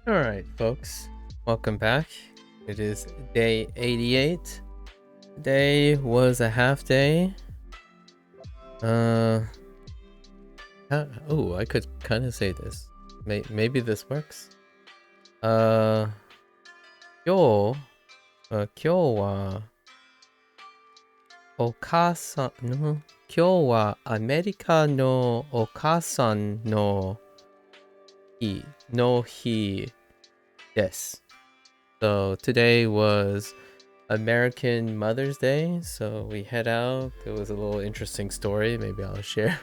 All right, folks, welcome back. It is day 88. Today was a half day. Oh, I could kind of say this. Maybe this works. 今日、今日はアメリカのお母さんの日の日です。So today was American Mother's Day, so we head out. It was a little interesting story. Maybe I'll share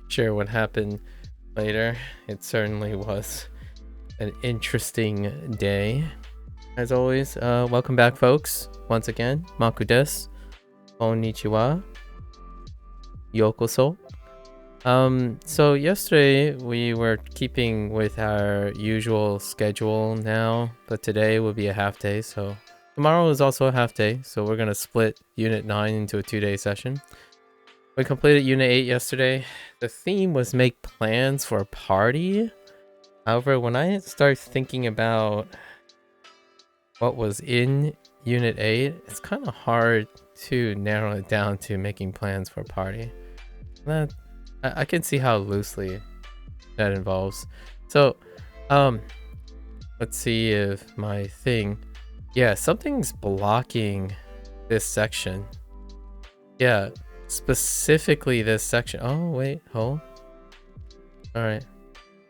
share what happened later. It certainly was an interesting day. As always, welcome back, folks. Once again, MAKU desu. Konnichiwa. Yokoso. So yesterday we were keeping with our usual schedule now, but today will be a half day, so tomorrow is also a half day, so we're gonna split Unit 9 into a 2-day session. We completed Unit 8 yesterday. The theme was make plans for a party. However, when I start thinking about what was in Unit 8, it's kind of hard to narrow it down to making plans for a party. I can see how loosely that involves. So, let's see if my thing... Yeah, something's blocking this section. Yeah, specifically this section. Oh, wait, hold. Alright,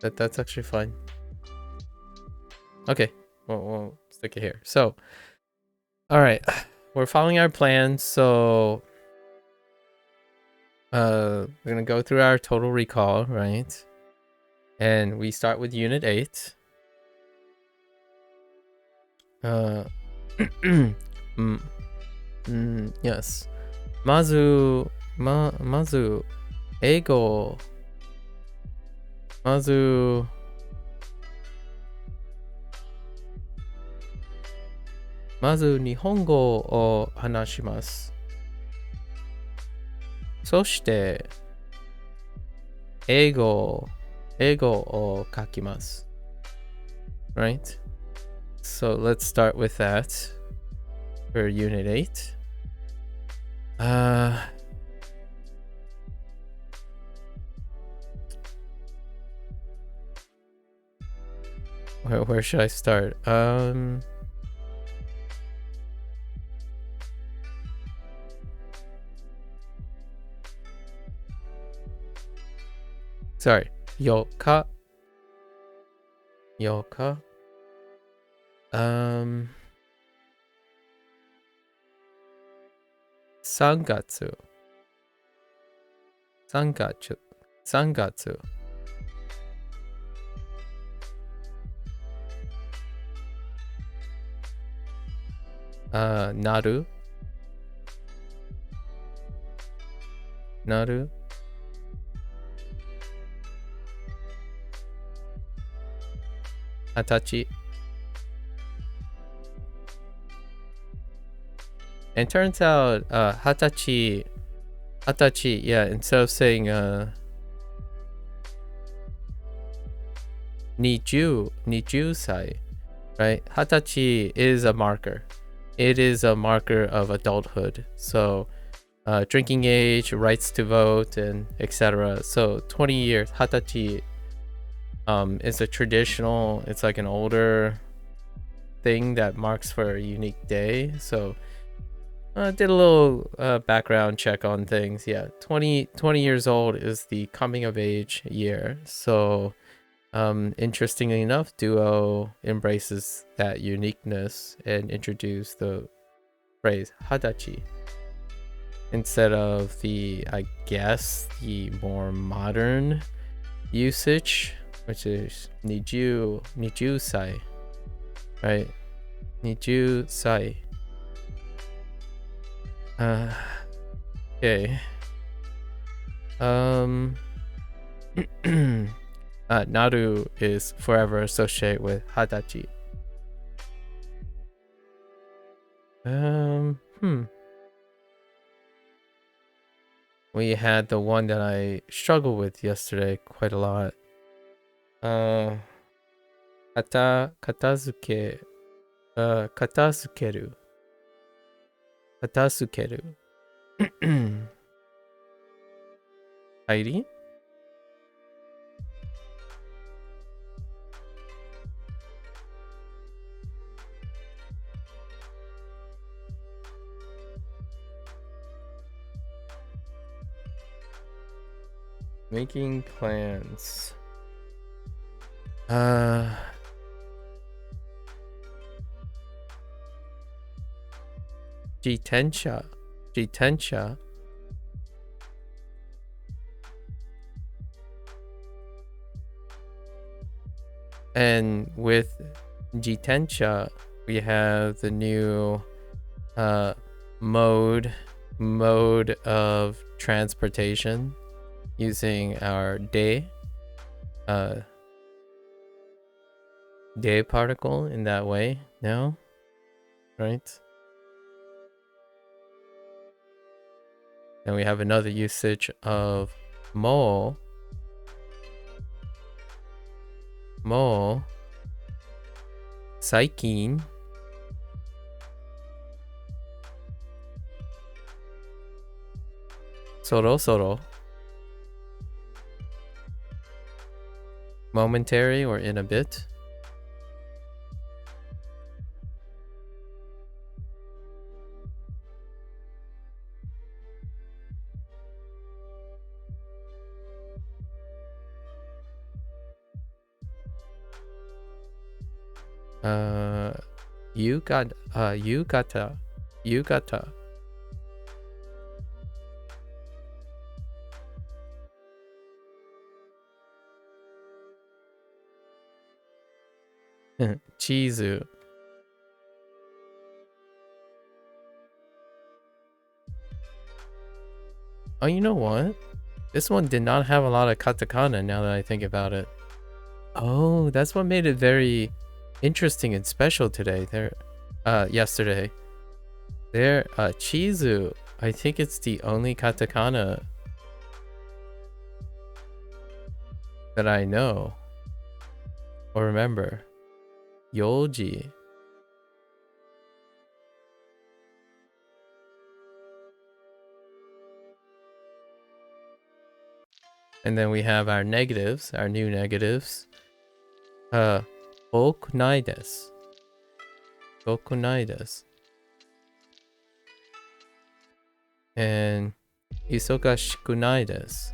that's actually fine. Okay, we'll stick it here. So, alright, we're following our plan, so... we're gonna go through our total recall, right? And we start with Unit 8. Yes. まず、英語。まず、日本語を話します。そして、英語を書きます。Right? So let's start with that for Unit 8. Where should I start? Sorry. Yoka. 3月。なる。20歳. And turns out, 20, yeah, instead of saying, 20歳, right? 20 is a marker. It is a marker of adulthood. So, drinking age, rights to vote, and etc. So, 20 years, 20, is a traditional, it's like an older thing that marks for a unique day. So, did a little background check on things. Yeah, 20 years old is the coming of age year. So, interestingly enough, Duo embraces that uniqueness and introduced the phrase hadachi instead of the, I guess, the more modern usage, which is nijusai, right? Nijusai. Okay. Naru is forever associated with hadachi. We had the one that I struggled with yesterday quite a lot. 片付け、片付ける。片付ける。入り Making plans. 自転車 and with Jitensha we have the new mode of transportation using our day particle in that way now, right? And we have another usage of mo, saikin, soro, momentary or in a bit. Yukata. Chizu. Oh, you know what? This one did not have a lot of katakana now that I think about it. Oh, that's what made it very interesting and special today. Yesterday. Chizu. I think it's the only katakana that I know or remember. Yoji. And then we have our negatives, our new negatives. Bokunai desu. And isogashikunai desu.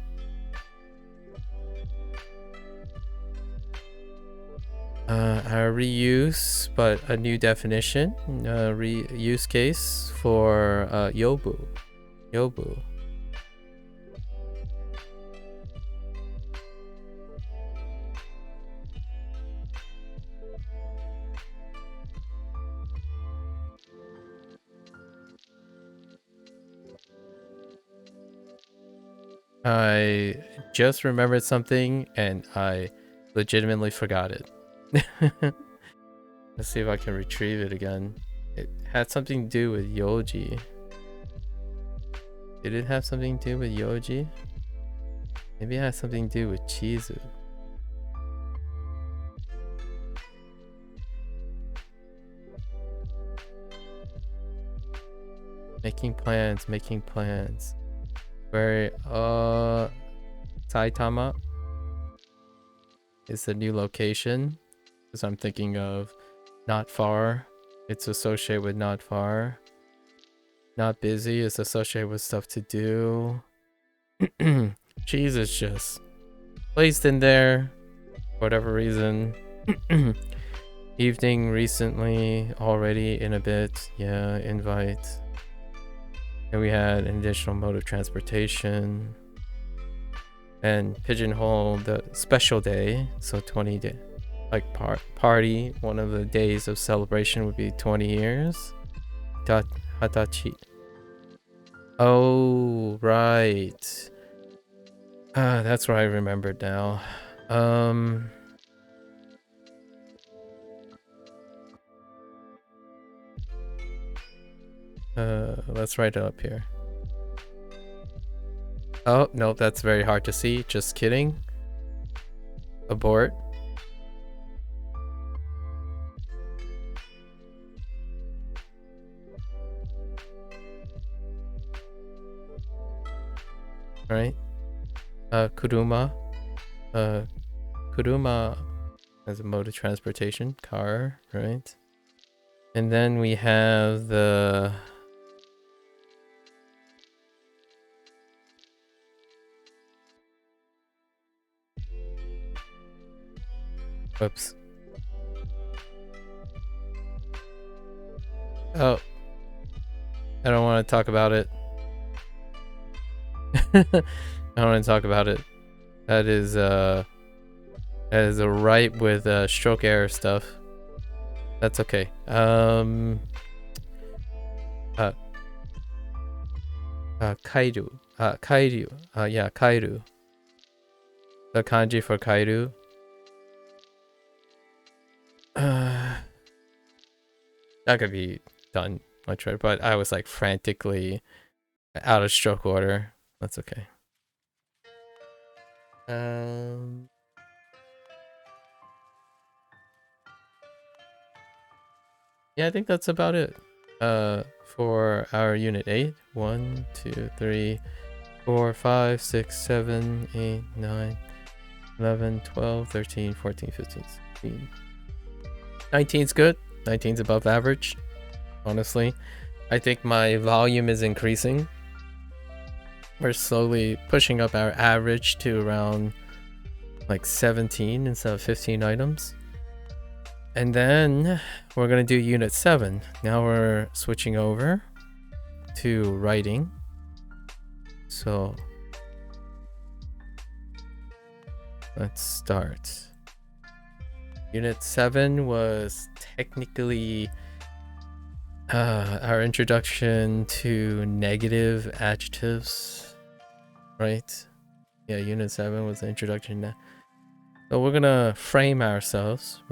Our reuse, but a new definition. Reuse case for yobu. I just remembered something and I legitimately forgot it. Let's see if I can retrieve it again. It had something to do with Yoji. Did it have something to do with Yoji? Maybe it has something to do with Chizu. Making plans. Where Saitama is the new location, because I'm thinking of not far. It's associated with not far. Not busy is associated with stuff to do. Cheese is just placed in there for whatever reason. Evening recently, already in a bit. Yeah, invite. And we had an additional mode of transportation. And pigeonhole the special day. So 20 day, like party. One of the days of celebration would be 20 years. Hatachi. Oh, right. That's what I remembered now. Let's write it up here. Oh, no, that's very hard to see. Just kidding. Abort. right? Kuruma. Kuruma as a mode of transportation, car, right? And then we have the whoops. Oh, I don't want to talk about it. I don't want to talk about it. That is a right with stroke error stuff. That's okay. Kairu. Kairu. Yeah, Kairu. The kanji for Kairu. That could be done much better, but I was like frantically out of stroke order. That's okay. Yeah, I think that's about it. For our unit 8. 1, 2, 3, 4, 5, 6, 7, 8, 9, 11, 12, 13, 14, 15, 16. 19's good. 19's above average, honestly. I think my volume is increasing. We're slowly pushing up our average to around like 17 instead of 15 items. And then we're going to do unit 7. Now we're switching over to writing. So let's start. Unit 7 was technically our introduction to negative adjectives, right? Yeah, unit 7 was the introduction. So we're gonna frame ourselves.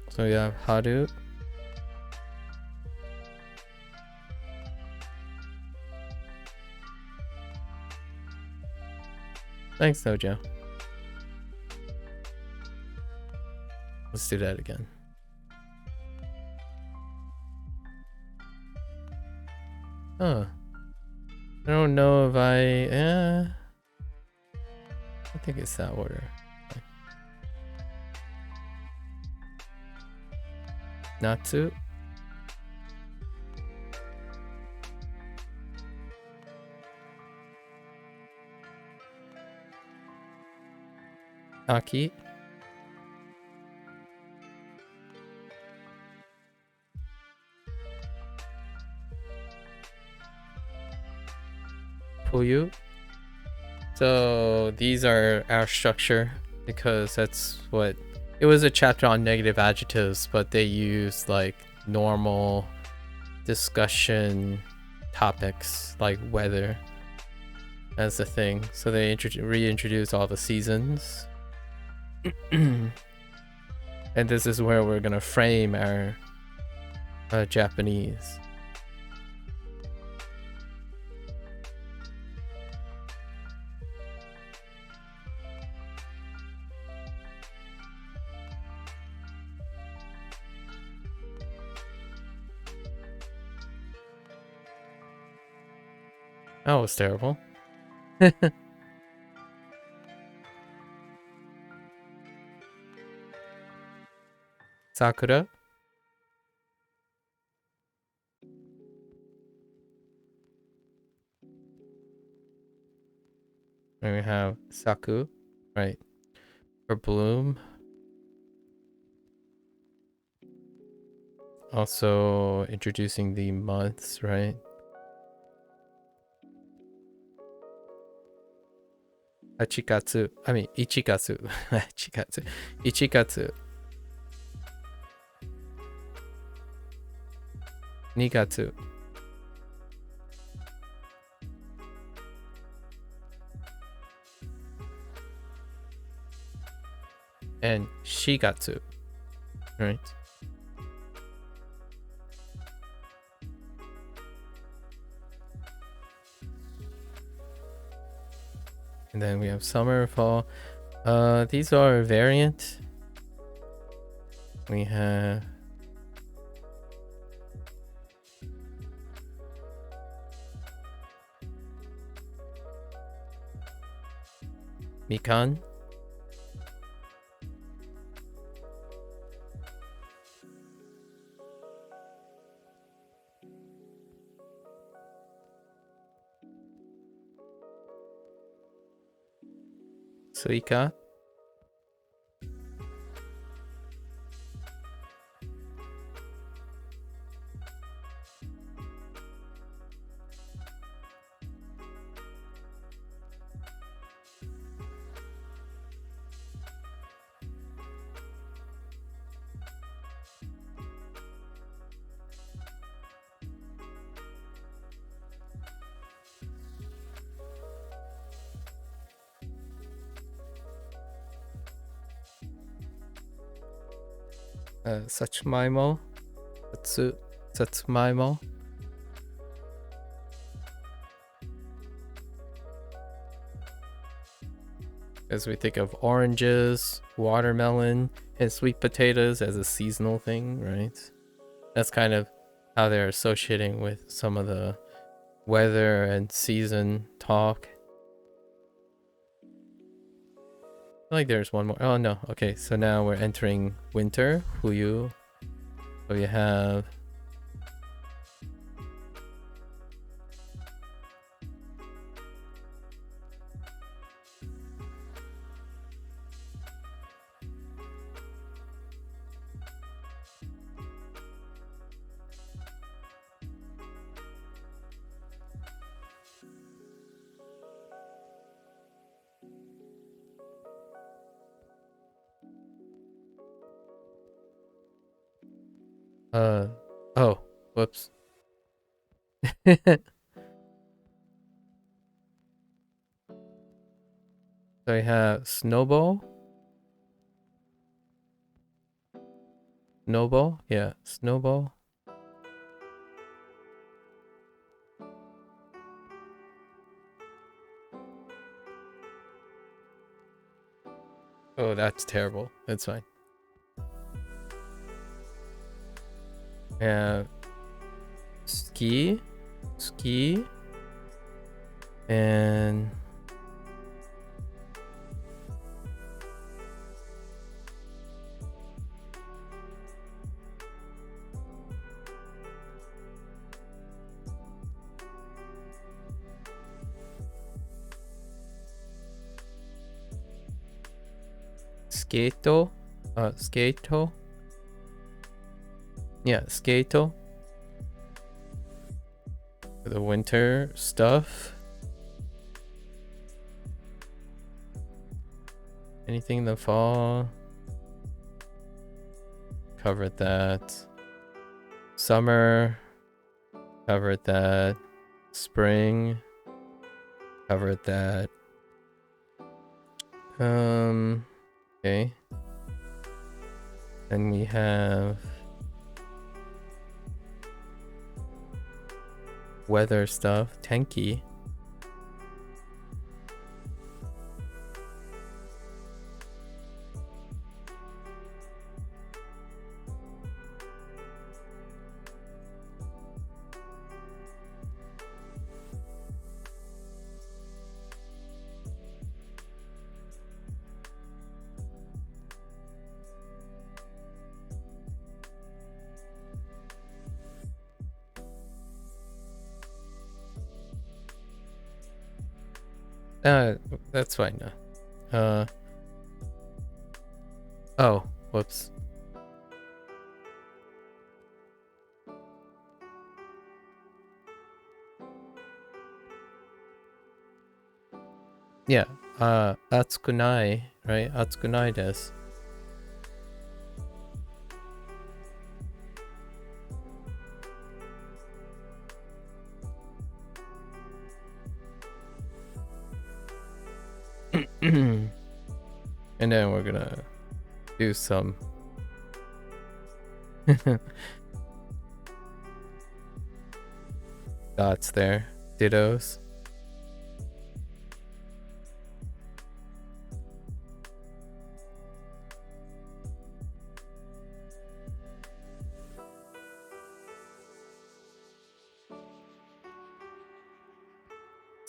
So we have haru. Thanks, Dojo. Let's do that again. Huh. I don't know if I think it's that order. Natsu. Aki. Fuyu. So these are our structure because that's what it was, a chapter on negative adjectives, but they used like normal discussion topics like weather as the thing. So they reintroduced all the seasons. And this is where we're gonna frame our Japanese. That was terrible. Sakura. And we have Saku, right? For bloom. Also introducing the months, right? Ichikatsu. Ichikatsu. Nigatsu. And Shigatsu, right? And then we have summer, fall. These are variant. We have mikan. Suika. Satsumimo. Satsumimo. As we think of oranges, watermelon, and sweet potatoes as a seasonal thing, right? That's kind of how they're associating with some of the weather and season talk. I feel like there's one more. Oh no, okay, so now we're entering winter, Fuyu. So you have oh, whoops. So we have snowball. Snowball? Yeah, snowball. Oh, that's terrible. That's fine. Yeah. Ski. And skato. Skato. Yeah, skato. The winter stuff. Anything in the fall. Covered that. Summer. Covered that. Spring. Covered that. Okay. Then we have weather stuff. Tenki. That's fine now. Oh, whoops. Yeah, atsukunai, right? Atsukunai desu. And then we're gonna do some dots there, dittos.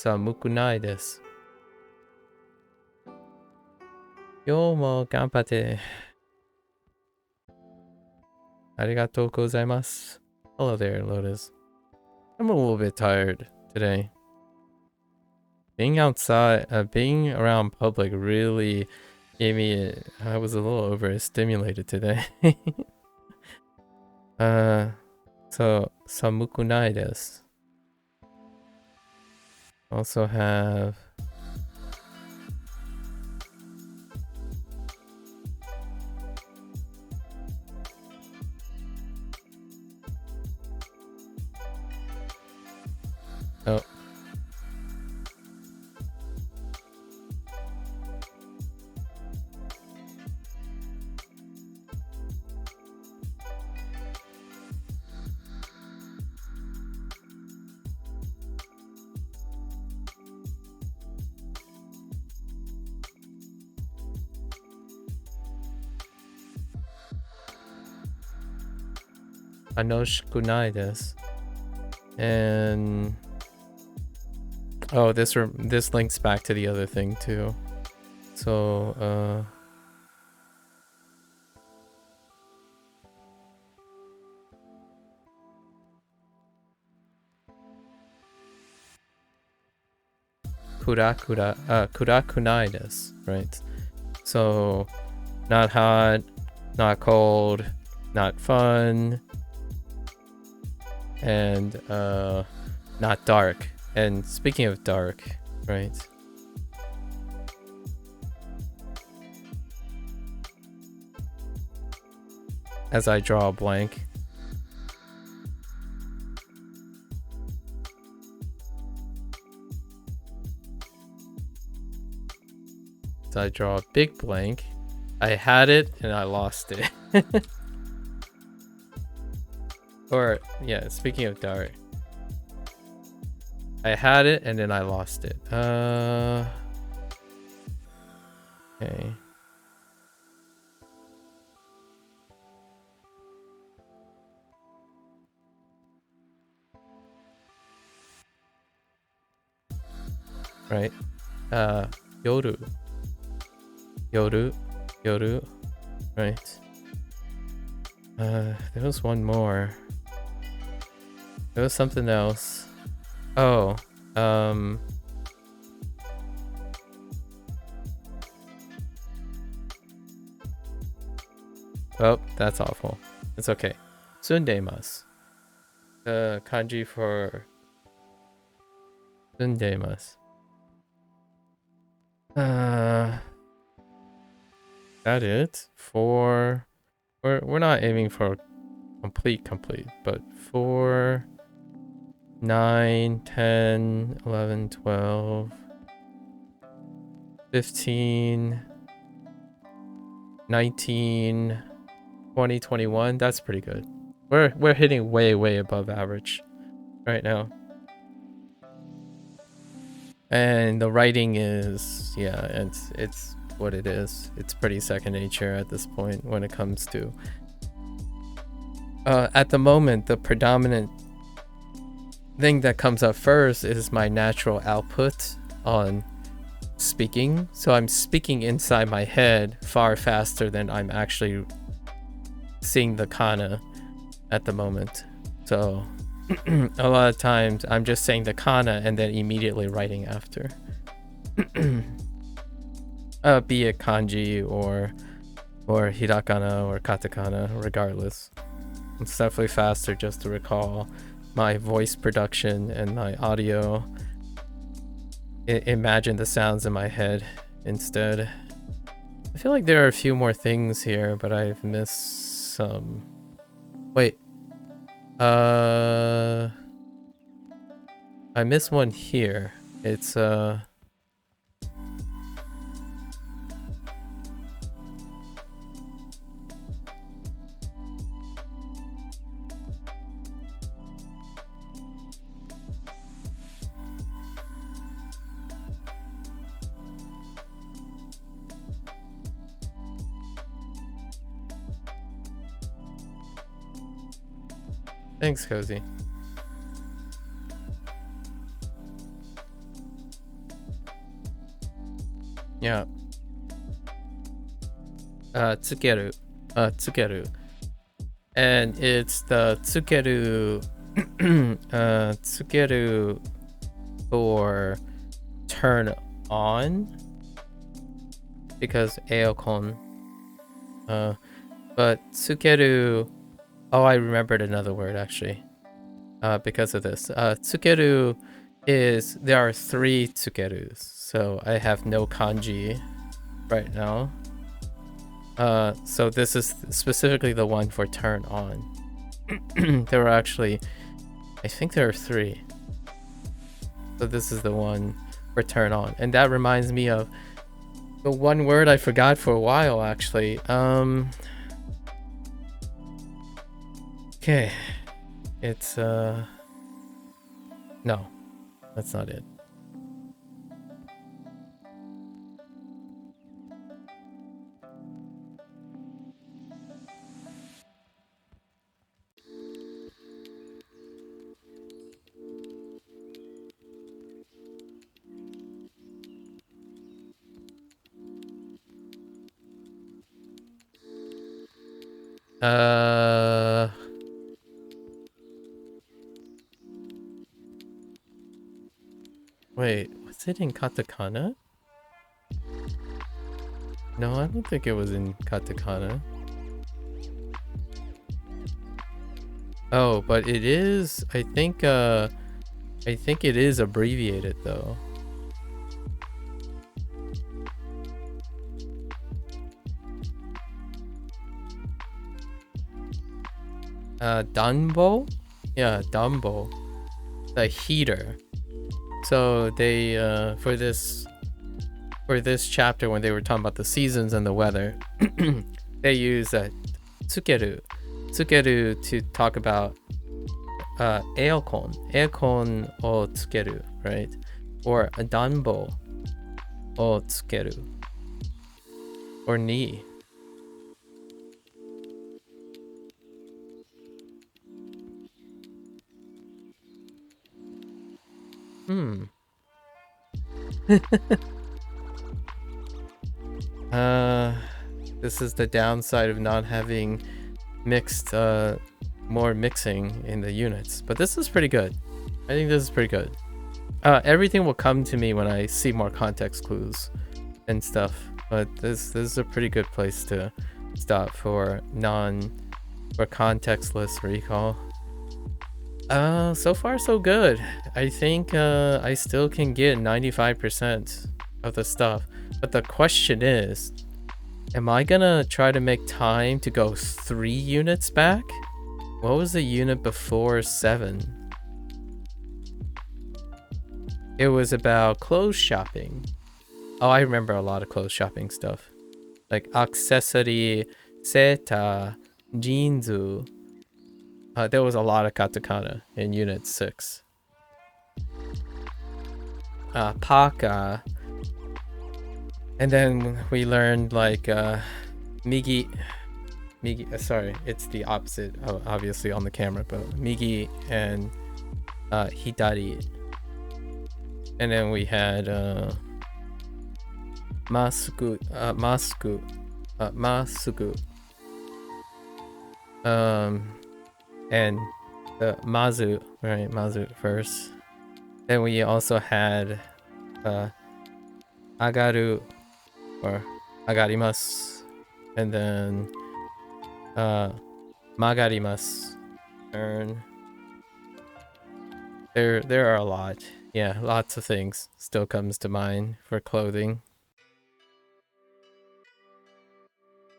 Samukunai desu. Yo mo ganpate. Arigatou gozaimasu. Hello there, Lotus. I'm a little bit tired today. Being outside, being around public really gave me I was a little overstimulated today. So samukunai desu. Also have oh. Anoshikunai desu. And oh, this links back to the other thing too. So kurakunai desu, right? So not hot, not cold, not fun, and not dark. And speaking of dark, right? As I draw a blank. So I draw a big blank. I had it and I lost it. Or yeah, speaking of dark. I had it and then I lost it. Okay. Right. Yoru. Right. There was one more. There was something else. Oh, oh, that's awful. It's okay. Tsundemasu. Kanji for tsundemasu. That it for we're not aiming for complete, but for 9, 10, 11, 12, 15, 19, 20, 21. That's pretty good. We're hitting way above average right now. And the writing is, yeah, it's what it is. It's pretty second nature at this point when it comes to at the moment the predominant thing that comes up first is my natural output on speaking. So I'm speaking inside my head far faster than I'm actually seeing the kana at the moment. So a lot of times I'm just saying the kana and then immediately writing after. Be it kanji or hirakana or katakana, regardless. It's definitely faster just to recall my voice production and my audio. Imagine the sounds in my head instead. I feel like there are a few more things here, but I've missed some. Wait. I missed one here. It's thanks, Cozy. Yeah. Tsukeru. Tsukeru. And it's the tsukeru tsukeru for turn on, because aircon. But tsukeru, oh, I remembered another word actually. Because of this. Tsukeru is, there are 3 tsukerus. So I have no kanji right now. So this is specifically the one for turn on. There were actually, I think there are 3. So this is the one for turn on. And that reminds me of the one word I forgot for a while actually. Okay. It's no, that's not it. Wait, was it in katakana? No, I don't think it was in katakana. Oh, but it is, I think it is abbreviated though. Danbo? Yeah, danbo. The heater. So they for this chapter, when they were talking about the seasons and the weather, they use tsukeru to talk about aircon o tsukeru, right? Or danbo o tsukeru, or ni. This is the downside of not having mixed more mixing in the units, but this is pretty good. I think this is pretty good. Everything will come to me when I see more context clues and stuff, but this is a pretty good place to stop for contextless recall. So far so good. I think I still can get 95% of the stuff, but the question is, am I gonna try to make time to go 3 units back? What was the unit before 7? It was about clothes shopping. Oh, I remember a lot of clothes shopping stuff. Like accessory, seta, jinzu. There was a lot of katakana in unit 6. Paka. And then we learned like migi, sorry, it's the opposite, obviously on the camera, but migi and hidari. And then we had masuku, and the mazu, right? Mazu first. Then we also had agaru, or agarimasu, and then magarimasu. Turn. There are a lot. Yeah, lots of things still comes to mind for clothing.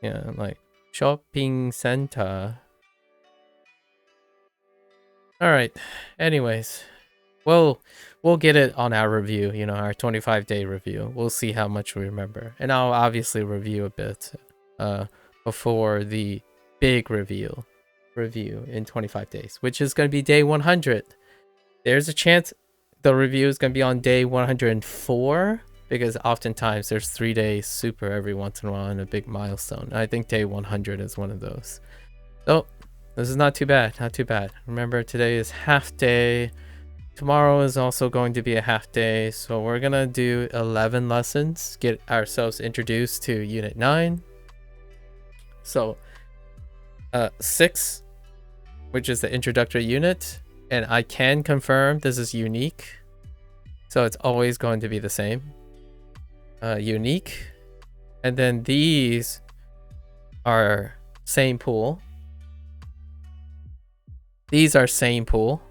Yeah, like shopping center. All right. Anyways, we'll get it on our review, you know, our 25-day review. We'll see how much we remember. And I'll obviously review a bit before the big review in 25 days, which is going to be day 100. There's a chance the review is going to be on day 104, because oftentimes there's 3-day super every once in a while and a big milestone. I think day 100 is one of those. So this is not too bad, not too bad. Remember, today is half day. tomorrow is also going to be a half day, so we're gonna do 11 lessons, get ourselves introduced to Unit 9. So 6, which is the introductory unit, and I can confirm this is unique, so it's always going to be the same. Unique. And then these are same pool. These are same pool.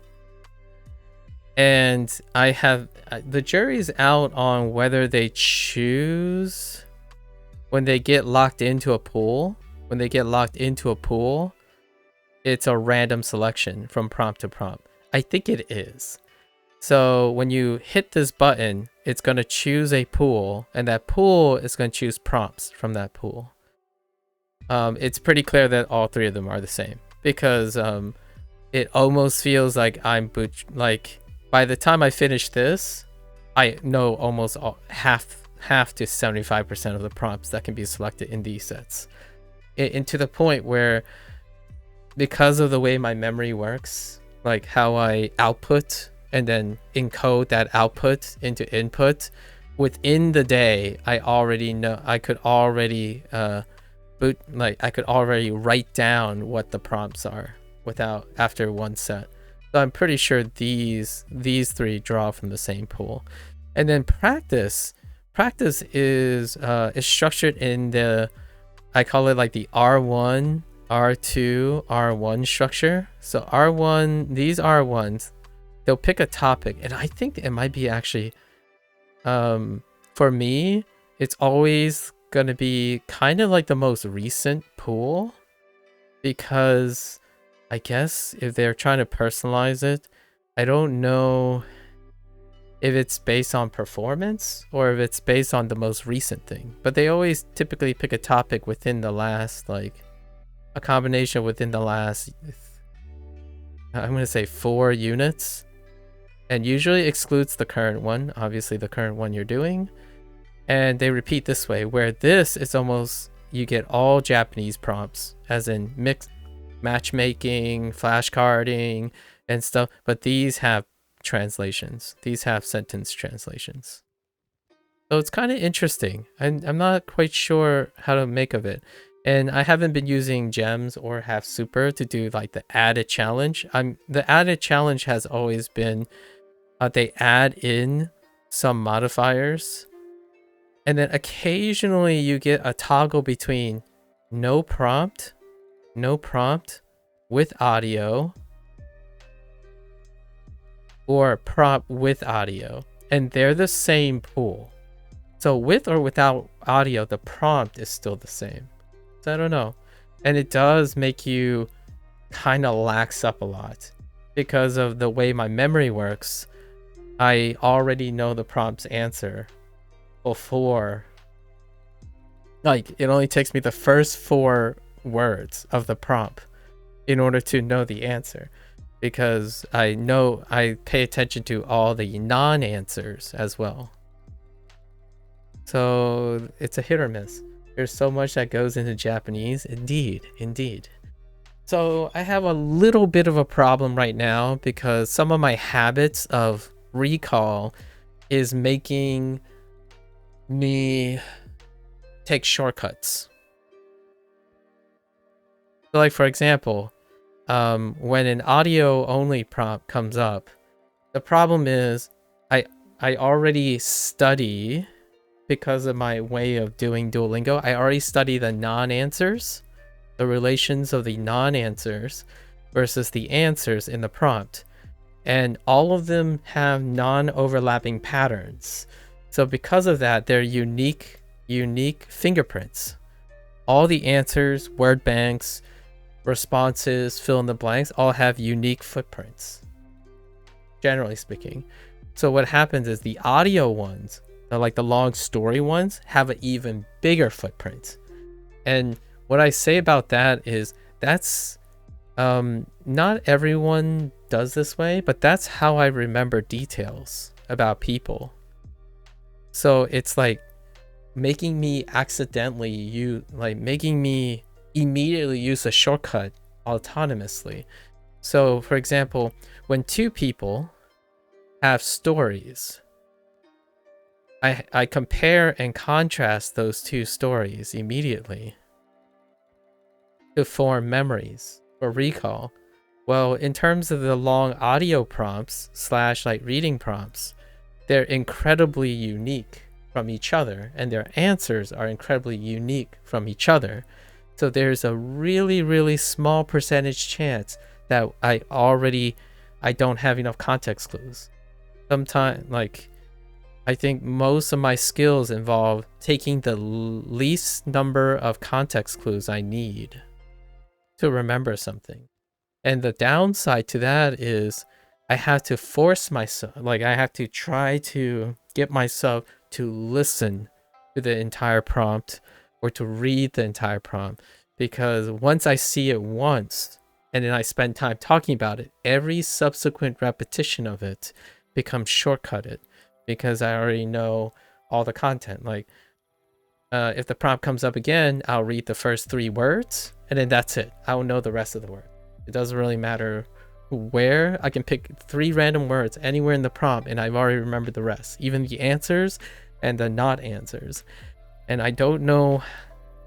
And I have the jury's out on whether they choose when they get locked into a pool. When they get locked into a pool, it's a random selection from prompt to prompt. I think it is. So when you hit this button, it's going to choose a pool, and that pool is going to choose prompts from that pool. It's pretty clear that all three of them are the same, because it almost feels like like by the time I finish this, I know almost half to 75% of the prompts that can be selected in these sets. And to the point where, because of the way my memory works, like how I output and then encode that output into input, within the day, I already know, I could already write down what the prompts are after one set. So I'm pretty sure these three draw from the same pool. And then practice is structured in the, I call it like the R1, R2, R1 structure. So R1, these R1s, they'll pick a topic, and I think it might be actually, for me, it's always going to be kind of like the most recent pool, because I guess if they're trying to personalize it, I don't know if it's based on performance or if it's based on the most recent thing, but they always typically pick a topic within the last, like a combination within the last, I'm going to say 4 units. And usually excludes the current one, obviously the current one you're doing. And they repeat this way, where this is almost, you get all Japanese prompts, as in matchmaking, flashcarding, and stuff. But these have translations. These have sentence translations. So it's kind of interesting. I'm not quite sure how to make of it. And I haven't been using gems or half super to do like the added challenge. The added challenge has always been, they add in some modifiers, and then occasionally you get a toggle between no prompt with audio, or prompt with audio, and they're the same pool. So with or without audio, the prompt is still the same. So I don't know. And it does make you kind of lax up a lot, because of the way my memory works. I already know the prompt's answer before, like, it only takes me the first 4 words of the prompt in order to know the answer, because I pay attention to all the non-answers as well. So it's a hit or miss. There's so much that goes into Japanese. Indeed. So I have a little bit of a problem right now, because some of my habits of recall is making me take shortcuts. So like, for example, when an audio only prompt comes up, the problem is I already study, because of my way of doing Duolingo, I already study the non-answers, the relations of the non-answers versus the answers in the prompt. And all of them have non-overlapping patterns. So because of that, they're unique fingerprints. All the answers, word banks, responses, fill in the blanks, all have unique footprints, generally speaking. So what happens is the audio ones, like the long story ones, have an even bigger footprint. And what I say about that is, that's not everyone does this way, but that's how I remember details about people. So it's like making me making me immediately use a shortcut autonomously. So for example, when 2 people have stories. I compare and contrast those two stories immediately to form memories or recall. Well, in terms of the long audio prompts / like reading prompts, they're incredibly unique from each other, and their answers are incredibly unique from each other. So there's a really, really small percentage chance that I don't have enough context clues. Sometimes, like, I think most of my skills involve taking the least number of context clues I need to remember something. And the downside to that is I have to force myself, like I have to try to get myself to listen to the entire prompt or to read the entire prompt, because once I see it once and then I spend time talking about it, every subsequent repetition of it becomes shortcutted because I already know all the content. Like if the prompt comes up again, I'll read the first 3 words and then that's it. I will know the rest of the word. It doesn't really matter where. I can pick 3 random words anywhere in the prompt and I've already remembered the rest, even the answers and the not answers. And I don't know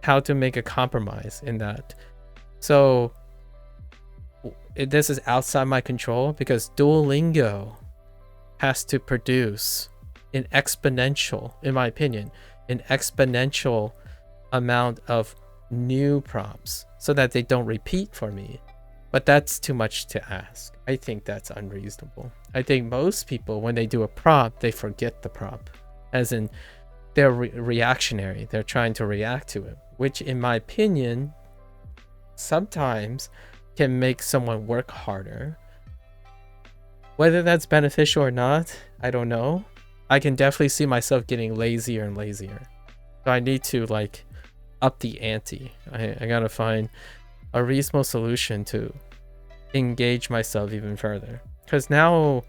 how to make a compromise in that. So this is outside my control because Duolingo has to produce an exponential, in my opinion, an exponential amount of new prompts so that they don't repeat for me. But that's too much to ask. I think that's unreasonable. I think most people, when they do a prompt, they forget the prompt, as in they're reactionary. They're trying to react to it, which in my opinion, sometimes can make someone work harder. Whether that's beneficial or not, I don't know. I can definitely see myself getting lazier and lazier. So I need to like up the ante. I gotta find a reasonable solution to engage myself even further. Because now,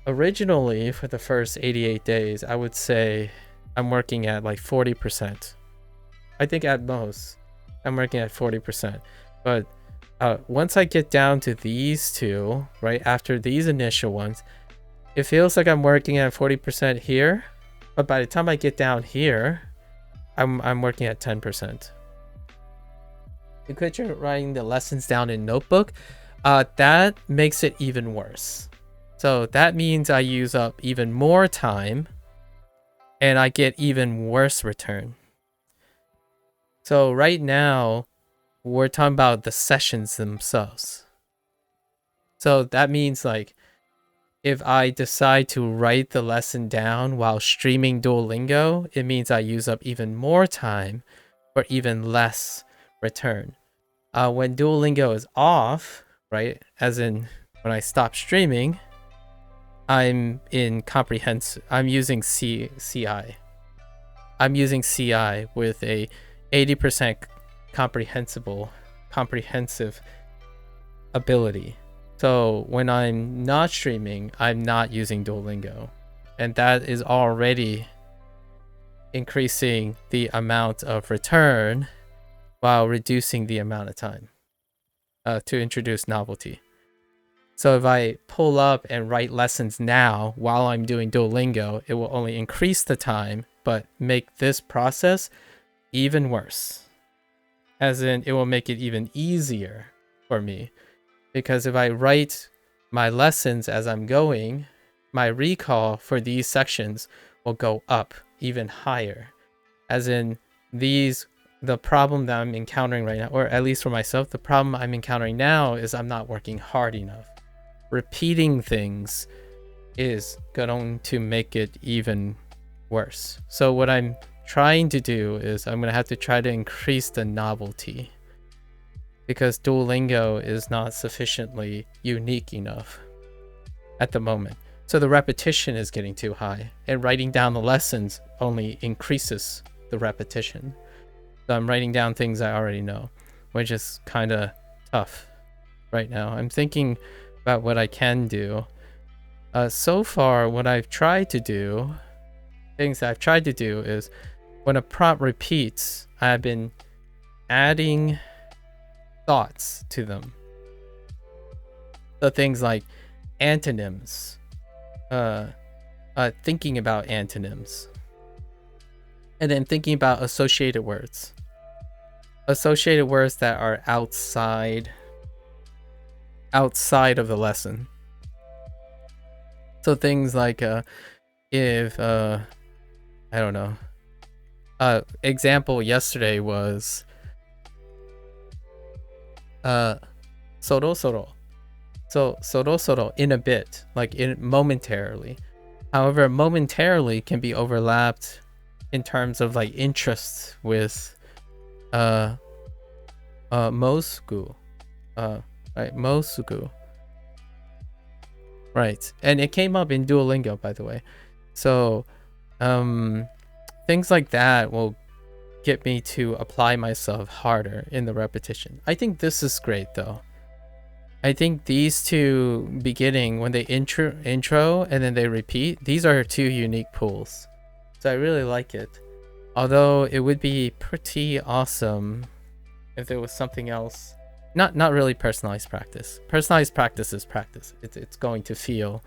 originally for the first 88 days, I would say I'm working at like 40%. I think at most, I'm working at 40%. But once I get down to these two, right after these initial ones, it feels like I'm working at 40% here. But by the time I get down here, I'm working at 10%. Because you're writing the lessons down in notebook, that makes it even worse. So that means I use up even more time and I get even worse return. So right now, we're talking about the sessions themselves. So that means like if I decide to write the lesson down while streaming Duolingo, it means I use up even more time for even less return. When Duolingo is off, right, as in when I stop streaming, I'm in comprehensive. I'm using CI. I'm using CI with a 80% comprehensive ability. So when I'm not streaming, I'm not using Duolingo, and that is already increasing the amount of return while reducing the amount of time to introduce novelty. So if I pull up and write lessons now while I'm doing Duolingo, it will only increase the time, but make this process even worse. As in, it will make it even easier for me. Because if I write my lessons as I'm going, my recall for these sections will go up even higher. As in, the problem that I'm encountering right now, or at least for myself, the problem I'm encountering now is I'm not working hard enough. Repeating things is going to make it even worse. So what I'm trying to do is I'm going to have to try to increase the novelty, because Duolingo is not sufficiently unique enough at the moment. So the repetition is getting too high, and writing down the lessons only increases the repetition. So I'm writing down things I already know, which is kind of tough right now. I'm thinking about what I can do. So far, what I've tried to do, things I've tried to do is when a prompt repeats, I've been adding thoughts to them. So things like antonyms, thinking about antonyms, and then thinking about associated words that are outside of the lesson. So things like if I don't know, example yesterday was soro soro. So soro soro, in a bit, like in momentarily. However, momentarily can be overlapped in terms of like interests with mosuku. Right, mosuku. Right. And it came up in Duolingo, by the way. So things like that will get me to apply myself harder in the repetition. I think this is great though. I think these two beginning, when they intro and then they repeat, these are two unique pools. So I really like it. Although it would be pretty awesome if there was something else. Not really personalized practice. Personalized practice is practice. It's going to feel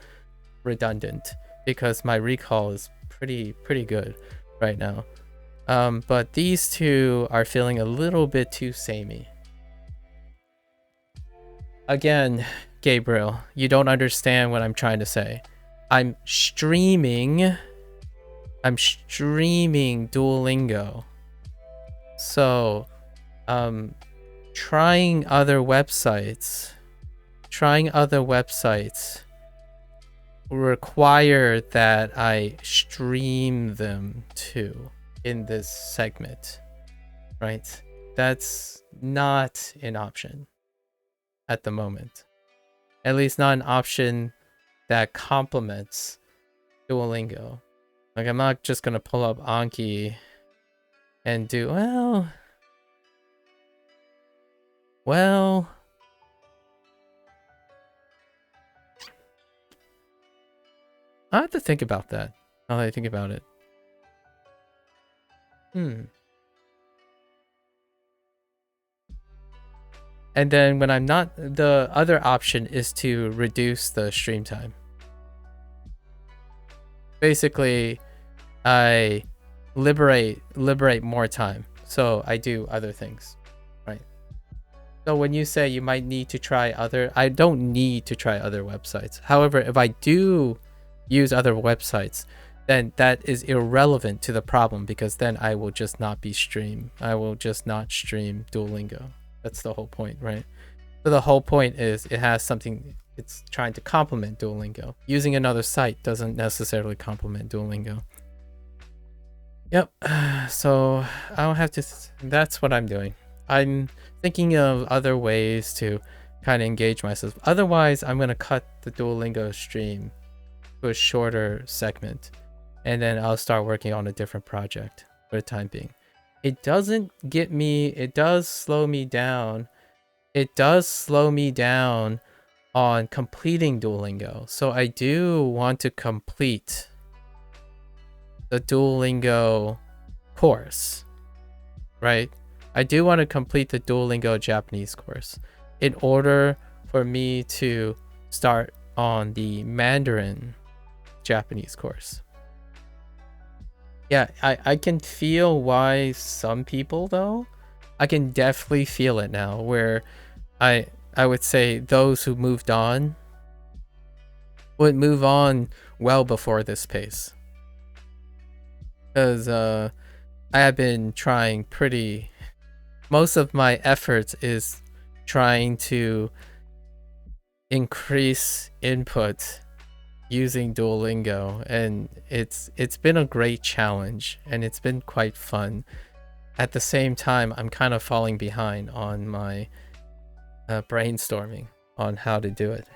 redundant because my recall is pretty good right now. But these two are feeling a little bit too samey. Again, Gabriel, you don't understand what I'm trying to say. I'm streaming Duolingo. So, trying other websites require that I stream them too in this segment, right? That's not an option at the moment. At least not an option that complements Duolingo. Like, I'm not just gonna pull up Anki and do, well, I have to think about that now that I think about it. And then when I'm not, the other option is to reduce the stream time. Basically, I liberate more time, so I do other things, right? So when you say you might need to try other, I don't need to try other websites. However, if I do use other websites, then that is irrelevant to the problem, because then I will just not stream Duolingo. That's the whole point, right? So the whole point is it has something, it's trying to complement Duolingo. Using another site doesn't necessarily complement Duolingo. Yep. So I don't have to, that's what I'm doing. I'm thinking of other ways to kind of engage myself. Otherwise, I'm going to cut the Duolingo stream to a shorter segment, and then I'll start working on a different project for the time being. It doesn't get me, it does slow me down. It does slow me down on completing Duolingo. So I do want to complete the Duolingo course, right? I do want to complete the Duolingo Japanese course in order for me to start on the Mandarin Japanese course. Yeah, I can feel why some people, though, I can definitely feel it now, where I would say those who moved on would move on well before this pace. Because I have been trying most of my efforts is trying to increase input using Duolingo, and it's been a great challenge, and it's been quite fun. At the same time, I'm kind of falling behind on my brainstorming on how to do it.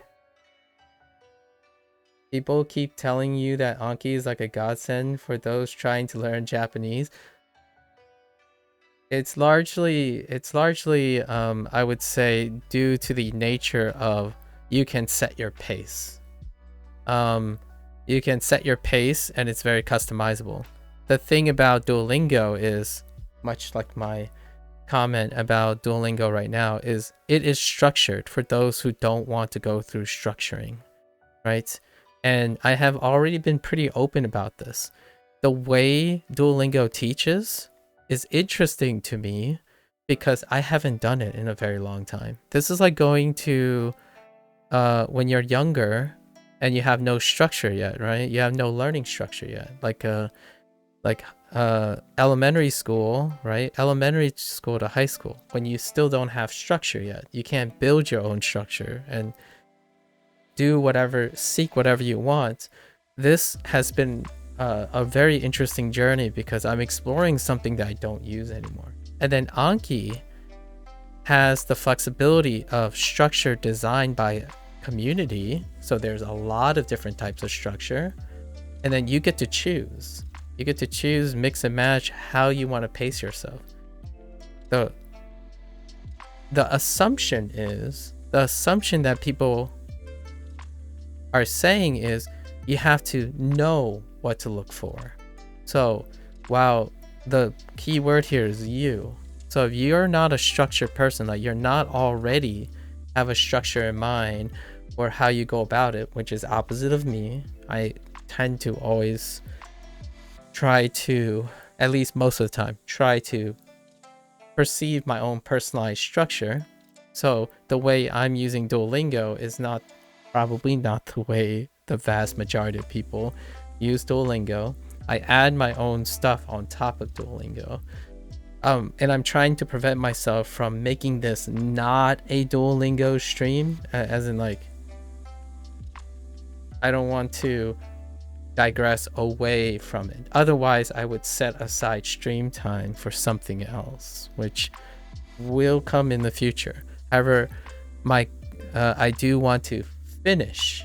People keep telling you that Anki is like a godsend for those trying to learn Japanese. It's largely I would say due to the nature of you can set your pace. You can set your pace, and it's very customizable. The thing about Duolingo is, much like my comment about Duolingo right now, is it is structured for those who don't want to go through structuring, right? And I have already been pretty open about this. The way Duolingo teaches is interesting to me because I haven't done it in a very long time. This is like going to when you're younger and you have no structure yet, right? You have no learning structure yet. Like elementary school, right? Elementary school to high school, when you still don't have structure yet. You can't build your own structure and do whatever, seek whatever you want. This has been a very interesting journey because I'm exploring something that I don't use anymore. And then Anki has the flexibility of structure designed by community. So there's a lot of different types of structure. And then you get to choose. You get to choose, mix and match how you want to pace yourself. The assumption that people are saying is you have to know what to look for. So while the key word here is you. So if you're not a structured person, like you're not already have a structure in mind or how you go about it, which is opposite of me, I tend to always try to, at least most of the time, try to perceive my own personalized structure. So the way I'm using Duolingo is probably not the way the vast majority of people use Duolingo. I add my own stuff on top of Duolingo. And I'm trying to prevent myself from making this not a Duolingo stream, as in like, I don't want to digress away from it. Otherwise, I would set aside stream time for something else, which will come in the future. However, I do want to finish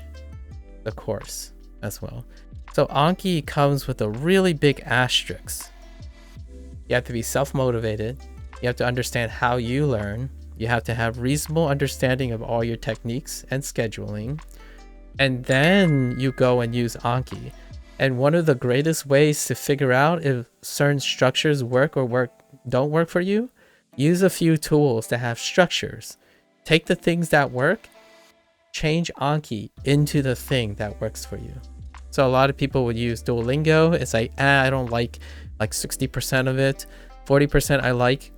the course as well. So Anki comes with a really big asterisk. You have to be self-motivated. You have to understand how you learn. You have to have reasonable understanding of all your techniques and scheduling. And then you go and use Anki. And one of the greatest ways to figure out if certain structures work or don't work for you, use a few tools that have structures. Take the things that work, change Anki into the thing that works for you. So a lot of people would use Duolingo. It's like, I don't like 60% of it. 40% I like.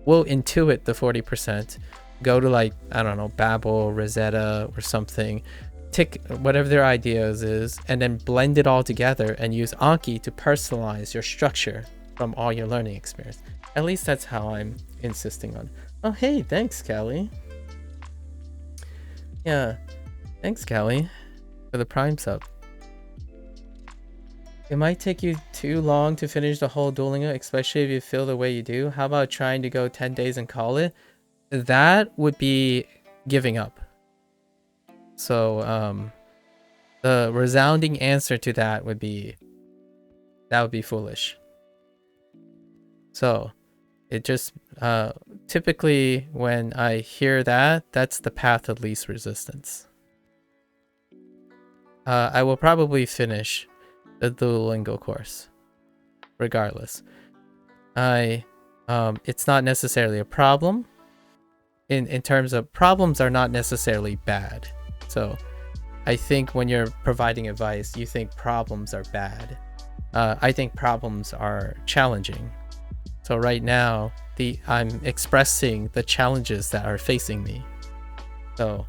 We'll intuit the 40%. Go to like, I don't know, Babbel, Rosetta or something. Tick whatever their ideas is and then blend it all together and use Anki to personalize your structure from all your learning experience. At least that's how I'm insisting on. Oh, hey, thanks, Callie. Yeah, thanks, Callie, for the Prime sub. It might take you too long to finish the whole Duolingo, especially if you feel the way you do. How about trying to go 10 days and call it? That would be giving up. So the resounding answer to that would be foolish. So it just typically when I hear that, that's the path of least resistance. I will probably finish the Duolingo course regardless. It's not necessarily a problem. In terms of problems are not necessarily bad. So I think when you're providing advice, you think problems are bad. I think problems are challenging. So right now, I'm expressing the challenges that are facing me. So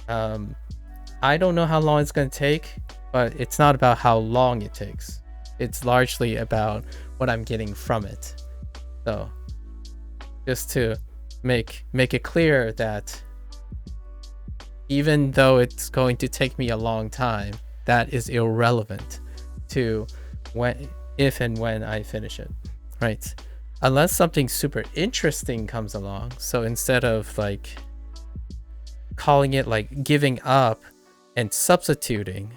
I don't know how long it's going to take, but it's not about how long it takes. It's largely about what I'm getting from it. So just to make it clear that even though it's going to take me a long time, that is irrelevant to if and when I finish it, right? Unless something super interesting comes along. So instead of like calling it like giving up and substituting,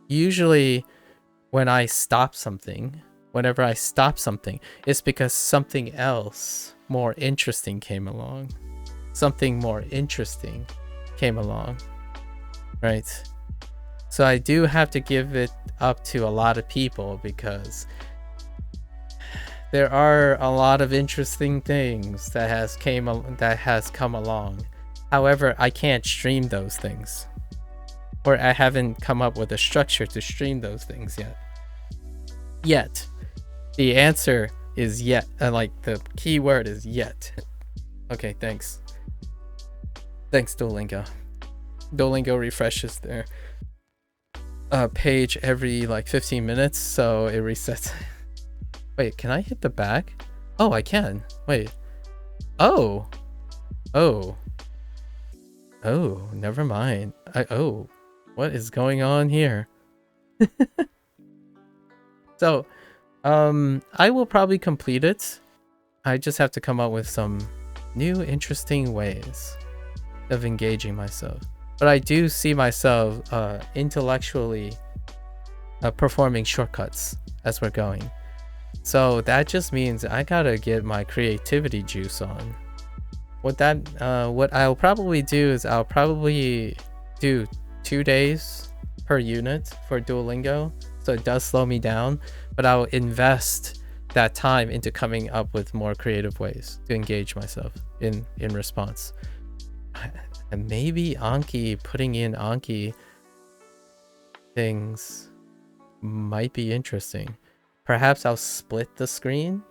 usually whenever I stop something, it's because something else more interesting came along. Something more interesting came along, right? So I do have to give it up to a lot of people because there are a lot of interesting things that has come along. However, I can't stream those things. or I haven't come up with a structure to stream those things yet. The answer is yet, like the key word is yet. Okay, thanks Duolingo. Duolingo refreshes their page every like 15 minutes, so it resets. Wait, can I hit the back? Oh, I can. Wait. Oh, never mind. What is going on here? So I will probably complete it. I just have to come up with some new interesting ways of engaging myself. But I do see myself intellectually performing shortcuts as we're going. So that just means I gotta get my creativity juice on. What I'll probably do is I'll probably do 2 days per unit for Duolingo, so it does slow me down, but I'll invest that time into coming up with more creative ways to engage myself in response. And maybe putting in Anki things might be interesting. Perhaps I'll split the screen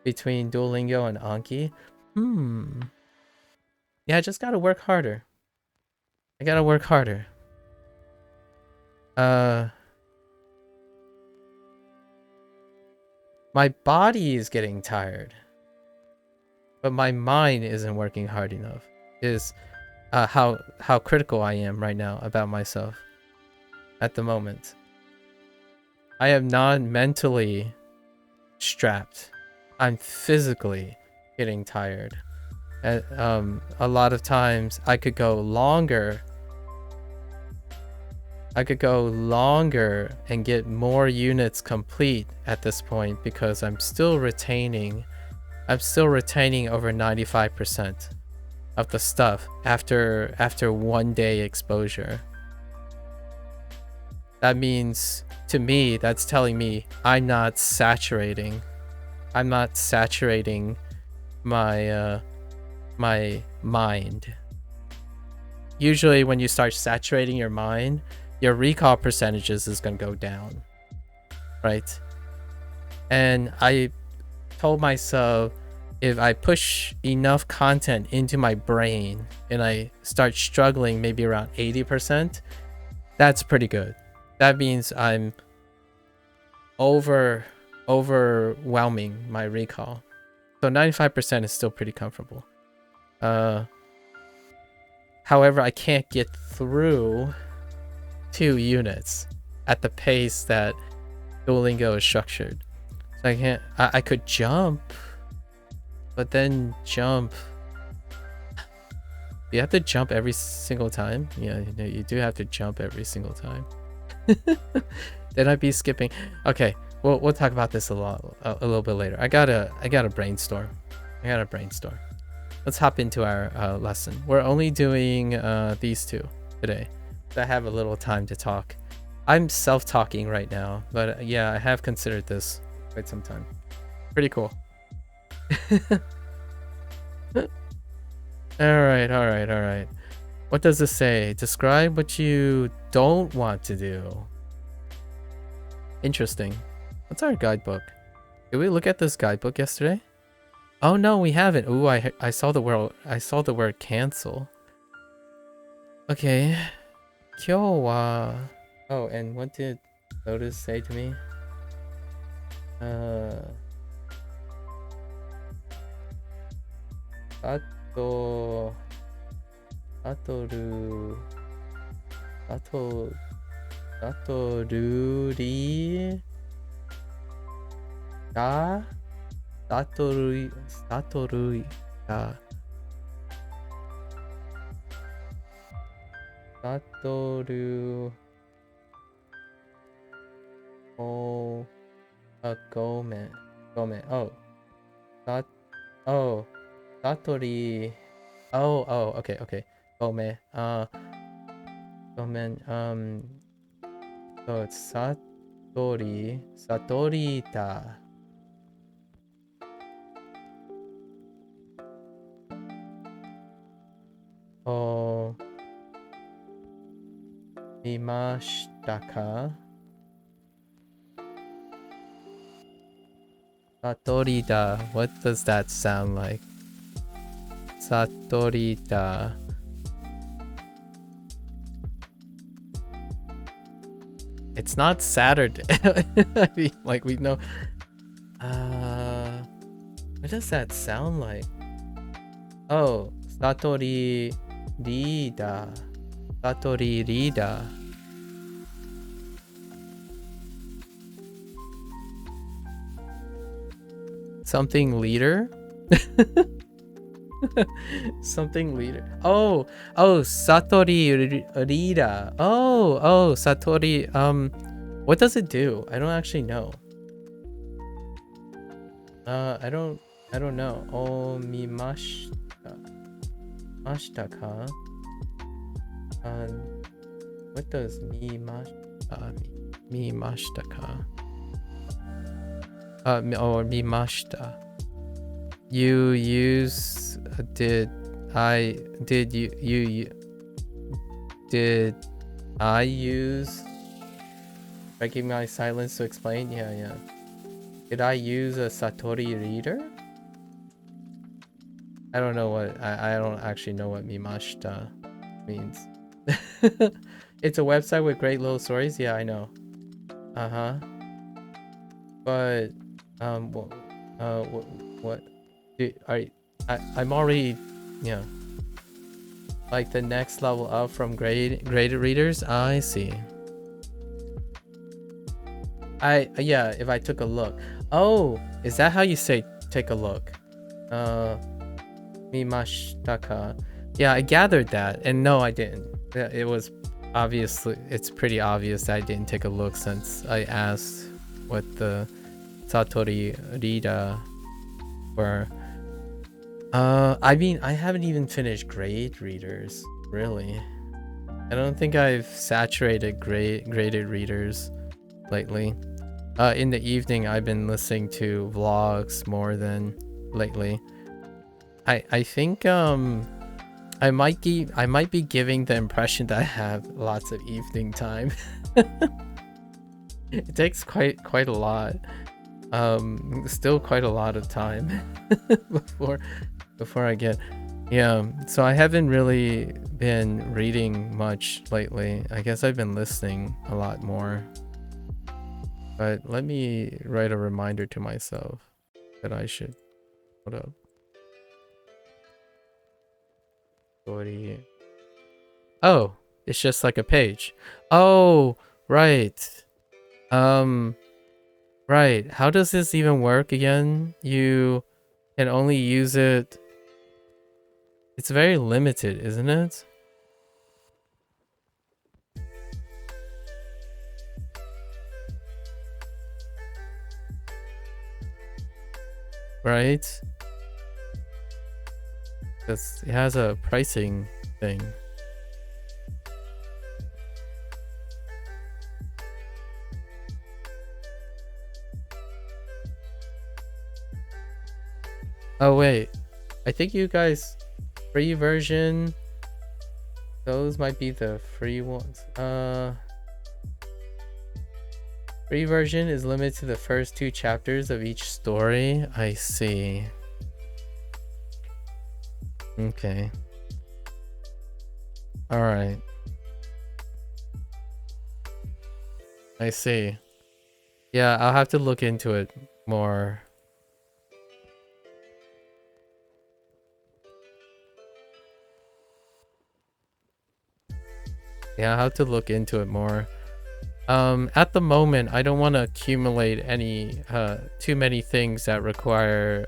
between Duolingo and Anki. Yeah, I just gotta work harder. I gotta work harder. My body is getting tired, but my mind isn't working hard enough. Is how critical I am right now about myself at the moment. I am not mentally strapped. I'm physically getting tired. And a lot of times I could go longer and get more units complete at this point because I'm still retaining over 95% of the stuff after 1 day exposure. That means, to me, that's telling me I'm not saturating my my mind. Usually when you start saturating your mind, your recall percentages is going to go down, right? And I told myself, if I push enough content into my brain and I start struggling maybe around 80%, that's pretty good. That means I'm overwhelming my recall. So 95% is still pretty comfortable. However, I can't get through 2 units at the pace that Duolingo is structured. So I can't. I could jump, but then jump. You have to jump every single time. Yeah, you do have to jump every single time. Then I'd be skipping. Okay, we'll talk about this a little bit later. I gotta brainstorm. Let's hop into our lesson. We're only doing these 2 today. So I have a little time to talk. I'm self-talking right now, but yeah, I have considered this quite some time. Pretty cool. All right. What does this say? Describe what you don't want to do. Interesting. What's our guidebook? Did we look at this guidebook yesterday? Oh no, we haven't. Ooh, I saw the word cancel. Okay. 今日は Oh, and what did Lotus say to me? Oh, Gomen. Satori. Okay. Gomen. So it's Satorita. Oh. Mimashitaka. Satorida. What does that sound like? Satorida. It's not Saturday. I mean, like we know. What does that sound like? Oh, Satori Rida. Satori Rida. Something leader? Something leader. Oh, Satori Rida. Oh, Satori. What does it do? I don't actually know. I don't know. Oh, Mashtaka. What does Mimashtaka? Or Mimashta. You use did I use recognize silence to explain? Yeah. Did I use a Satori reader? I don't know what I don't actually know what Mimashita means. It's a website with great little stories. Yeah, I know. But what I'm already, like the next level up from graded readers. I see. Yeah, if I took a look. Oh, is that how you say take a look? Mimashitaka. Yeah, I gathered that, and no, I didn't. It was obviously, it's pretty obvious that I didn't take a look since I asked what the Satori Rida were. I mean, I haven't even finished grade readers, really. I don't think I've saturated graded readers lately. In the evening, I've been listening to vlogs more than lately. I think I might be giving the impression that I have lots of evening time. It takes quite a lot. Still quite a lot of time before I get. Yeah, so I haven't really been reading much lately. I guess I've been listening a lot more. But let me write a reminder to myself that I should. Hold up. Oh, it's just like a page. Oh, right. Right. How does this even work again? You can only use it. It's very limited, isn't it? Right? Because it has a pricing thing. Oh wait, I think you guys, free version, those might be the free ones. Free version is limited to the first 2 chapters of each story. I see. Okay. All right. I see. Yeah, I'll have to look into it more. Yeah, I'll have to look into it more. At the moment, I don't want to accumulate any too many things that require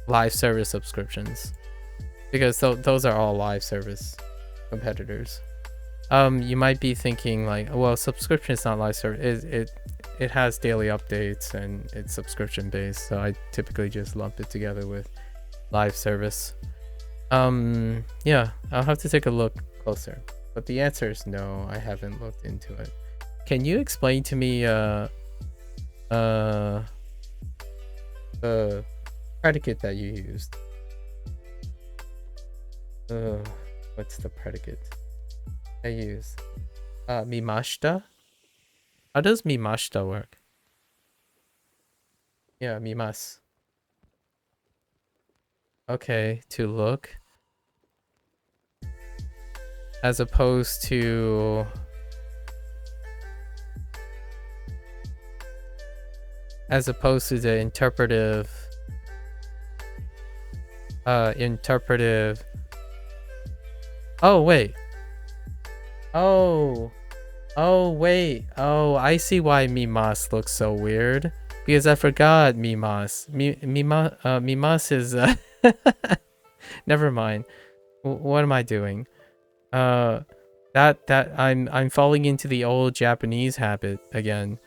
live service subscriptions, because those are all live service competitors. You might be thinking like, well, subscription is not live service. It has daily updates and it's subscription based, so I typically just lump it together with live service. Yeah, I'll have to take a look closer, but the answer is no, I haven't looked into it. Can you explain to me the predicate that you used? What's the predicate I used? Mimashita? How does mimashita work? Yeah, mimas. Okay, to look. As opposed to... As opposed to the interpretive... Oh, wait. Oh, wait. Oh, I see why Mimas looks so weird. Because I forgot Mimas. Mimas is... Never mind. What am I doing? I'm falling into the old Japanese habit again.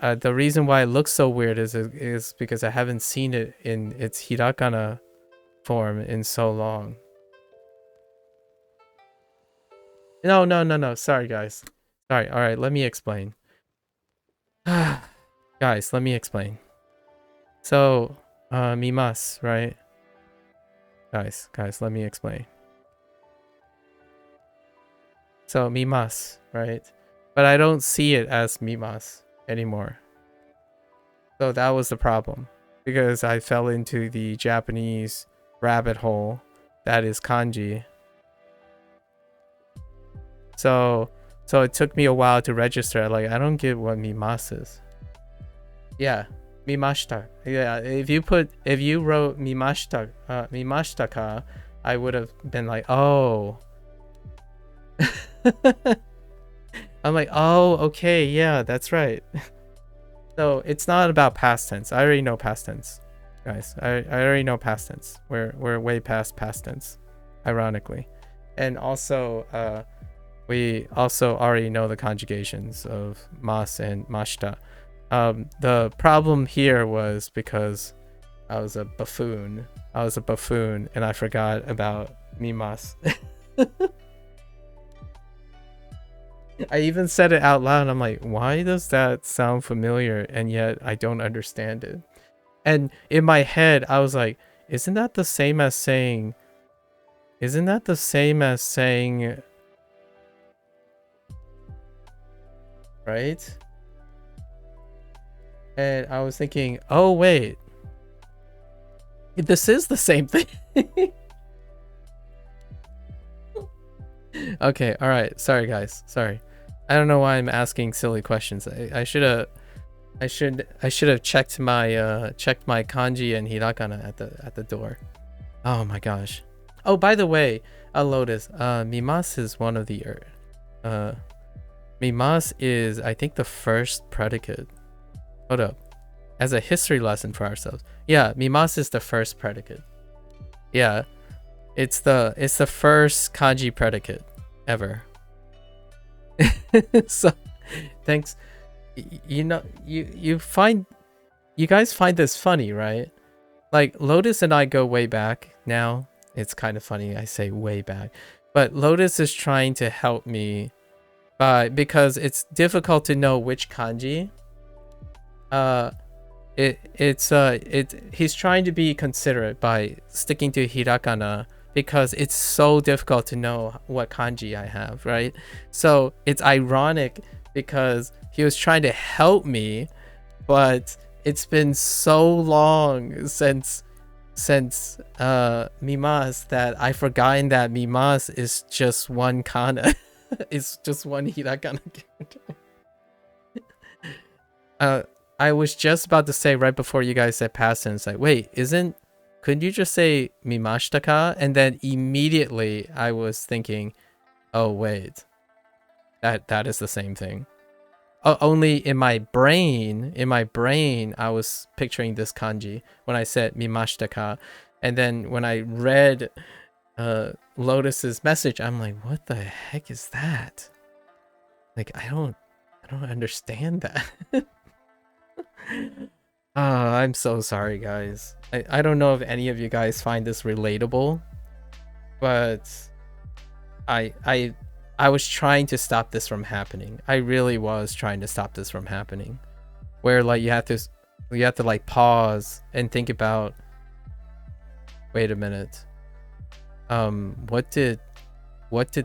The reason why it looks so weird is because I haven't seen it in its hirakana form in so long. No. Sorry, guys. Sorry. All right, let me explain. Guys, let me explain. So, mimas, right? Guys, let me explain. So, mimas, right? But I don't see it as mimas anymore. So that was the problem. Because I fell into the Japanese rabbit hole that is kanji. So it took me a while to register. Like, I don't get what mimas is. Yeah, mimashita. Yeah, if you wrote mimashita, mimashita ka, I would have been like, oh. I'm like, oh, okay, yeah, that's right. So it's not about past tense. I already know past tense, guys. I already know past tense. We're way past past tense, ironically, and also we also already know the conjugations of mas and mashita. The problem here was because I was a buffoon. And I forgot about mimas. I even said it out loud. I'm like, why does that sound familiar? And yet I don't understand it. And in my head, I was like, isn't that the same as saying, right? And I was thinking, oh, wait, this is the same thing. Okay. All right. Sorry, guys. Sorry. I don't know why I'm asking silly questions. I should have checked my kanji and hiragana at the door. Oh my gosh. Oh, by the way, Lotus, mimas is one of the mimas is, I think, the first predicate. Hold up. As a history lesson for ourselves. Yeah, mimas is the first predicate. Yeah. It's the first kanji predicate ever. So thanks. You know, you guys find this funny, right? Like, Lotus and I go way back now. It's kind of funny I say way back, but Lotus is trying to help me because it's difficult to know which kanji. He's trying to be considerate by sticking to hiragana because it's so difficult to know what kanji I have, right? So it's ironic because he was trying to help me, but it's been so long since mimas that I've forgotten that mimas is just one kana. It's just one hiragana character. I was just about to say right before you guys said past tense, like, wait, couldn't you just say mimashita ka? And then immediately I was thinking, oh wait, that is the same thing. Only in my brain, I was picturing this kanji when I said mimashita ka. And then when I read Lotus's message, I'm like, what the heck is that? Like, I don't understand that. I'm so sorry, guys. I don't know if any of you guys find this relatable, but I was trying to stop this from happening. I really was trying to stop this from happening. Where like you have to like pause and think about, wait a minute. What did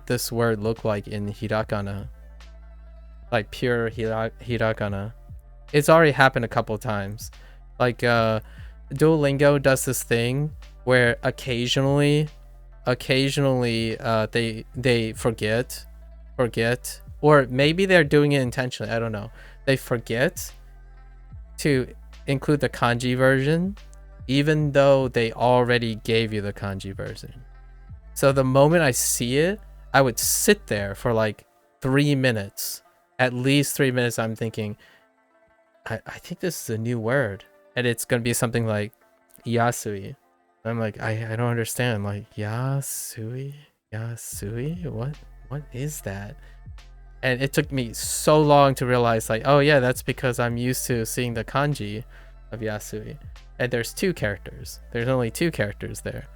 this word look like in hiragana? like pure hiragana. It's already happened a couple times. Like Duolingo does this thing where occasionally they forget, or maybe they're doing it intentionally, I don't know. They forget to include the kanji version even though they already gave you the kanji version. So the moment I see it, I would sit there for like 3 minutes, at least 3 minutes. I'm thinking, I think this is a new word, and it's gonna be something like yasui. I'm like, I don't understand. Like yasui, what is that? And it took me so long to realize, like, oh yeah, that's because I'm used to seeing the kanji of yasui, and there's 2 characters. There's only 2 characters there.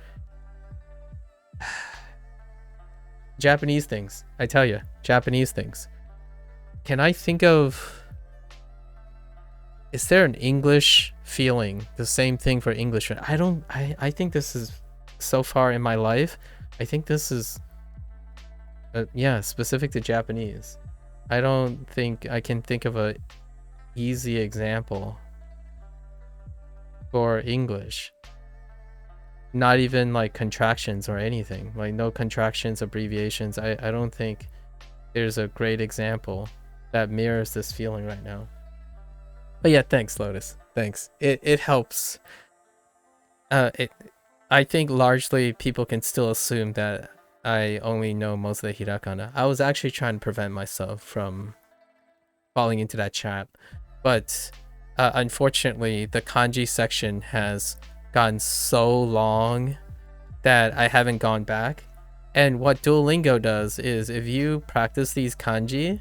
Japanese things, I tell you, Japanese things. Can I think of? Is there an English feeling? The same thing for English? I think this is, so far in my life, I think this is, yeah, specific to Japanese. I don't think I can think of a easy example for English. Not even like contractions or anything. Like no contractions, abbreviations. I don't think there's a great example that mirrors this feeling right now. But yeah, thanks, Lotus. Thanks. It helps. I think largely people can still assume that I only know most of the hiragana. I was actually trying to prevent myself from falling into that trap, but unfortunately, the kanji section has gotten so long that I haven't gone back. And what Duolingo does is, if you practice these kanji,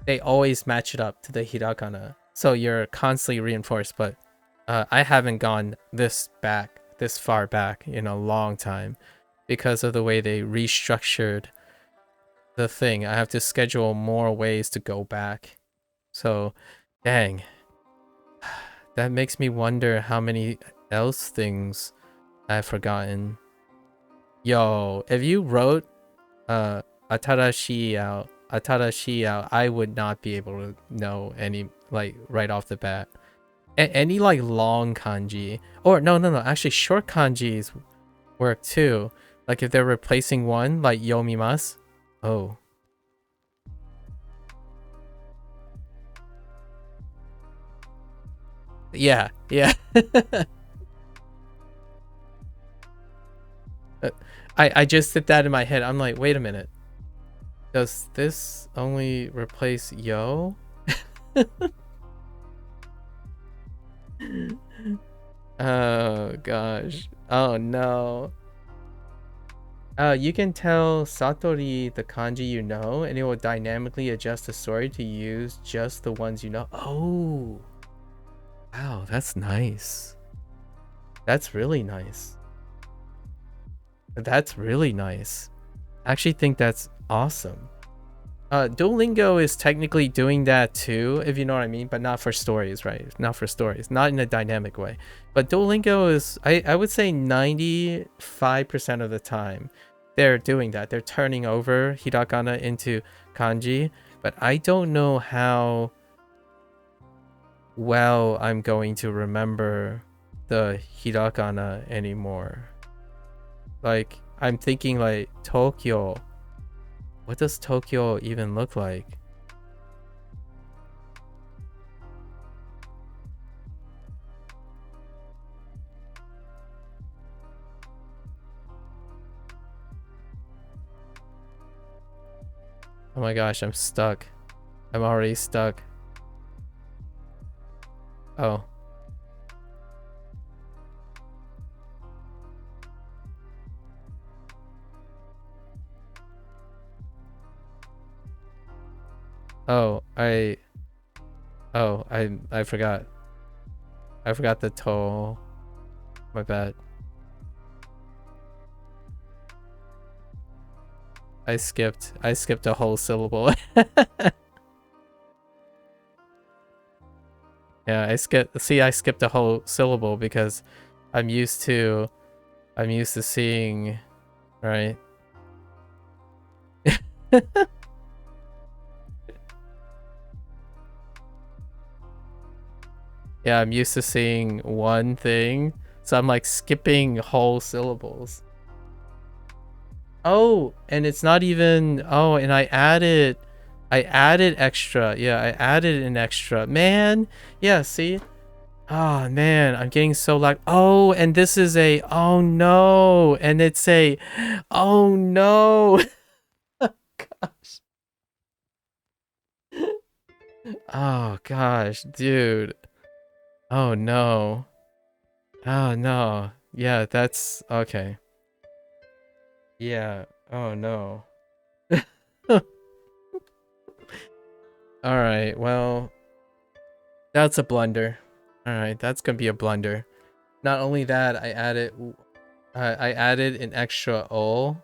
they always match it up to the hiragana. So you're constantly reinforced, but I haven't gone this far back in a long time because of the way they restructured the thing. I have to schedule more ways to go back. So, dang. That makes me wonder how many else things I've forgotten. Yo, if you wrote Atarashi out, I would not be able to know any, like, right off the bat. Any like long kanji, or no, actually short kanjis work too. Like if they're replacing one, like yomimasu. Oh. Yeah. I just did that in my head. I'm like, wait a minute. Does this only replace yo? Oh gosh. Oh no. You can tell Satori the kanji you know, and it will dynamically adjust the story to use just the ones you know. Oh. Wow, that's nice. That's really nice. That's really nice. I actually think that's awesome. Duolingo is technically doing that too, if you know what I mean, but not for stories, right? Not for stories, not in a dynamic way. But Duolingo is, I would say 95% of the time, they're doing that. They're turning over hiragana into kanji, but I don't know how well I'm going to remember the hiragana anymore. Like, I'm thinking like Tokyo. What does Tokyo even look like? Oh my gosh, I'm stuck. I'm already stuck. Oh. Oh, I forgot. I forgot the toll. My bad. I skipped a whole syllable. Yeah, I skipped a whole syllable because I'm used to seeing, right? Yeah, I'm used to seeing one thing, so I'm like skipping whole syllables. Oh, and it's not even, oh, and I added extra. Yeah, I added an extra. Man, yeah, see? Oh man, I'm getting so like, oh, and this is a, oh no, and it's a, oh no. Gosh. Oh gosh, dude. Oh no. Oh no. Yeah, that's okay. Yeah. Oh no. All right. Well, that's a blunder. All right, that's gonna be a blunder. Not only that, I added an extra O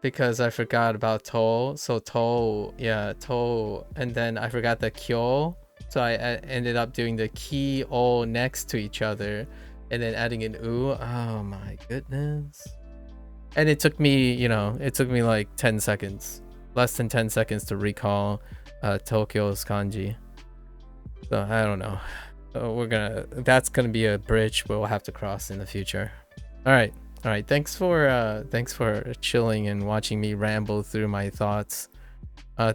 because I forgot about to. So to, yeah, to, and then I forgot the kyo. So I ended up doing the ki o next to each other, and then adding an u. Oh my goodness! And it took me, it took me like 10 seconds, less than 10 seconds to recall Tokyo's kanji. So I don't know. That's gonna be a bridge we'll have to cross in the future. All right. Thanks for chilling and watching me ramble through my thoughts.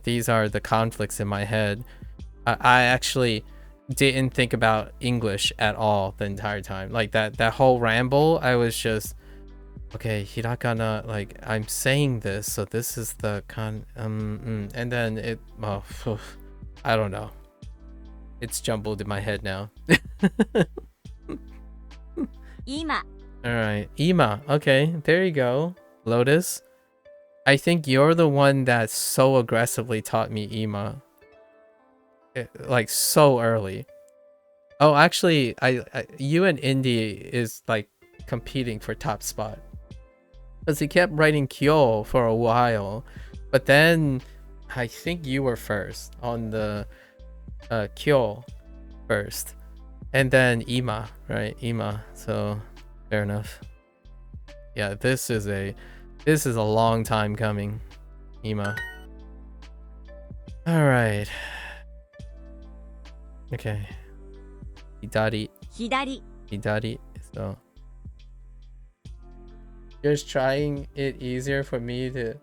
These are the conflicts in my head. I actually didn't think about English at all the entire time. Like that whole ramble, I was just, okay, hiragana, like I'm saying this, so this is the and then it, I don't know. It's jumbled in my head now. Ima. All right, Ima. Okay, there you go. Lotus. I think you're the one that so aggressively taught me Ima. Like so early. Oh, actually, you and Indy is like competing for top spot. Because he kept writing Kyo for a while. But then I think you were first on the Kyo first. And then Ima, right? Ima. So fair enough. Yeah, this is a long time coming. Ima. All right. Okay. Hidari. Hidari. So just trying it easier for me to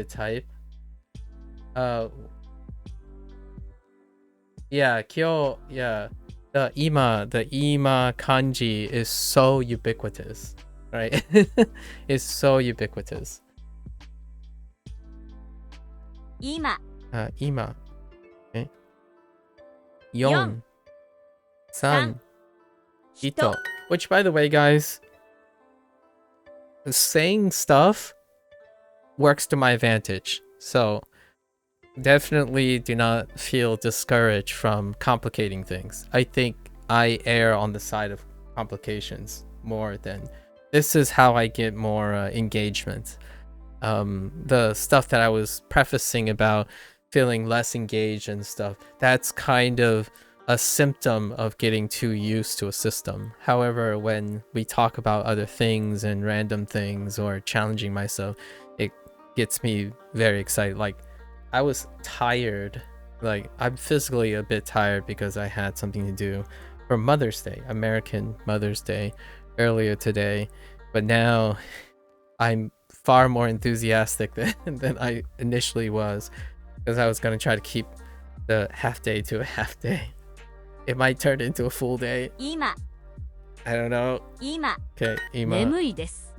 type. Yeah, Kyo, yeah. The Ima kanji is so ubiquitous, right? It's so ubiquitous. Ima. Ima. Okay. Yon. San. Ito. Which, by the way, guys, saying stuff works to my advantage. So definitely do not feel discouraged from complicating things. I think I err on the side of complications more than this is how I get more engagement. The stuff that I was prefacing about feeling less engaged and stuff, that's kind of a symptom of getting too used to a system. However, when we talk about other things and random things or challenging myself, it gets me very excited. Like, I was tired. Like, I'm physically a bit tired because I had something to do for Mother's Day, American Mother's Day, earlier today. But now I'm far more enthusiastic than I initially was, because I was going to try to keep the half day to a half day. It might turn into a full day. Ima. I don't know. Ima. Okay, Ima. 眠いです。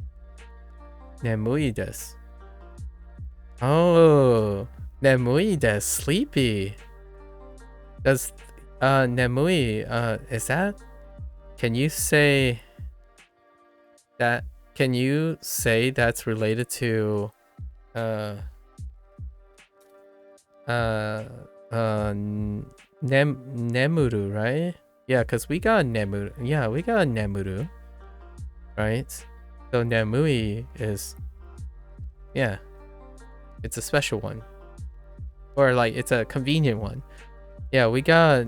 眠いです. Oh, 眠いです. Sleepy. Does 眠い is that? Can you say that? Can you say that's related to nemuru, right? Yeah, because we got nemuru. Yeah, we got nemuru, right? So nemui is, yeah, it's a special one, or like it's a convenient one. Yeah, we got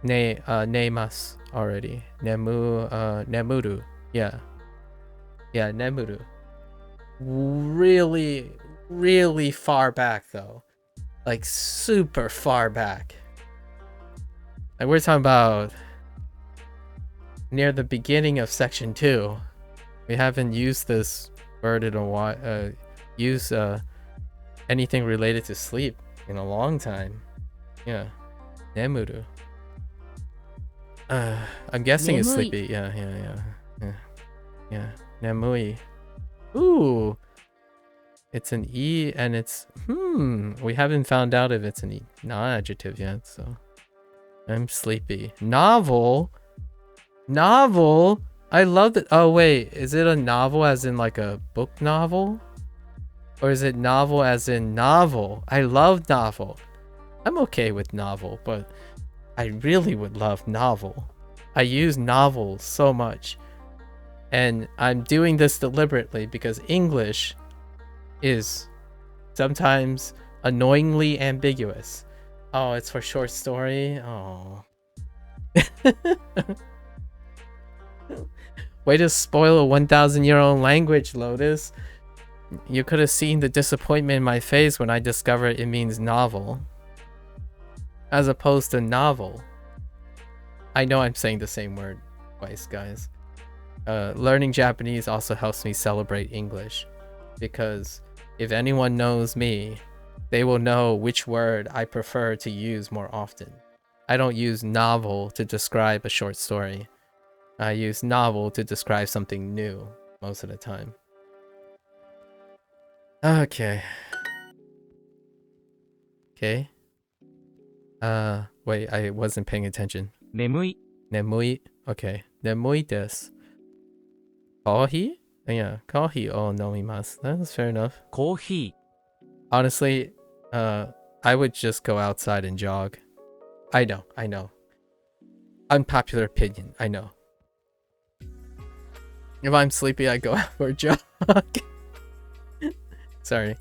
nemasu already. Nemuru. Yeah, nemuru. Really, really far back though, like super far back. Like we're talking about near the beginning of section 2. We haven't used this word in a while. Use anything related to sleep in a long time. Yeah. Nemuru. I'm guessing it's Nemui. sleepy. Yeah. Nemui. Ooh. It's an E and it's we haven't found out if it's an non-adjective yet, so I'm sleepy. Novel. I love it. Oh wait, is it a novel as in like a book novel? Or is it novel as in novel? I love novel. I'm okay with novel, but I really would love novel. I use novel so much. And I'm doing this deliberately because English is sometimes annoyingly ambiguous. Oh, it's for short story? Oh. Way to spoil a 1,000-year-old language, Lotus. You could have seen the disappointment in my face when I discovered it means novel, as opposed to novel. I know I'm saying the same word twice, guys. Learning Japanese also helps me celebrate English, because if anyone knows me, they will know which word I prefer to use more often. I don't use novel to describe a short story. I use novel to describe something new most of the time. Okay. Wait, I wasn't paying attention. 眠い Nemui. Okay. Nemui desu. Coffee? Yeah, coffee o nomimasu. That's fair enough. コーヒ Honestly, I would just go outside and jog. I know. Unpopular opinion, I know. If I'm sleepy, I go out for a jog. Sorry.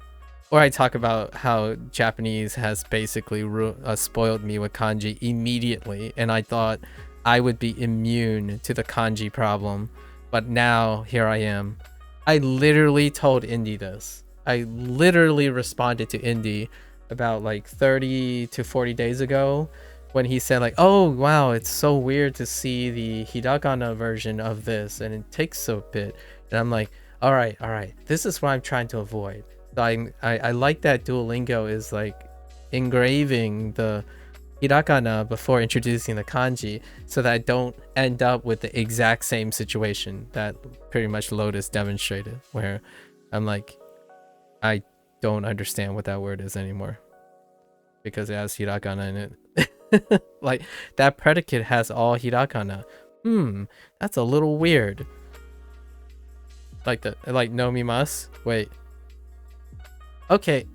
Or I talk about how Japanese has basically spoiled me with kanji immediately, and I thought I would be immune to the kanji problem. But now, here I am. I literally told Indy this. I literally responded to Indy about like 30 to 40 days ago when he said like, oh wow, it's so weird to see the hiragana version of this and it takes a bit. And I'm like, all right, this is what I'm trying to avoid. So I like that Duolingo is like engraving the hiragana before introducing the kanji, so that I don't end up with the exact same situation that pretty much Lotus demonstrated, where I'm like, I don't understand what that word is anymore because it has hiragana in it. Like that predicate has all hiragana. That's a little weird. Like nomimasu. Wait. Okay.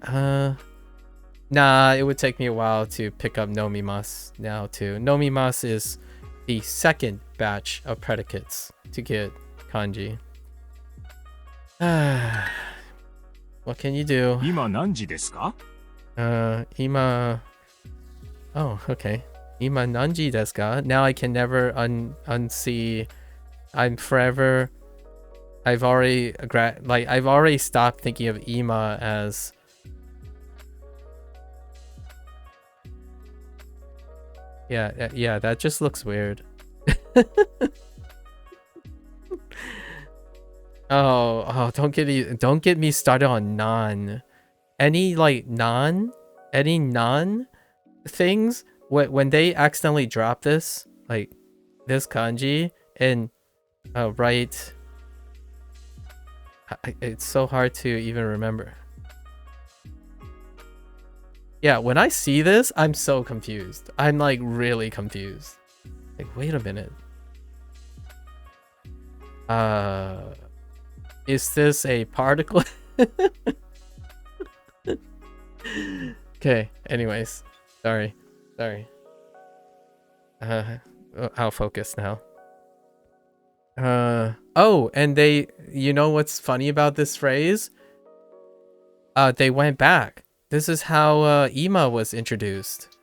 Nah, it would take me a while to pick up nomimasu now too. Nomimasu is the second batch of predicates to get kanji. What can you do? 今何時ですか Ima. Oh, okay. Ima nanji desu ka? Now I can never unsee. I'm forever. I've already stopped thinking of Ima as. Yeah, that just looks weird. Oh, don't get me started on non. Any non things when they accidentally drop this, like this kanji, and write, it's so hard to even remember. Yeah, when I see this, I'm so confused. I'm like really confused. Like, wait a minute. Is this a particle? Okay, anyways. Sorry. I'll focus now. Oh, and you know what's funny about this phrase? They went back. This is how Ima was introduced.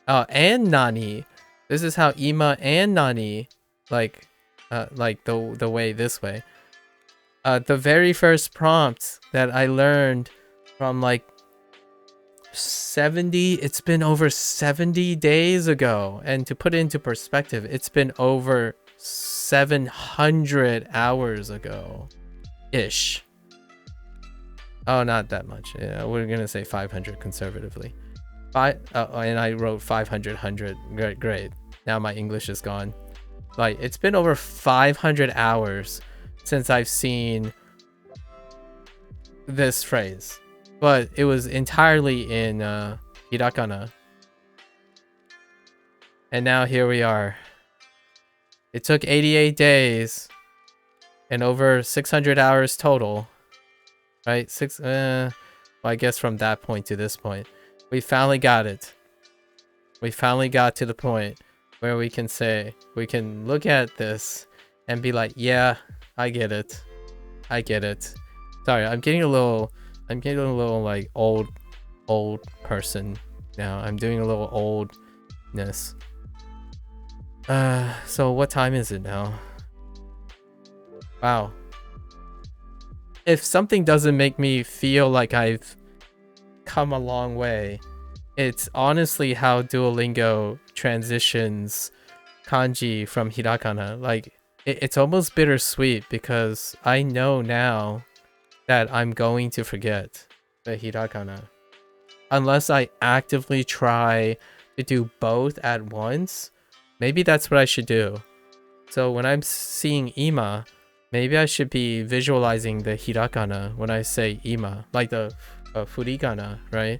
And Nani. This is how Ima and Nani, like the way this way. The very first prompt that I learned from like it's been over 70 days ago. And to put it into perspective, it's been over 700 hours ago ish. Oh, not that much. Yeah, we're gonna say 500 conservatively. And I wrote 500. Great. Now my English is gone. Like, it's been over 500 hours since I've seen this phrase, but it was entirely in hiragana. And now here we are. It took 88 days and over 600 hours total, right? Well, I guess from that point to this point, we finally got it. We finally got to the point where we can look at this and be like, yeah, I get it. Sorry, I'm getting a little like old person now. I'm doing a little oldness. So what time is it now? Wow. If something doesn't make me feel like I've come a long way, it's honestly how Duolingo transitions kanji from hiragana. Like, it's almost bittersweet because I know now that I'm going to forget the hiragana unless I actively try to do both at once. Maybe that's what I should do. So when I'm seeing ima, maybe I should be visualizing the hiragana when I say ima, like the furigana, right?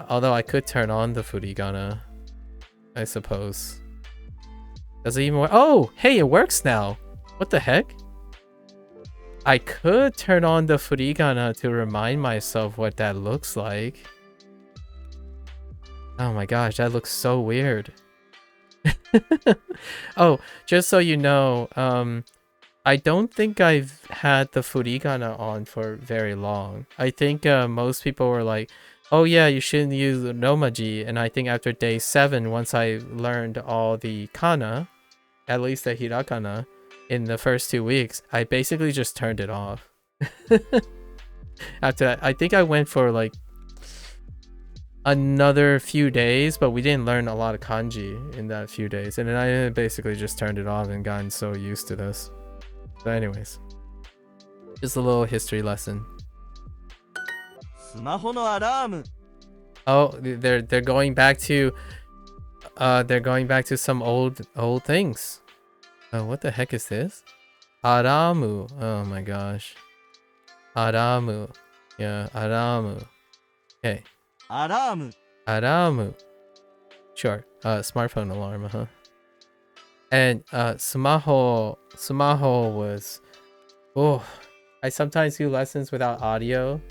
Although I could turn on the furigana, I suppose. Does it even work? Oh, hey, it works now. What the heck? I could turn on the furigana to remind myself what that looks like. Oh my gosh, that looks so weird. Oh, just so you know, I don't think I've had the furigana on for very long. I think most people were like, oh yeah, you shouldn't use romaji. And I think after day 7, once I learned all the kana, at least the hiragana, in the first 2 weeks, I basically just turned it off. After that, I think I went for like another few days, but we didn't learn a lot of kanji in that few days. And then I basically just turned it off and gotten so used to this. But anyways, just a little history lesson. Oh, they're going back to some old things. Oh, what the heck is this? Aramu. Oh my gosh. Aramu. Yeah, aramu. Okay. Aramu. Sure. Smartphone alarm, huh? And sumaho was, oh, I sometimes do lessons without audio.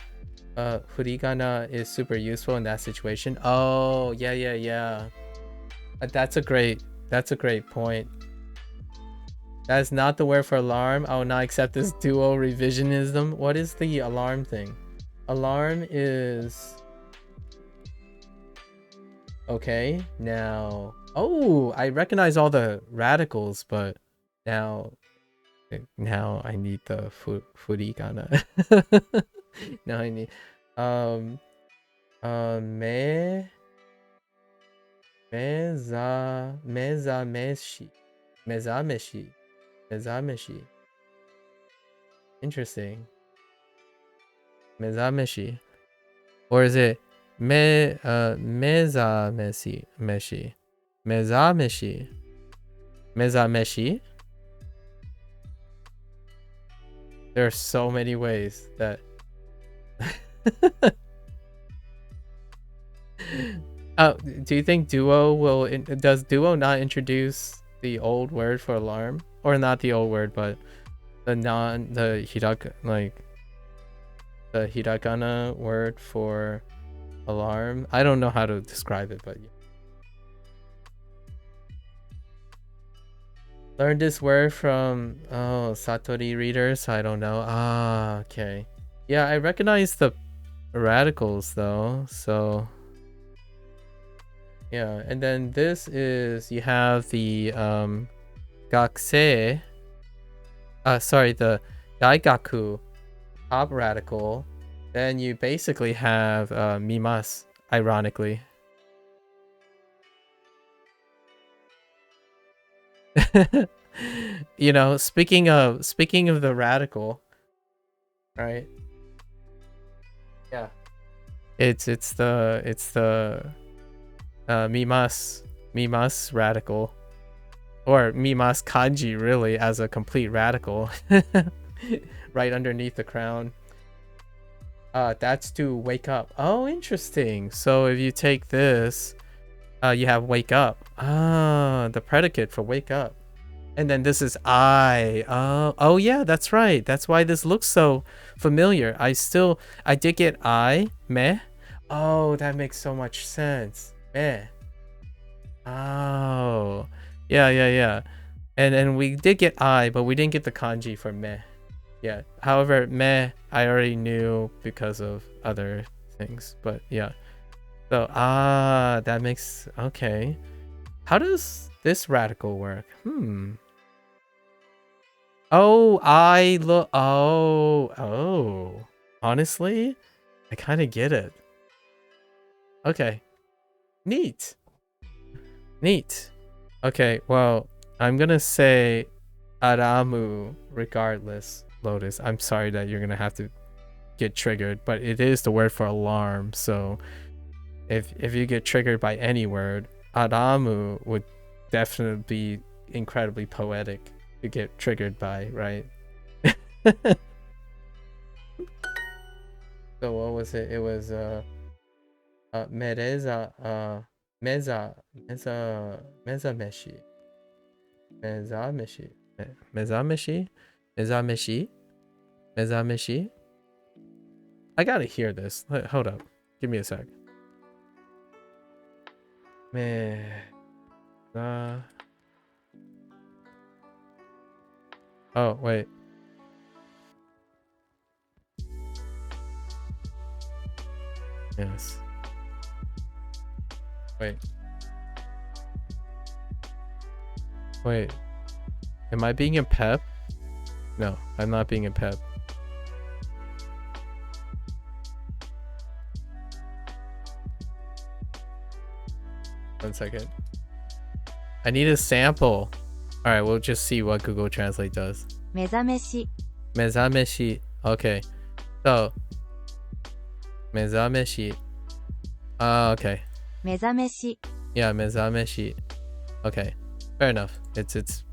Furigana is super useful in that situation. Oh, yeah. That's a great point. That is not the word for alarm. I will not accept this duo revisionism. What is the alarm thing? Alarm is... Okay, now... Oh, I recognize all the radicals, but now I need the furigana. Now I need... Mezameshi. Interesting. Mezameshi. Or is it mezameshi? Mezameshi? There are so many ways that... do you think Duo does Duo not introduce the old word for alarm? Or not the old word, but the hiragana word for alarm? I don't know how to describe it, but yeah. Learned this word from Satori readers. I don't know. Ah, okay. Yeah, I recognize the radicals though, so yeah. And then this is, you have the gakusei, the daigaku top radical. Then you basically have mimas ironically. You know, speaking of the radical, right? Yeah. It's the mimas radical, or mimas kanji, really, as a complete radical. Right underneath the crown. That's to wake up. Oh, interesting. So if you take this, you have wake up. Ah, the predicate for wake up. And then this is I. Oh yeah, that's right. That's why this looks so familiar. I did get I, meh. Oh, that makes so much sense. Meh. Oh. Yeah. And we did get I, but we didn't get the kanji for meh. Yeah. However, meh, I already knew because of other things. But yeah. So, that makes... Okay. How does this radical work? Oh, Oh. Honestly, I kind of get it. Okay. Neat. Okay, well, I'm gonna say Aramu regardless, Lotus. I'm sorry that you're gonna have to get triggered, but it is the word for alarm, so if you get triggered by any word, Aramu would definitely be incredibly poetic to get triggered by, right? So what was it? It was mereza mezameshi. Mezameshi. I gotta hear this. Hold up. Give me a sec. Oh, wait. Yes. Wait. Am I being a pep? No, I'm not being a pep. One second. I need a sample. Alright, we'll just see what Google Translate does. 目覚めし Mezameshi. Okay. So. Mezameshi. Okay. 目覚めし Yeah, mezameshi. Okay. Fair enough. It's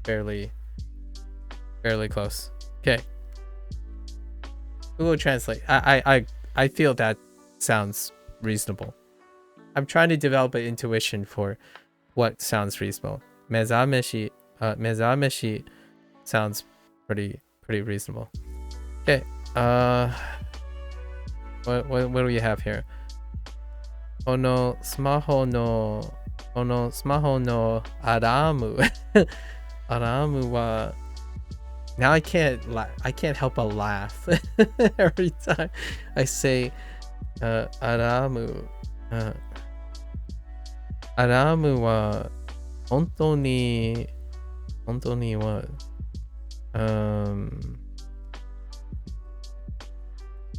fairly close. Okay. Google Translate. I feel that sounds reasonable. I'm trying to develop an intuition for what sounds reasonable. Mezameshi sounds pretty reasonable. Okay. What do we have here? Ono smaho no aramu. Aramu wa... Now I can't help but laugh every time I say aramu. Aramu wa hontou ni what?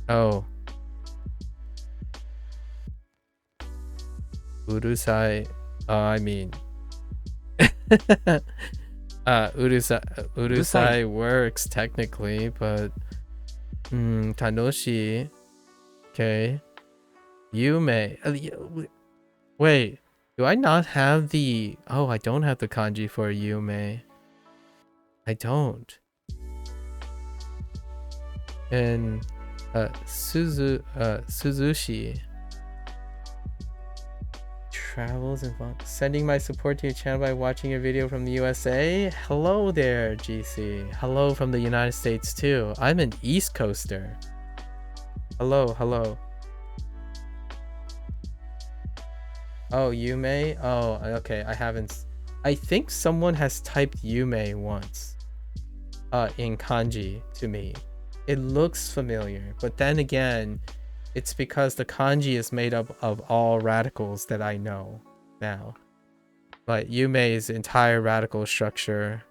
Oh. Urusai. I mean, urusai works technically, but Tanoshi. Okay. Yume. Wait, do I not have the... Oh, I don't have the kanji for Yume. I don't. And Suzushi. Travels and fun. Sending my support to your channel by watching a video from the USA. Hello there, GC. Hello from the United States too. I'm an East Coaster. Hello. Oh, Yume? Oh, okay. I haven't... I think someone has typed Yume once. In kanji to me. It looks familiar, but then again, it's because the kanji is made up of all radicals that I know now. But Yume's entire radical structure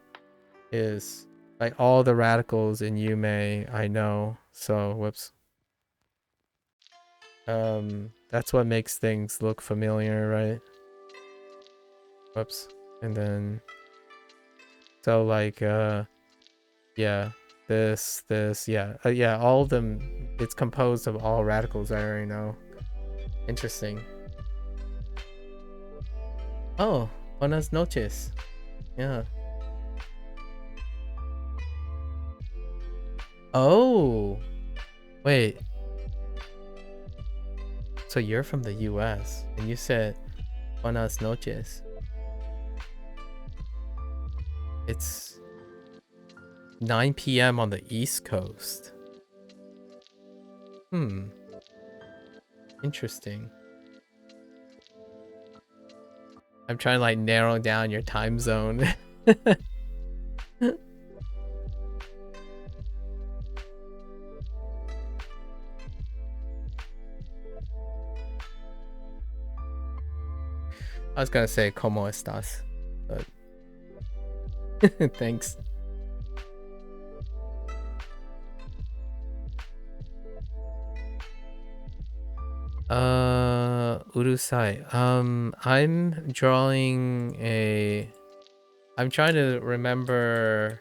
is... Like, all the radicals in Yume I know. So, whoops. That's what makes things look familiar, right? Whoops. And then so like yeah, this, yeah. Yeah, all of them, it's composed of all radicals I already know. Interesting. Oh, buenas noches. Yeah. Oh, wait. So you're from the US and you said buenas noches. It's 9 p.m. on the East Coast. Interesting. I'm trying to like narrow down your time zone. I was gonna say ¿Cómo estás? But thanks. Urusai. I'm drawing a... I'm trying to remember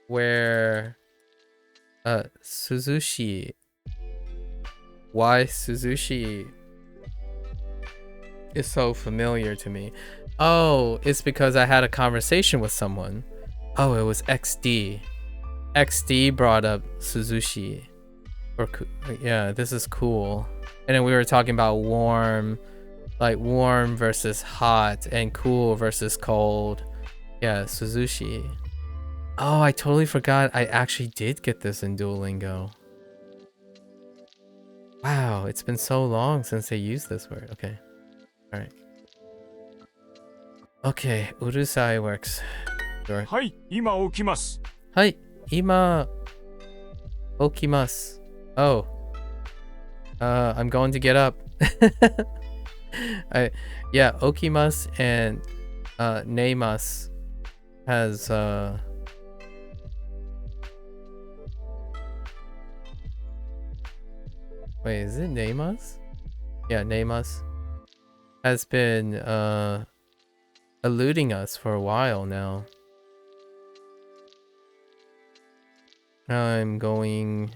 where Suzushi... Why Suzushi is so familiar to me. Oh, it's because I had a conversation with someone. Oh, it was XD. XD brought up Suzushi. Or yeah, this is cool. And then we were talking about warm, like warm versus hot, and cool versus cold. Yeah, Suzushi. Oh, I totally forgot I actually did get this in Duolingo. Wow, it's been so long since they used this word. Okay. Alright. Okay, urusai works. Sure. はい、今起きます。はい、今起きます。Oh. I'm going to get up. Yeah, okimas and neimas has wait, is it neimas? Yeah, neimas has been eluding us for a while now. I'm going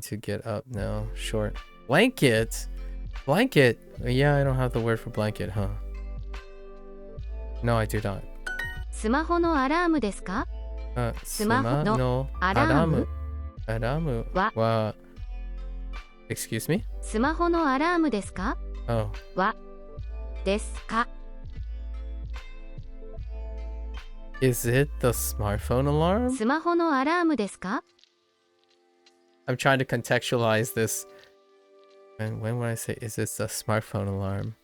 to get up now. Short. Blanket? Blanket? Yeah, I don't have the word for blanket, huh? No, I do not. スマホのアラームですか？スマホのアラーム。アラームは Excuse me? スマホのアラームですか？ Oh. はですか？ Is it the smartphone alarm? スマホのアラームですか？ I'm trying to contextualize this. And when would I say, is this a smartphone alarm?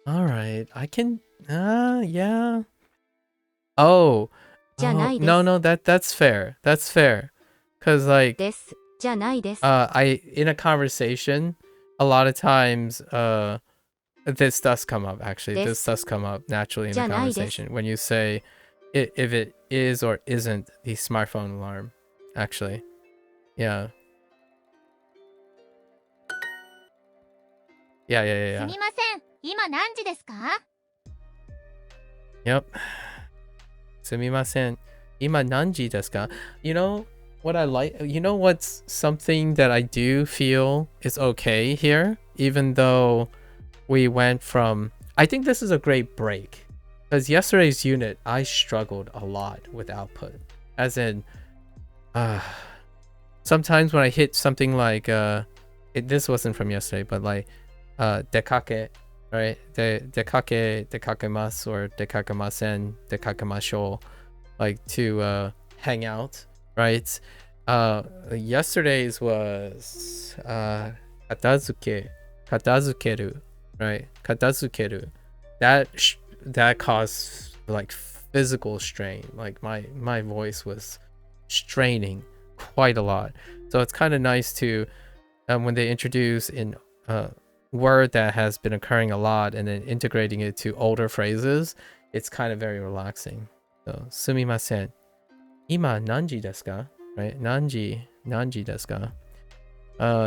Alright, I can, yeah. Oh, no, that's fair. That's fair. Cause like, です。じゃないです。in a conversation, a lot of times, this does come up, actually. This does come up naturally in a conversation. When you say, if it is or isn't the smartphone alarm, actually. Yeah. Yeah. すみません。今何時ですか？ Yep. すみません。今何時ですか? You know what I like? You know what's something that I do feel is okay here? Even though we went from... I think this is a great break. Because yesterday's unit, I struggled a lot with output. As in... sometimes when I hit something like... this wasn't from yesterday, but like... dekake, right? Dekakemasu or dekakemasen, dekakemasho, like to hang out, right? Yesterday's was katazukeru, right? Katazukeru. That caused like physical strain. Like my voice was straining quite a lot. So it's kind of nice to when they introduce in word that has been occurring a lot and then integrating it to older phrases, it's kind of very relaxing. So sumimasen. Ima nanji desu ka? Right? Nanji Nanji desu ka?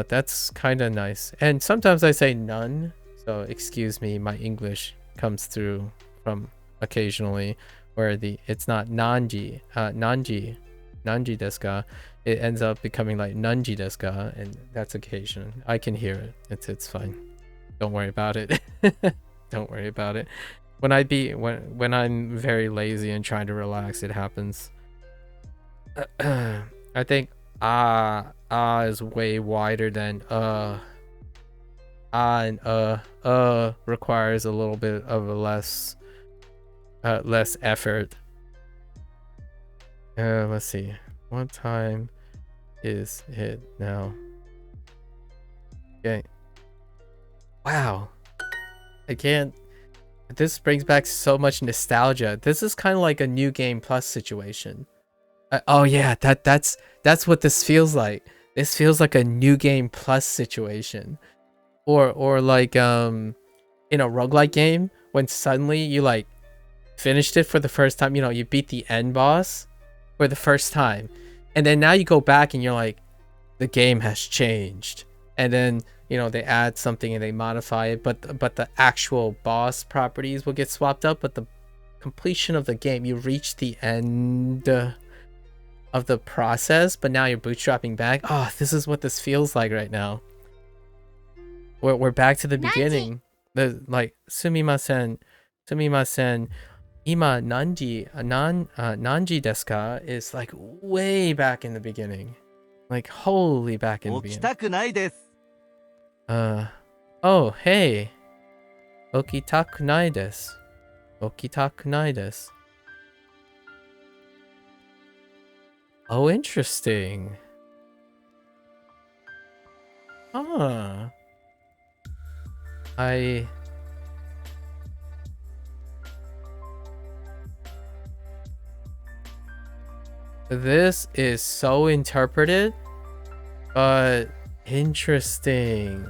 That's kind of nice. And sometimes I say none, so excuse me, my English comes through from occasionally where it's not nanji, nanji desu ka. It ends up becoming like nanji desu ka, and that's occasion. I can hear it. It's fine. Don't worry about it. Don't worry about it. When I'm very lazy and trying to relax, it happens. I think is way wider than and requires a little bit of a less effort. Let's see. What time is it now? Okay. Wow. I can't. This brings back so much nostalgia. This is kind of like a New Game Plus situation. Oh yeah, that's what this feels like. This feels like a New Game Plus situation, or like in a roguelike game when suddenly you like finished it for the first time. You know, you beat the end boss for the first time, and then now you go back and you're like, the game has changed, and then you know they add something and they modify it, but the actual boss properties will get swapped up. But the completion of the game, you reach the end of the process, but now you're bootstrapping back. Oh, this is what this feels like right now. We're back to the beginning. The like sumimasen, ima nanji desu ka is like way back in the beginning, like holy back in the beginning. Oh hey, okitakunai desu. Okitakunai desu. Oh, interesting. Huh. This is so interpreted, but interesting.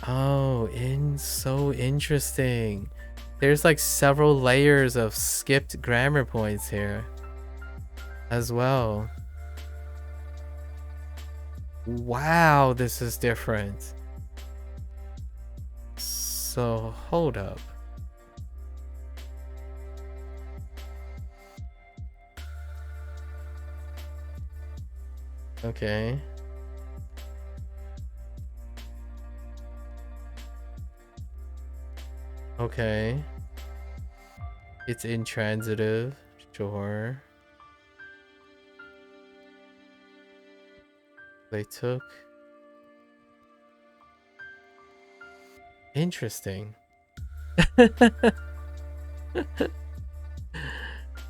Oh, so interesting. There's like several layers of skipped grammar points here as well. Wow, this is different. So, hold up. Okay. Okay. It's intransitive, sure. They took. Interesting.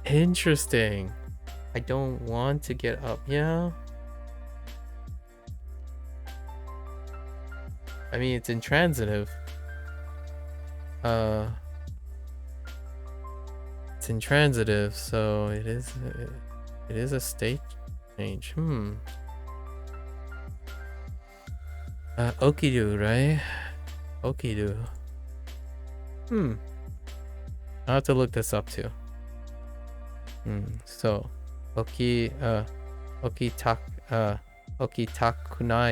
Interesting. I don't want to get up. Yeah. I mean, it's intransitive. It's intransitive, so it is a state change. Okidu, right? Okidu. I'll have to look this up too. So okitakunai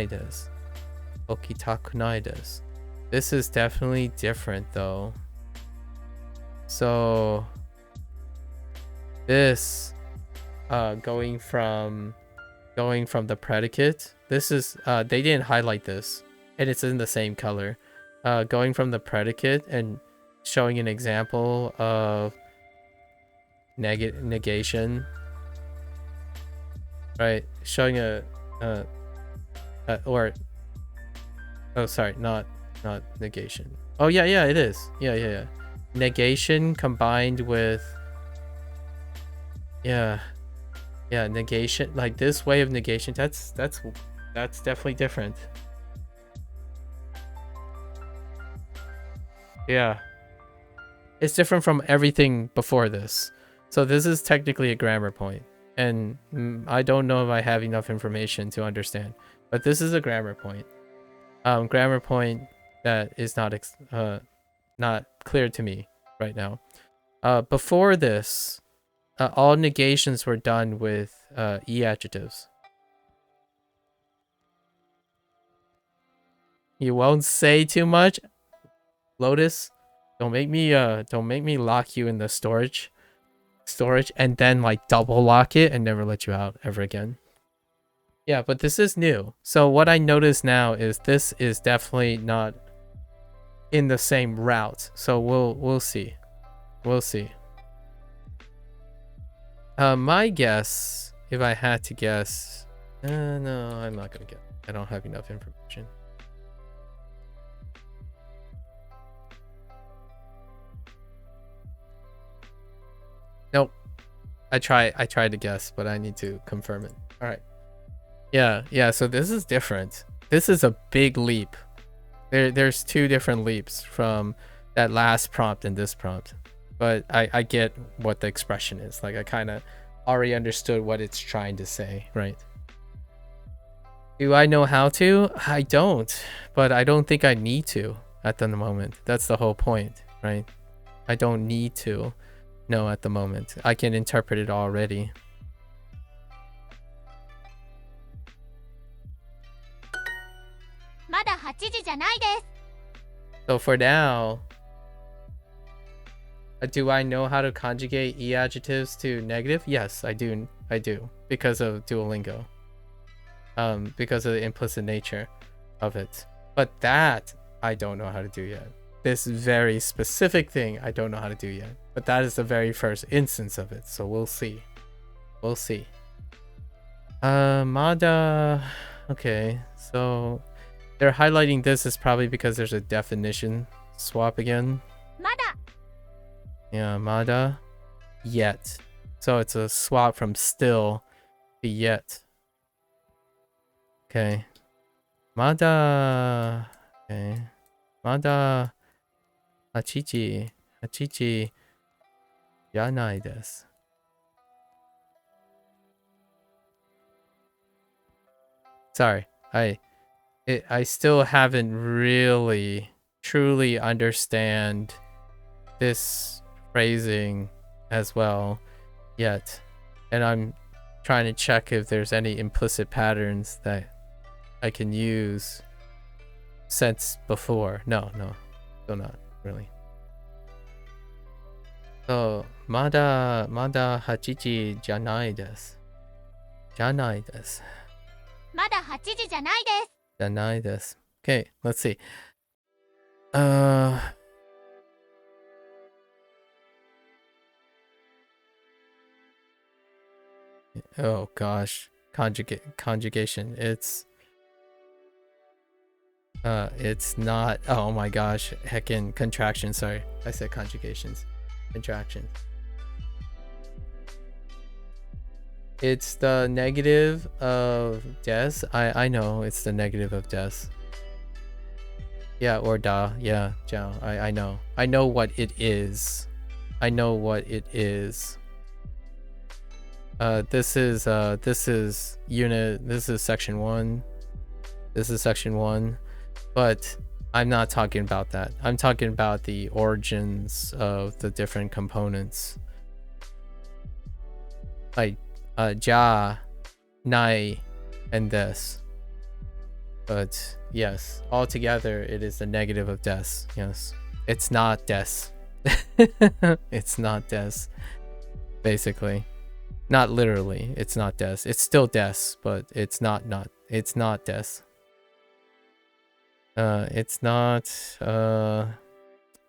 desu. Okitakunai desu. This is definitely different though. So this going from the predicate, this is they didn't highlight this and it's in the same color. Going from the predicate and showing an example of negation, right? Showing or oh sorry, not negation. Oh yeah, it is. Yeah. Negation combined with negation, like this way of negation. That's definitely different. Yeah, it's different from everything before this. So this is technically a grammar point, and I don't know if I have enough information to understand, but this is a grammar point. Grammar point that is not clear to me right now. Before this, all negations were done with e adjectives. You won't say too much, Lotus. Don't make me lock you in the storage and then like double lock it and never let you out ever again. Yeah, but this is new. So what I notice now is this is definitely not in the same route. So we'll see. We'll see. My guess, if I had to guess, no, I'm not gonna guess. I don't have enough information. Nope. I tried to guess, but I need to confirm it. All right. Yeah, so this is different. This is a big leap. There's two different leaps from that last prompt and this prompt. But I get what the expression is. Like I kind of already understood what it's trying to say, right? Do I know how to? I don't, but I don't think I need to at the moment. That's the whole point, right? I don't need to know at the moment. I can interpret it already. So for now, do I know how to conjugate e adjectives to negative? Yes, I do. Because of Duolingo. Because of the implicit nature of it. But that I don't know how to do yet. This very specific thing I don't know how to do yet. But that is the very first instance of it. So we'll see. We'll see. Mada. Okay, so they're highlighting this is probably because there's a definition swap again. Mada. Yeah, Mada. Yet. So it's a swap from still to yet. Okay. Mada. Okay. Mada. Hachichi. Hachichi. Yanai desu. Sorry. I still haven't really truly understand this phrasing as well yet, and I'm trying to check if there's any implicit patterns that I can use since before. No, still not really. So mada hachichi janai desu. Janai desu. まだ8時じゃないです。 Janai desu. Okay, let's see. Oh gosh, conjugation. It's not. Oh my gosh, heckin' contraction. Sorry, I said conjugations. Contraction. It's the negative of des. I know it's the negative of des. Yeah, or da. Yeah, jiao. I know. I know what it is. I know what it is. This is unit. This is section 1. This is section 1. But I'm not talking about that. I'm talking about the origins of the different components. Like ja, nai, and des. But yes, altogether it is the negative of des. Yes, it's not des. It's not des. Basically, not literally. It's not des. It's still des, but it's not. It's not des. It's not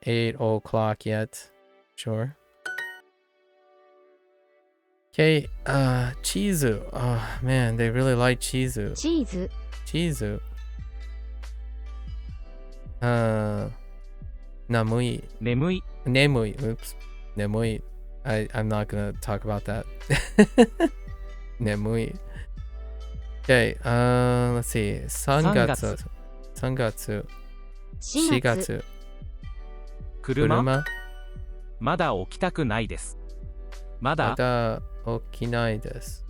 8 o'clock yet. Sure. Okay, chizu. Oh man, they really like chizu. チーズ。 Chizu. Namui. 眠い。 Nemui. Oops. Nemui. I'm not gonna talk about that. Nemui. Okay, let's see. 3月. 3月. 4月. 車まだ起きたくないです。まだまだ起きないです。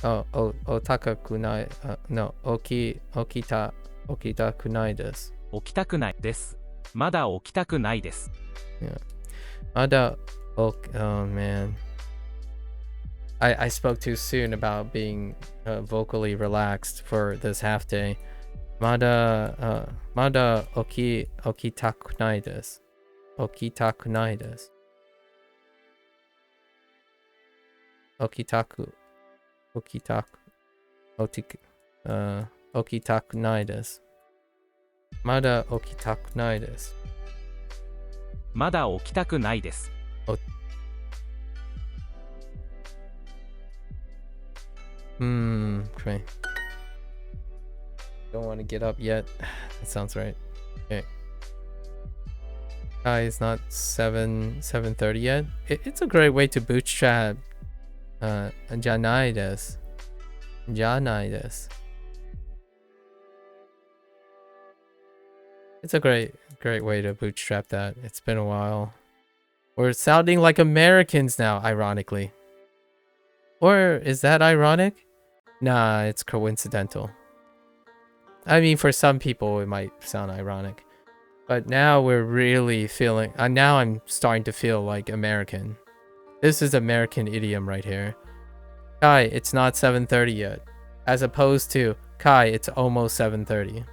お高くない。No, 起きたくないです。起きたくないです。まだ起きたくないです。Yeah. まだ Oh man. I spoke too soon about being vocally relaxed for this half day. Mada okitaku nai desu. Okitaku nai desu. Okitaku. Okitaku nai desu. Mada okitaku nai desu. まだ起きたくないです。 Okay. Don't want to get up yet. That sounds right. Okay. It's not 7:30 yet. It's a great way to bootstrap. Janai desu. Janai desu. It's a great way to bootstrap that. It's been a while. We're sounding like Americans now, ironically. Or is that ironic? Nah, it's coincidental. I mean, for some people it might sound ironic. But now we're really feeling... now I'm starting to feel like American. This is American idiom right here. Kai, it's not 7:30 yet. As opposed to, Kai, it's almost 7:30.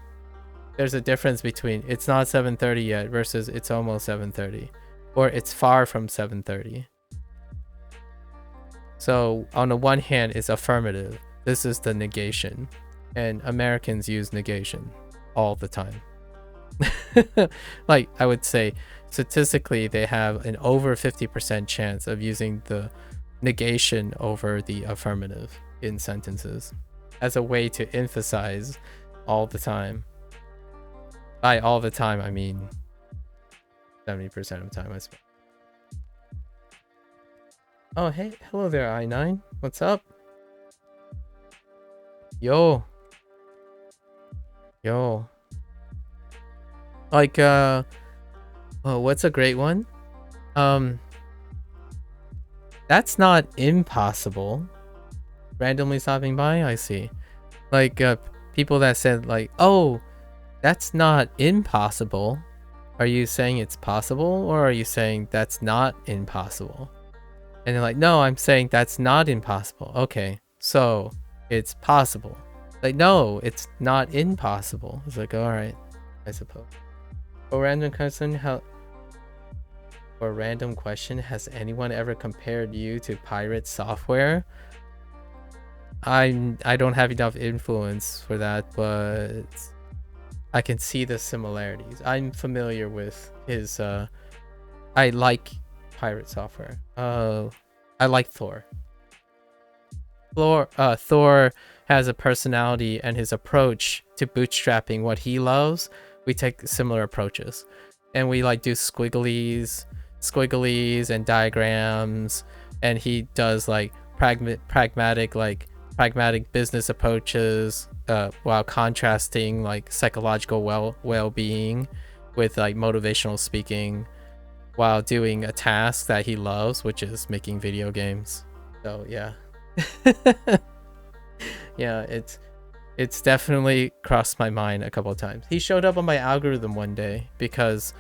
There's a difference between it's not 7:30 yet versus it's almost 7:30. Or it's far from 7:30. So on the one hand, it's affirmative. This is the negation. And Americans use negation all the time. Like, I would say, statistically, they have an over 50% chance of using the negation over the affirmative in sentences as a way to emphasize all the time. By all the time, I mean 70% of the time, I suppose. Oh, hey, hello there, I9. What's up? Yo. Like, oh, what's a great one? That's not impossible. Randomly stopping by, I see. Like, people that said, like, oh, that's not impossible. Are you saying it's possible, or are you saying that's not impossible? And they're like, no, I'm saying that's not impossible. Okay, so it's possible. Like, no, it's not impossible. It's like, all right, I suppose. For random question, has anyone ever compared you to pirate software? I don't have enough influence for that, but I can see the similarities. I'm familiar with his I like pirate software. I like Thor. Thor has a personality, and his approach to bootstrapping what he loves, we take similar approaches. And we like do squigglies and diagrams, and he does like pragmatic business approaches while contrasting like psychological well-being with like motivational speaking, while doing a task that he loves, which is making video games. So yeah. Yeah, it's definitely crossed my mind a couple of times. He showed up on my algorithm one day because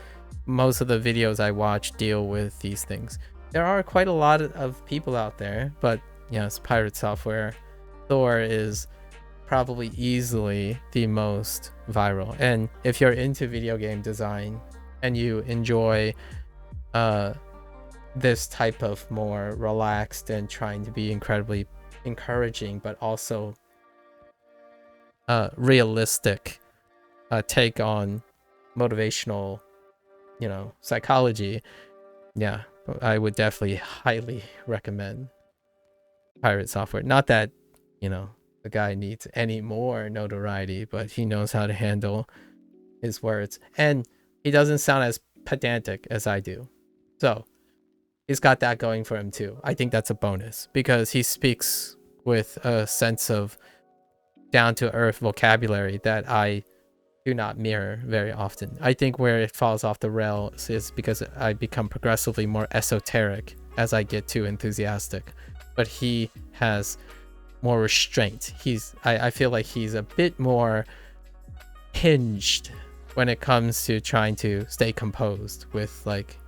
most of the videos I watch deal with these things. There are quite a lot of people out there, but yes, pirate software. Thor is probably easily the most viral. And if you're into video game design and you enjoy this type of more relaxed and trying to be incredibly encouraging but also realistic take on motivational, psychology, yeah, I would definitely highly recommend pirate software. Not that the guy needs any more notoriety, but he knows how to handle his words, and he doesn't sound as pedantic as I do, so he's got that going for him too. I think that's a bonus because he speaks with a sense of down-to-earth vocabulary that I do not mirror very often. I think where it falls off the rails is because I become progressively more esoteric as I get too enthusiastic, but he has more restraint. I feel like he's a bit more hinged when it comes to trying to stay composed with like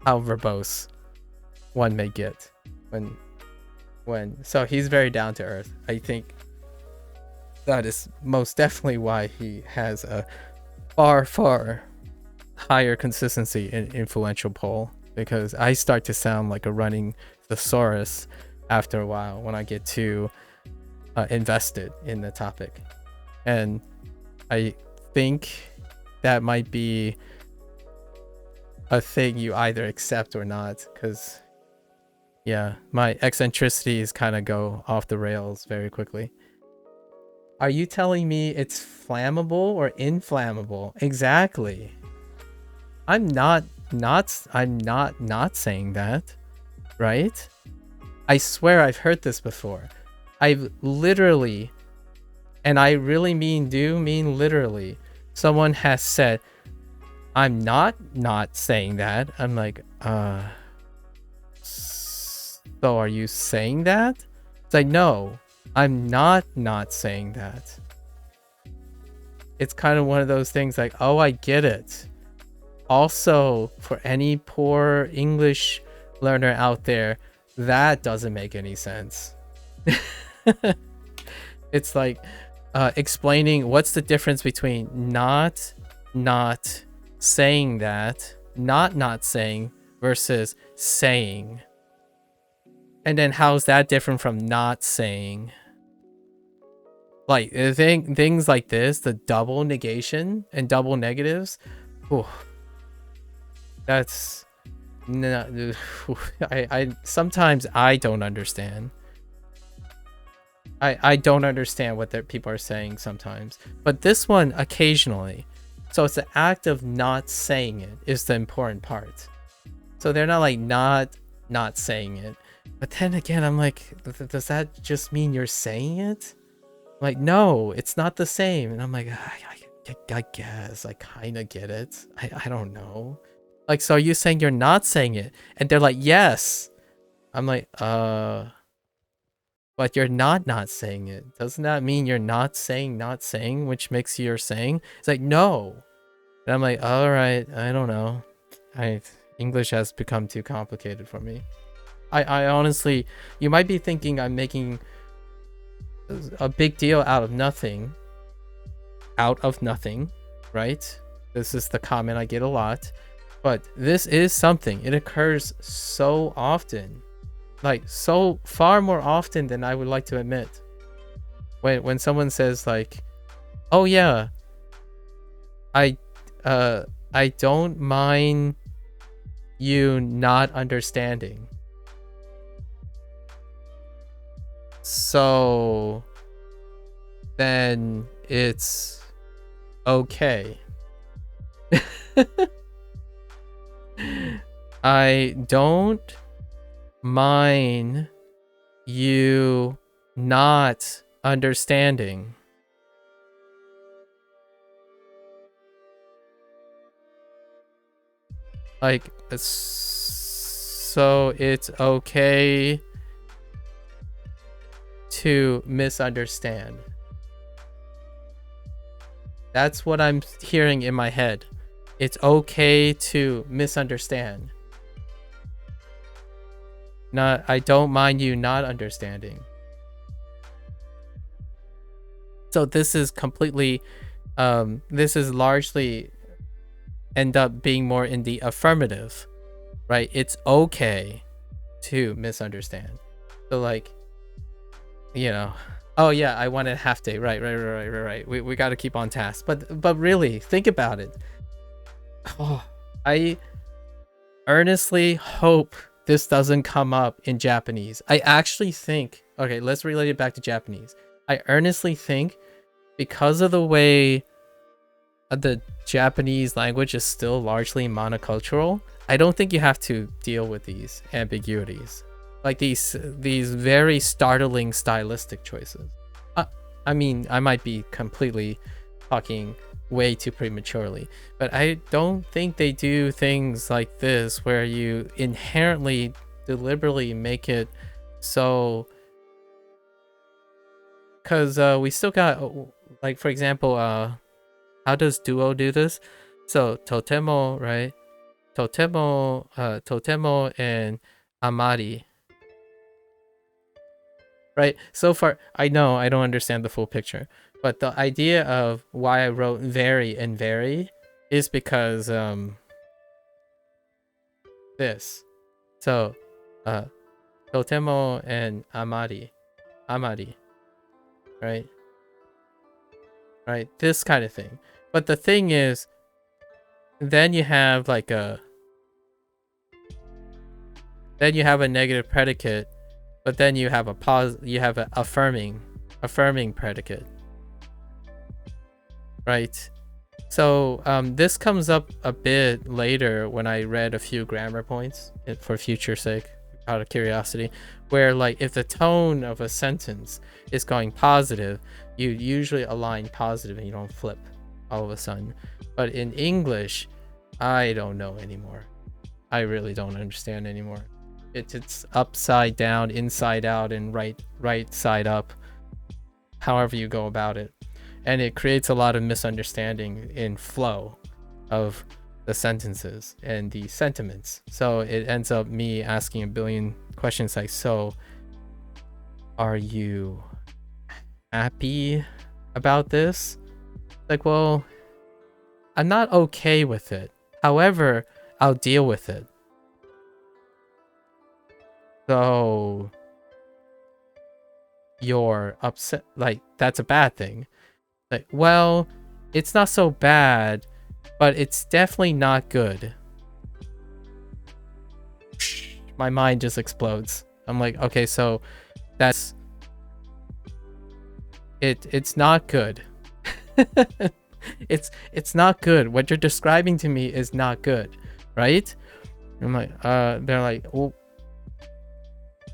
how verbose one may get so he's very down to earth. I think that is most definitely why he has a far higher consistency in influential poll, because I start to sound like a running thesaurus after a while when I get too invested in the topic. And I think that might be a thing you either accept or not, because yeah, my eccentricities kind of go off the rails very quickly. Are you telling me it's flammable or inflammable? Exactly. I'm not saying that, right? I swear I've heard this before. I've literally, and I really mean literally, someone has said, I'm not saying that. I'm like, so are you saying that? It's like, no, I'm not saying that. It's kind of one of those things like, oh, I get it. Also, for any poor English learner out there, that doesn't make any sense. It's like explaining what's the difference between not saying that, not saying, versus saying. And then how's that different from not saying? Like things like this, the double negation and double negatives. Ooh, that's not, I sometimes I don't understand. I don't understand what people are saying sometimes, but this one occasionally. So it's the act of not saying it is the important part. So they're not like not saying it. But then again, I'm like, does that just mean you're saying it? Like, no, it's not the same. And I'm like, I guess I kind of get it. I don't know. Like, so are you saying you're not saying it? And they're like, yes. I'm like, but you're not saying it. Doesn't that mean you're not saying, which makes you're saying? It's like, no. And I'm like, all right, I don't know. English has become too complicated for me. I honestly, you might be thinking I'm making a big deal out of nothing, right? This is the comment I get a lot, but this is something. It occurs so often, like so far more often than I would like to admit. When someone says like, oh yeah, I don't mind you not understanding. So then it's okay. I don't mind you not understanding. Like, so it's okay to misunderstand. That's what I'm hearing in my head. It's okay to misunderstand. I don't mind you not understanding. So this is completely, this is largely end up being more in the affirmative, right? It's okay to misunderstand. So like, you know, oh yeah, I wanted half day, right. We got to keep on task, but really think about it. Oh, I earnestly hope this doesn't come up in Japanese. I actually think, okay, let's relate it back to Japanese. I earnestly think, because of the way the Japanese language is still largely monocultural, I don't think you have to deal with these ambiguities, like these very startling stylistic choices. I mean, I might be completely talking way too prematurely, but I don't think they do things like this where you inherently deliberately make it so, because we still got, like, for example, how does Duo do this? So totemo, right? totemo and amari. Right? So far, I know I don't understand the full picture, but the idea of why I wrote very and very is because this. So, totemo and amari, right? Right? This kind of thing. But the thing is, then you have like then you have a negative predicate, but then you have you have an affirming predicate, right? So this comes up a bit later when I read a few grammar points for future sake, out of curiosity, where like if the tone of a sentence is going positive, you usually align positive and you don't flip all of a sudden. But in English, I don't know anymore. I really don't understand anymore. It's upside down, inside out, and right side up, however you go about it. And it creates a lot of misunderstanding in flow of the sentences and the sentiments. So it ends up me asking a billion questions like, so are you happy about this? Like, well, I'm not okay with it. However, I'll deal with it. So you're upset, like that's a bad thing. Like, well, it's not so bad, but it's definitely not good. My mind just explodes. I'm like, okay, so that's it's not good. it's not good. What you're describing to me is not good, right? I'm like, they're like, well,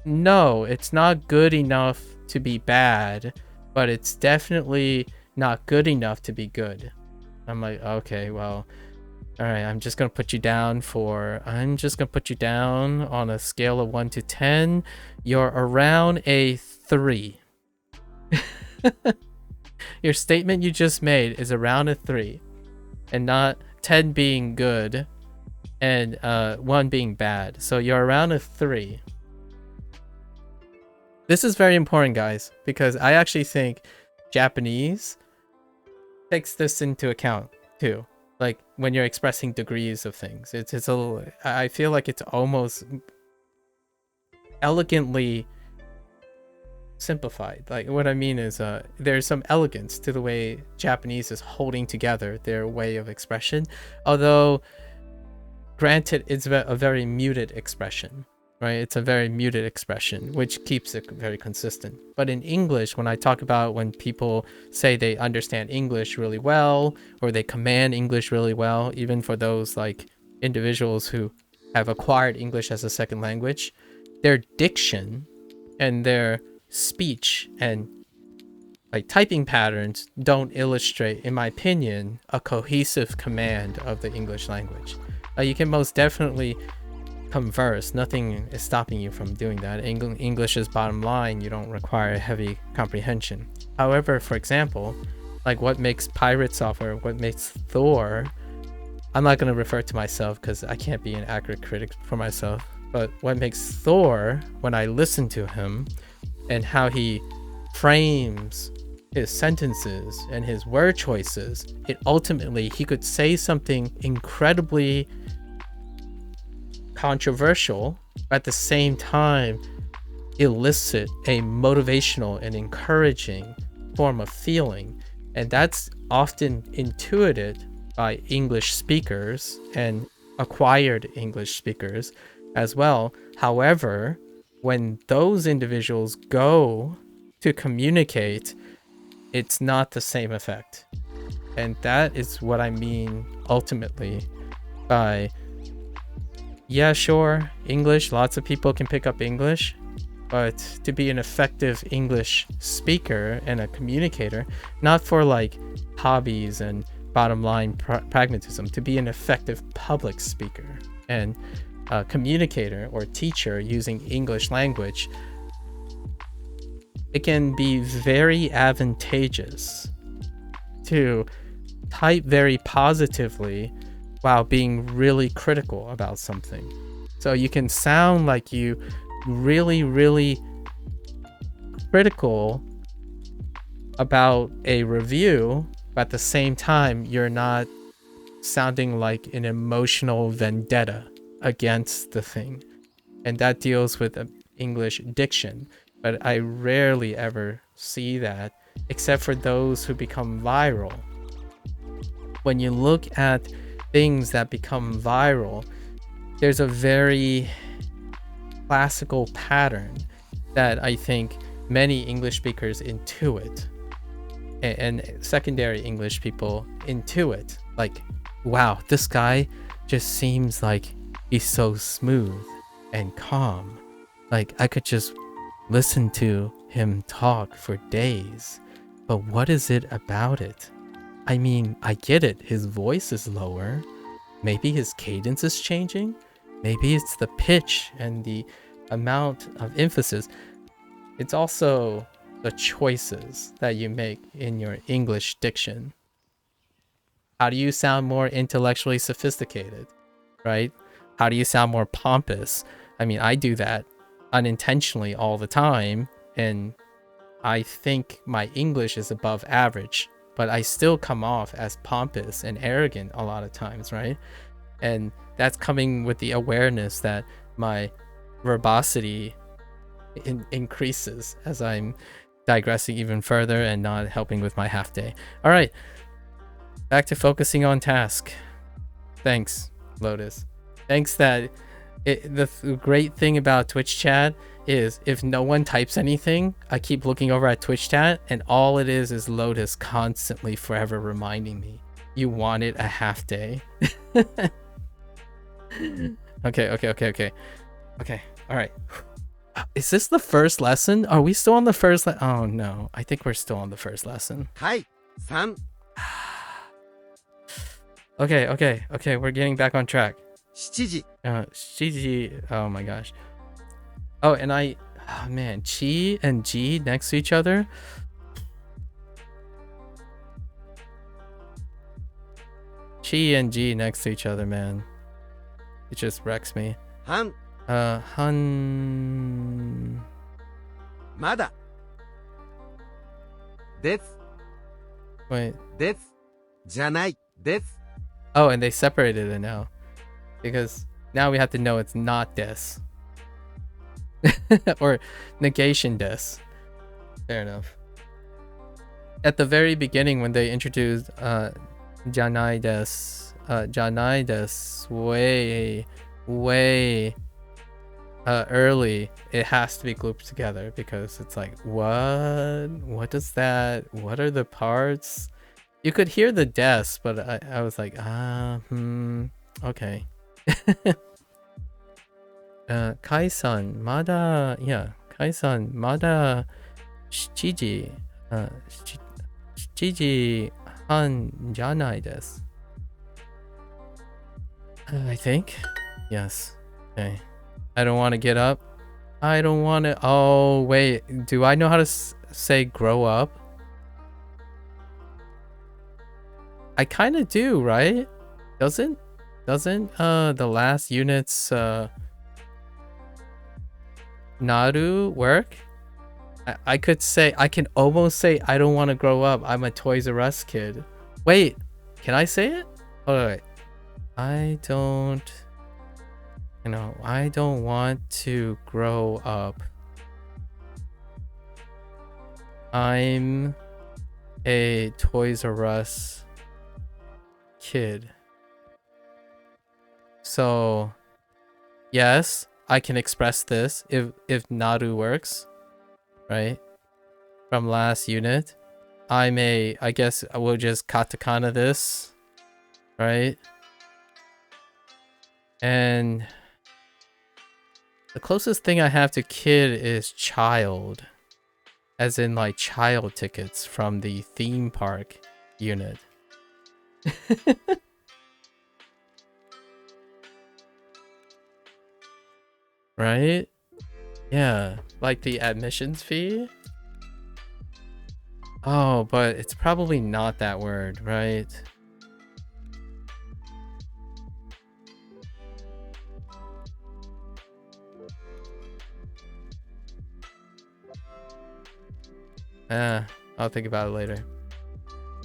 no, it's not good enough to be bad, but it's definitely not good enough to be good. I'm like, okay, well, all right, I'm just gonna put you down on a scale of 1 to 10. You're around a 3. Your statement you just made is around a 3, and not 10 being good and 1 being bad. So you're around a 3. This is very important, guys, because I actually think Japanese takes this into account too. Like when you're expressing degrees of things, it's a little, I feel like it's almost elegantly simplified. Like what I mean is there's some elegance to the way Japanese is holding together their way of expression, although granted it's a very muted expression, right? It's a very muted expression, which keeps it very consistent. But in English, when I talk about when people say they understand English really well, or they command English really well, even for those like individuals who have acquired English as a second language, their diction and their speech and like typing patterns don't illustrate, in my opinion, a cohesive command of the English language. You can most definitely converse. Nothing is stopping you from doing that. English is bottom line. You don't require heavy comprehension. However, for example, like what makes pirate software, what makes Thor, I'm not going to refer to myself because I can't be an accurate critic for myself, but what makes Thor, when I listen to him and how he frames his sentences and his word choices, it ultimately, he could say something incredibly controversial, at the same time elicit a motivational and encouraging form of feeling, and that's often intuited by English speakers and acquired English speakers as well. However, when those individuals go to communicate, it's not the same effect, and that is what I mean ultimately by, yeah, sure, English, lots of people can pick up English, but to be an effective English speaker and a communicator, not for like hobbies and bottom line pragmatism, to be an effective public speaker and communicator or teacher using English language, it can be very advantageous to type very positively while being really critical about something. So you can sound like you really, really critical about a review, but at the same time, you're not sounding like an emotional vendetta against the thing. And that deals with English diction. But I rarely ever see that, except for those who become viral. When you look at things that become viral, there's a very classical pattern that I think many English speakers intuit, and secondary English people intuit. Like, wow, this guy just seems like he's so smooth and calm. Like, I could just listen to him talk for days. But what is it about it? I mean, I get it. His voice is lower. Maybe his cadence is changing. Maybe it's the pitch and the amount of emphasis. It's also the choices that you make in your English diction. How do you sound more intellectually sophisticated, right? How do you sound more pompous? I mean, I do that unintentionally all the time, and I think my English is above average, but I still come off as pompous and arrogant a lot of times, right? And that's coming with the awareness that my verbosity increases as I'm digressing even further and not helping with my half day. All right, back to focusing on task. Thanks, Lotus. Thanks that the great thing about Twitch chat is if no one types anything, I keep looking over at Twitch chat and all it is Lotus constantly forever reminding me, you wanted a half day. Okay. All right. Is this the first lesson? Are we still on the first oh no, I think we're still on the first lesson. Hi, San. Okay, we're getting back on track. 7時 Shiji, oh my gosh. Oh, and oh man, Chi and G next to each other. Chi and G next to each other, man. It just wrecks me. 半 Hun. まだです Wait. ですじゃないです Oh, and they separated it now. Because now we have to know it's not des. Or negation des. Fair enough. At the very beginning when they introduced janai des way early, it has to be grouped together because it's like, what is that? What are the parts? You could hear the des, but I was like, okay. Kai-san, mada, yeah, Kai-san, mada, 7時, 7時半じゃないです. I think. Yes. Okay. I don't want to get up. I don't want to. Oh, wait. Do I know how to say grow up? I kind of do, right? Doesn't the last unit's naru work? I could say, I can almost say I don't want to grow up. I'm a Toys R Us kid. Wait, can I say it? Hold on, wait. I don't want to grow up. I'm a Toys R Us kid. So, yes, I can express this if Naru works, right? From last unit. I guess I will just katakana this, right? And the closest thing I have to kid is child, as in like child tickets from the theme park unit. Right? Yeah, like the admissions fee. Oh, but it's probably not that word, right? I'll think about it later.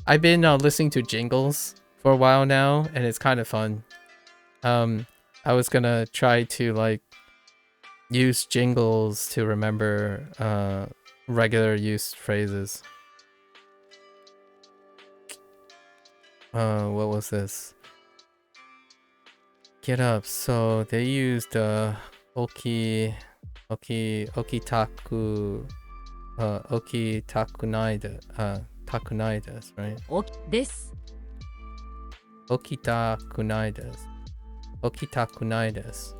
I've been listening to jingles for a while now, and it's kind of fun. I was gonna try to like use jingles to remember regular use phrases. What was this? Get up. So they used okitaku takunai desu, right? です Okitakunai desu. Okitakunai desu.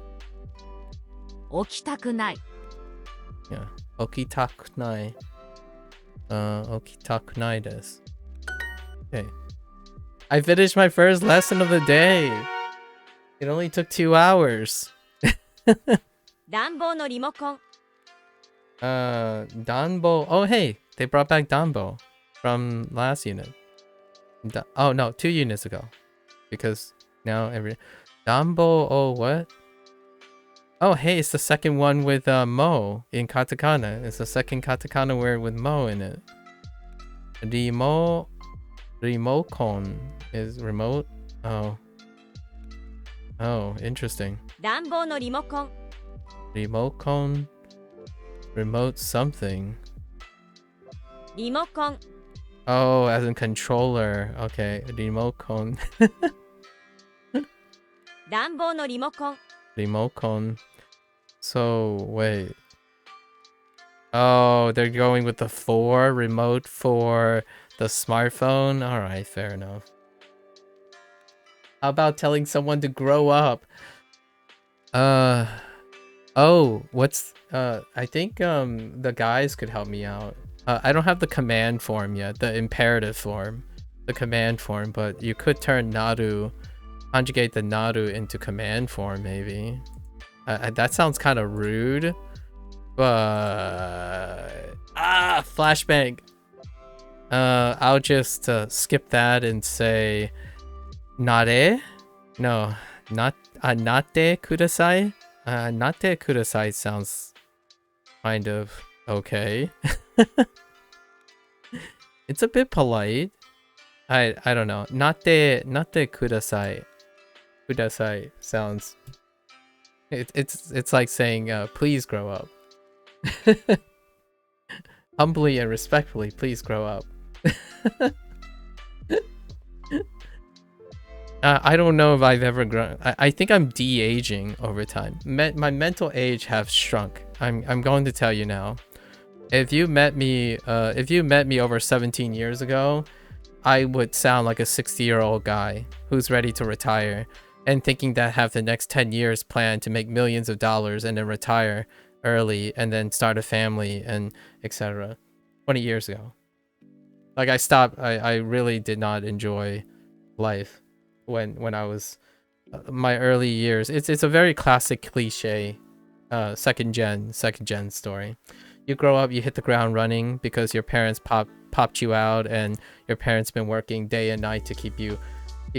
起きたくない Yeah. Okitakunai. Okitakunai desu. Okay. I finished my first lesson of the day. It only took 2 hours. 暖房のリモコン Danbo. Oh, hey, they brought back Danbo from last unit. Oh, no, 2 units ago. Because now every... Danbo, oh, what? Oh, hey, it's the second one with Mo in katakana. It's the second katakana word with Mo in it. Remocon is remote. Oh. Oh, interesting. 暖房のリモコン Remocon. Remote something. リモコン Oh, as in controller. Okay, remocon. 暖房のリモコン Remocon. So, wait. Oh, they're going with the 4 remote for the smartphone? Alright, fair enough. How about telling someone to grow up? Oh, what's... I think the guys could help me out. I don't have the command form yet, the imperative form. The command form, but you could turn naru, conjugate the naru into command form, maybe. That sounds kind of rude, but... flashbang! I'll just skip that and say... Nare? No, not nate kudasai? Nate kudasai sounds kind of okay. It's a bit polite. I don't know. Nate kudasai. Kudasai sounds... It's like saying please grow up. Humbly and respectfully, please grow up. I don't know if I've ever grown. I think I'm de-aging over time. My mental age has shrunk. I'm going to tell you now. If you met me over 17 years ago, I would sound like a 60-year-old guy who's ready to retire and thinking that have the next 10 years planned to make millions of dollars and then retire early and then start a family and etc. 20 years ago. Like I really did not enjoy life when I was my early years. It's a very classic cliche second gen story. You grow up, you hit the ground running because your parents popped you out and your parents been working day and night to keep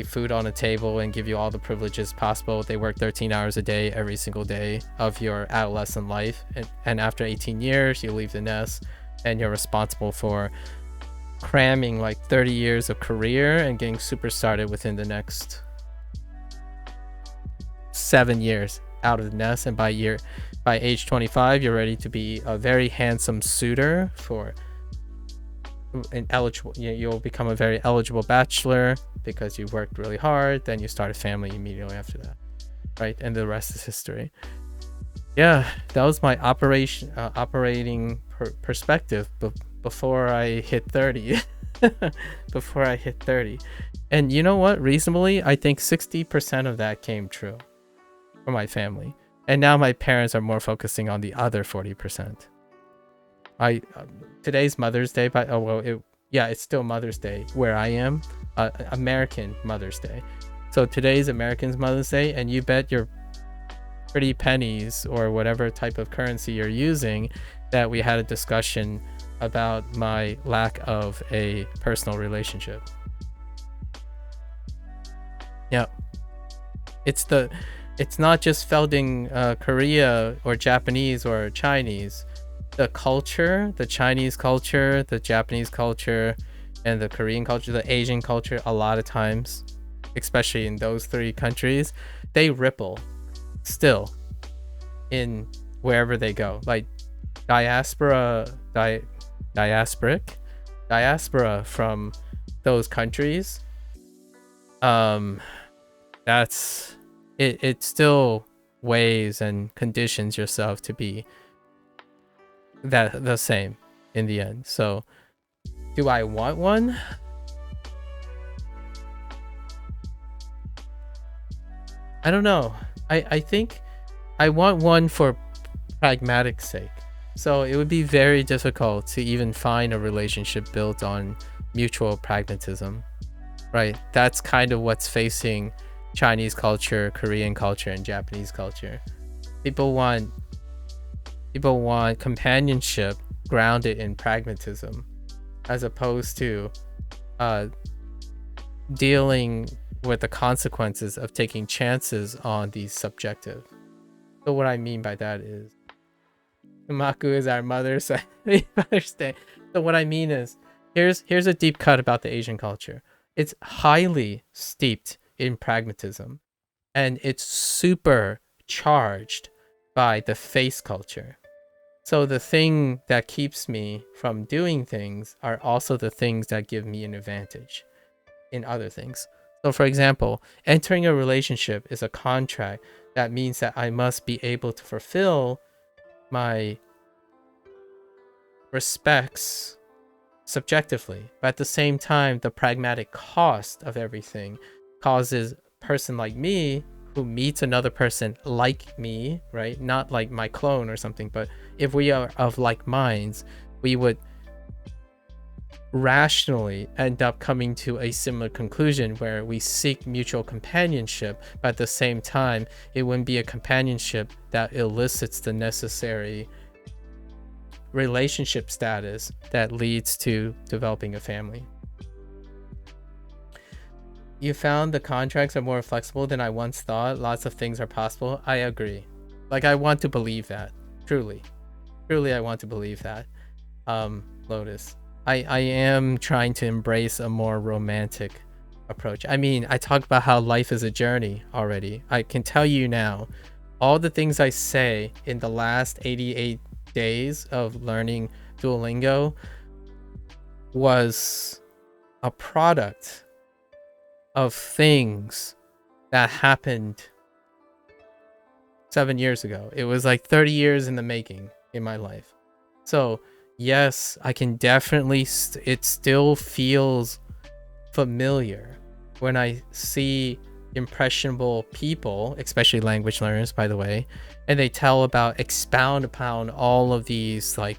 food on the table and give you all the privileges possible. They work 13 hours a day every single day of your adolescent life, and after 18 years you leave the nest and you're responsible for cramming like 30 years of career and getting super started within the next 7 years out of the nest. And by age 25 you're ready to be a very handsome suitor for an eligible, you'll become a very eligible bachelor because you worked really hard. Then you start a family immediately after that, right? And the rest is history. Yeah, that was my operating perspective before I hit 30. Before I hit 30. And you know what, reasonably I think 60% of that came true for my family, and now my parents are more focusing on the other 40%. Today's Mother's Day, but it's still Mother's Day where I am, American Mother's Day. So today's American's Mother's Day, and you bet your pretty pennies or whatever type of currency you're using that we had a discussion about my lack of a personal relationship. Yeah, it's not just felt in Korea or Japanese or Chinese. the culture, the Chinese culture, the Japanese culture, and the Korean culture, the Asian culture, a lot of times, especially in those three countries, they ripple still in wherever they go. Like diaspora from those countries, that's it still weighs and conditions yourself to be that the same in the end. So do I want one? I don't know. I think I want one for pragmatic sake. So it would be very difficult to even find a relationship built on mutual pragmatism, right? That's kind of what's facing Chinese culture, Korean culture, and Japanese culture. People want companionship grounded in pragmatism, as opposed to dealing with the consequences of taking chances on the subjective. So what I mean by that is, MAKU is our Mother's Day. So what I mean is, here's a deep cut about the Asian culture. It's highly steeped in pragmatism, and it's super charged by the face culture. So the thing that keeps me from doing things are also the things that give me an advantage in other things. So for example, entering a relationship is a contract. That means that I must be able to fulfill my respects subjectively, but at the same time, the pragmatic cost of everything causes a person like me who meets another person like me, right? Not like my clone or something, but if we are of like minds, we would rationally end up coming to a similar conclusion where we seek mutual companionship, but at the same time, it wouldn't be a companionship that elicits the necessary relationship status that leads to developing a family. You found the contracts are more flexible than I once thought. Lots of things are possible. I agree. Like, I want to believe that. Truly, I want to believe that. Lotus, I am trying to embrace a more romantic approach. I mean, I talk about how life is a journey already. I can tell you now, all the things I say in the last 88 days of learning Duolingo was a product of things that happened 7 years ago. It was like 30 years in the making in my life. So yes, I can definitely it still feels familiar when I see impressionable people, especially language learners, by the way, and they expound upon all of these like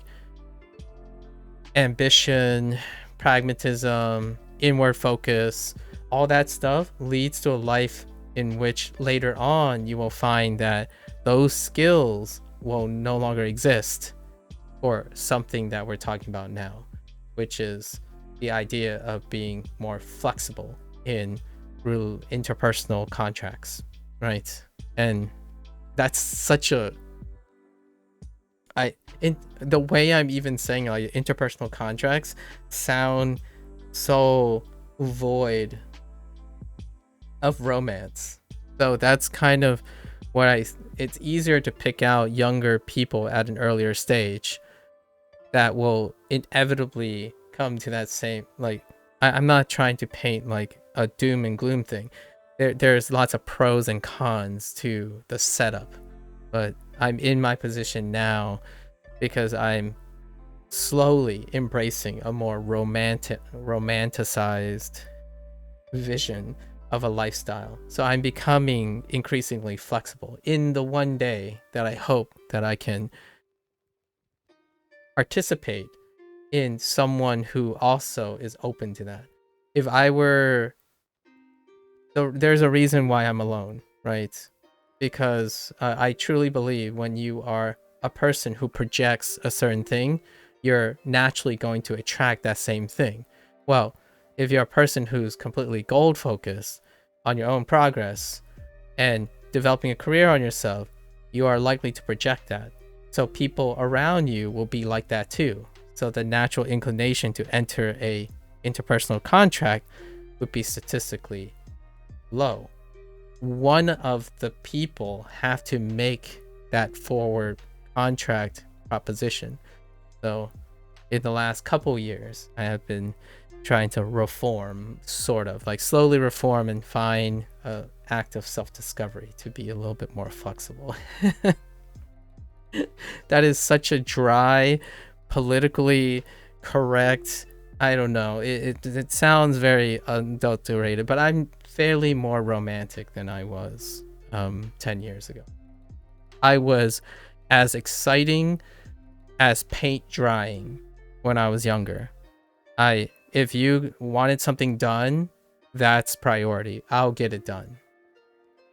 ambition, pragmatism, inward focus. All that stuff leads to a life in which later on you will find that those skills will no longer exist for something that we're talking about now, which is the idea of being more flexible in interpersonal contracts, right? And that's such a the way I'm even saying like interpersonal contracts sound so void of romance. So that's kind of what it's easier to pick out younger people at an earlier stage that will inevitably come to that same, like, I'm not trying to paint like a doom and gloom thing. There's lots of pros and cons to the setup, but I'm in my position now because I'm slowly embracing a more romanticized vision of a lifestyle. So I'm becoming increasingly flexible in the one day that I hope that I can participate in someone who also is open to that. If I were, there's a reason why I'm alone, right? Because I truly believe when you are a person who projects a certain thing, you're naturally going to attract that same thing. Well, if you're a person who's completely goal focused on your own progress and developing a career on yourself, you are likely to project that. So people around you will be like that too. So the natural inclination to enter a interpersonal contract would be statistically low. One of the people have to make that forward contract proposition. So in the last couple years, I have been trying to reform, sort of like slowly reform and find an act of self-discovery to be a little bit more flexible. That is such a dry, politically correct, I don't know, it sounds very unadulterated, but I'm fairly more romantic than I was 10 years ago. I was as exciting as paint drying when I was younger. If you wanted something done, that's priority. I'll get it done.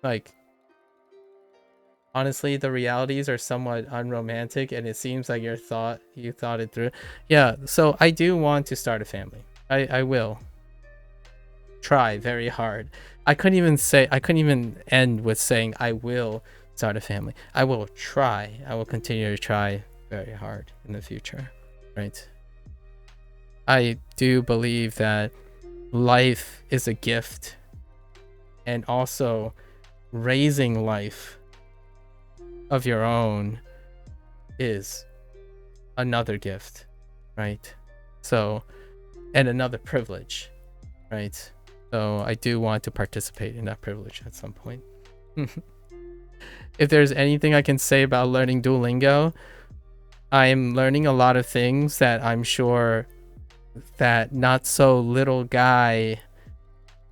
Like, honestly, the realities are somewhat unromantic, and it seems like you thought it through. Yeah, so I do want to start a family. I will try very hard. I couldn't even end with saying I will start a family. I will try. I will continue to try very hard in the future, right? I do believe that life is a gift, and also raising life of your own is another gift, right? So, and another privilege, right? So I do want to participate in that privilege at some point. If there's anything I can say about learning Duolingo, I'm learning a lot of things that I'm sure that not so little guy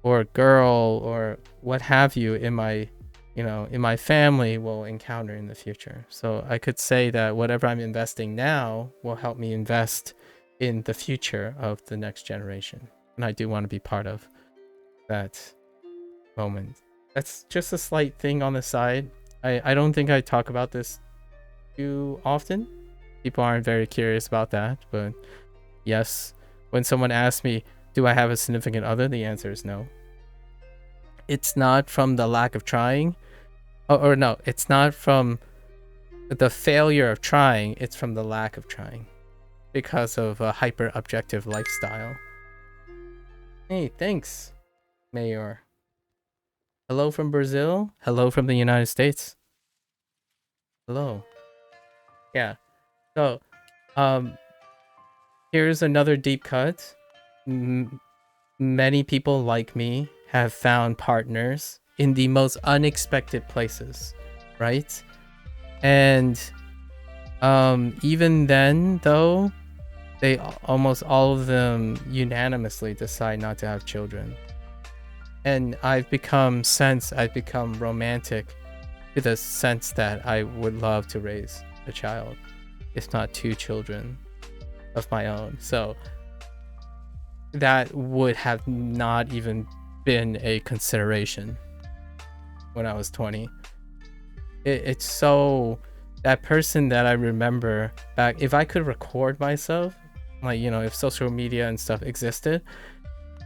or girl or what have you in my family will encounter in the future. So I could say that whatever I'm investing now will help me invest in the future of the next generation. And I do want to be part of that moment. That's just a slight thing on the side. I don't think I talk about this too often. People aren't very curious about that, but yes, when someone asks me, do I have a significant other? The answer is no. It's not from the lack of trying. Or no, it's not from the failure of trying. It's from the lack of trying because of a hyper objective lifestyle. Hey, thanks, Mayor. Hello from Brazil. Hello from the United States. Hello. Yeah. So, here's another deep cut. Many people like me have found partners in the most unexpected places, right? And even then, though, they almost all of them unanimously decide not to have children. And I've become romantic to the sense that I would love to raise a child, if not 2 children of my own. So that would have not even been a consideration when I was 20. It's so, that person that I remember back, if I could record myself, like, if social media and stuff existed,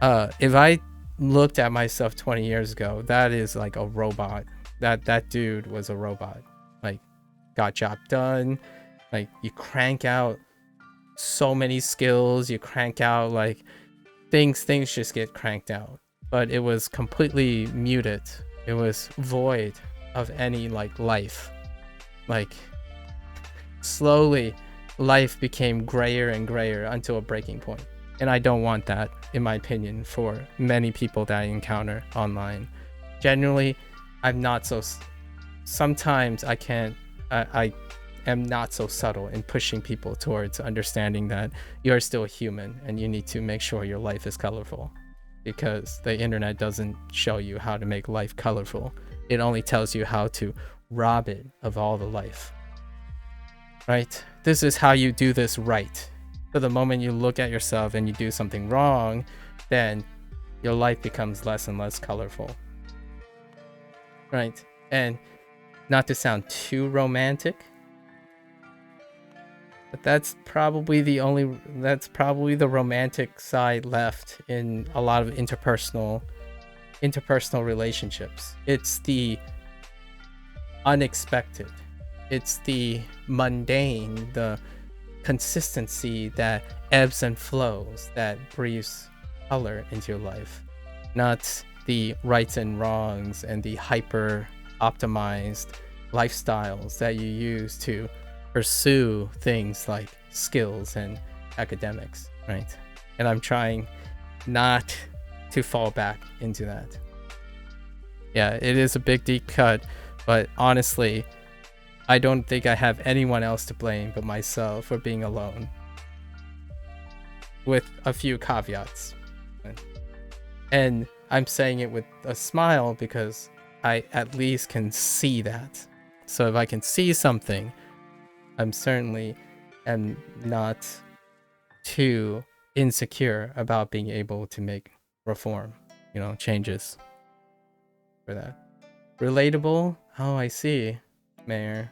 if I looked at myself 20 years ago, that is like a robot. That dude was a robot. Like, got job done. Like, you crank out so many skills, you crank out like things just get cranked out. But it was completely muted. It was void of any like life. Like, slowly life became grayer and grayer until a breaking point. And I don't want that, in my opinion, for many people that I encounter online. Generally, I'm not so, sometimes I am not so subtle in pushing people towards understanding that you're still a human and you need to make sure your life is colorful, because the internet doesn't show you how to make life colorful. It only tells you how to rob it of all the life, right? This is how you do this right. So the moment you look at yourself and you do something wrong, then your life becomes less and less colorful, right? And not to sound too romantic, but that's probably the romantic side left in a lot of interpersonal relationships. It's the unexpected It's the mundane, the consistency that ebbs and flows that breathes color into your life, not the rights and wrongs and the hyper optimized lifestyles that you use to pursue things like skills and academics, right? And I'm trying not to fall back into that. Yeah, it is a big deep cut, but honestly, I don't think I have anyone else to blame but myself for being alone, with a few caveats. And I'm saying it with a smile because I at least can see that. So if I can see something, I'm certainly am not too insecure about being able to make reform, changes for that. Relatable? Oh, I see, Mayor.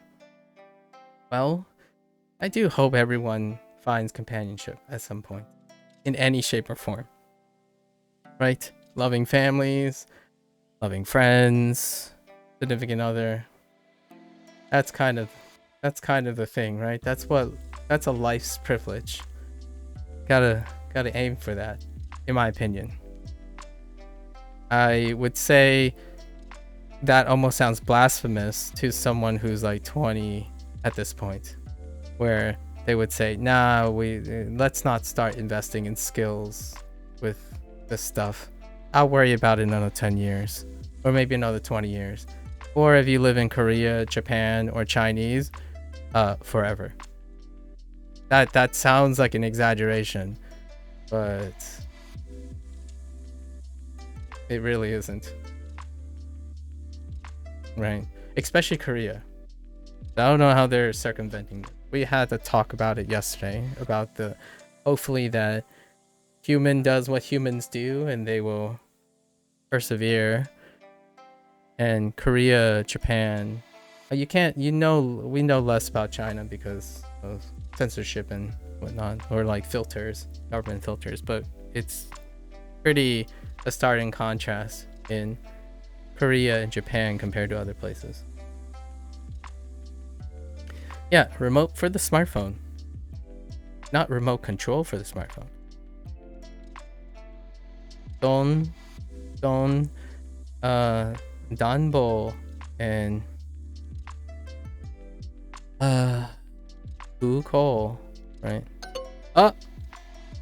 Well, I do hope everyone finds companionship at some point, in any shape or form. Right? Loving families, loving friends, significant other. That's kind of the thing, right? That's a life's privilege. Gotta aim for that, in my opinion. I would say that almost sounds blasphemous to someone who's like 20 at this point, where they would say, nah, let's not start investing in skills with this stuff. I'll worry about it in another 10 years, or maybe another 20 years. Or if you live in Korea, Japan, or Chinese, forever. That sounds like an exaggeration, but it really isn't. Right? Especially Korea. I don't know how they're circumventing it. We had to talk about it yesterday, about hopefully that human does what humans do and they will persevere. And Korea, Japan, we know less about China because of censorship and whatnot, or like filters, government filters, but it's pretty a stark contrast in Korea and Japan compared to other places. Yeah, remote for the smartphone, not remote control for the smartphone. Danbo and coal, right?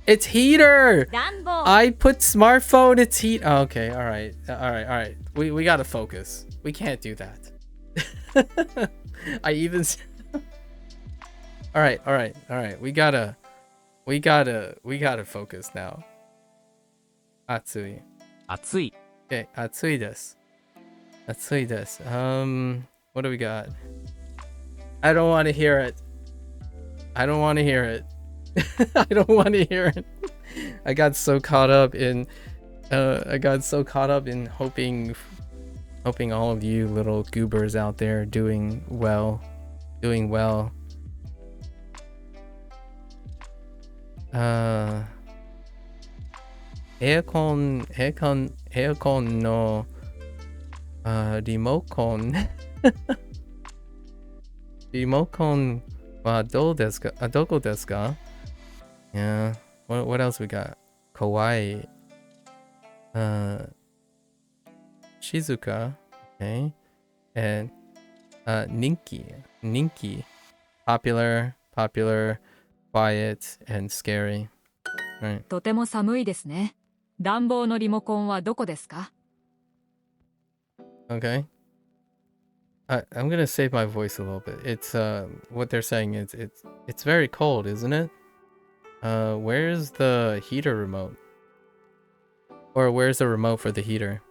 It's heater. 暖房 I put smartphone, it's heat. Oh, okay, all right. We gotta focus. We can't do that. I even. All right. We gotta focus now. Atsui. 暑い Okay, atsui desu. What do we got? I don't want to hear it. I don't want to hear it. I got so caught up in hoping all of you little goobers out there doing well. Aircon no remote wa dou desu ka? Doko desu ka? Yeah. What else we got? Kawaii. Shizuka. Okay. And Ninki. Popular, quiet, and scary. Right. とても寒いですね。暖房のリモコンはどこですか？ Okay. I'm gonna save my voice a little bit. It's what they're saying is it's very cold, isn't it? Where's the heater remote? Or where's the remote for the heater?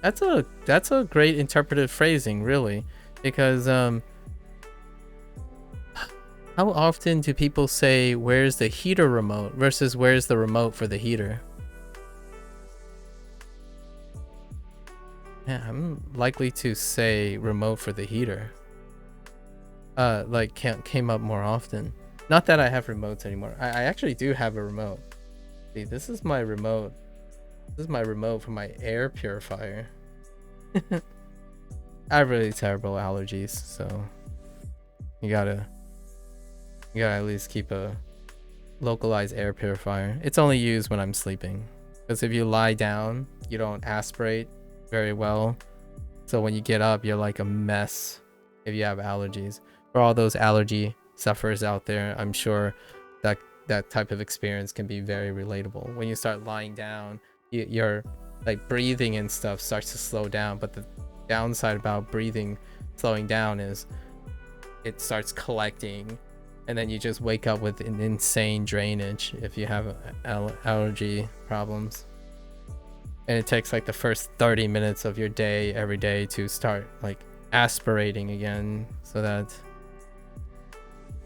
That's a great interpretive phrasing, really, because how often do people say where's the heater remote versus where's the remote for the heater? Yeah, I'm likely to say remote for the heater. Came up more often. Not that I have remotes anymore. I actually do have a remote. See, this is my remote. This is my remote for my air purifier. I have really terrible allergies, so you gotta at least keep a localized air purifier. It's only used when I'm sleeping, because if you lie down, you don't aspirate very well. So when you get up, you're like a mess if you have allergies. For all those allergy sufferers out there, I'm sure that type of experience can be very relatable. When you start lying down, your like breathing and stuff starts to slow down. But the downside about breathing slowing down is it starts collecting, and then you just wake up with an insane drainage if you have allergy problems. And it takes like the first 30 minutes of your day every day to start like aspirating again, so that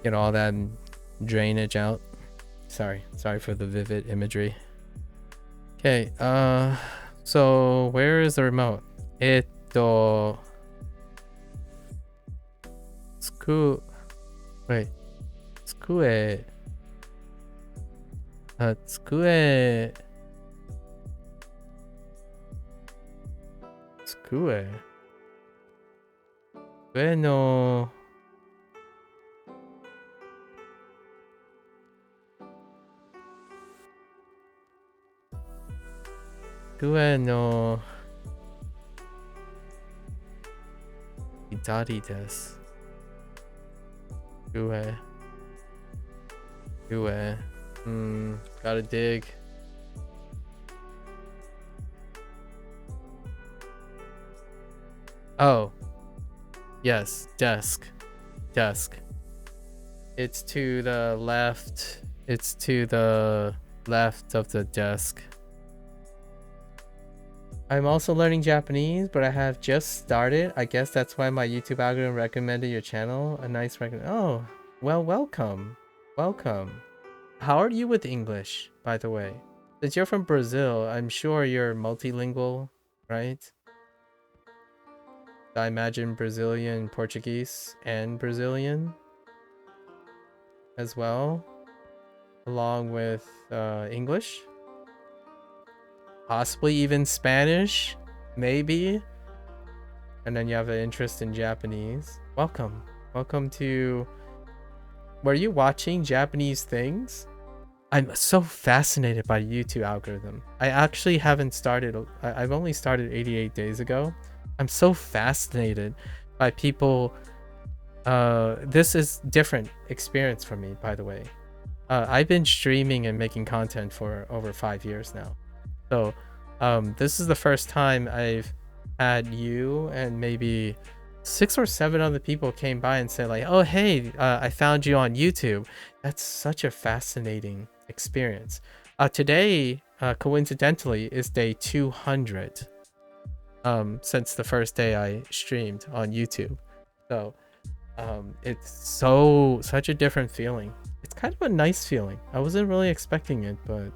get all that drainage out. Sorry for the vivid imagery. Okay, so where is the remote? Wait, 机の左です。上。Gotta dig. Oh, yes, desk. It's to the left. It's to the left of the desk. I'm also learning Japanese, but I have just started. I guess that's why my YouTube algorithm recommended your channel. A nice recommend. Oh, well, welcome. How are you with English, by the way? Since you're from Brazil, I'm sure you're multilingual, right? I imagine Brazilian Portuguese and Brazilian as well, along with English, possibly even Spanish, maybe. And then you have an interest in Japanese. Welcome to... Were you watching Japanese things? I'm so fascinated by YouTube algorithm. I actually haven't started. I've only started 88 days ago. I'm so fascinated by people. This is different experience for me, by the way. I've been streaming and making content for over 5 years now. So this is the first time I've had you and maybe 6 or 7 other people came by and said like, oh, hey, I found you on YouTube. That's such a fascinating experience. Today, coincidentally, is day 200 since the first day I streamed on YouTube. So it's such a different feeling. It's kind of a nice feeling. I wasn't really expecting it, but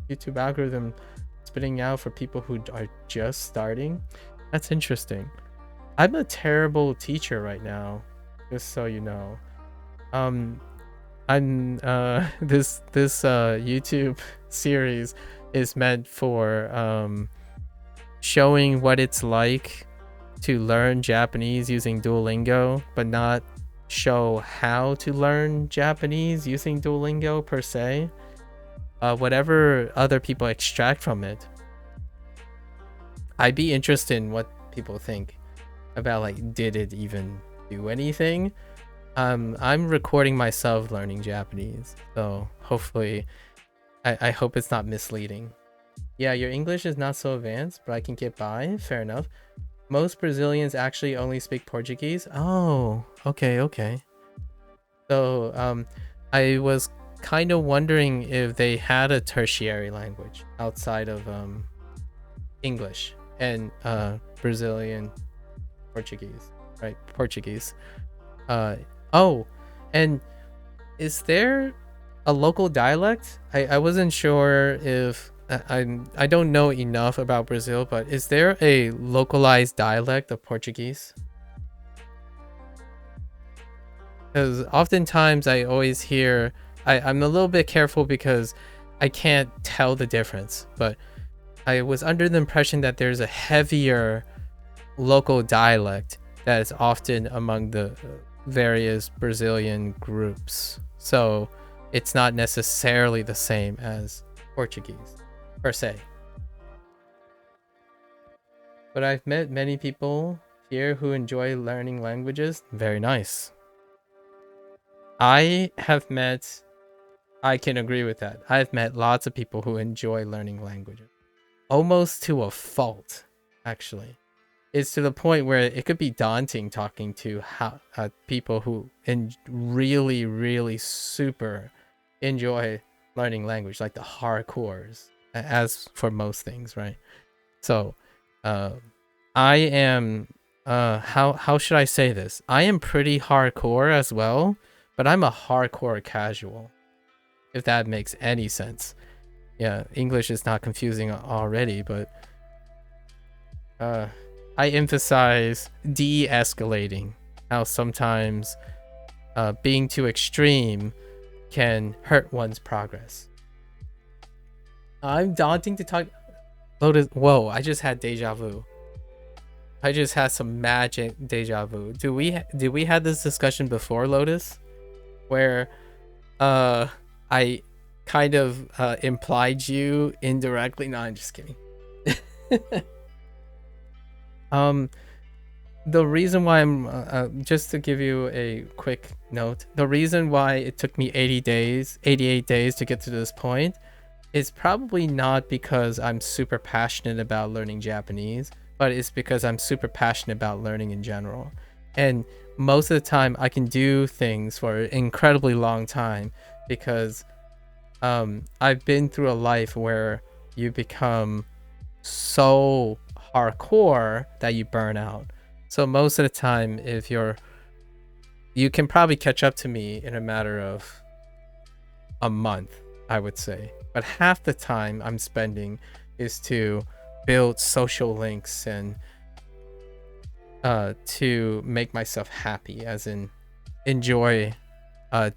YouTube algorithm spitting out for people who are just starting. That's interesting. I'm a terrible teacher right now, just so you know. I'm this YouTube series is meant for showing what it's like to learn Japanese using Duolingo, but not show how to learn Japanese using Duolingo per se. Whatever other people extract from it, I'd be interested in what people think about, like, did it even do anything? I'm recording myself learning Japanese, so hopefully I hope it's not misleading. Yeah, your English is not so advanced, but I can get by. Fair enough. Most Brazilians actually only speak Portuguese. Oh, okay. So I was kind of wondering if they had a tertiary language outside of English and Brazilian Portuguese, right? Portuguese. Oh, and is there a local dialect? I wasn't sure if I don't know enough about Brazil, but is there a localized dialect of Portuguese? Because oftentimes I always hear, I'm a little bit careful because I can't tell the difference, but I was under the impression that there's a heavier local dialect that is often among the various Brazilian groups. So it's not necessarily the same as Portuguese per se. But I've met many people here who enjoy learning languages. Very nice. I can agree with that. I've met lots of people who enjoy learning languages. Almost to a fault, actually. It's to the point where it could be daunting talking to people who really, really super enjoy learning language, like the hardcores, as for most things, right? So, I am, how should I say this? I am pretty hardcore as well, but I'm a hardcore casual, if that makes any sense. Yeah, English is not confusing already, but I emphasize de-escalating, how sometimes being too extreme can hurt one's progress. I'm daunting to talk. Lotus, whoa, I just had deja vu. I just had some magic deja vu. Did we have this discussion before, Lotus? Where I kind of implied you indirectly. No, I'm just kidding. The reason why I'm just to give you a quick note, the reason why it took me 88 days to get to this point is probably not because I'm super passionate about learning Japanese, but it's because I'm super passionate about learning in general. And most of the time I can do things for an incredibly long time because I've been through a life where you become so hardcore that you burn out. So most of the time, if you can probably catch up to me in a matter of a month, I would say. But half the time I'm spending is to build social links and to make myself happy, as in enjoy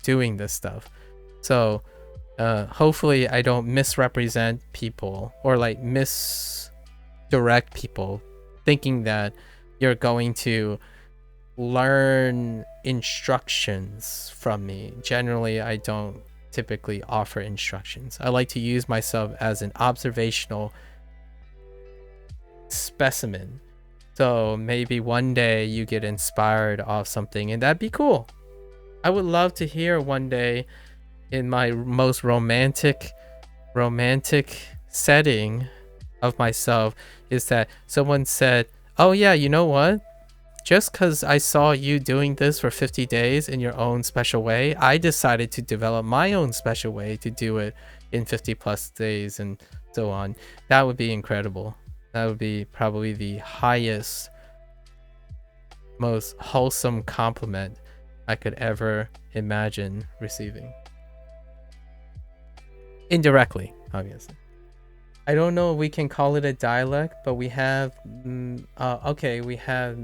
doing this stuff. So hopefully I don't misrepresent people or like misdirect people thinking that you're going to learn instructions from me. Generally, I don't typically offer instructions. I like to use myself as an observational specimen. So maybe one day you get inspired off something, and that'd be cool. I would love to hear one day, in my most romantic setting of myself, is that someone said, oh yeah, you know what? Just because I saw you doing this for 50 days in your own special way, I decided to develop my own special way to do it in 50 plus days and so on. That would be incredible. That would be probably the highest, most wholesome compliment I could ever imagine receiving. Indirectly, obviously. I don't know if we can call it a dialect, but we have, we have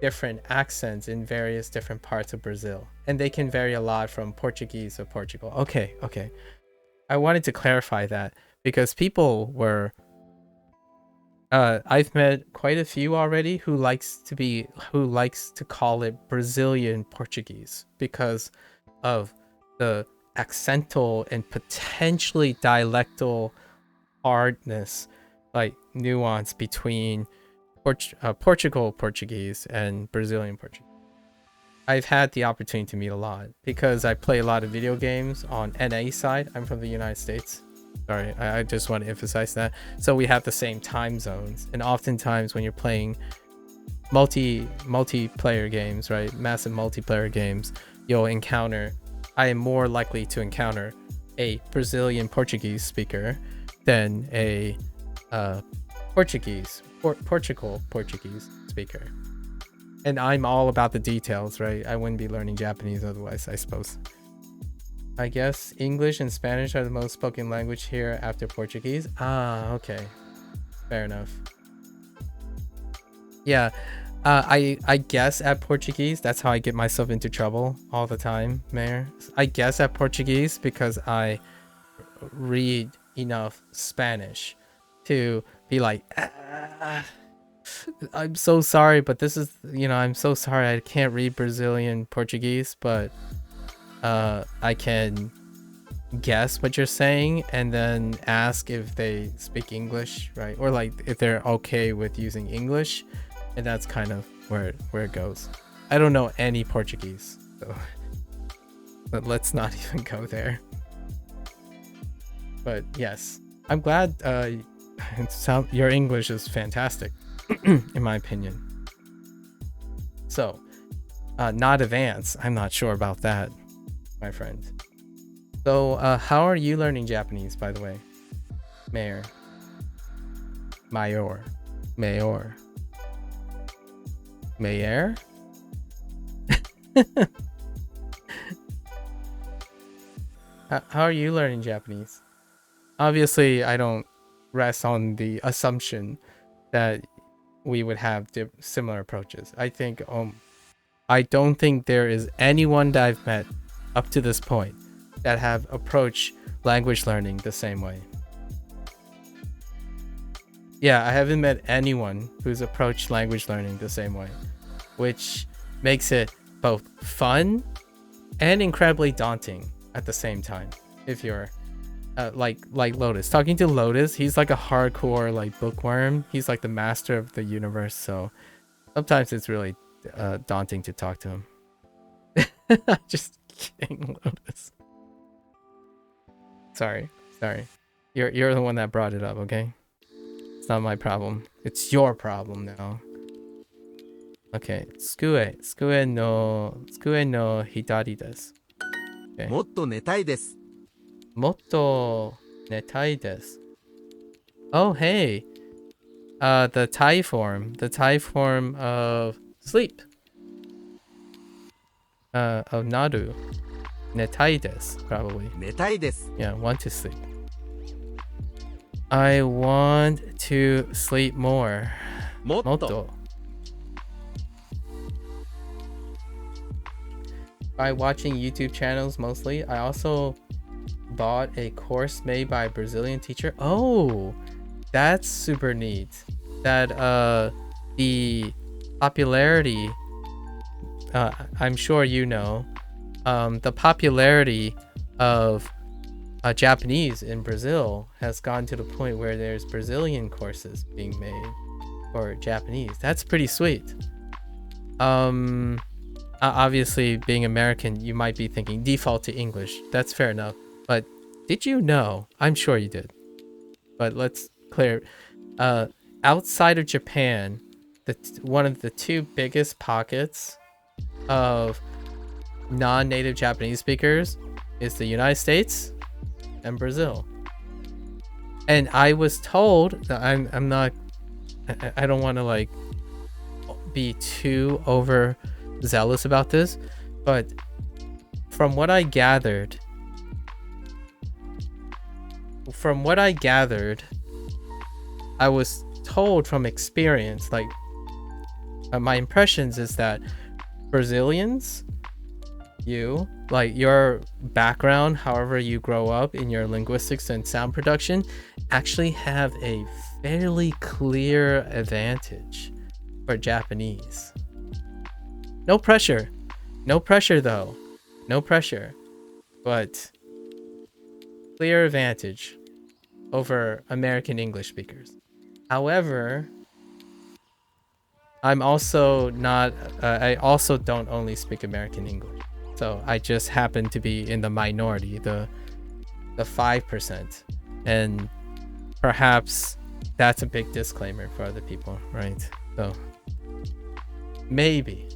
different accents in various different parts of Brazil, and they can vary a lot from Portuguese of Portugal. Okay. I wanted to clarify that because people were, I've met quite a few already who likes to call it Brazilian Portuguese because of the accental and potentially dialectal hardness, like nuance between Portugal Portuguese and Brazilian Portuguese. I've had the opportunity to meet a lot because I play a lot of video games on NA side. I'm from the United States. Sorry, I just want to emphasize that. So we have the same time zones, and oftentimes when you're playing multiplayer games, right, massive multiplayer games, I am more likely to encounter a Brazilian Portuguese speaker than a Portugal Portuguese speaker. And I'm all about the details, right? I wouldn't be learning Japanese otherwise, I suppose. I guess English and Spanish are the most spoken language here after Portuguese. Ah, okay. Fair enough. Yeah, I guess at Portuguese, that's how I get myself into trouble all the time, Mayor. I guess at Portuguese because I read enough Spanish to be like, I'm so sorry, but this is, I'm so sorry I can't read Brazilian Portuguese, but I can guess what you're saying and then ask if they speak English, right? Or like if they're okay with using English, and that's kind of where it goes. I don't know any Portuguese, so but let's not even go there. But yes, I'm glad your English is fantastic, in my opinion. So, not advanced. I'm not sure about that, my friend. So, how are you learning Japanese, by the way? Mayor. Mayor. How are you learning Japanese? Obviously, I don't rest on the assumption that we would have similar approaches. I don't think there is anyone that I've met up to this point that have approached language learning the same way. Yeah, I haven't met anyone who's approached language learning the same way, which makes it both fun and incredibly daunting at the same time. If you're like Lotus, talking to Lotus, he's like a hardcore like bookworm. He's like the master of the universe, so sometimes it's really daunting to talk to him. Just kidding, Lotus. Sorry. You're the one that brought it up, okay? It's not my problem. It's your problem now. Okay. Tsukue no hidari desu. Okay. もっと寝たいです。 Motto netai desu. Oh, hey. The Thai form of sleep. Of naru. Netai desu, probably. 寝たいです。 Yeah, want to sleep. I want to sleep more. もっと Motto. By watching YouTube channels mostly, I also bought a course made by a Brazilian teacher. Oh, that's super neat. That the popularity, I'm sure you know, the popularity of Japanese in Brazil has gone to the point where there's Brazilian courses being made for Japanese. That's pretty sweet. Obviously, being American, you might be thinking default to English. That's fair enough. But did you know? I'm sure you did. But let's clear. Outside of Japan, one of the two biggest pockets of non-native Japanese speakers is the United States and Brazil. And I was told that I'm not. I don't want to like be too overzealous about this, but from what I gathered, I was told from experience, like my impressions is that Brazilians, your background, however you grow up in your linguistics and sound production, actually have a fairly clear advantage for Japanese. No pressure though, no pressure, but clear advantage over American English speakers. However, I'm also not, I also don't only speak American English. So I just happen to be in the minority, the 5%. And perhaps that's a big disclaimer for other people, right? So maybe.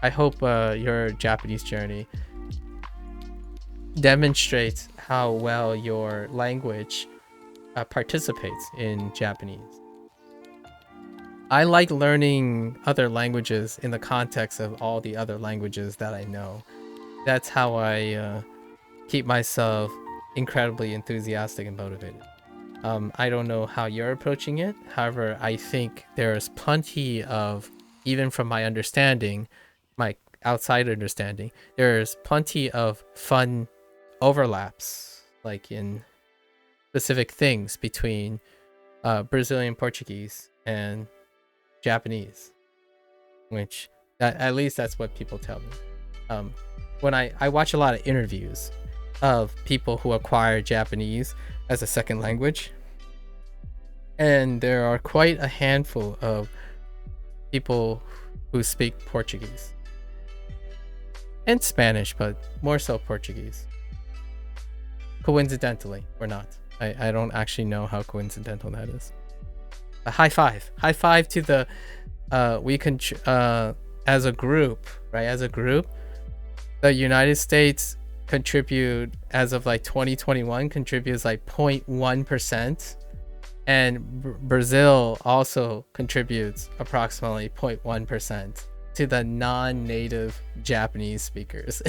I hope your Japanese journey demonstrates how well your language participates in Japanese. I like learning other languages in the context of all the other languages that I know. That's how I keep myself incredibly enthusiastic and motivated. I don't know how you're approaching it. However, I think there's plenty of, even from my understanding, my outside understanding, there's plenty of fun overlaps, like in specific things between Brazilian Portuguese and Japanese, which at least that's what people tell me. When I watch a lot of interviews of people who acquire Japanese as a second language, and there are quite a handful of people who speak Portuguese and Spanish, but more so Portuguese. Coincidentally or not, I don't actually know how coincidental that is. A high five to the we can as a group, right? As a group, the United States contribute, as of like 2021, contributes like 0.1%, and Brazil also contributes approximately 0.1% to the non-native Japanese speakers.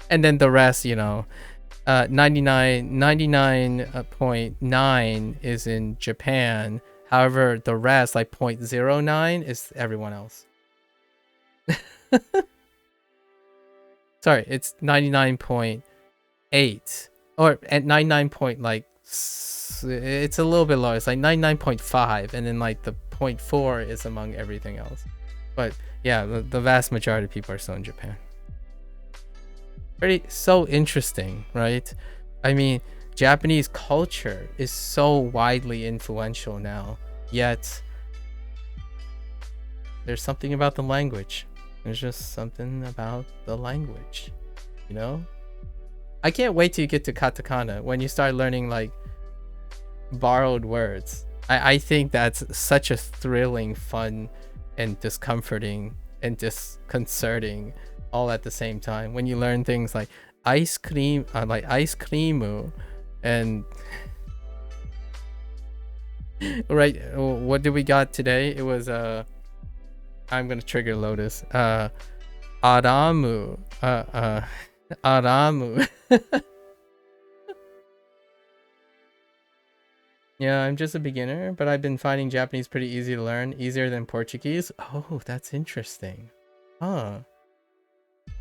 And then the rest, 99.9 is in Japan. However, the rest, like 0.09, is everyone else. Sorry, it's 99.8, or at 99 point, like it's a little bit low. It's like 99.5, and then like the 0.4 is among everything else. But yeah, the vast majority of people are still in Japan. So interesting, right? I mean, Japanese culture is so widely influential now, yet there's something about the language. There's just something about the language, I can't wait till you get to katakana, when you start learning like borrowed words. I think that's such a thrilling, fun, and discomforting and disconcerting all at the same time, when you learn things like ice cream, like ice creamu, and right, what did we got today? It was I'm gonna trigger Lotus. Aramu. Aramu. Yeah, I'm just a beginner, but I've been finding Japanese pretty easy to learn, easier than Portuguese. Oh, that's interesting. Huh.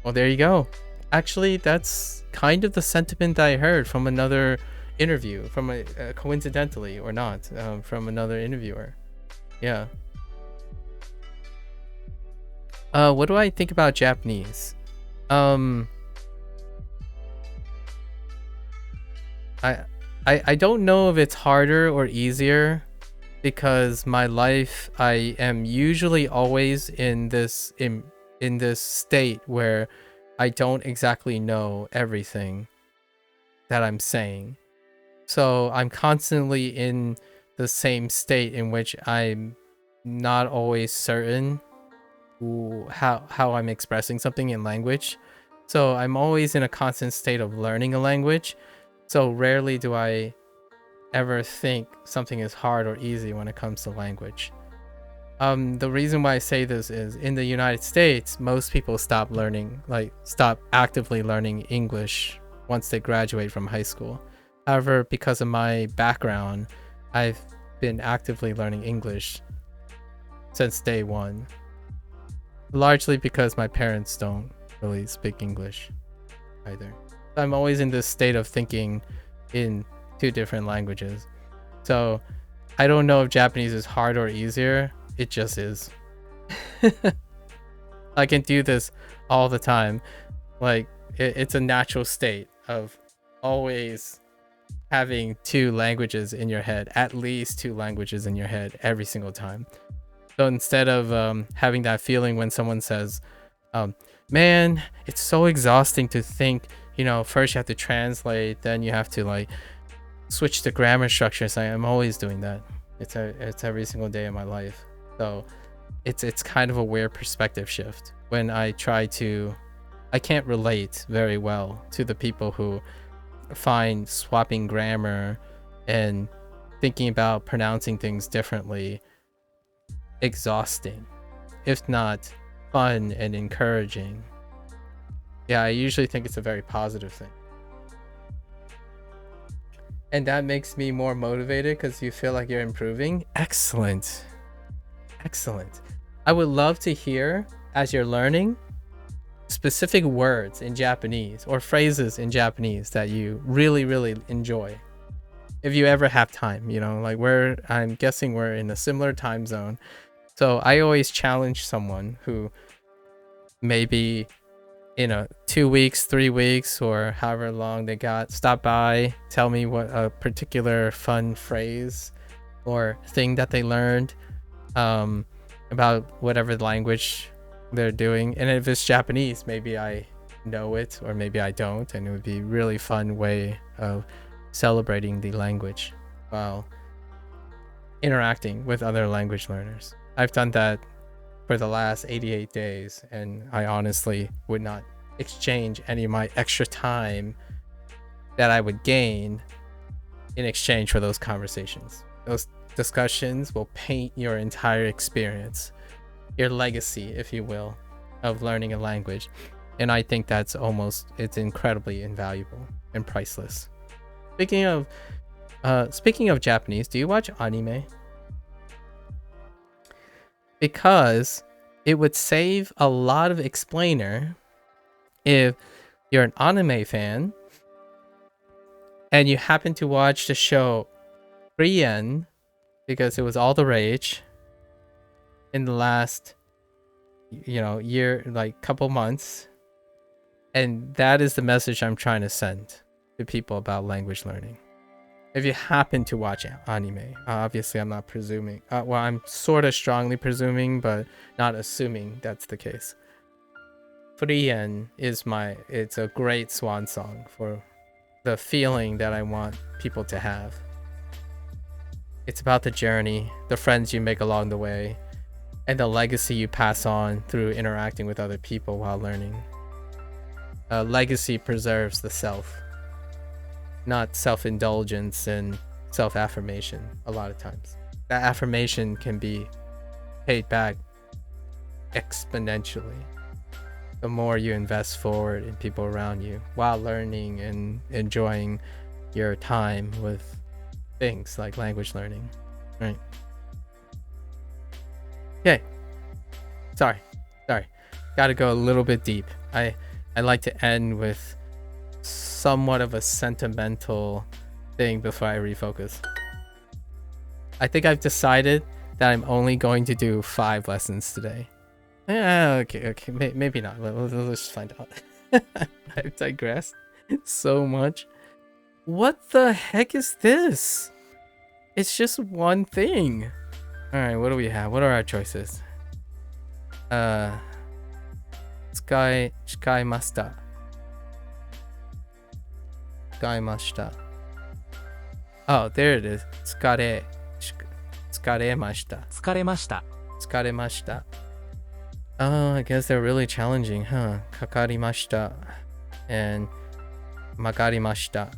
Well, there you go. Actually, that's kind of the sentiment that I heard from another interview, from coincidentally or not, from another interviewer. Yeah. What do I think about Japanese? I don't know if it's harder or easier, because my life, I am usually always in this state where I don't exactly know everything that I'm saying. So I'm constantly in the same state in which I'm not always certain how I'm expressing something in language. So I'm always in a constant state of learning a language. So rarely do I ever think something is hard or easy when it comes to language. The reason why I say this is, in the United States, most people stop actively learning English once they graduate from high school. However, because of my background, I've been actively learning English since day one. Largely because my parents don't really speak English either. I'm always in this state of thinking in two different languages. So I don't know if Japanese is hard or easier. It just is. I can do this all the time. Like, it's a natural state of always having two languages in your head, at least two languages in your head every single time. So instead of having that feeling when someone says, man, it's so exhausting to think, first you have to translate, then you have to switch the grammar structure. So I'm always doing that. It's every single day of my life. So it's kind of a weird perspective shift when I can't relate very well to the people who find swapping grammar and thinking about pronouncing things differently exhausting, if not fun and encouraging. Yeah, I usually think it's a very positive thing. And that makes me more motivated because you feel like you're improving. Excellent. I would love to hear, as you're learning, specific words in Japanese or phrases in Japanese that you really, really enjoy. if you ever have time, you know, like I'm guessing we're in a similar time zone. So I always challenge someone who maybe, 2 weeks, 3 weeks, or however long they got, stop by, tell me what a particular fun phrase or thing that they learned about whatever language they're doing. And if it's Japanese, maybe I know it or maybe I don't, and it would be a really fun way of celebrating the language while interacting with other language learners. I've done that for the last 88 days, and I honestly would not exchange any of my extra time that I would gain in exchange for those conversations. Those discussions will paint your entire experience, your legacy, if you will, of learning a language. And I think it's incredibly invaluable and priceless. Speaking of Japanese, do you watch anime? Because it would save a lot of explainer if you're an anime fan and you happen to watch the show Korean, because it was all the rage in the last year, like couple months, and that is the message I'm trying to send to people about language learning. If you happen to watch anime, obviously I'm not presuming, well, I'm sort of strongly presuming, but not assuming that's the case. Korean it's a great swan song for the feeling that I want people to have. It's about the journey, the friends you make along the way, and the legacy you pass on through interacting with other people while learning. Legacy preserves the self, not self-indulgence and self-affirmation a lot of times. That affirmation can be paid back exponentially the more you invest forward in people around you while learning and enjoying your time with things like language learning, right? Okay. Sorry. Gotta go a little bit deep. I like to end with somewhat of a sentimental thing before I refocus. I think I've decided that I'm only going to do 5 lessons today. Okay, maybe not. Let's find out. I've digressed so much. What the heck is this? It's just one thing. Alright, what do we have? What are our choices? Sky Master. Oh, there it is. Tsukare mashita. 疲れました Tsukaremashita. Oh, I guess they're really challenging, huh? Kakarimashita and magarimashita.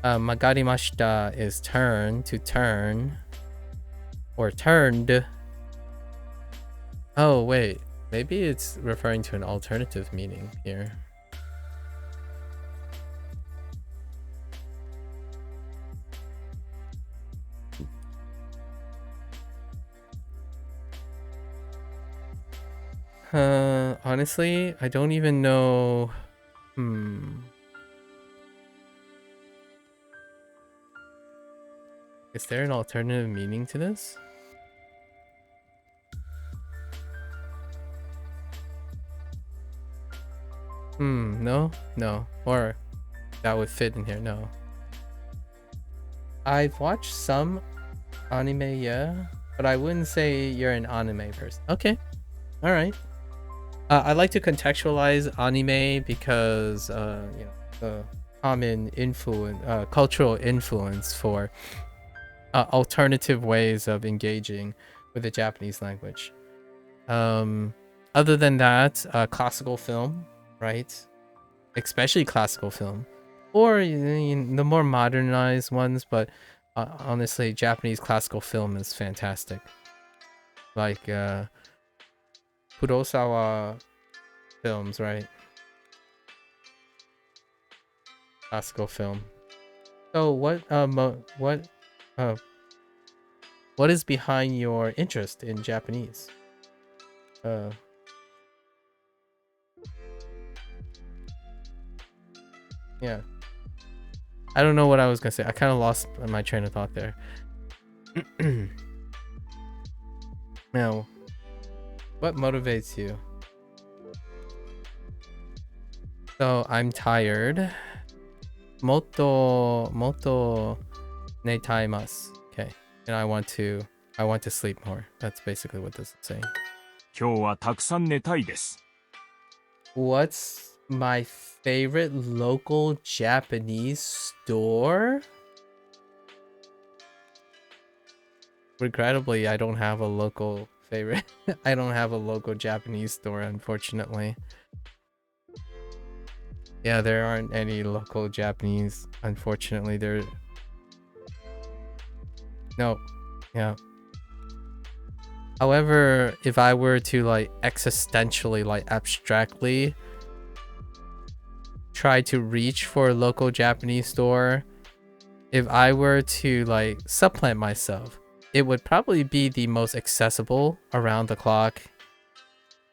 Magarimashita is turn, to turn, or turned. Oh, wait. Maybe it's referring to an alternative meaning here. Honestly, I don't even know. Is there an alternative meaning to this? No. Or that would fit in here, no. I've watched some anime, yeah, but I wouldn't say you're an anime person. Okay, all right. I like to contextualize anime because the common cultural influence for alternative ways of engaging with the Japanese language. Other than that, classical film, right? Especially classical film, or the more modernized ones. But honestly, Japanese classical film is fantastic. Like Kurosawa films, right? Classical film. So what is behind your interest in Japanese? Yeah. I don't know what I was gonna say. I kind of lost my train of thought there. Now, what motivates you? So I'm tired. Moto netaimasu. Okay, and I want to sleep more. That's basically what this is saying. 今日はたくさん寝たいです。 What's my favorite local Japanese store? Regrettably, I don't have a local favorite. I don't have a local Japanese store, unfortunately. Yeah, there aren't any local Japanese, unfortunately. No. Yeah. However, if I were to like existentially, like abstractly try to reach for a local Japanese store, if I were to like supplant myself, it would probably be the most accessible around the clock.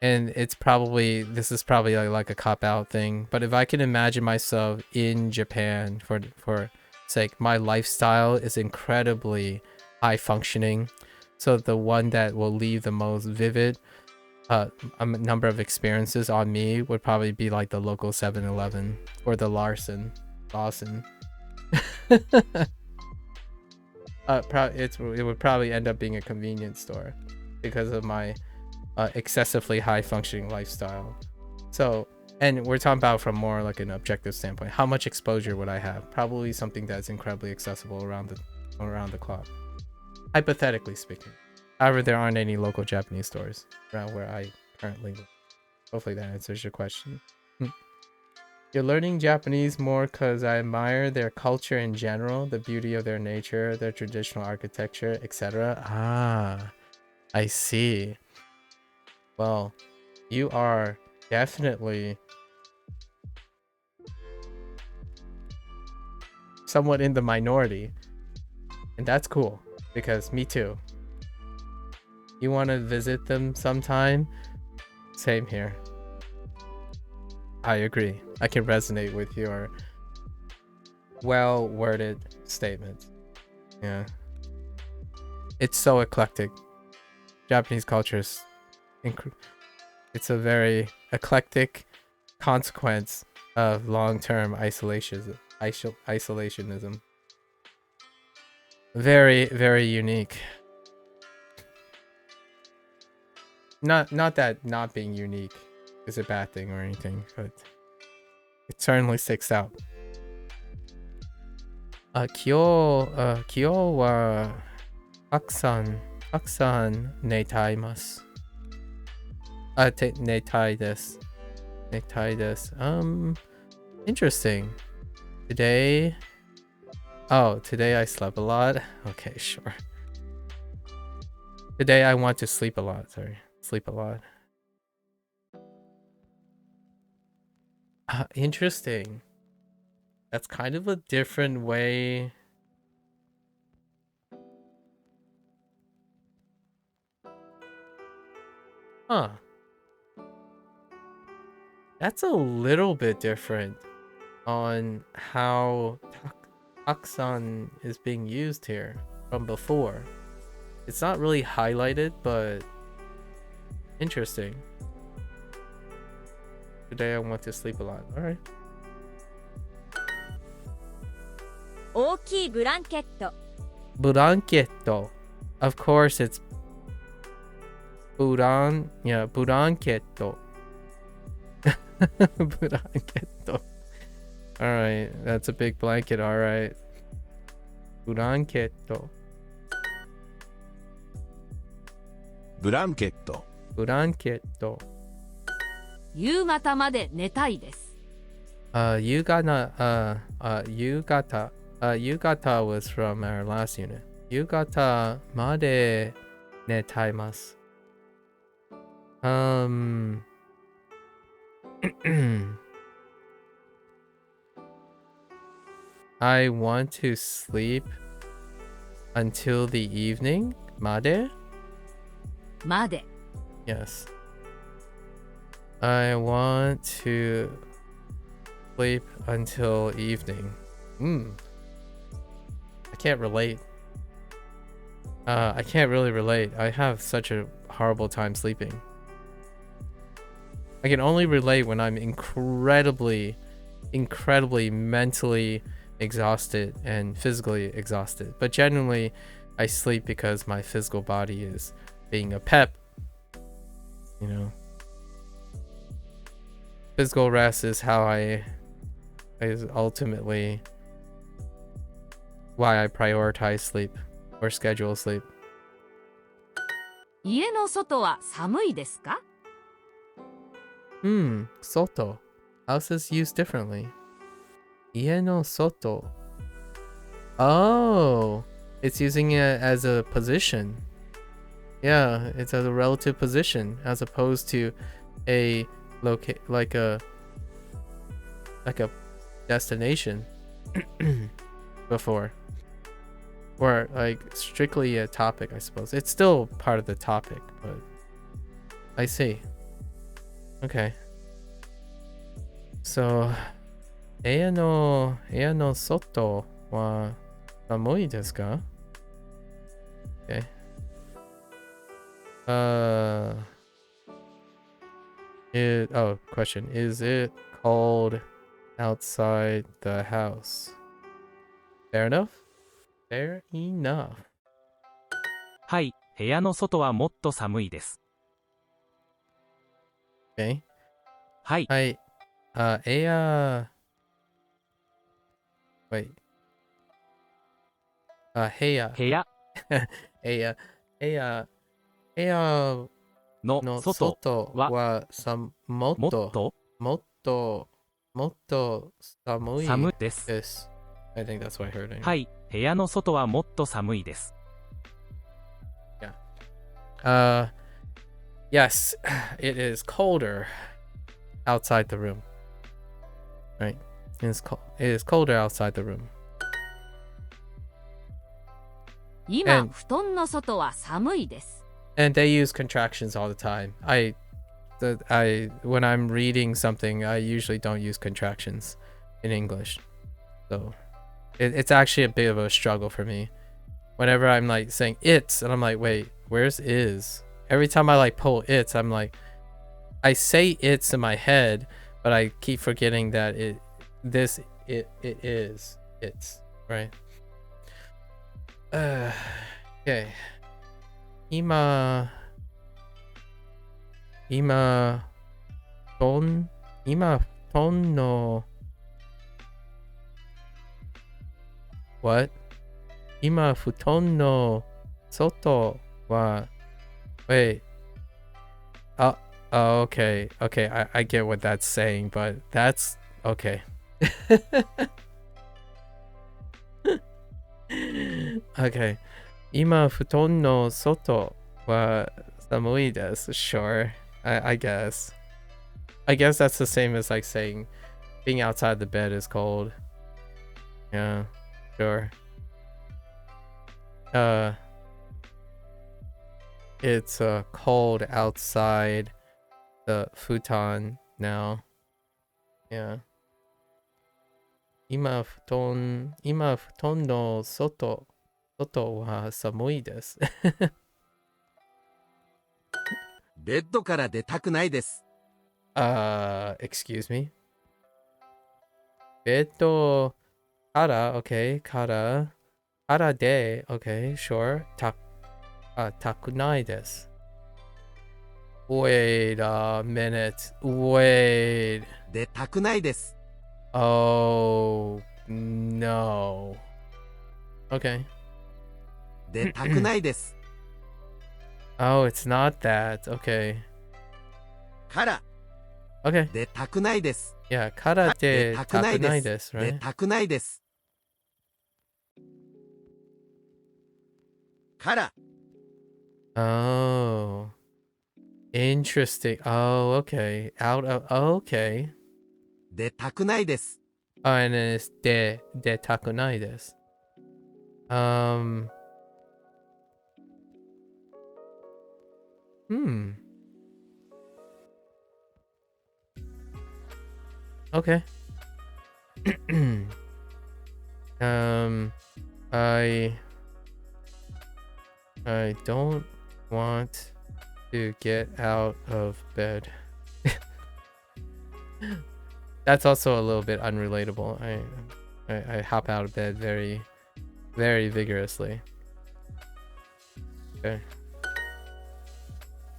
And this is probably like a cop-out thing, but if I can imagine myself in Japan for sake, my lifestyle is incredibly high functioning. So the one that will leave the most vivid a number of experiences on me would probably be like the local 7-Eleven or the Lawson. It would probably end up being a convenience store because of my excessively high functioning lifestyle. So, and we're talking about from more like an objective standpoint. How much exposure would I have? Probably something that's incredibly accessible around the clock. Hypothetically speaking. However, there aren't any local Japanese stores around where I currently live. Hopefully that answers your question. You're learning Japanese more because I admire their culture in general, the beauty of their nature, their traditional architecture, etc. Ah, I see. Well, you are definitely somewhat in the minority. And that's cool, because me too. You want to visit them sometime? Same here. I agree. I can resonate with your well-worded statement. Yeah. It's so eclectic. Japanese culture is it's a very eclectic consequence of long-term isolationism. Very, very unique. Not that not being unique is a bad thing or anything, but it certainly sticks out. Kyo wa takusan netaimasu. Netai desu. Interesting. Today I slept a lot. Okay, sure. Today I want to sleep a lot. Sleep a lot. Interesting. That's kind of a different way. Huh. That's a little bit different on how takusan is being used here from before. It's not really highlighted, but interesting. Today I want to sleep a lot. All right. 大きいブランケット Buranketto. Of course, it's buranketto. Buranketto. All right, that's a big blanket. All right. Buranketto. ブランケット Buranketto. 夕方まで寝たいです。Yugata was from our last unit. Yugata made netaimasu. I want to sleep until the evening. Made? まで。 Yes. I want to sleep until evening. can't relate. I can't really relate. I have such a horrible time sleeping. I can only relate when I'm incredibly mentally exhausted and physically exhausted. But generally, I sleep because my physical body is being a pep. You know, physical rest is is ultimately why I prioritize sleep or schedule sleep. 家の外は寒いですか？ Soto. House is used differently. Ie no soto. Oh, it's using it as a position. Yeah, it's as a relative position as opposed to a like a destination before. Or like strictly a topic, I suppose. It's still part of the topic, but I see. Okay. So, 部屋の外は寒いですか? Okay. Question. Is it cold outside the house? Fair enough? Fair enough. はい、部屋の外はもっと寒いです。 Okay. はい、Hi. Wait. Heya. 部屋 Heya のの外外ははもっもっと寒い寒いです。です。I think that's what I heard. はい、部屋の外はもっと寒いです。 Yes, it is colder outside the room. Right? It is colder outside the room. 今、 And- 布団の外は寒いです。 And they use contractions all the time. When I'm reading something, I usually don't use contractions in English. So it's actually a bit of a struggle for me. Whenever I'm like saying it's, and I'm like, wait, where's is? Every time I like pull it's, I'm like, I say it's in my head, but I keep forgetting that it is it's, right? Okay. 今布団の What? 今布団の外は Wait. Oh, okay. I get what that's saying, but that's okay. Okay. 今布団の外は寒いです. Sure. I guess. I guess that's the same as like saying being outside the bed is cold. Yeah. Sure. It's cold outside the futon now. Yeah. 今布団の外は寒いです。ベッドから出たくないです。Excuse me? ベッドから OK からで OK sure たくないです。Wait a minute. Wait. 出たくないです。 Oh no. Okay. 出たくないです。 Oh, it's not that. Okay. から Okay. 出たくないです。 Yeah, からでたくないです。出 Right? たくないです。から Oh. Interesting. Oh, okay. Out of okay. 出たくないです。 Oh, and then it's de takunai desu. Okay. I don't want to get out of bed. That's also a little bit unrelatable. I hop out of bed very, very vigorously. Okay.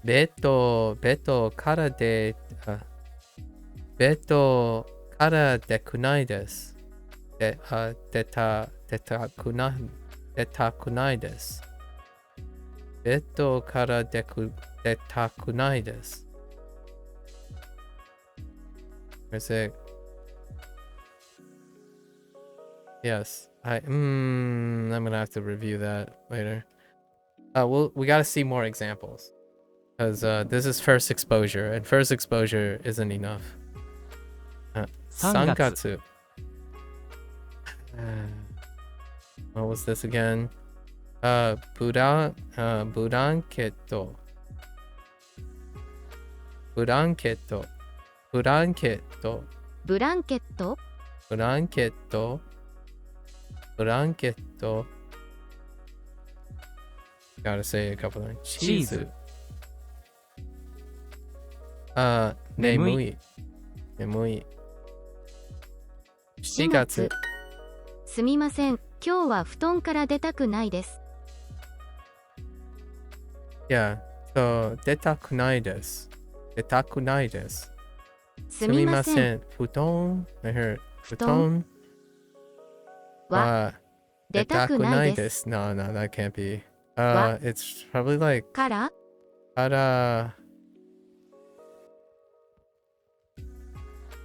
ベッドからで、ベッドからでくないです。出たくないです。ベッドから出たくないです。Is it? Yes. I'm gonna have to review that later. We gotta see more examples. Because this is first exposure, and first exposure isn't enough. 3月. What was this again? ブランケット。ブランケット。ブランケット。ブランケット。ブランケット。ブランケット。Gotta say a couple of チーズ。眠い。7月。すみません、今日は布団から出たくないです。Yeah, so 出たくないです。出たくないです。すみません。布団 I heard 布団は出たくないです。No, that can't be. は It's probably like から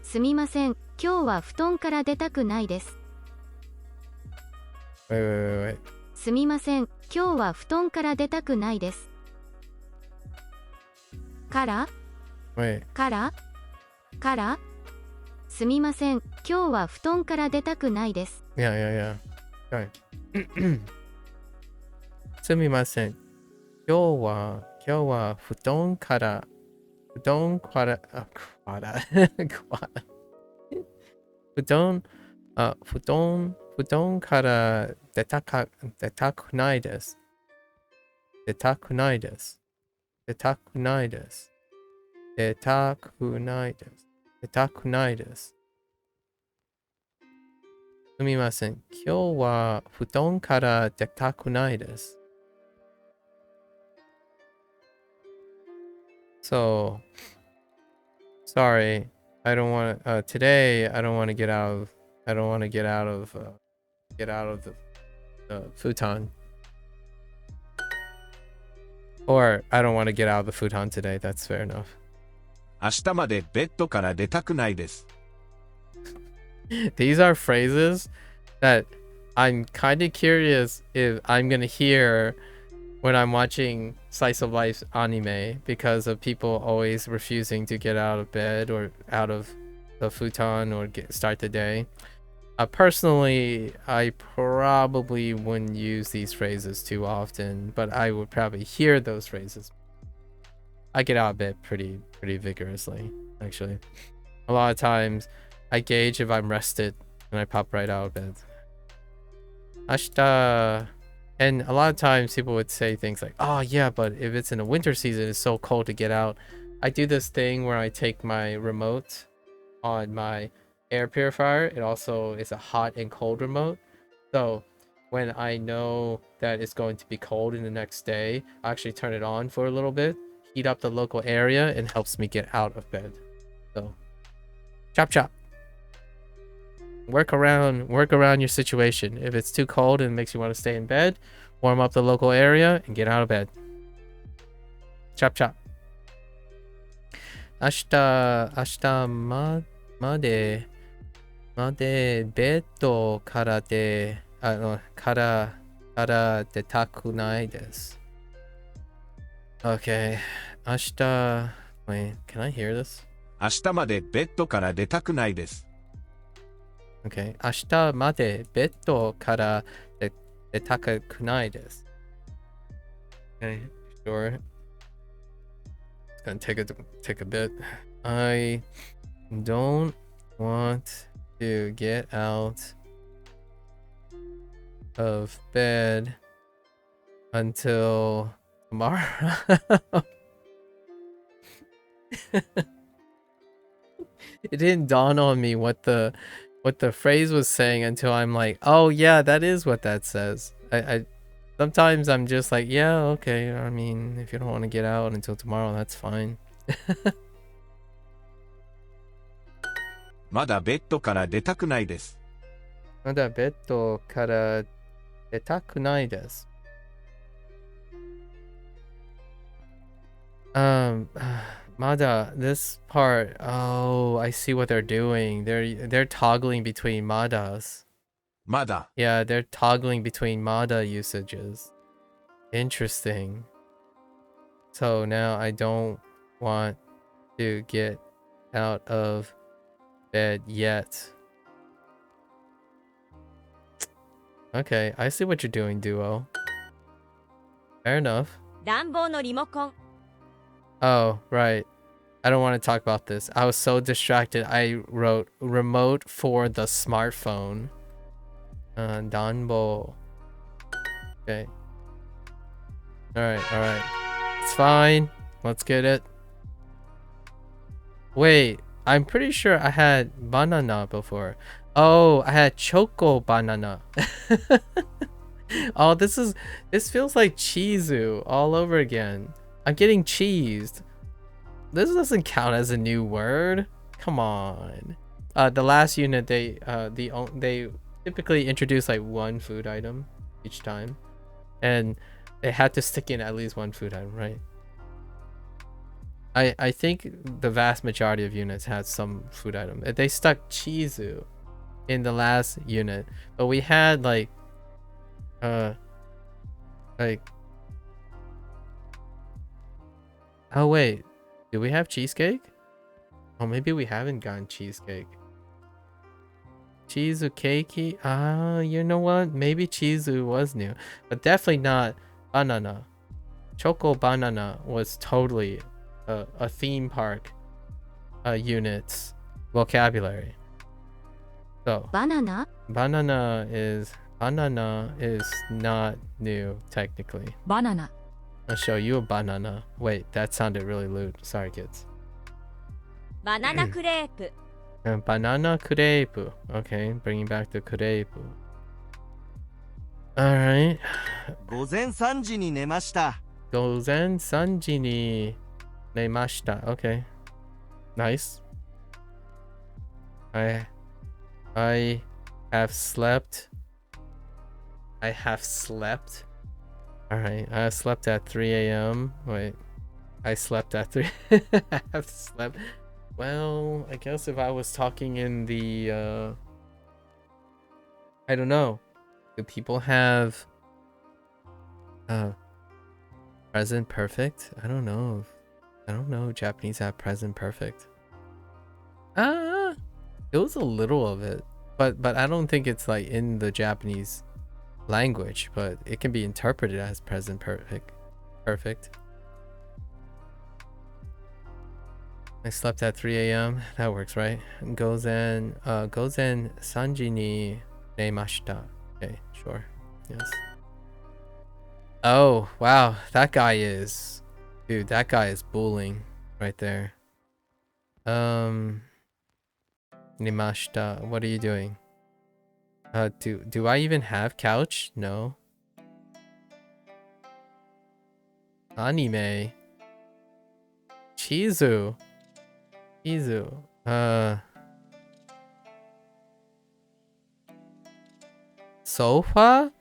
すみません、今日は布団から出たくないです。Wait. すみません、今日は布団から出たくないです。Wait. からすみません、今日は布団から出たくないです。Yeah. Okay. すみません。今日は布団から布団から出たくないです。出たくないです。出たくないです。出たくないです。出たくないです。すみません。今日は布団から出たくないです。So, sorry. I don't want to. Today, I don't want to get out of. I don't want to get out of the futon. Or I don't want to get out of the futon today. That's fair enough. 明日までベッドから出たくないです。These are phrases that I'm kind of curious if I'm gonna hear when I'm watching slice of life anime because of people always refusing to get out of bed or out of the futon or start the day. Personally, I probably wouldn't use these phrases too often, but I would probably hear those phrases. I get out of bed pretty vigorously, actually. A lot of times, I gauge if I'm rested and I pop right out of bed. Ashita. And a lot of times people would say things like, oh yeah, but if it's in the winter season, it's so cold to get out. I do this thing where I take my remote on my air purifier. It also is a hot and cold remote. So when I know that it's going to be cold in the next day, I actually turn it on for a little bit, heat up the local area, and helps me get out of bed. So chop. Work around your situation. If it's too cold and it makes you want to stay in bed, warm up the local area and get out of bed. Chop. 明日までベッドから出たくないです。Okay. 明日 Wait, can I hear this? 明日までベッドから出たくないです。Okay. 明日までベッドから出たくないです。Okay, sure. It's gonna take a bit. I don't want to get out of bed until tomorrow. It didn't dawn on me what the phrase was saying until I'm like, oh yeah, that is what that says. I sometimes I'm just like, yeah, okay. I mean, if you don't want to get out until tomorrow, that's fine. まだベッドから出たくないです。まだベッドから出たくないです。Mada, this part, oh, I see what they're doing. They're toggling between madas. まだ Yeah, they're toggling between mada usages. Interesting. So now I don't want to get out of bed yet. Okay, I see what you're doing, Duo. Fair enough. 暖房のリモコン Oh, right. I don't want to talk about this. I was so distracted. I wrote remote for the smartphone. Danbo. Okay. Alright. It's fine. Let's get it. Wait, I'm pretty sure I had banana before. Oh, I had choco banana. Oh, this feels like Chizu all over again. I'm getting cheesed. This doesn't count as a new word. Come on. The last unit they typically introduce like one food item each time, and they had to stick in at least one food item, right? I think the vast majority of units had some food item. They stuck chizu in the last unit, but we had like oh wait, do we have cheesecake? Oh, maybe we haven't gotten cheesecake. Chizu keiki? Ah, you know what? Maybe chizu was new, but definitely not banana. Choco banana was totally a theme park unit's vocabulary. So banana banana is not new technically. Banana. I'll show you a banana. Wait, that sounded really lewd. Sorry, kids. バナナクレープ Banana crepe. Okay, bringing back the crepe. Alright. 午前3時に寝ました。 Gozen sanji ni nemashita. Okay. Nice. I have slept. Alright, I slept at 3 a.m. Wait. I slept at 3. I have slept. Well, I guess if I was talking in the I don't know. Do people have present perfect? I don't know if Japanese have present perfect. It was a little of it, but I don't think it's like in the Japanese language, but it can be interpreted as present perfect. I slept at 3 a.m. That works, right? Gozen sanji ni nemashita. Okay, sure. Yes. Oh, wow. That guy is bullying right there. Nemashita. What are you doing? Do I even have couch? No. Anime. Chizu. Sofa?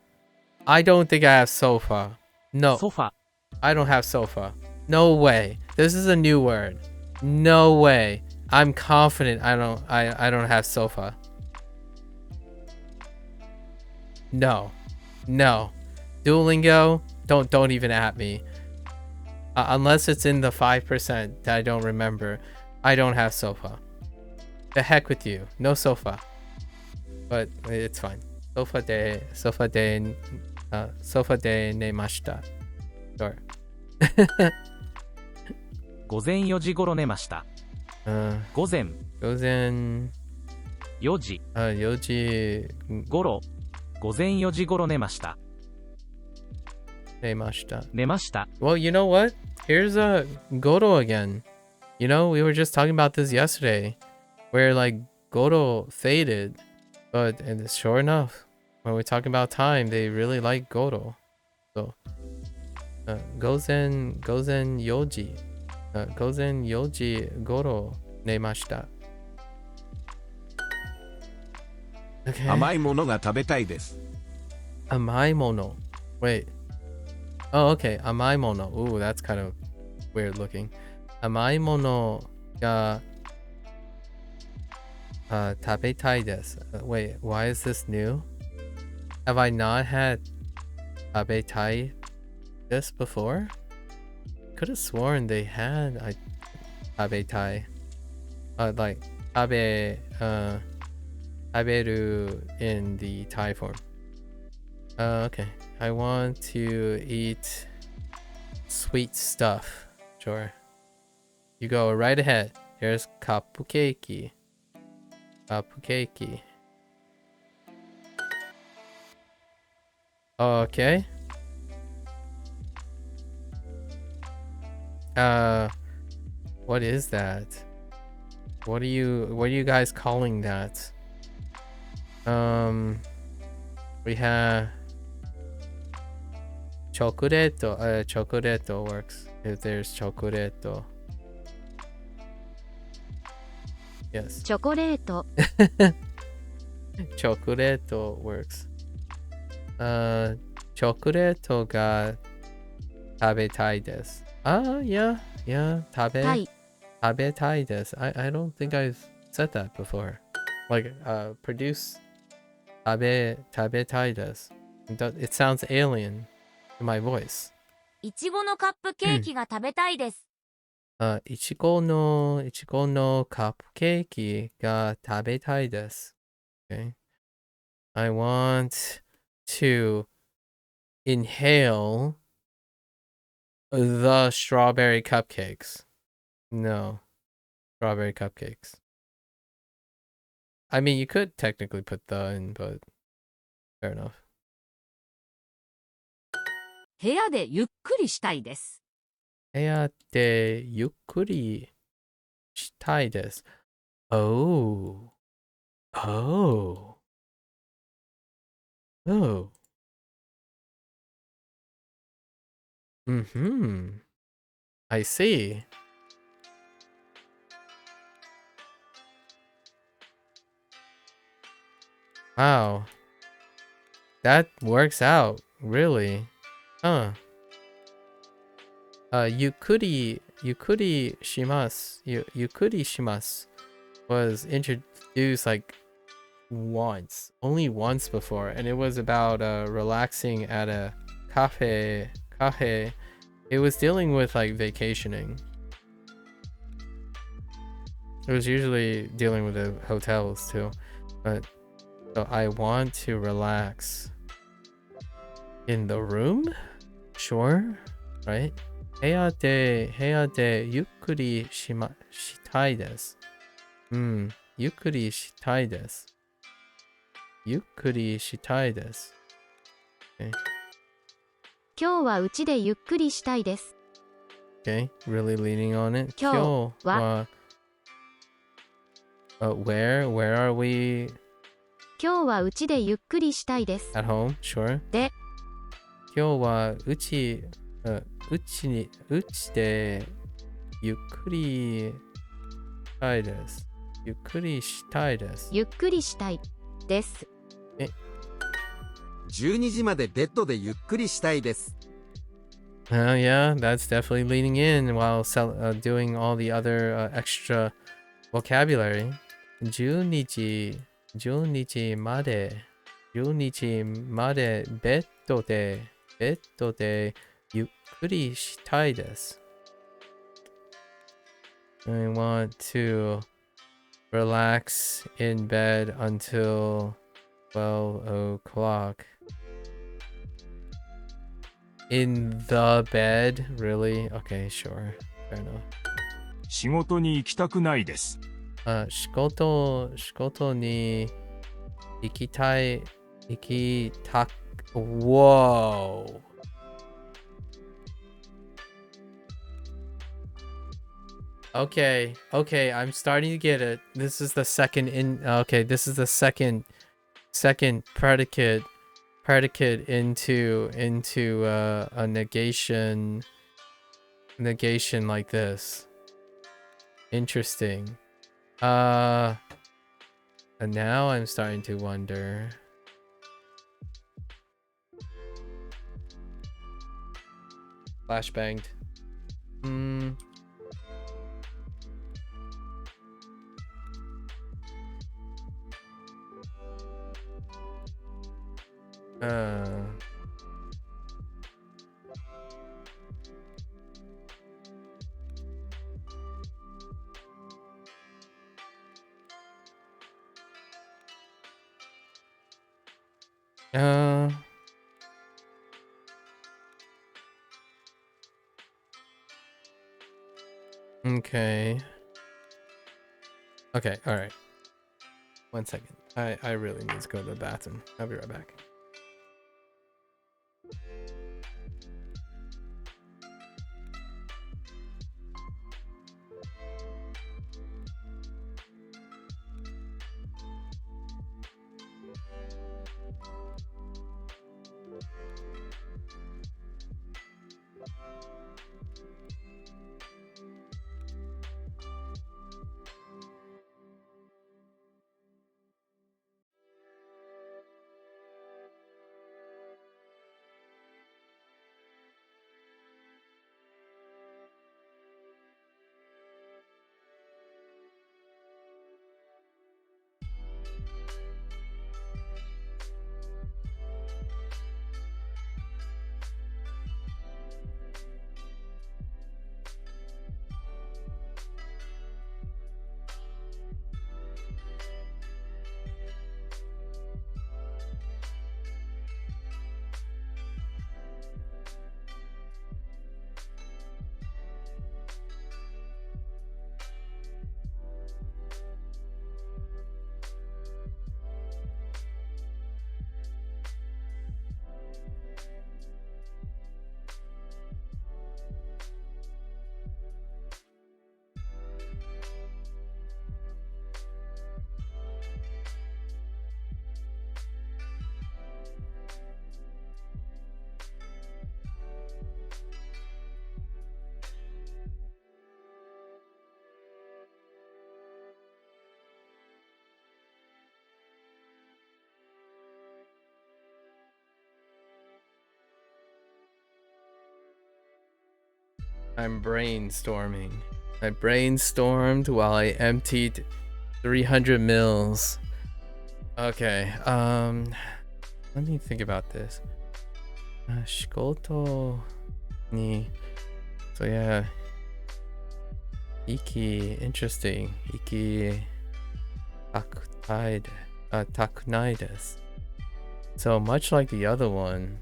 I don't think I have sofa. No. ソファ I don't have sofa. No way. This is a new word. No way. I'm confident I don't have sofa. No. Duolingo, don't even at me. Unless it's in the 5% that I don't remember. I don't have sofa. The heck with you. No sofa. But it's fine. Sofa de nemashita. Sure. 午前4時頃寝ました。午前4時頃午前4時頃寝ました。寝ました。寝ました。 Well, you know what? Here's a Goto again. You know, we were just talking about this yesterday, where like Goto faded, but and sure enough, when we're talking about time, they really like Goto. So, Gozen Yoji, Gozen Yoji Goto nemashita. Okay. 甘いものが食べたいです。 Amai mono. Wait. Oh, okay. Amai mono. Ooh, that's kind of weird looking. Amai mono ga tabetai desu. Wait, why is this new? Have I not had tabetai this before? Could have sworn they had tabetai. Like taberu in the Thai form. Okay. I want to eat sweet stuff. Sure. You go right ahead. Here's cupcake. Cupcake. Okay. What is that? What are you guys calling that? We have chocolate. Chocolate works if there's chocolate. Yes. チョコレート Chocolate works. Chocolate が食べたいです。Yeah. 食べたいです。I don't think I've said that before. Like, produce 食べたいです。It sounds alien to my voice. いちごのカップケーキが食べたいです。いちごのカップケーキが食べたいです。Okay. I want to inhale the strawberry cupcakes. No. Strawberry cupcakes. I mean, you could technically put the in, but fair enough. 部屋でゆっくりしたいです。部屋でゆっくりしたいです。Oh. Oh. Oh. Mm-hmm. I see. Wow. That works out, really. Huh. Yukuri shimasu was introduced like only once before, and it was about relaxing at a cafe. It was dealing with like vacationing. It was usually dealing with the hotels too, but so I want to relax in the room, sure, right? 部屋でゆっくりしたいです。ゆっくりしたいです。ゆっくりしたいです。Okay. 今日はうちでゆっくりしたいです。 Okay, really leaning on it. 今日は where are we? 今日はうちでゆっくりしたいです。 At home, sure. で、今日はうちでゆっくりしたいです。ゆっくりしたいです。ゆっくりしたいです。12時までベッドでゆっくりしたいです。Yeah, that's definitely leaning in while doing all the other extra vocabulary. 12時までベッドでゆっくりしたいです。I want to relax in bed until 12 o'clock. In the bed? Really? Okay, sure. Fair enough. 仕事に行きたくないです。仕事に行きたい Iki tak. Whoa. Okay, I'm starting to get it. This is the second this is the second predicate into a negation like this. Interesting. And now I'm starting to wonder. Flashbanged. Okay. Okay, all right. 1 second. I really need to go to the bathroom. I'll be right back. I'm brainstorming. I brainstormed while I emptied 300 mils. Okay, let me think about this. Shikoto ni. So yeah. Iki, interesting. Iki takunai desu. So much like the other one,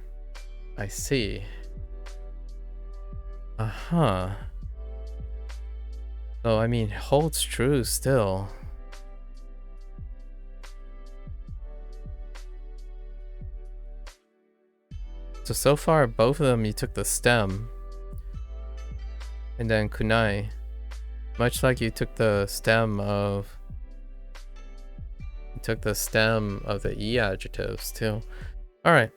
I see. So I mean, holds true still. So far both of them you took the stem. And then kunai. Much like you took the stem of the e adjectives too. Alright.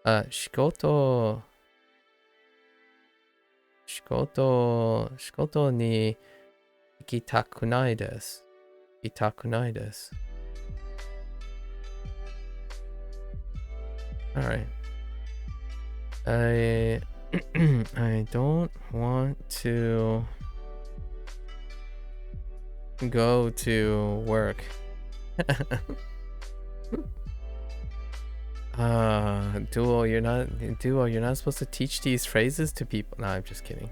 Shikoto ni ikitakunai desu. Ikitakunai desu. Alright. I don't want to go to work. Duo, you're not supposed to teach these phrases to people. No, I'm just kidding.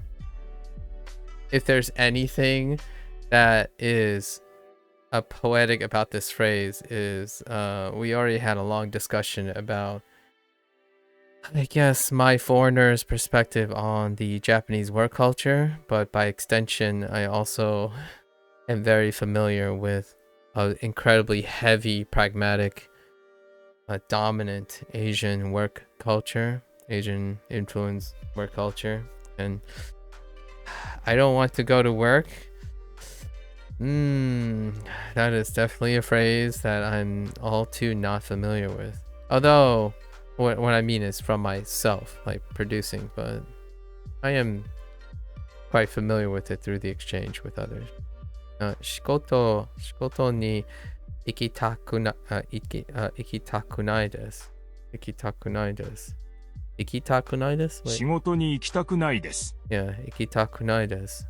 If there's anything that is poetic about this phrase is we already had a long discussion about, I guess, my foreigner's perspective on the Japanese work culture, but by extension I also am very familiar with incredibly heavy, pragmatic, dominant Asian work culture, Asian influence work culture, and I don't want to go to work. That is definitely a phrase that I'm all too not familiar with. Although, what I mean is from myself, like producing, but I am quite familiar with it through the exchange with others. 仕事に行きたくないです。行きたくないです。行きたくないです。仕事に行きたくないです。Yeah, 行きたくないです。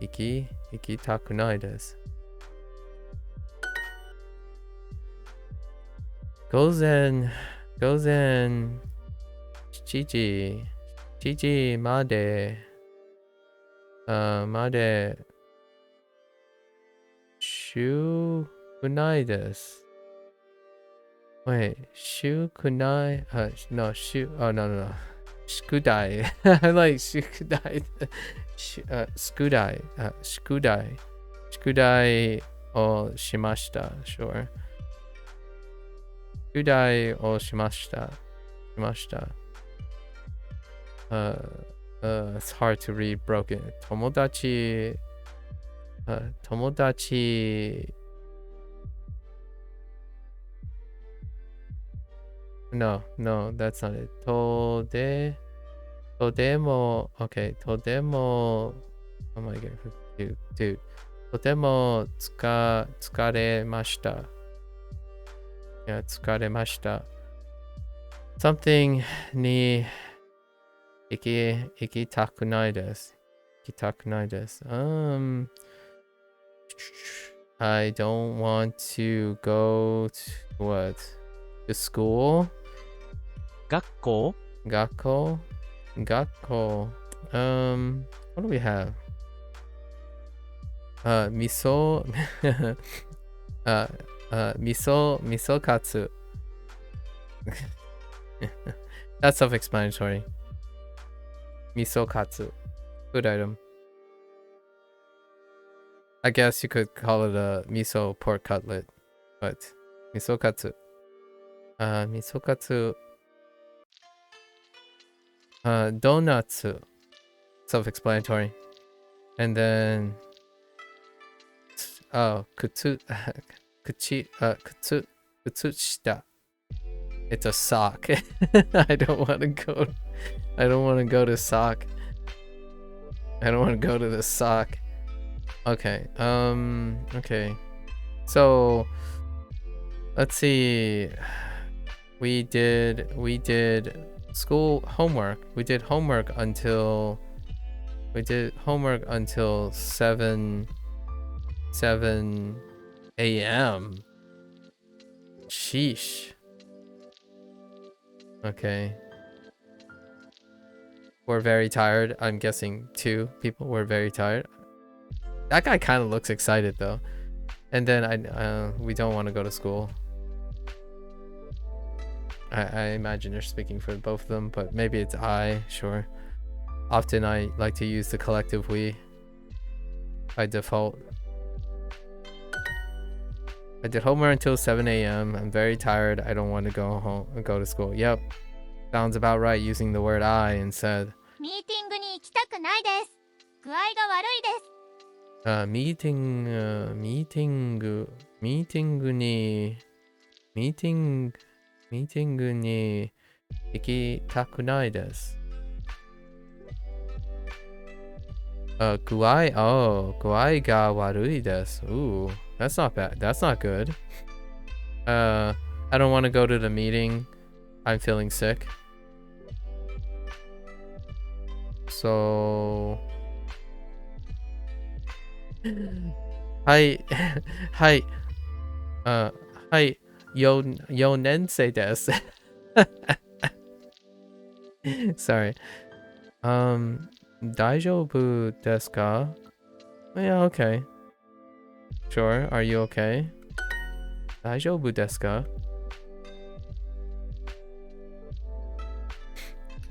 行きたくないです。午前7時まで週くないです。Wait, 週くない no, oh no. 宿題 I like 宿題宿題をしました Sure 宿題をしました It's hard to read broken 友達 No, that's not it. とても okay, とても Oh my god, dude. とても疲れました。いや、疲れました。Something に行きたくないです。I don't want to go to what? To school? 学校 What do we have? Miso katsu. That's self-explanatory. Miso katsu. Food item. I guess you could call it a miso pork cutlet, but miso katsu. Donuts. Self-explanatory. And then kutsushita. It's a sock. I don't want to go to sock. I don't want to go to the sock. Okay. Okay. So let's see. We did school homework. We did homework until 7 a.m. Sheesh. Okay. We're very tired. I'm guessing 2 people were very tired. That guy kind of looks excited though. And then we don't want to go to school. I imagine you're speaking for both of them, but maybe it's I, sure. Often I like to use the collective we by default. I did homework until 7 a.m. I'm very tired. I don't want to go to school. Yep. Sounds about right using the word I instead. ミーティングに行きたくないです。具合が悪いです。ミーティングに行きたくないです。具合が悪いです。Ooh, that's not bad. That's not good. I don't want to go to the meeting. I'm feeling sick. So... はい。4年生です。Sorry. 大丈夫ですか? Yeah, okay. Sure. Are you okay? 大丈夫ですか?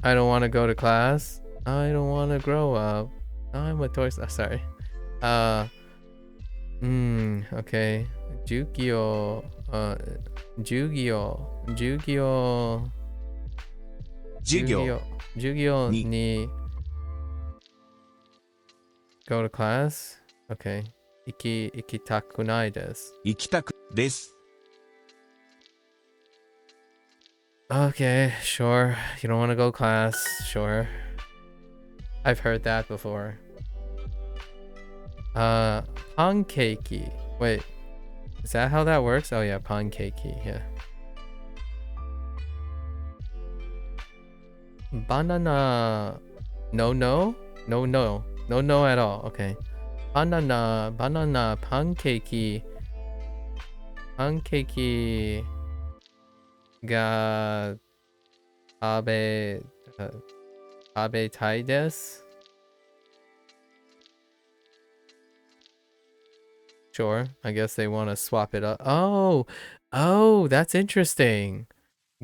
I don't want to go to class. I don't want to grow up. I'm a toy star. Sorry. Okay. Jugyo, Jugyo, Jugyo, 授業 Jugyo Ni. ni go to class? Okay. Ikitakunai desu. 行きたくです。 Okay, sure. You don't want to go class, sure. I've heard that before. Pankeki. Wait, is that how that works? Oh yeah, pankeki, yeah. Banana. No, at all. Okay. Banana, pankeki. Pankeki. Ga abe tai desu? Sure, I guess they want to swap it up. Oh, that's interesting.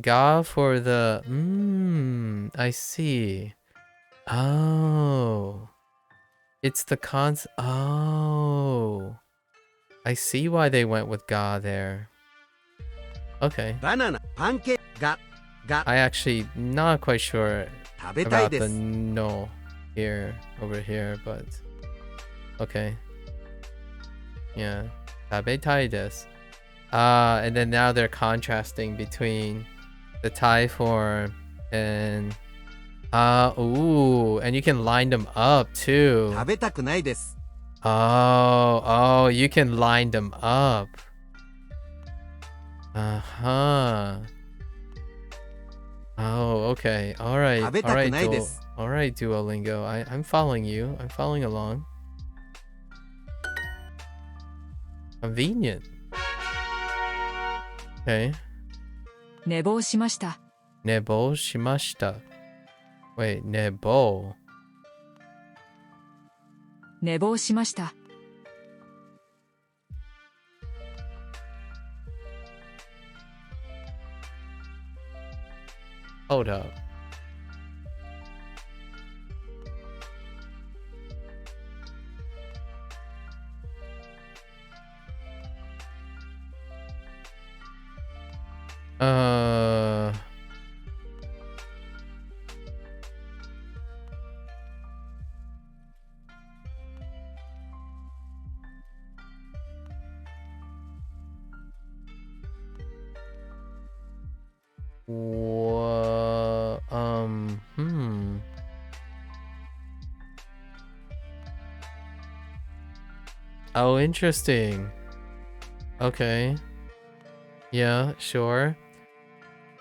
Ga for the I see. Oh, it's the oh, I see why they went with ga there. Okay. バナナ、パンケーキが I actually not quite sure 食べたい about で the す。 no here over here, but okay. Yeah. Tabetai desu. And then now they're contrasting between the Thai form and ooh, and you can line them up too. 食べたくないです。 Oh, you can line them up. Uh-huh. Oh, okay. All right. 食べたくないです。 All right, Duolingo. I'm following you. I'm following along. Convenient. Okay. 寝坊しました。 Nebo shimashita. Wait, nebo. 寝坊しました。 Hold up. Oh, interesting. Okay. Yeah, sure.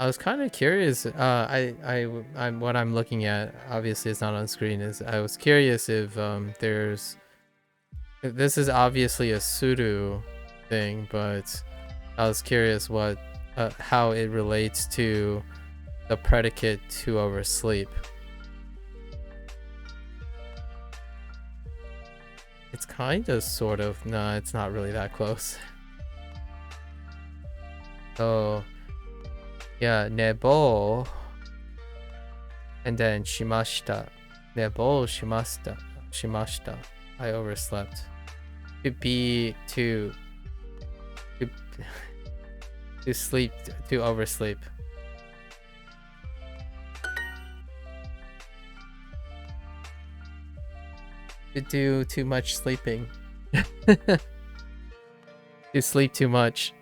I was kind of curious. I'm what I'm looking at. Obviously, it's not on screen. Is I was curious if there's. This is obviously a sudo thing, but I was curious what how it relates to the predicate to oversleep. It's kind of sort of. No, it's not really that close. So yeah, nebo and then shimashita. Nebo shimashita. I overslept. To sleep, to oversleep. To do too much sleeping. To sleep too much.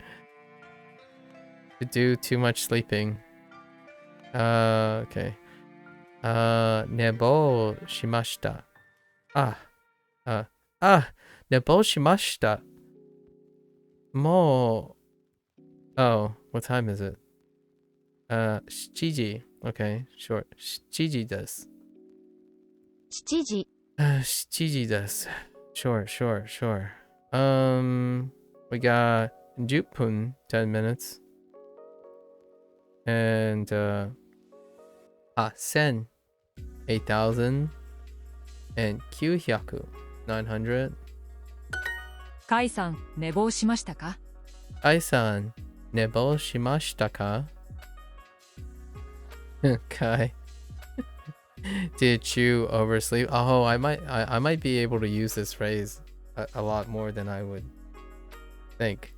To do too much sleeping. Okay. Nebo shimashita. Nebo shimashita. Mo. Oh, what time is it? Shichiji. Okay, sure. Shichiji desu. 7時 Shichiji desu. Sure. We got 10分, 10 minutes. And 1000, 8,000, and 900, 900. カイさん、寝坊しましたか？ Kai-san, nebo shimashita ka? Kai. Did you oversleep? Oh, I might be able to use this phrase a lot more than I would think.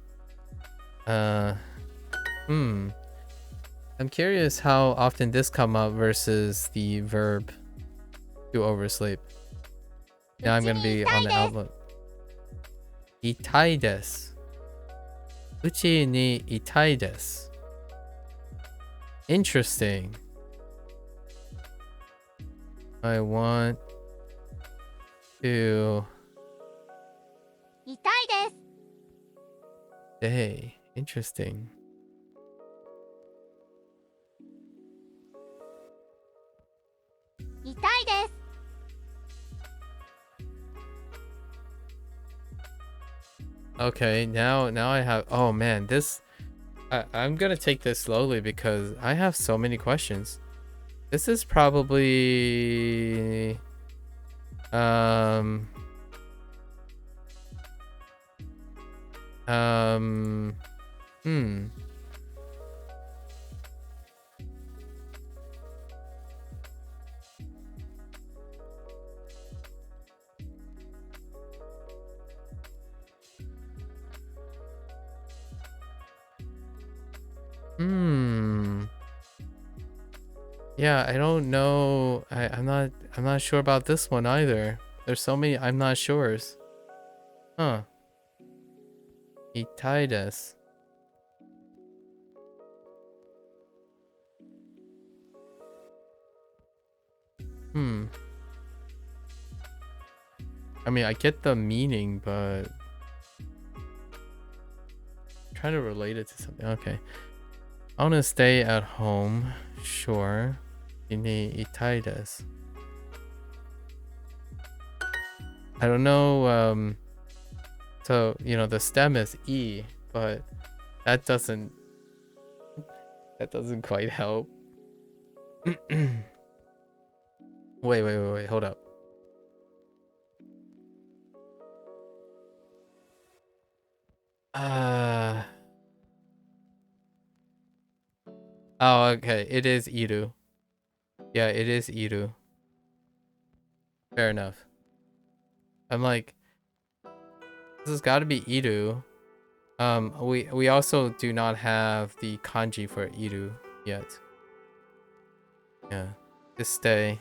Uh, hmm. I'm curious how often this come up versus the verb to oversleep. Now I'm gonna be on the outlook. Itai desu. Uchi ni itai desu. Interesting. I want to 痛いです stay. Interesting. Okay, now I have. Oh man, this. I'm gonna take this slowly because I have so many questions. This is probably um hmm. Yeah, I don't know. I'm not sure about this one either. There's so many I'm not sures. Huh. Itai desu. I mean, I get the meaning, but try to relate it to something. Okay. I want to stay at home. Sure. Ini itai desu. I don't know. So, you know, the stem is E, but that doesn't quite help. Wait, hold up. Oh, okay. It is Iru. Yeah, it is Iru. Fair enough. I'm like, this has got to be Iru. We also do not have the kanji for Iru yet. Yeah, just stay.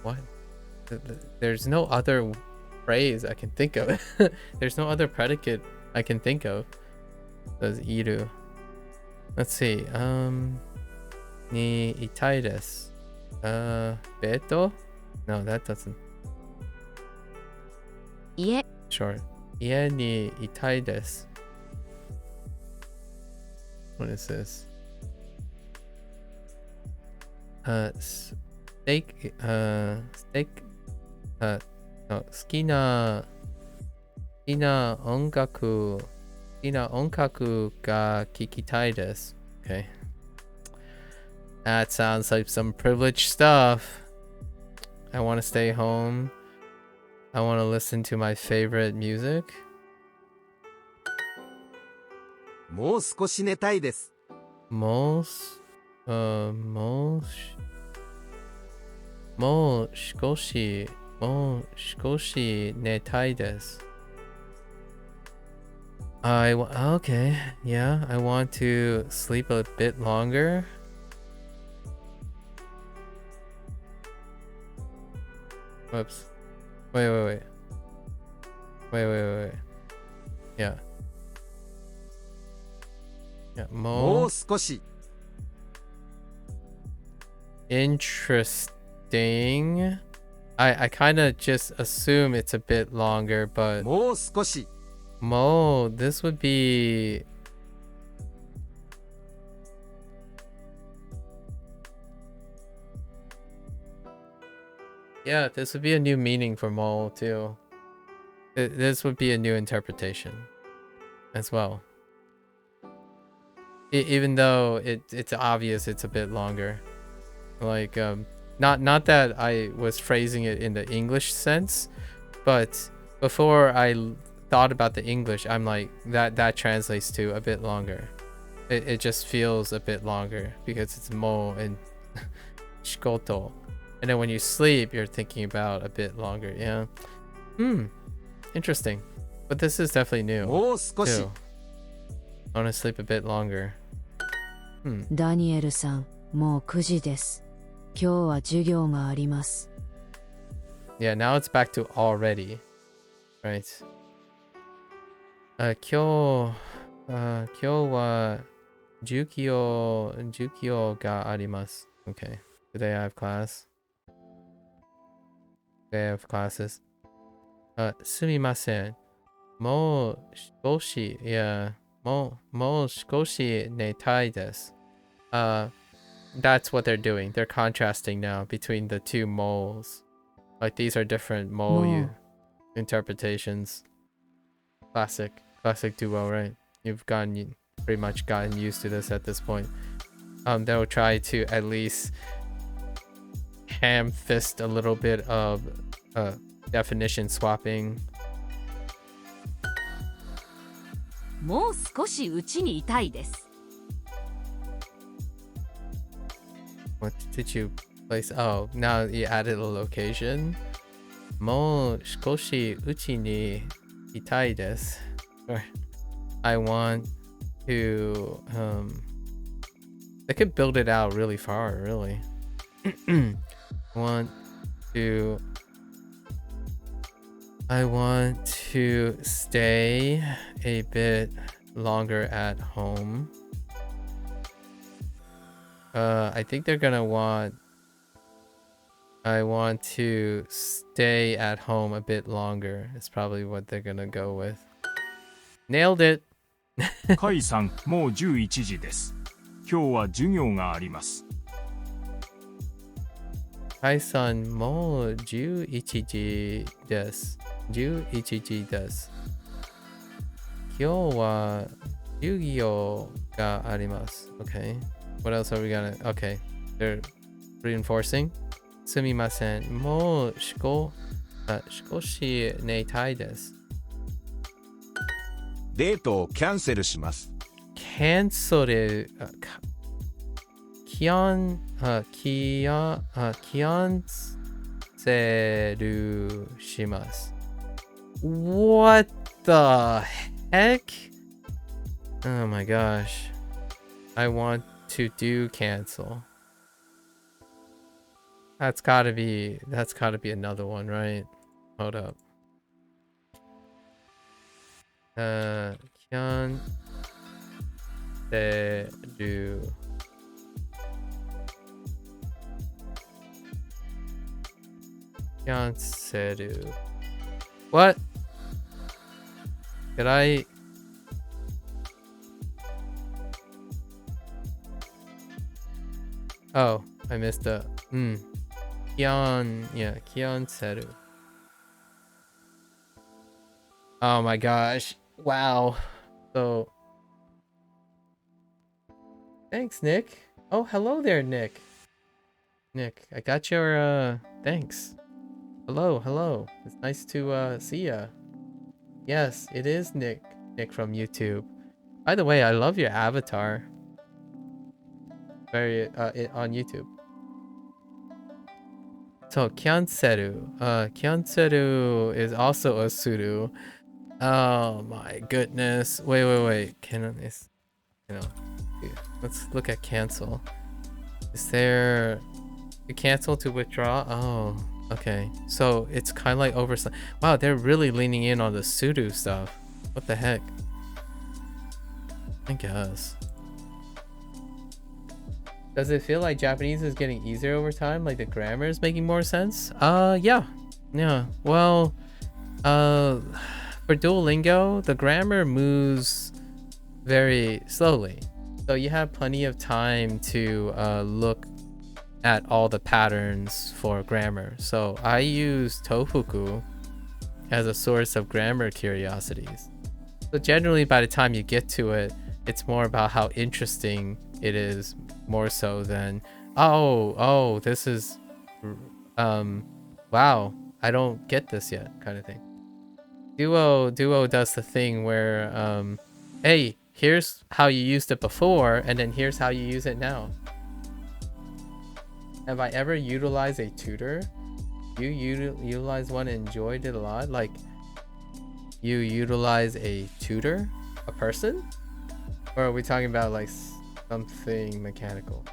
What? There's no other phrase I can think of. There's no other predicate I can think of. Does Iru? Let's see. Ni itai desu. Beto? No, that doesn't. Ie. Short. Ie ni itai desu. What is this? Steak. Steak. No, 好きな音楽が聞きたいです. Okay. That sounds like some privileged stuff. I want to stay home. I want to listen to my favorite music. もう少し寝たいです。もう少し寝たいです. Okay, yeah, I want to sleep a bit longer. Whoops. Wait. Yeah. Yeah, もう少し。 Interesting. I kind of just assume it's a bit longer, but もう少し。 this would be yeah, this would be a new meaning for Mo too. This would be a new interpretation as well. Even though it's obvious it's a bit longer. Like not that I was phrasing it in the English sense, but before I thought about the English, I'm like that translates to a bit longer. It just feels a bit longer because it's mo and shikoto. And then when you sleep, you're thinking about a bit longer. Yeah. Interesting. But this is definitely new もう少し too. I want to sleep a bit longer. ダニエルさん、もう9時です。今日は授業があります。Yeah, now it's back to already. Right. 今日は授業があります。Okay. Today I have class. Today I have classes. すみません。もう少し、いや、もう少し寝たいです。That's what they're doing. They're contrasting now between the two moles. Like these are different mole interpretations. Classic duo, right? You've pretty much gotten used to this at this point. They'll try to at least ham fist a little bit of definition swapping. もう少しうちにいたいです。 What did you place? Oh, now you added a location. もう少しうちにいたいです。I want to they could build it out really far, really. I want to stay a bit longer at home. I think they're gonna want I want to stay at home a bit longer. It's probably what they're gonna go with. Nailed it. カイさん、もう11時です。今日は授業があります。Hi son, もう11時です。11時です。今日は授業があります。Okay. What else are we gonna... Okay. They're reinforcing. すみません。もう少し寝たいです。デートをキャンセルします。Cancel. キャンセルします。What the heck? Oh my gosh. I want to do cancel. That's gotta be another one, right? Hold up. キャンセル。キャンセル。What? Did I... Oh, I missed a... Kyanseru. Oh my gosh. Wow. So... Thanks, Nick. Oh, hello there, Nick. Nick, I got your, thanks. Hello. It's nice to, see ya. Yes, it is Nick from YouTube. By the way, I love your avatar. Very on YouTube. So Kyanseru. Kyanseru is also a suru. Oh my goodness. Wait. Let's look at cancel. Is there a cancel to withdraw? Oh, okay. So it's kind of like over. Wow, they're really leaning in on the suru stuff. What the heck? I guess. Does it feel like Japanese is getting easier over time? Like the grammar is making more sense? Yeah. Well, for Duolingo, the grammar moves very slowly. So you have plenty of time to look at all the patterns for grammar. So I use Tofuku as a source of grammar curiosities. So generally by the time you get to it, it's more about how interesting it is, more so than oh this is wow, I don't get this yet kind of thing. Duo does the thing where hey, here's how you used it before and then here's how you use it now. Have I ever utilized a tutor? You utilize one and enjoyed it a lot? Like you utilize a tutor, a person, or are we talking about like something mechanical?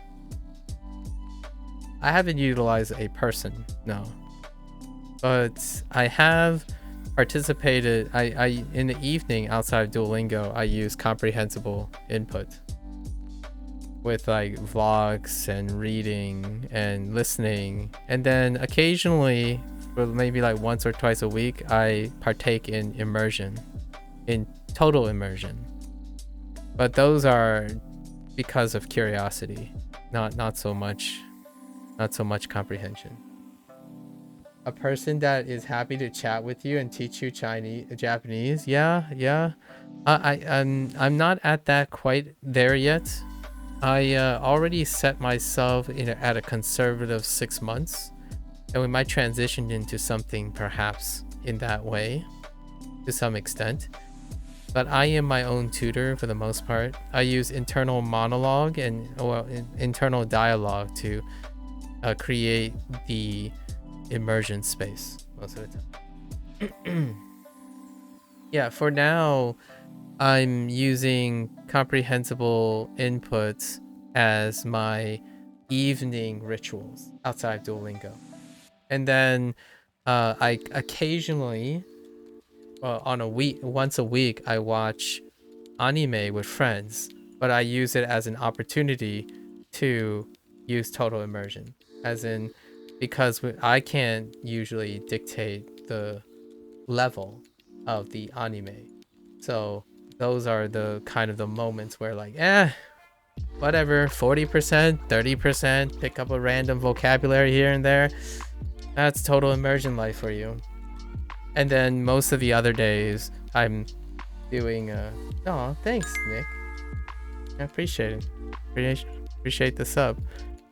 I haven't utilized a person, no, but I have participated. I in the evening outside of Duolingo, I use comprehensible input with like vlogs and reading and listening, and then occasionally, for maybe like once or twice a week, I partake in immersion, in total immersion. But those are because of curiosity, not so much comprehension. A person that is happy to chat with you and teach you Japanese. Yeah. I'm not at that quite there yet. I already set myself at a conservative 6 months, and we might transition into something perhaps in that way to some extent. But I am my own tutor for the most part. I use internal monologue and internal dialogue to create the immersion space most of the time. Yeah, for now, I'm using comprehensible inputs as my evening rituals outside Duolingo. And then I occasionally, once a week, I watch anime with friends, but I use it as an opportunity to use total immersion. As in, because I can't usually dictate the level of the anime. So those are the kind of the moments where like, whatever, 40%, 30%, pick up a random vocabulary here and there. That's total immersion life for you. And then most of the other days, I'm doing oh, thanks, Nick. I appreciate it. Appreciate the sub.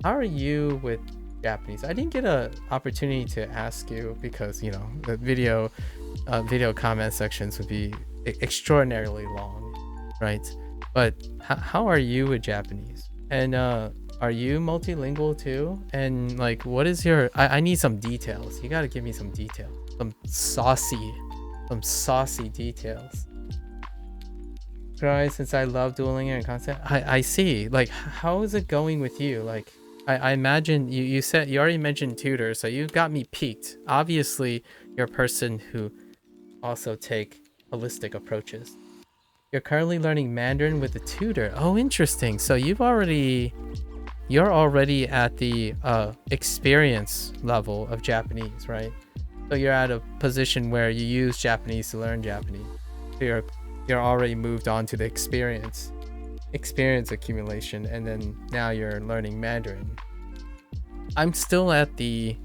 How are you with Japanese? I didn't get an opportunity to ask you because, you know, the video comment sections would be extraordinarily long, right? But how are you with Japanese? And are you multilingual too? And like, what is your... I need some details. You got to give me some details. Some saucy details. Right, since I love Duolingo and concept. I see. Like, how is it going with you? Like, I imagine you said you already mentioned tutor, so you got me peaked. Obviously, you're a person who also take holistic approaches. You're currently learning Mandarin with a tutor. Oh, interesting. So you're already at the experience level of Japanese, right? So you're at a position where you use Japanese to learn Japanese. So you're already moved on to the experience accumulation, and then now you're learning Mandarin. I'm still at the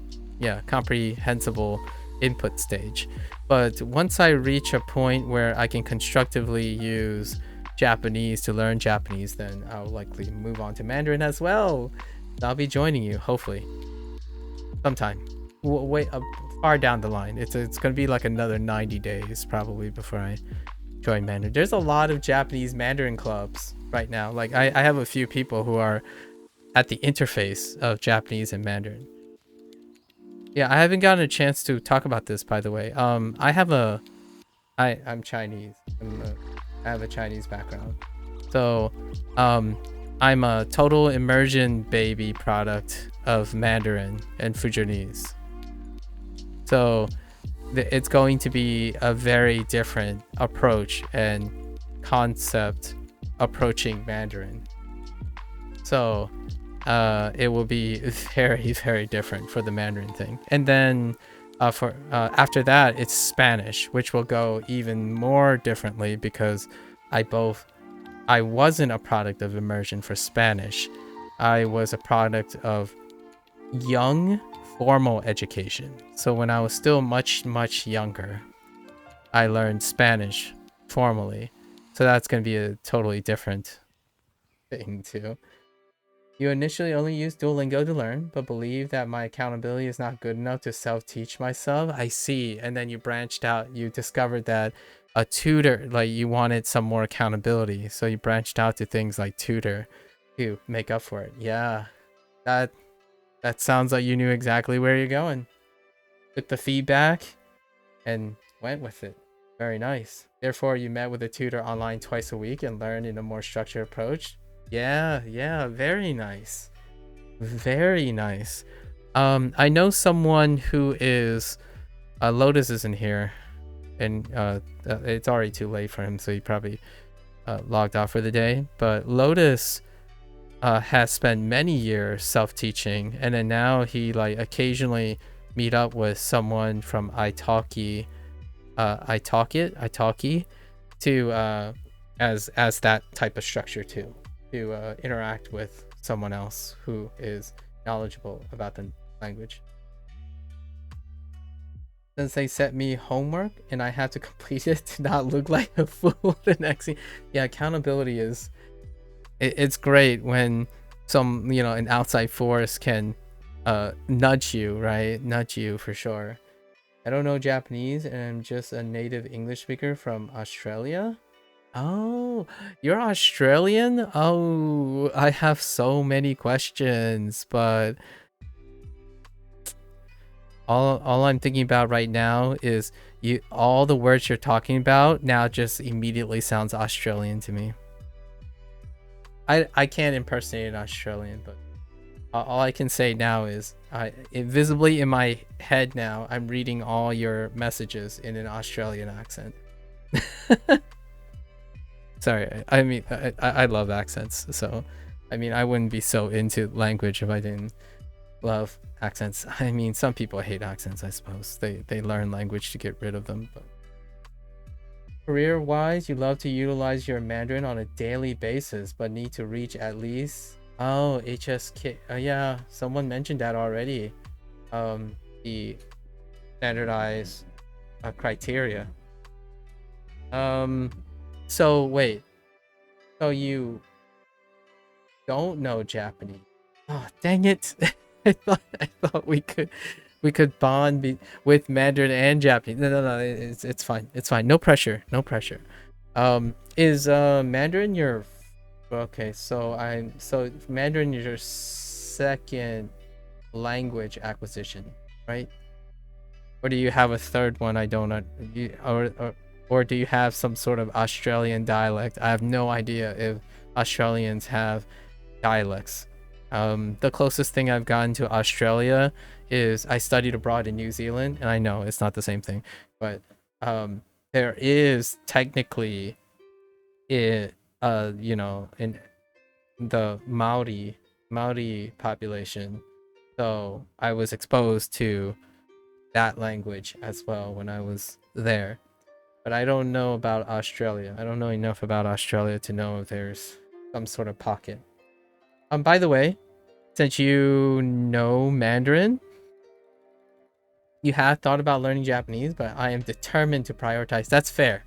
comprehensible input stage, but once I reach a point where I can constructively use Japanese to learn Japanese, then I'll likely move on to Mandarin as well. I'll be joining you hopefully sometime way far down the line. It's gonna be like another 90 days probably before I join Mandarin. There's a lot of Japanese Mandarin clubs right now. Like I have a few people who are at the interface of Japanese and Mandarin. Yeah, I haven't gotten a chance to talk about this, by the way. I'm Chinese. I have a Chinese background. So I'm a total immersion baby product of Mandarin and Fujianese. So it's going to be a very different approach and concept approaching Mandarin. So it will be very, very different for the Mandarin thing. And then after that, it's Spanish, which will go even more differently because I wasn't a product of immersion for Spanish. I was a product of young formal education. So when I was still much, much younger, I learned Spanish formally. So that's going to be a totally different thing too. You initially only used Duolingo to learn, but believe that my accountability is not good enough to self-teach myself. I see. And then you branched out. You discovered that a tutor, like you wanted some more accountability. So you branched out to things like tutor to make up for it. Yeah, that sounds like you knew exactly where you're going. Took the feedback and went with it. Very nice. Therefore, you met with a tutor online twice a week and learned in a more structured approach. Yeah, very nice. Very nice. I know someone who is Lotus isn't here, and it's already too late for him, so he probably logged off for the day. But Lotus has spent many years self-teaching, and then now he like occasionally meet up with someone from italki to as that type of structure too, to interact with someone else who is knowledgeable about the language. Since they set me homework and I have to complete it to not look like a fool the next thing. Yeah, accountability is it's great when some, you know, an outside force can nudge you, right? Nudge you for sure. I don't know Japanese and I'm just a native English speaker from Australia. Oh, you're Australian? Oh, I have so many questions, but all I'm thinking about right now is all the words you're talking about now just immediately sounds Australian to me. I can't impersonate an Australian, but all I can say now is visibly in my head now, I'm reading all your messages in an Australian accent. Sorry, I mean, I love accents, so I mean, I wouldn't be so into language if I didn't love accents. I mean, some people hate accents, I suppose. They learn language to get rid of them. But career-wise, you love to utilize your Mandarin on a daily basis, but need to reach at least... Oh, HSK. Yeah, someone mentioned that already. The standardized criteria. So wait. So you don't know Japanese? Oh, dang it! I thought we could bond with Mandarin and Japanese. No. It's fine. It's fine. No pressure. No pressure. Is Mandarin your... Okay, so Mandarin is your second language acquisition, right? Or do you have a third one? I don't know. Or do you have some sort of Australian dialect? I have no idea if Australians have dialects. The closest thing I've gotten to Australia is I studied abroad in New Zealand, and I know it's not the same thing, but there is technically you know, in the Maori population, so I was exposed to that language as well when I was there. But I don't know about Australia. I don't know enough about Australia to know if there's some sort of pocket. By the way, since you know Mandarin, you have thought about learning Japanese, but I am determined to prioritize. That's fair.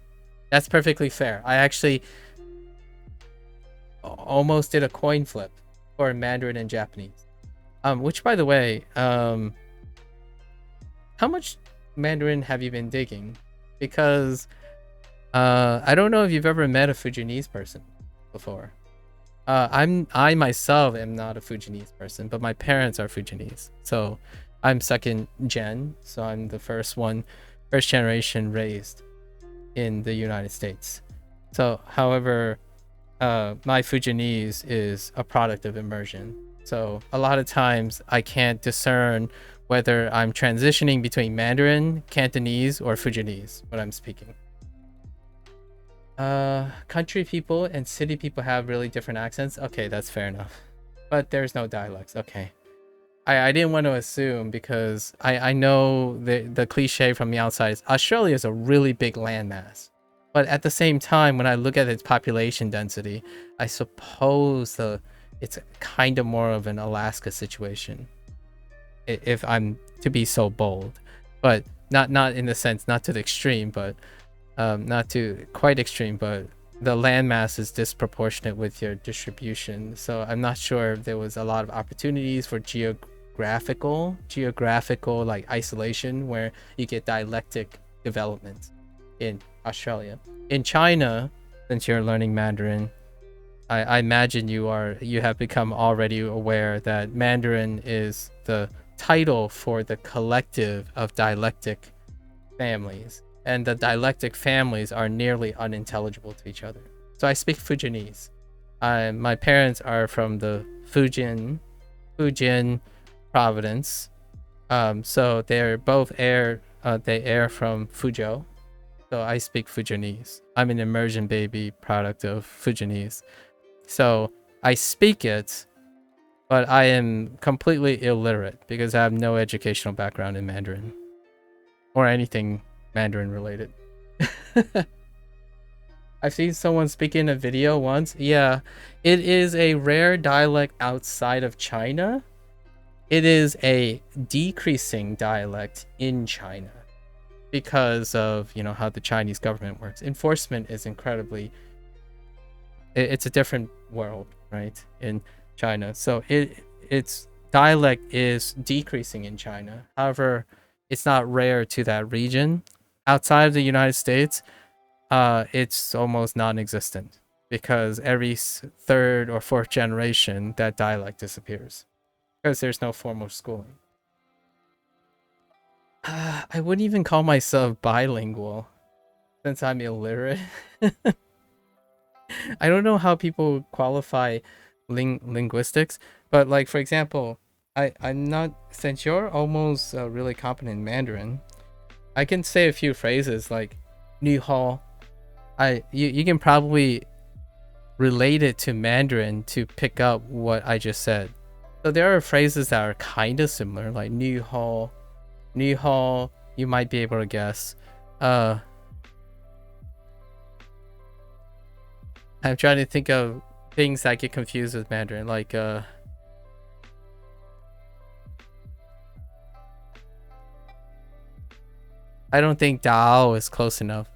That's perfectly fair. I actually almost did a coin flip for Mandarin and Japanese. Which, by the way, how much Mandarin have you been digging? Because I don't know if you've ever met a Fujianese person before. I myself am not a Fujianese person, but my parents are Fujianese. So I'm second gen, so I'm the first generation raised in the United States. So, however, my Fujianese is a product of immersion. So a lot of times I can't discern whether I'm transitioning between Mandarin, Cantonese, or Fujianese when I'm speaking. Country people and city people have really different accents. Okay, that's fair enough. But there's no dialects. Okay. I didn't want to assume because I know the cliche from the outside is Australia is a really big landmass. But at the same time, when I look at its population density, I suppose it's kind of more of an Alaska situation, if I'm to be so bold. But not in the sense, not to the extreme, but not to quite extreme, but the landmass is disproportionate with your distribution. So I'm not sure if there was a lot of opportunities for geographical like isolation where you get dialectic development in Australia. In China, since you're learning Mandarin, I imagine you have become already aware that Mandarin is the title for the collective of dialectic families. and the dialectic families are nearly unintelligible to each other. So I speak Fujianese. My parents are from the Fujian province. So they're both they air from Fuzhou. So I speak Fujianese. I'm an immersion baby product of Fujianese. So I speak it, but I am completely illiterate because I have no educational background in Mandarin or anything Mandarin related. I've seen someone speak in a video once. Yeah, it is a rare dialect outside of China. It is a decreasing dialect in China because of, you know, how the Chinese government works. Enforcement is incredibly, it's a different world, right, in China. So its dialect is decreasing in China. However, it's not rare to that region. Outside of the United States, it's almost non-existent because every third or fourth generation that dialect disappears because there's no formal schooling. I wouldn't even call myself bilingual since I'm illiterate. I don't know how people qualify linguistics, but like, for example, I'm not, since you're almost really competent in Mandarin, I can say a few phrases like "ni hao." You can probably relate it to Mandarin to pick up what I just said. So there are phrases that are kind of similar, like "ni hao," "ni hao." You might be able to guess. I'm trying to think of things that get confused with Mandarin, like I don't think Dao is close enough.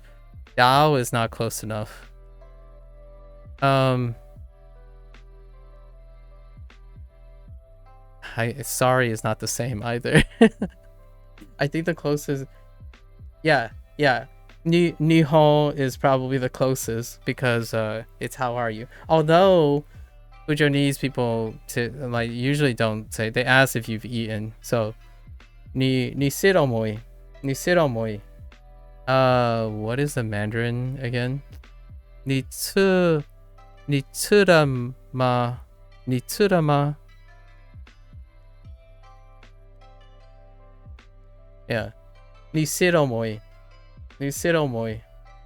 Dao is not close enough. Sorry is not the same either. I think the closest, yeah. Ni hao is probably the closest because it's how are you. Although Fujianese people usually don't say, they ask if you've eaten. So ni siro moi. Ni siro moi. What is the Mandarin again? Ni ma. Yeah. Ni siro moi. Ni siro moi.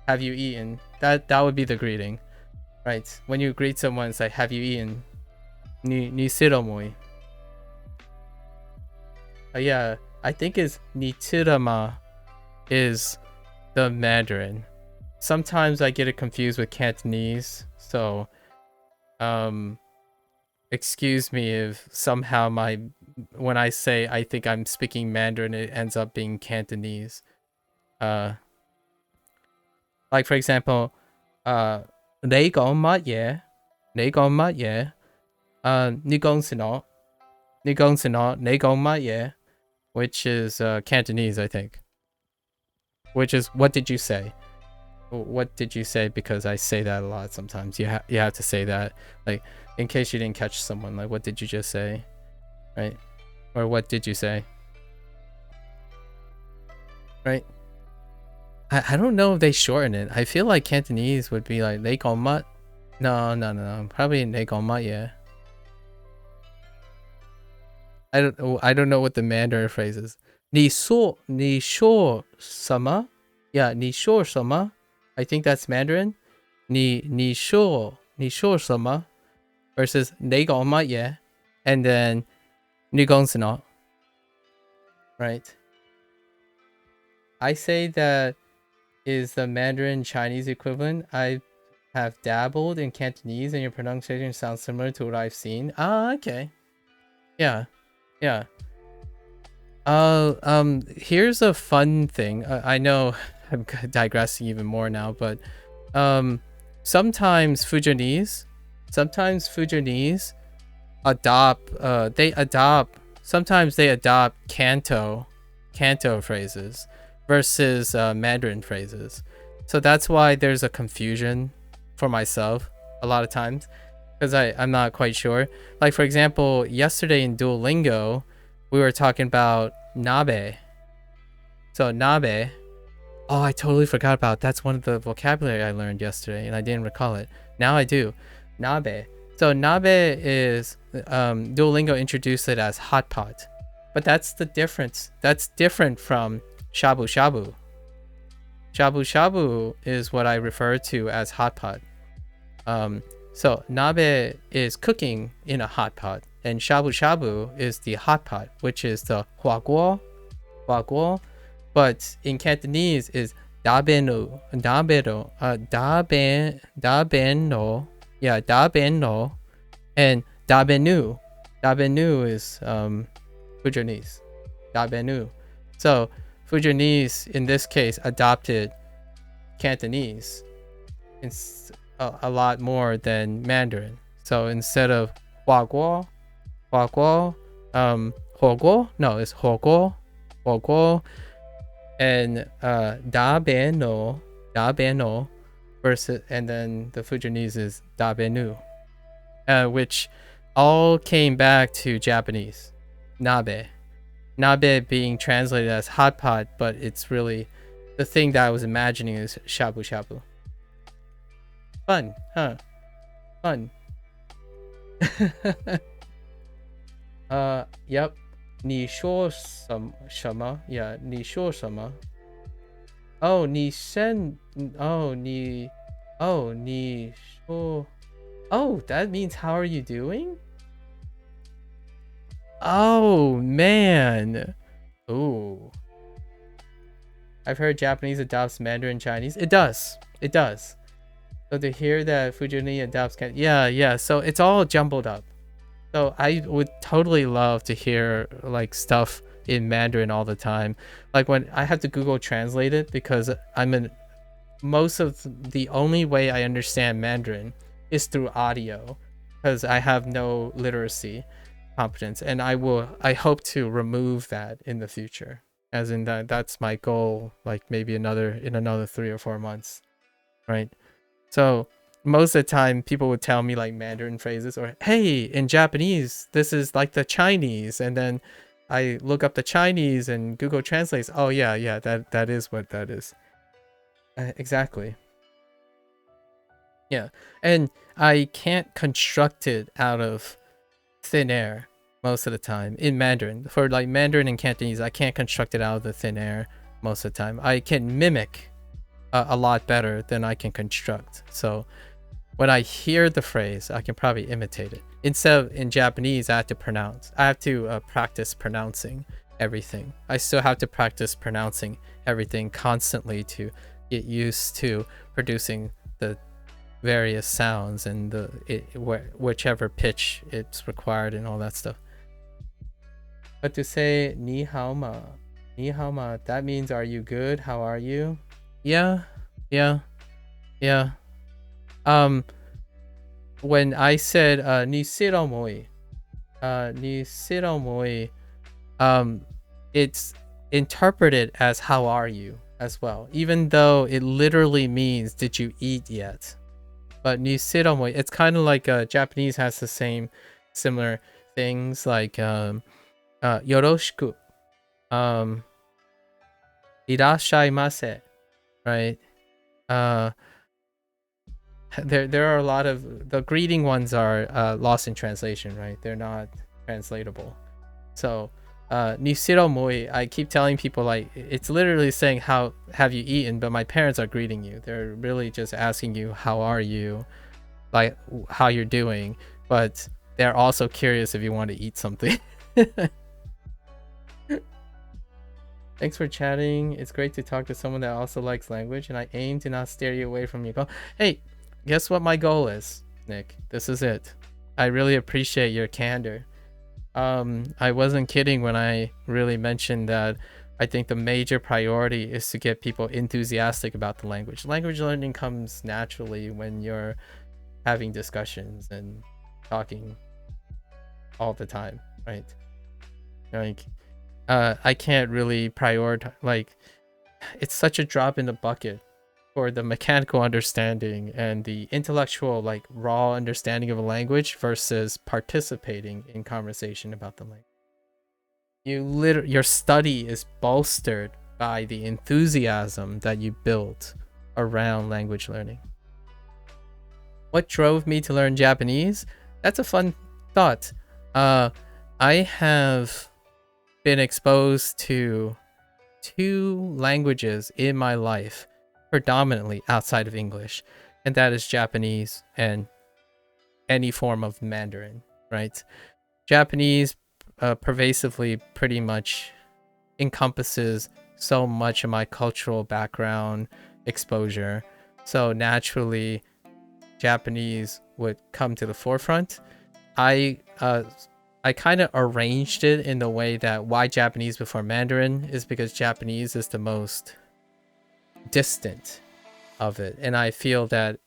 Have you eaten? That would be the greeting. Right. When you greet someone, it's like, have you eaten? Ni siro moi. Yeah, I think it's ni ma is the Mandarin. Sometimes I get it confused with Cantonese, so excuse me if somehow when I say I think I'm speaking Mandarin, it ends up being Cantonese. Like for example, 你講乜嘢？你講乜嘢？你講什麼？你講什麼？你講乜嘢？ Which is Cantonese, I think. Which is, what did you say? What did you say? Because I say that a lot sometimes. You have to say that, like, in case you didn't catch someone, like, what did you just say? Right? Or what did you say? Right? I don't know if they shorten it. I feel like Cantonese would be like, 你講乜? No. Probably 你講乜嘢? I don't know what the Mandarin phrase is. 你說什麼? Yeah, 你說什麼? I think that's Mandarin. 你說什麼? Versus 你講乜嘢? And then 你講什麼? Right? I say that is the Mandarin Chinese equivalent. I have dabbled in Cantonese and your pronunciation sounds similar to what I've seen. Ah, okay. Yeah. Here's a fun thing. I know I'm digressing even more now, but sometimes Fujianese sometimes they adopt Canto phrases versus Mandarin phrases. So that's why there's a confusion for myself a lot of times, because I'm not quite sure. Like for example, yesterday in Duolingo, we were talking about nabe. So nabe, Oh, I totally forgot about. That's one of the vocabulary I learned yesterday, and I didn't recall it. Now I do. Nabe. So nabe is Duolingo introduced it as hot pot, but that's the difference. That's different from shabu shabu. Shabu shabu is what I refer to as hot pot. So nabe is cooking in a hot pot, and shabu shabu is the hot pot, which is the huaguo, huaguo. But in Cantonese is dabenu, dabeno, dabeno, yeah, dabeno, and dabenu. Dabenu is Fujianese, dabenu. So Fujianese in this case adopted Cantonese a lot more than Mandarin. So instead of huaguo, huoguo, no, it's huoguo, and dabeno versus, and then the Fujianese is dabenu, which all came back to Japanese. Nabe being translated as hot pot, but it's really the thing that I was imagining is shabu shabu. Fun, huh? Fun. Yep. 你说什么? Yeah, 你说什么? Oh, 你说 Oh, that means how are you doing? Oh, man. Ooh. I've heard Japanese adopts Mandarin Chinese. It does. It does. So to hear that Fujianese adopts, yeah. So it's all jumbled up. So I would totally love to hear like stuff in Mandarin all the time. Like when I have to Google translate it, because most of the only way I understand Mandarin is through audio, because I have no literacy competence, and I hope to remove that in the future, as in that's my goal, like maybe in another 3 or 4 months, right? So most of the time people would tell me like Mandarin phrases, or hey, in Japanese this is like the Chinese, and then I look up the Chinese and Google translates, oh yeah, that is what that is. Exactly. Yeah, and I can't construct it out of thin air most of the time in Mandarin. For like Mandarin and Cantonese, I can't construct it out of the thin air most of the time. I can mimic a lot better than I can construct. So when I hear the phrase, I can probably imitate it. Instead of in Japanese, I have to practice pronouncing everything. I still have to practice pronouncing everything constantly to get used to producing the various sounds and whichever pitch it's required and all that stuff. But to say ni hao ma, that means are you good? How are you? Yeah. When I said ni siro moi, it's interpreted as how are you as well, even though it literally means did you eat yet. But ni siro moi, it's kind of like Japanese has the similar things like yoroshiku, irashaimase, right? There are a lot of the greeting ones are lost in translation, right? They're not translatable. So nisiro moi, I keep telling people like it's literally saying how have you eaten, but my parents are greeting you. They're really just asking you how are you, like how you're doing, but they're also curious if you want to eat something. Thanks for chatting. It's great to talk to someone that also likes language, and I aim to not steer you away from your goal. Hey, guess what my goal is, Nick? This is it. I really appreciate your candor. I wasn't kidding when I really mentioned that I think the major priority is to get people enthusiastic about the language. Language learning comes naturally when you're having discussions and talking all the time, right? Like, I can't really prioritize, like, it's such a drop in the bucket for the mechanical understanding and the intellectual, like, raw understanding of a language versus participating in conversation about the language. Your study is bolstered by the enthusiasm that you built around language learning. What drove me to learn Japanese? That's a fun thought. I have been exposed to 2 languages in my life, predominantly outside of English, and that is Japanese and any form of Mandarin, right? Japanese pervasively pretty much encompasses so much of my cultural background exposure. So naturally, Japanese would come to the forefront. I kind of arranged it in the way that why Japanese before Mandarin is because Japanese is the most distant of it. And I feel that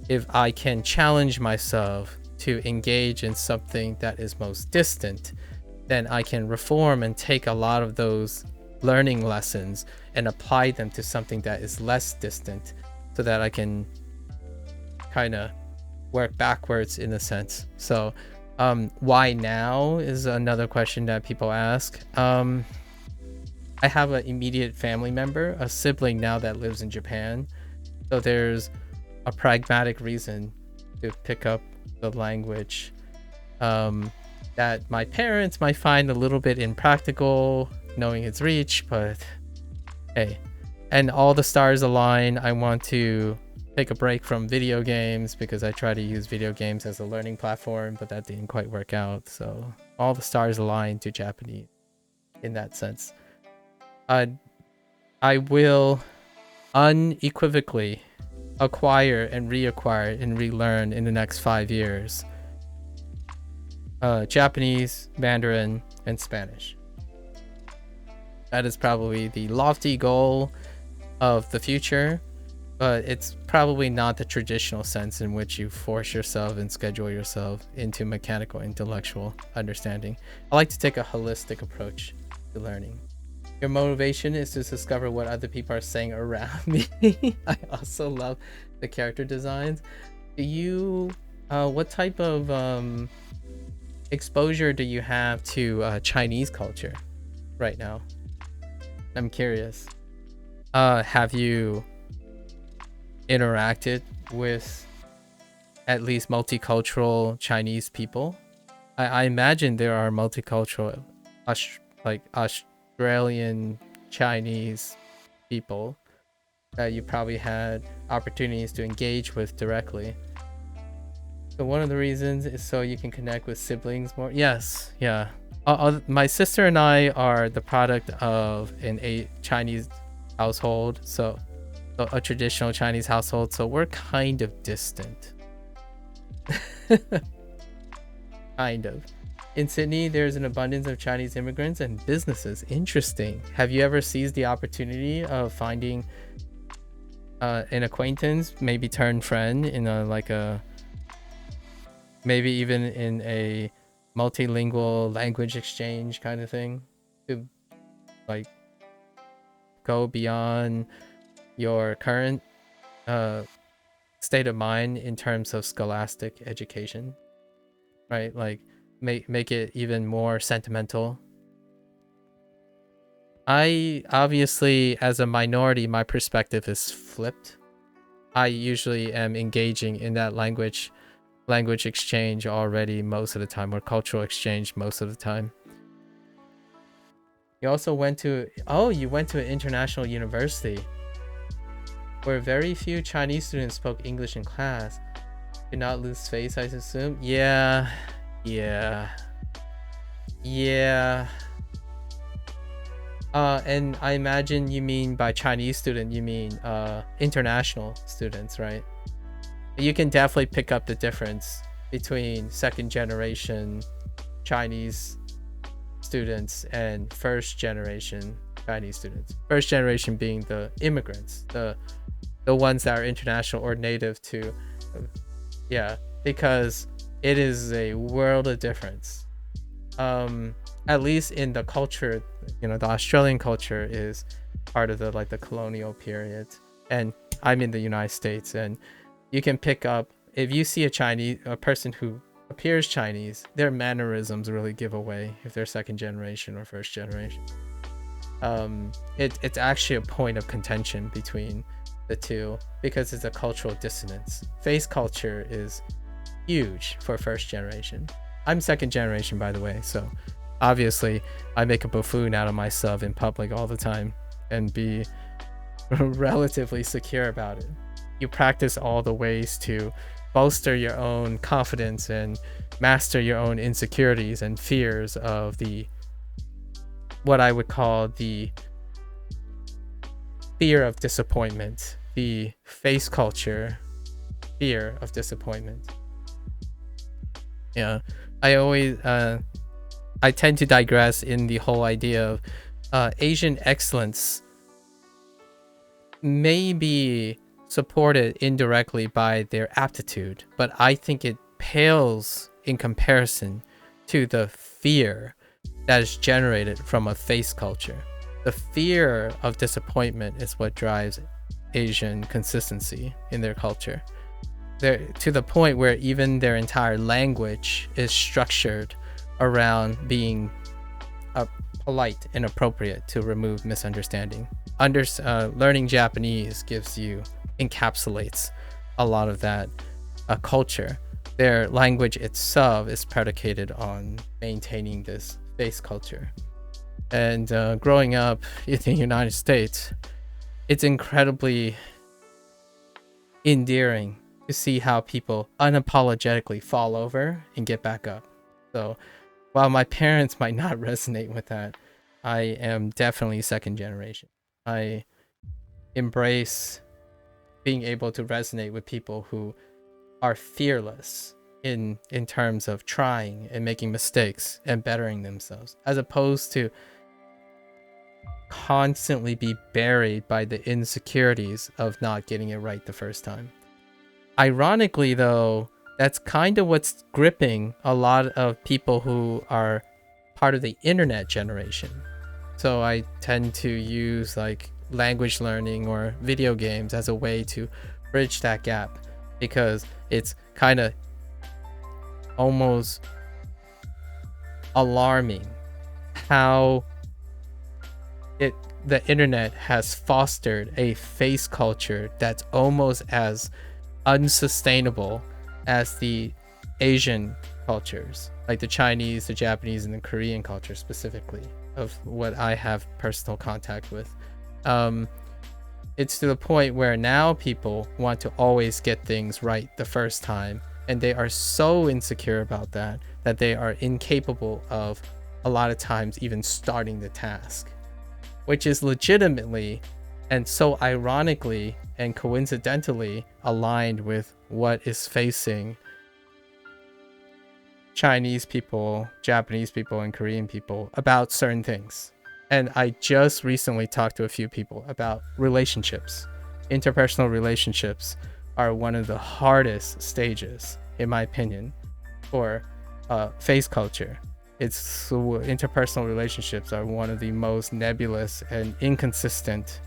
if I can challenge myself to engage in something that is most distant, then I can reform and take a lot of those learning lessons and apply them to something that is less distant, so that I can kind of work backwards in a sense. So why now is another question that people ask. I have an immediate family member, a sibling now that lives in Japan. So there's a pragmatic reason to pick up the language that my parents might find a little bit impractical knowing its reach, but hey. And all the stars align. I want to take a break from video games because I try to use video games as a learning platform, but that didn't quite work out. So all the stars align to Japanese in that sense. I will unequivocally acquire and reacquire and relearn in the next 5 years Japanese, Mandarin, and Spanish. That is probably the lofty goal of the future, but it's probably not the traditional sense in which you force yourself and schedule yourself into mechanical intellectual understanding. I like to take a holistic approach to learning. Your motivation is to discover what other people are saying around me. I also love the character designs. Do you what type of exposure do you have to Chinese culture right now? I'm curious. Have you interacted with at least multicultural Chinese people? I imagine there are multicultural Australian Chinese people that you probably had opportunities to engage with directly. So one of the reasons is so you can connect with siblings more. Yes, yeah. My sister and I are the product of a Chinese household, so a traditional Chinese household, so we're kind of distant. Kind of. In Sydney, there's an abundance of Chinese immigrants and businesses. Interesting. Have you ever seized the opportunity of finding an acquaintance, maybe turn friend in maybe even in a multilingual language exchange kind of thing, to like go beyond your current state of mind in terms of scholastic education, right? Like make it even more sentimental. I obviously, as a minority, my perspective is flipped. I usually am engaging in that language exchange already most of the time, or cultural exchange most of the time. You also went to an international university where very few Chinese students spoke English in class. Did not lose face, I assume. Yeah. And I imagine you mean by Chinese student, you mean international students, right? You can definitely pick up the difference between second generation Chinese students and first generation Chinese students. First generation being the immigrants, the ones that are international or native to, because it is a world of difference. At least in the culture, the Australian culture is part of the colonial period, and I'm in the United States, and you can pick up, if you see a person who appears Chinese, their mannerisms really give away if they're second generation or first generation. it's actually a point of contention between the two because it's a cultural dissonance. Face culture is huge for first generation. I'm second generation, by the way, so obviously I make a buffoon out of myself in public all the time and be relatively secure about it. You practice all the ways to bolster your own confidence and master your own insecurities and fears of the what I would call the fear of disappointment, the face culture fear of disappointment. Yeah, I always I tend to digress in the whole idea of Asian excellence may be supported indirectly by their aptitude, but I think it pales in comparison to the fear that is generated from a face culture. The fear of disappointment is what drives Asian consistency in their culture. They're to the point where even their entire language is structured around being polite and appropriate to remove misunderstanding. Learning Japanese encapsulates a lot of that culture. Their language itself is predicated on maintaining this face culture. And growing up in the United States, it's incredibly endearing to see how people unapologetically fall over and get back up. So while my parents might not resonate with that, I am definitely second generation. I embrace being able to resonate with people who are fearless in terms of trying and making mistakes and bettering themselves, as opposed to constantly be buried by the insecurities of not getting it right the first time. Ironically, though, that's kind of what's gripping a lot of people who are part of the internet generation. So I tend to use like language learning or video games as a way to bridge that gap, because it's kind of almost alarming how the internet has fostered a face culture that's almost as unsustainable as the Asian cultures, like the Chinese, the Japanese, and the Korean culture specifically, of what I have personal contact with. It's to the point where now people want to always get things right the first time, and they are so insecure about that they are incapable of a lot of times even starting the task, which is legitimately and so ironically and coincidentally aligned with what is facing Chinese people, Japanese people, and Korean people about certain things. And I just recently talked to a few people about relationships. Interpersonal relationships are one of the hardest stages, in my opinion, for face culture. Interpersonal relationships are one of the most nebulous and inconsistent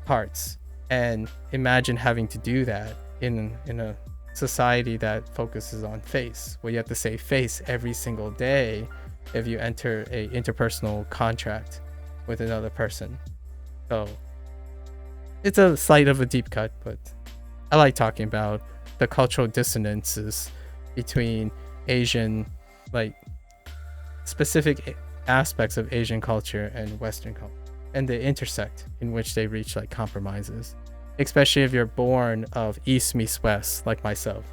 parts. And imagine having to do that in a society that focuses on face, where you have to say face every single day if you enter a interpersonal contract with another person. So it's a slight of a deep cut, but I like talking about the cultural dissonances between Asian, like specific aspects of Asian culture and Western culture, and the intersect in which they reach like compromises, especially if you're born of East meets West, like myself.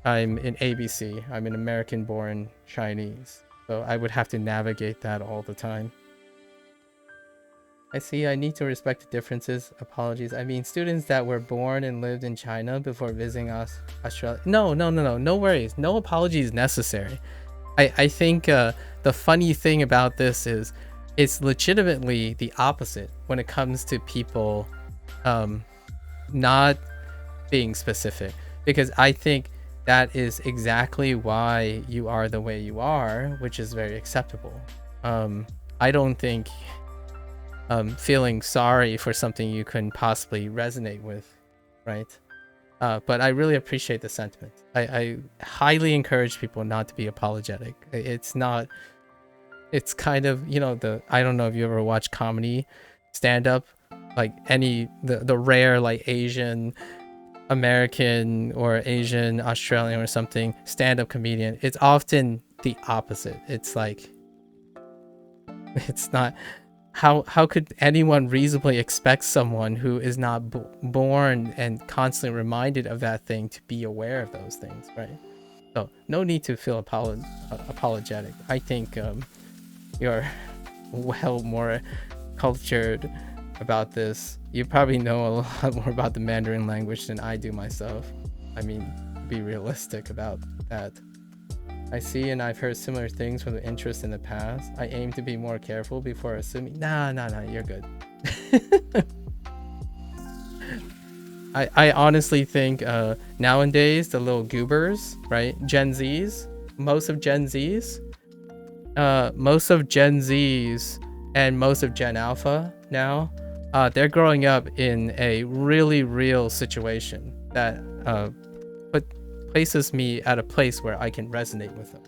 I'm in ABC. I'm an American born Chinese, so I would have to navigate that all the time. I see. I need to respect the differences. Apologies. I mean, students that were born and lived in China before visiting Australia. No worries. No apologies necessary. I think the funny thing about this is it's legitimately the opposite when it comes to people not being specific, because I think that is exactly why you are the way you are, which is very acceptable. I don't think feeling sorry for something you couldn't possibly resonate with, right? But I really appreciate the sentiment. I highly encourage people not to be apologetic. It's not It's kind of, I don't know if you ever watch comedy stand up, like the rare like Asian American or Asian Australian or something stand up comedian. It's often the opposite. It's like, it's not, how could anyone reasonably expect someone who is not born and constantly reminded of that thing to be aware of those things, right? So no need to feel apologetic. I think you're well more cultured about this. You probably know a lot more about the Mandarin language than I do myself. I mean, be realistic about that. I see and I've heard similar things from the interest in the past. I aim to be more careful before assuming. Nah, you're good. I honestly think nowadays the little goobers, right? Most of Gen Zs and most of Gen Alpha now, they're growing up in a really real situation that places me at a place where I can resonate with them.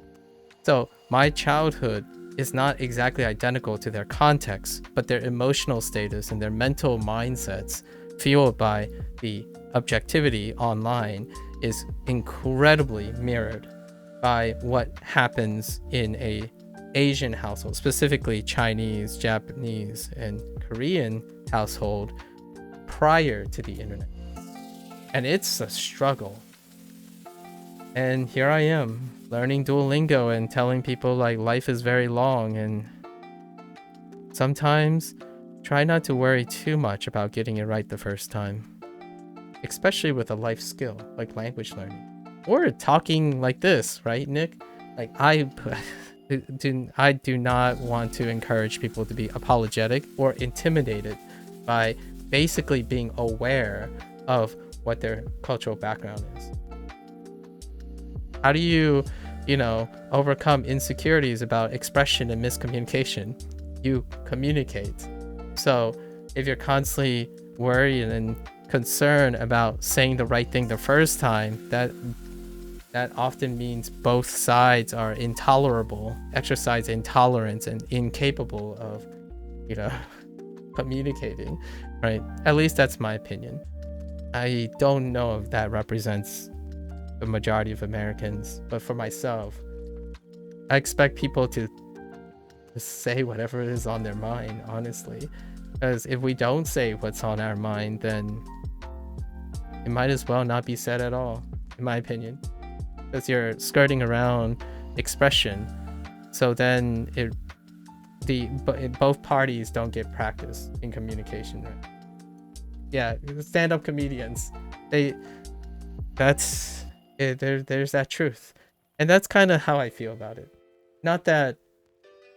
So my childhood is not exactly identical to their context, but their emotional status and their mental mindsets fueled by the objectivity online is incredibly mirrored by what happens in a Asian household, specifically Chinese, Japanese, and Korean household prior to the internet. And it's a struggle. And here I am learning Duolingo and telling people like life is very long, and sometimes try not to worry too much about getting it right the first time, especially with a life skill like language learning or talking like this, right, Nick? Like I do not want to encourage people to be apologetic or intimidated by basically being aware of what their cultural background is. How do you, overcome insecurities about expression and miscommunication? You communicate. So if you're constantly worried and concerned about saying the right thing the first time, that often means both sides are exercise intolerance and incapable of, communicating, right? At least that's my opinion. I don't know if that represents the majority of Americans, but for myself, I expect people to say whatever is on their mind, honestly, because if we don't say what's on our mind, then it might as well not be said at all, in my opinion, because you're skirting around expression. So then both parties don't get practice in communication, right? Yeah, stand-up comedians, there's that truth, and that's kind of how I feel about it. Not that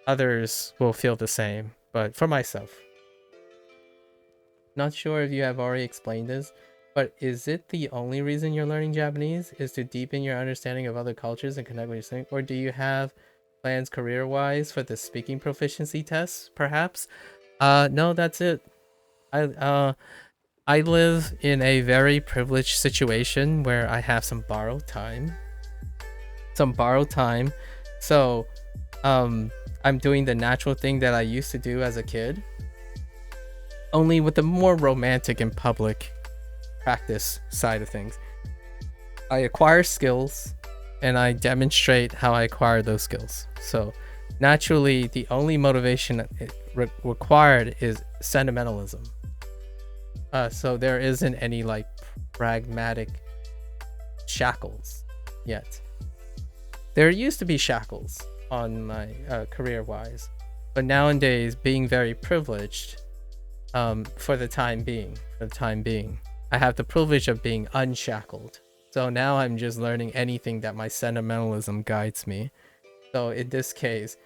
others will feel the same, but for myself. Not sure if you have already explained this, but is it the only reason you're learning Japanese is to deepen your understanding of other cultures and connect with your students, or do you have plans career-wise for the speaking proficiency tests, perhaps? No, that's it. I live in a very privileged situation where I have some borrowed time. So I'm doing the natural thing that I used to do as a kid, only with the more romantic and public practice side of things. I acquire skills and I demonstrate how I acquire those skills. So naturally, the only motivation required is sentimentalism. So there isn't any like pragmatic shackles yet. There used to be shackles on my career-wise, but nowadays, being very privileged, for the time being, I have the privilege of being unshackled. So now I'm just learning anything that my sentimentalism guides me. So in this case,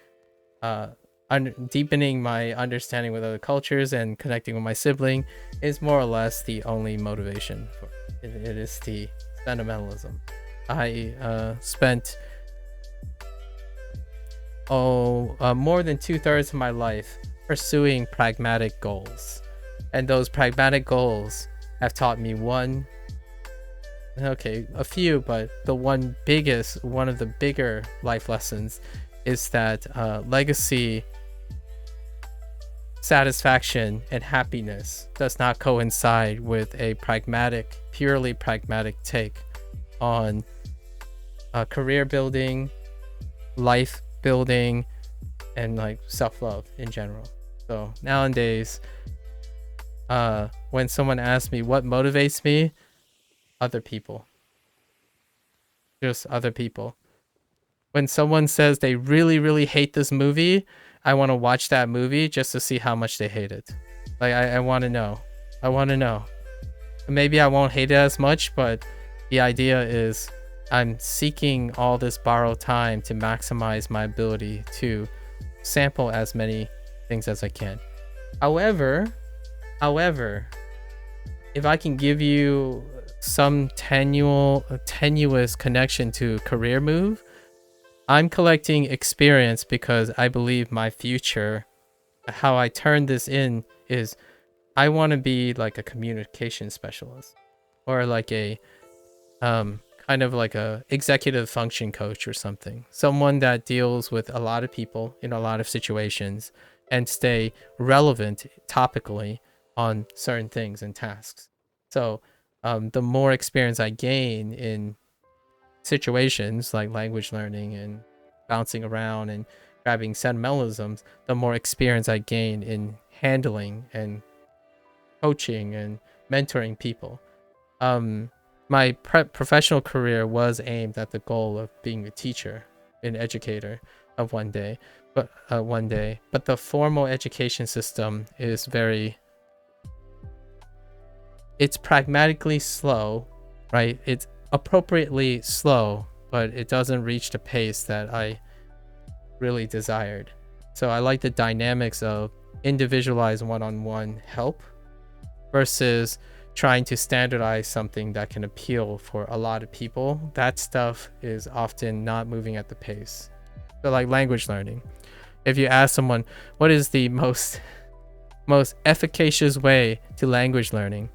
deepening my understanding with other cultures and connecting with my sibling is more or less the only motivation for it. It is the sentimentalism. I spent more than 2/3 of my life pursuing pragmatic goals, and those pragmatic goals have taught me a few, but one of the bigger life lessons is that legacy satisfaction and happiness does not coincide with a purely pragmatic take on career building, life building, and like self-love in general. So nowadays, when someone asks me what motivates me, other people. Just other people. When someone says they really, really hate this movie, I want to watch that movie just to see how much they hate it. Like, I want to know. I want to know. Maybe I won't hate it as much, but the idea is I'm seeking all this borrowed time to maximize my ability to sample as many things as I can. However, if I can give you some tenuous connection to career move, I'm collecting experience because I believe my future, how I turn this in is I want to be like a communication specialist or like a kind of like a executive function coach or something. Someone that deals with a lot of people in a lot of situations and stay relevant topically on certain things and tasks. So the more experience I gain in situations like language learning and bouncing around and grabbing sentimentalisms, the more experience I gain in handling and coaching and mentoring people. My professional career was aimed at the goal of being a teacher, an educator of one day, but the formal education system is it's pragmatically slow, right? It's appropriately slow, but it doesn't reach the pace that I really desired. So I like the dynamics of individualized one-on-one help versus trying to standardize something that can appeal for a lot of people. That stuff is often not moving at the pace. So like language learning, if you ask someone what is the most efficacious way to language learning,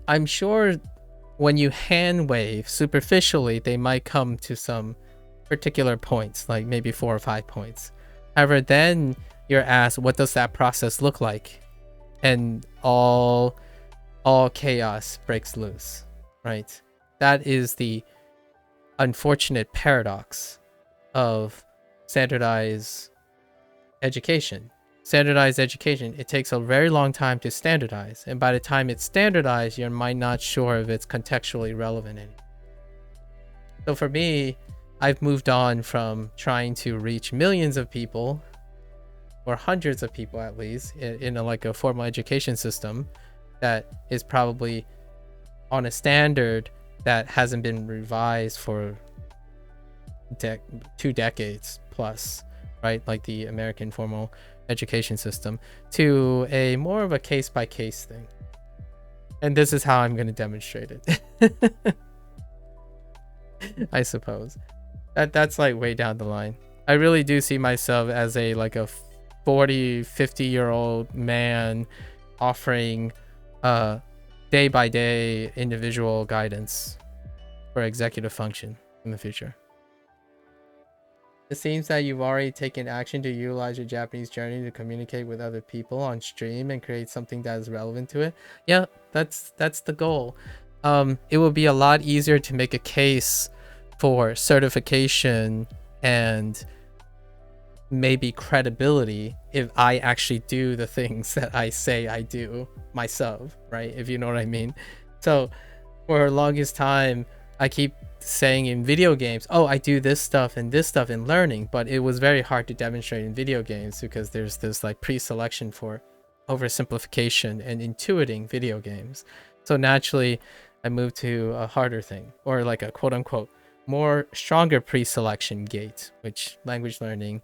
I'm sure when you hand wave superficially, they might come to some particular points, like maybe 4 or 5 points. However, then you're asked, what does that process look like? And all chaos breaks loose, right? That is the unfortunate paradox of standardized education. Standardized education, it takes a very long time to standardize, and by the time it's standardized, you're might not sure if it's contextually relevant anymore. So for me, I've moved on from trying to reach millions of people or hundreds of people at least in like a formal education system that is probably on a standard that hasn't been revised for 2 decades plus, right? Like the American formal education system, to a more of a case-by-case thing. And this is how I'm going to demonstrate it. I suppose that's like way down the line. I really do see myself as a 40-50-year-old man offering day-by-day individual guidance for executive function in the future. It seems that you've already taken action to utilize your Japanese journey to communicate with other people on stream and create something that is relevant to it. Yeah, that's the goal. It will be a lot easier to make a case for certification and maybe credibility if I actually do the things that I say I do myself, right? If you know what I mean. So for the longest time, I keep saying in video games, oh, I do this stuff and learning, but it was very hard to demonstrate in video games because there's this like pre-selection for oversimplification and intuiting video games. So naturally, I moved to a harder thing, or like a quote-unquote more stronger pre-selection gate, which language learning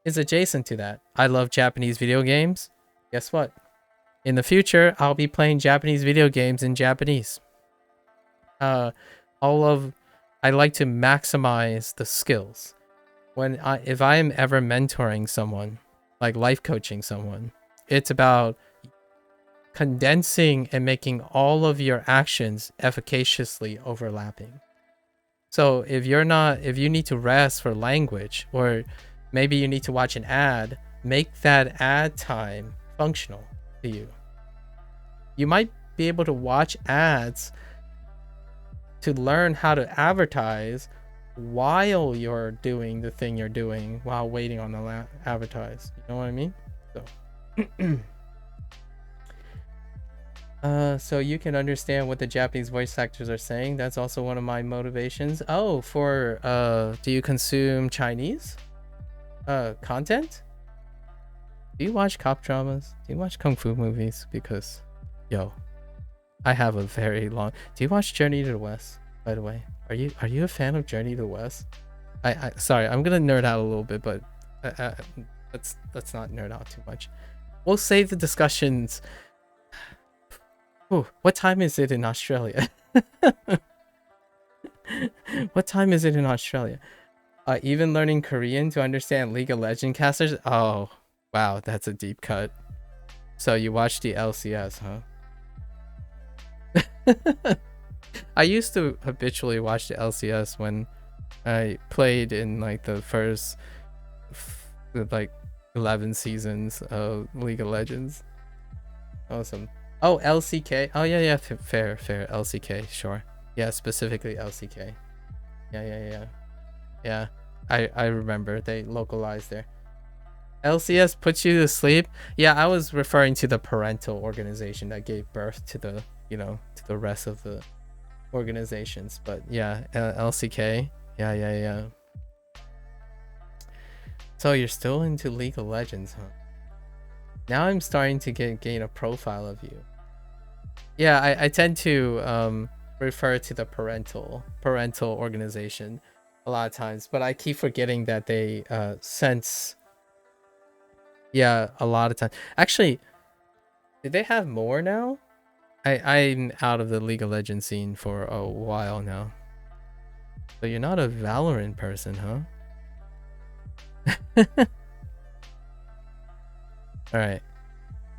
is adjacent to that. I love Japanese video games. Guess what? In the future, I'll be playing Japanese video games in Japanese. I like to maximize the skills. If I am ever mentoring someone, like life coaching someone, it's about condensing and making all of your actions efficaciously overlapping. So if you need to rest for language, or maybe you need to watch an ad, make that ad time functional to you. You might be able to watch ads to learn how to advertise while you're doing the thing you're doing while waiting on the advertise. You know what I mean? So you can understand what the Japanese voice actors are saying. That's also one of my motivations. Oh, for do you consume Chinese content? Do you watch cop dramas? Do you watch kung fu movies? Because yo, I have a very long. Do you watch Journey to the West, by the way? Are you a fan of Journey to the West? I sorry, I'm gonna nerd out a little bit, but let's not nerd out too much. We'll save the discussions. Ooh, what time is it in Australia? What time is it in Australia? Even learning Korean to understand League of Legends casters? Oh, wow, that's a deep cut. So you watch the LCS, huh? I used to habitually watch the LCS when I played in like the first like 11 seasons of League of Legends. Awesome. Oh, LCK. Oh yeah, fair. LCK, sure. Yeah, specifically LCK. Yeah. I remember they localized there. LCS puts you to sleep. Yeah, I was referring to the parental organization that gave birth to the, to the rest of the organizations. But yeah, LCK. Yeah. So you're still into League of Legends, huh? Now I'm starting to gain a profile of you. Yeah, I tend to refer to the parental organization a lot of times, but I keep forgetting that they sense. Yeah, a lot of time. Actually, did they have more now? I'm out of the League of Legends scene for a while now. So you're not a Valorant person, huh? All right.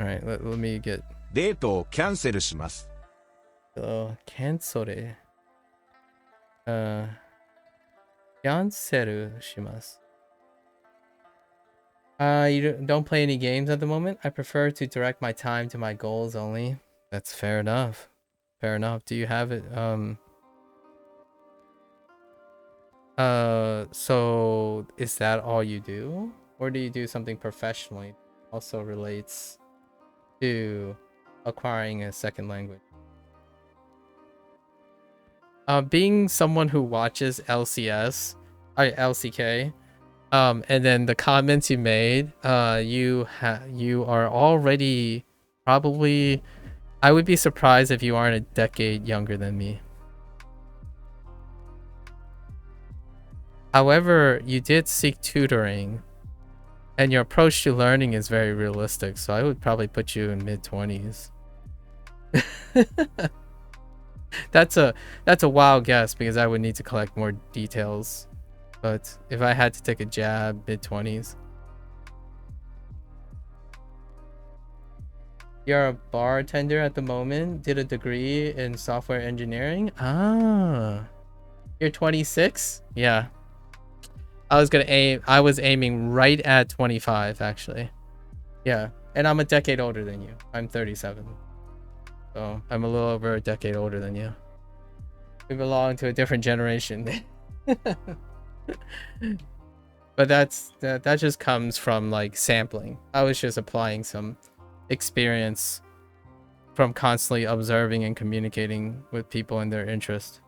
Let me get. デートをキャンセルします。cancel. Cancel します。You don't play any games at the moment? I prefer to direct my time to my goals only. That's fair enough. Do you have it? So is that all you do? Or do you do something professionally? Also relates to acquiring a second language. Being someone who watches LCK, and then the comments you made, you are already probably. I would be surprised if you aren't a decade younger than me. However, you did seek tutoring, and your approach to learning is very realistic. So I would probably put you in mid-20s. That's a wild guess because I would need to collect more details. But if I had to take a jab, mid-20s. You're a bartender at the moment, did a degree in software engineering. Ah, you're 26? Yeah. I was aiming right at 25 actually. Yeah, and I'm a decade older than you. I'm 37. So I'm a little over a decade older than you. We belong to a different generation. But that just comes from like sampling. I was just applying some experience from constantly observing and communicating with people and their interest.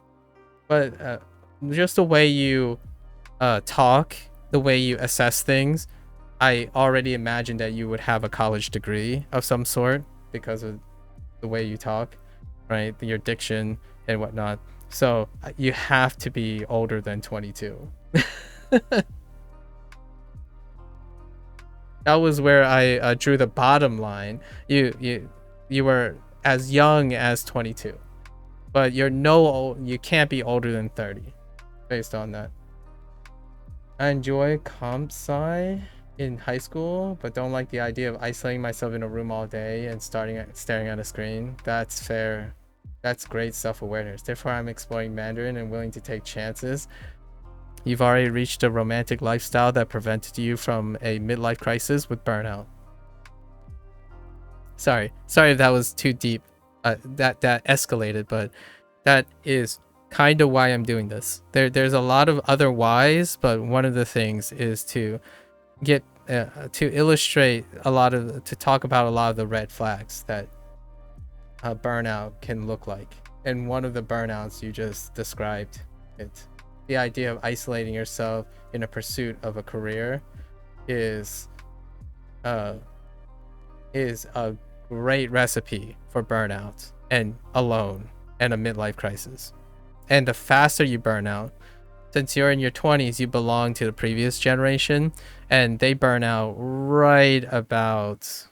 But just the way you talk, the way you assess things, I already imagined that you would have a college degree of some sort because of the way you talk, right? Your diction and whatnot. So you have to be older than 22. That was where I drew the bottom line. You were as young as 22, but you can't be older than 30 based on that. I enjoy comp sci in high school, but don't like the idea of isolating myself in a room all day and staring at a screen. That's fair. That's great self-awareness. Therefore, I'm exploring Mandarin and willing to take chances. You've already reached a romantic lifestyle that prevented you from a midlife crisis with burnout. Sorry if that was too deep. That escalated, but that is kind of why I'm doing this. There's a lot of other whys, but one of the things is to get to illustrate to talk about a lot of the red flags that burnout can look like. And one of the burnouts you just described, the idea of isolating yourself in a pursuit of a career is a great recipe for burnout and alone and a midlife crisis. And the faster you burn out, since you're in your 20s, you belong to the previous generation, and they burn out right about,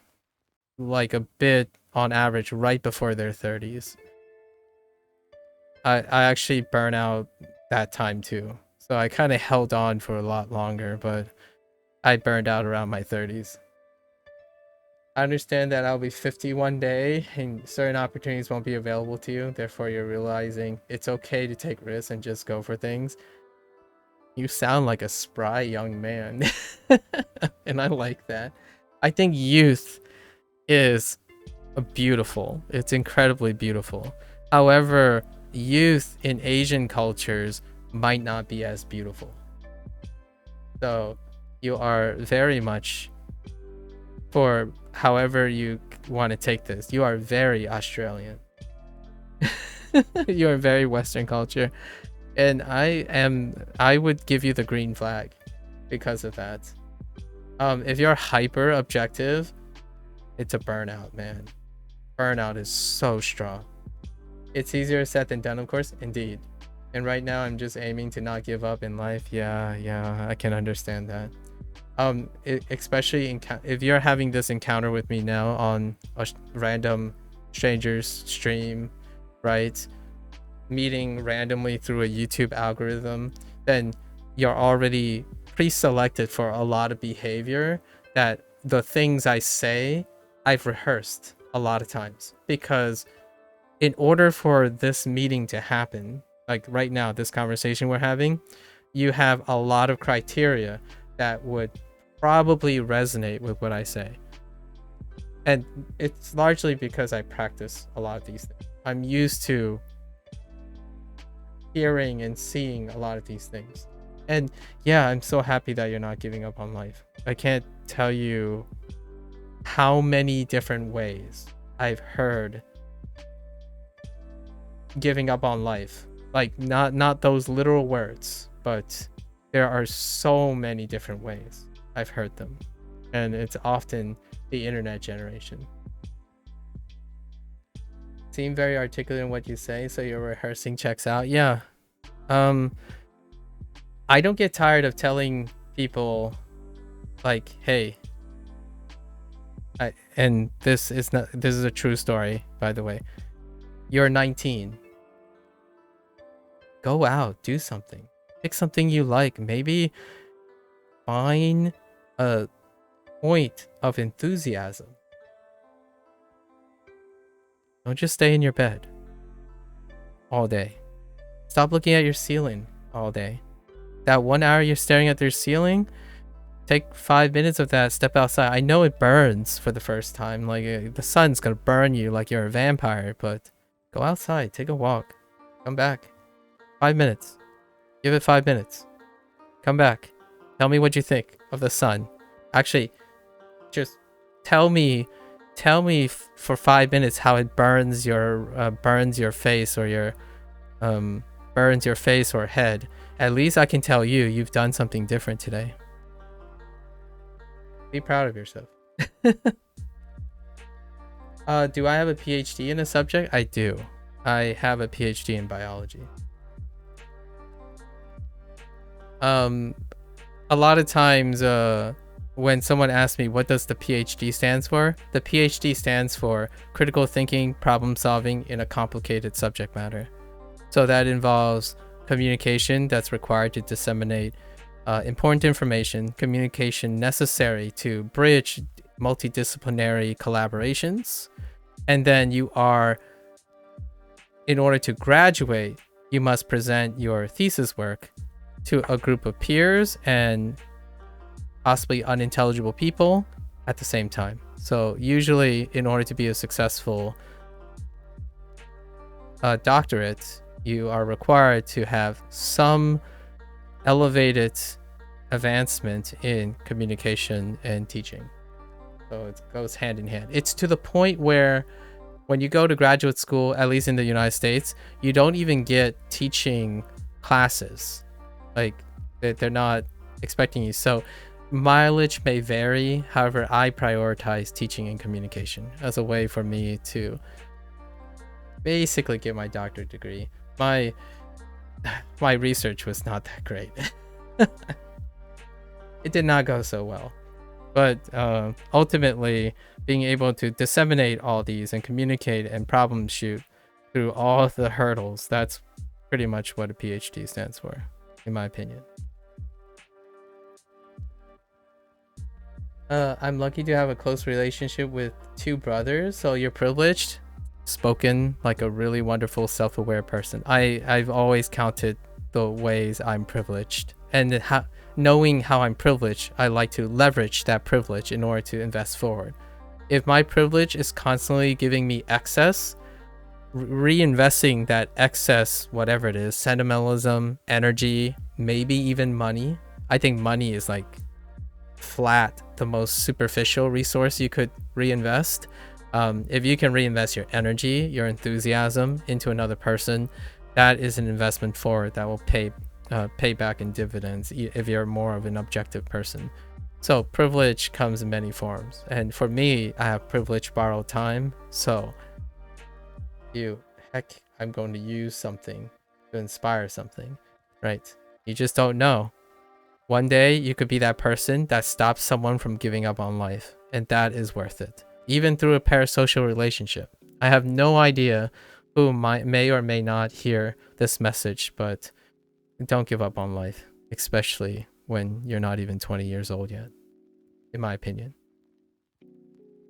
like, a bit on average right before their 30s. I actually burn out that time too, so I kind of held on for a lot longer, but I burned out around my 30s. I understand that I'll be 50 one day and certain opportunities won't be available to you. Therefore, you're realizing it's okay to take risks and just go for things. You sound like a spry young man. And I like that. I think youth is beautiful. It's incredibly beautiful. However, youth in Asian cultures might not be as beautiful. So you are very much, for however you want to take this, you are very Australian. You are very Western culture, and I would give you the green flag because of that. If you're hyper objective, it's a burnout, man. Burnout is so strong. It's easier said than done, of course, indeed. And right now I'm just aiming to not give up in life. Yeah, I can understand that. Especially if you're having this encounter with me now on a random stranger's stream, right? Meeting randomly through a YouTube algorithm, then you're already pre-selected for a lot of behavior that the things I say, I've rehearsed a lot of times. Because in order for this meeting to happen, like right now, this conversation we're having, you have a lot of criteria that would probably resonate with what I say. And it's largely because I practice a lot of these things. I'm used to hearing and seeing a lot of these things. And yeah, I'm so happy that you're not giving up on life. I can't tell you how many different ways I've heard giving up on life. Like not those literal words, but there are so many different ways I've heard them. And it's often the internet generation. Seem very articulate in what you say, so your rehearsing checks out. Yeah. I don't get tired of telling people, like, hey, and this is a true story, by the way. You're 19. Go out, do something. Pick something you like. Maybe find a point of enthusiasm. Don't just stay in your bed all day. Stop looking at your ceiling all day. That 1 hour you're staring at your ceiling, take 5 minutes of that, step outside. I know it burns for the first time. Like, the sun's gonna burn you like you're a vampire, but go outside, take a walk, come back. 5 minutes. Give it 5 minutes. Come back. Tell me what you think of the sun. Actually, just tell me for 5 minutes how it burns your face or burns your face or head. At least I can tell you've done something different today. Be proud of yourself. Do I have a PhD in a subject? I do. I have a PhD in biology. A lot of times when someone asks me what does the PhD stands for, the PhD stands for critical thinking, problem solving in a complicated subject matter. So that involves communication that's required to disseminate important information, communication necessary to bridge multidisciplinary collaborations, and then you are in order to graduate, you must present your thesis work to a group of peers and possibly unintelligible people at the same time. So usually, in order to be a successful doctorate, you are required to have some elevated advancement in communication and teaching. So it goes hand in hand. It's to the point where when you go to graduate school, at least in the United States, you don't even get teaching classes. Like, they're not expecting you. So mileage may vary. However, I prioritize teaching and communication as a way for me to basically get my doctorate degree. My research was not that great. It did not go so well. But ultimately, being able to disseminate all these and communicate and problem shoot through all the hurdles, that's pretty much what a PhD stands for, in my opinion. I'm lucky to have a close relationship with 2 brothers, so you're privileged. Spoken like a really wonderful, self-aware person. I've always counted the ways I'm privileged, and knowing how I'm privileged, I like to leverage that privilege in order to invest forward. If my privilege is constantly giving me excess, reinvesting that excess, whatever it is, sentimentalism, energy, maybe even money. I think money is like flat the most superficial resource you could reinvest. If you can reinvest your energy, your enthusiasm into another person, that is an investment forward that will pay back in dividends if you're more of an objective person. So privilege comes in many forms, and for me, I have privilege borrowed time. So I'm going to use something to inspire something, right? You just don't know. One day you could be that person that stops someone from giving up on life, and that is worth it. Even through a parasocial relationship. I have no idea who may or may not hear this message, but don't give up on life, especially when you're not even 20 years old yet, in my opinion.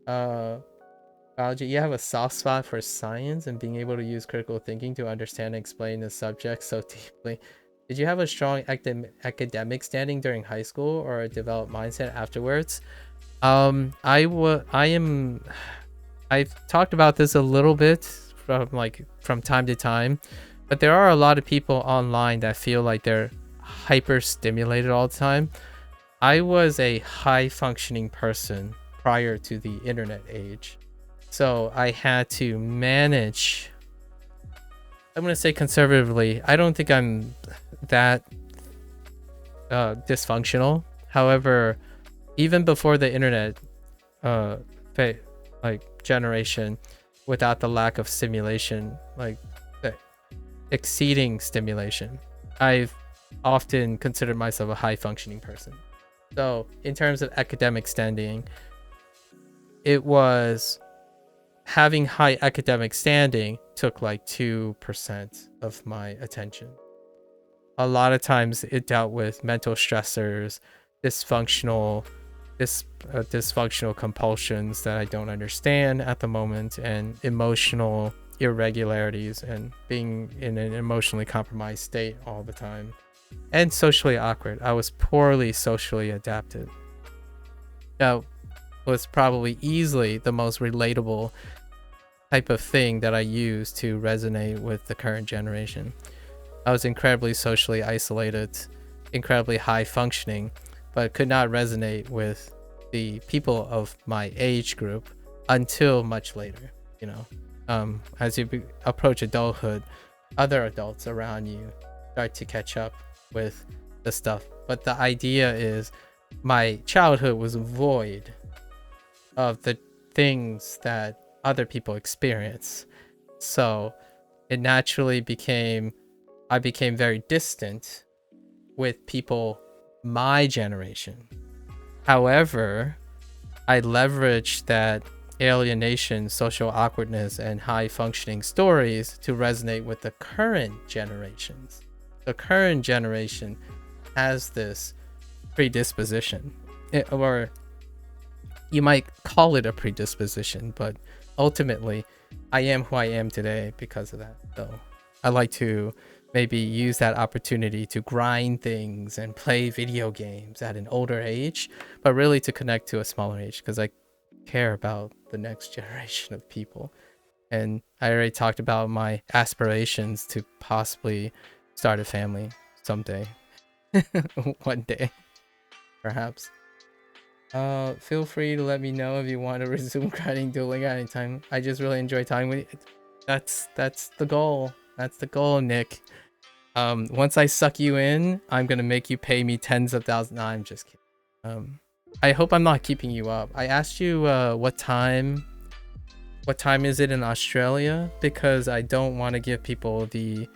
Biology, you have a soft spot for science and being able to use critical thinking to understand and explain the subject so deeply. Did you have a strong academic standing during high school or a developed mindset afterwards? I've talked about this a little bit from time to time, but there are a lot of people online that feel like they're hyper stimulated all the time. I was a high functioning person prior to the internet age, so I had to manage. I'm going to say conservatively, I don't think I'm that dysfunctional. However, even before the internet generation, without the lack of stimulation, exceeding stimulation, I've often considered myself a high functioning person. So in terms of academic standing, it was having high academic standing took like 2% of my attention. A lot of times it dealt with mental stressors, dysfunctional compulsions that I don't understand at the moment, and emotional irregularities, and being in an emotionally compromised state all the time, and socially awkward. I was poorly socially adapted. That was probably easily the most relatable type of thing that I use to resonate with the current generation. I was incredibly socially isolated, incredibly high functioning, but could not resonate with the people of my age group until much later. As you approach adulthood, other adults around you start to catch up with the stuff. But the idea is my childhood was void of the things that other people experience. So it naturally I became very distant with people my generation. However, I leveraged that alienation, social awkwardness, and high functioning stories to resonate with the current generations. The current generation has this predisposition, or you might call it a predisposition, but ultimately I am who I am today because of that. So I like to maybe use that opportunity to grind things and play video games at an older age, but really to connect to a smaller age because I care about the next generation of people. And I already talked about my aspirations to possibly start a family someday. One day, perhaps. Feel free to let me know if you want to resume grinding Duolingo at any time. I just really enjoy talking with you. That's the goal. That's the goal, Nick. Once I suck you in, I'm gonna make you pay me tens of thousands. No, I'm just kidding. I hope I'm not keeping you up. I asked you what time is it in Australia, because I don't want to give people the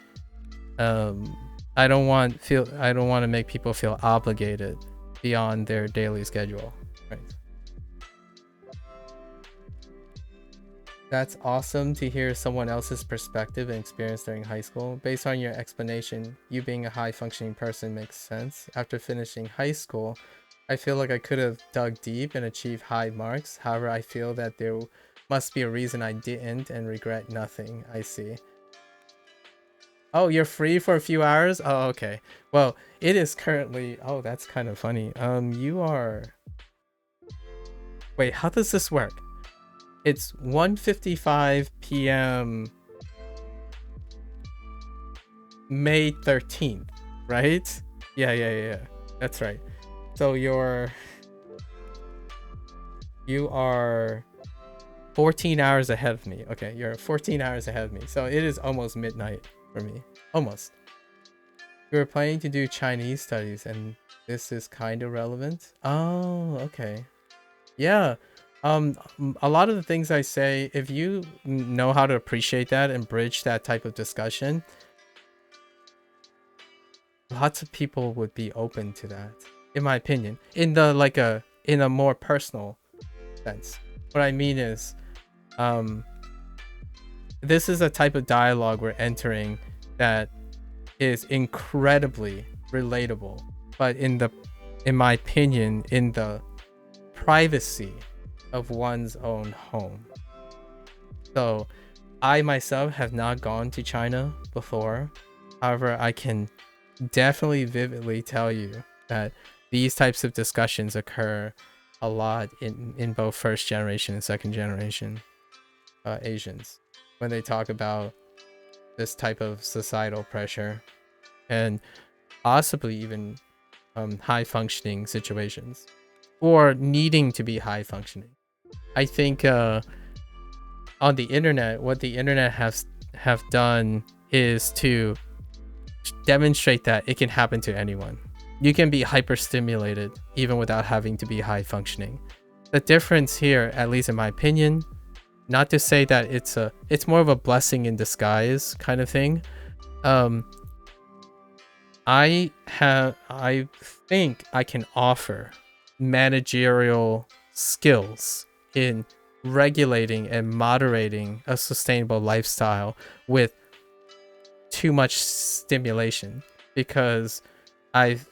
I don't want to make people feel obligated beyond their daily schedule. Right. That's awesome to hear someone else's perspective and experience during high school. Based on your explanation, you being a high functioning person makes sense. After finishing high school, I feel like I could have dug deep and achieved high marks. However, I feel that there must be a reason I didn't and regret nothing. I see. Oh, you're free for a few hours? Oh, okay. Well, it is currently... Oh, that's kind of funny. You are... Wait, how does this work? It's 1:55 p.m. May 13th, right? Yeah. That's right. So you are 14 hours ahead of me. Okay, you're 14 hours ahead of me. So it is almost midnight for me. Almost. We were planning to do Chinese studies and this is kind of relevant. Oh, okay. Yeah. A lot of the things I say, if you know how to appreciate that and bridge that type of discussion, lots of people would be open to that, in my opinion, in a more personal sense. What I mean is, this is a type of dialogue we're entering that is incredibly relatable, but in my opinion, in the privacy of one's own home. So I myself have not gone to China before. However, I can definitely vividly tell you that these types of discussions occur a lot in both first generation and second generation Asians when they talk about this type of societal pressure and possibly even high functioning situations or needing to be high functioning. I think on the internet, what the internet have done is to demonstrate that it can happen to anyone. You can be hyperstimulated even without having to be high functioning. The difference here, at least in my opinion, not to say that it's more of a blessing in disguise kind of thing. I think I can offer managerial skills in regulating and moderating a sustainable lifestyle with too much stimulation, because as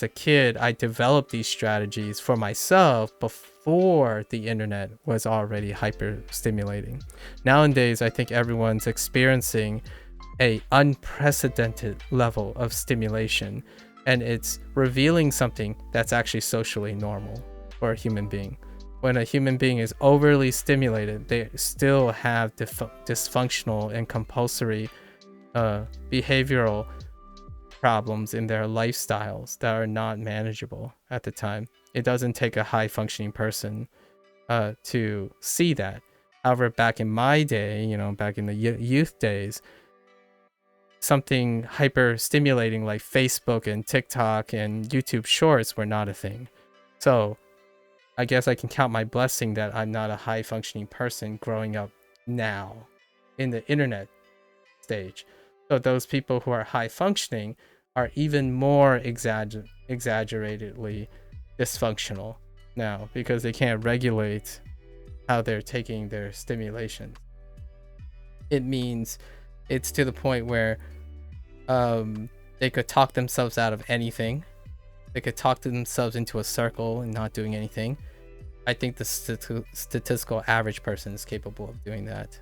a kid, I developed these strategies for myself before the internet was already hyper stimulating. Nowadays, I think everyone's experiencing a unprecedented level of stimulation, and it's revealing something that's actually socially normal for a human being. When a human being is overly stimulated, they still have dysfunctional and compulsory behavioral problems in their lifestyles that are not manageable at the time. It doesn't take a high functioning person to see that. However, back in my day, back in the youth days, something hyper stimulating like Facebook and TikTok and YouTube Shorts were not a thing. So I guess I can count my blessing that I'm not a high functioning person growing up now in the internet stage. So those people who are high functioning are even more exaggeratedly dysfunctional now because they can't regulate how they're taking their stimulation. It means it's to the point where they could talk themselves out of anything. They could talk themselves into a circle and not doing anything. I think the statistical average person is capable of doing that.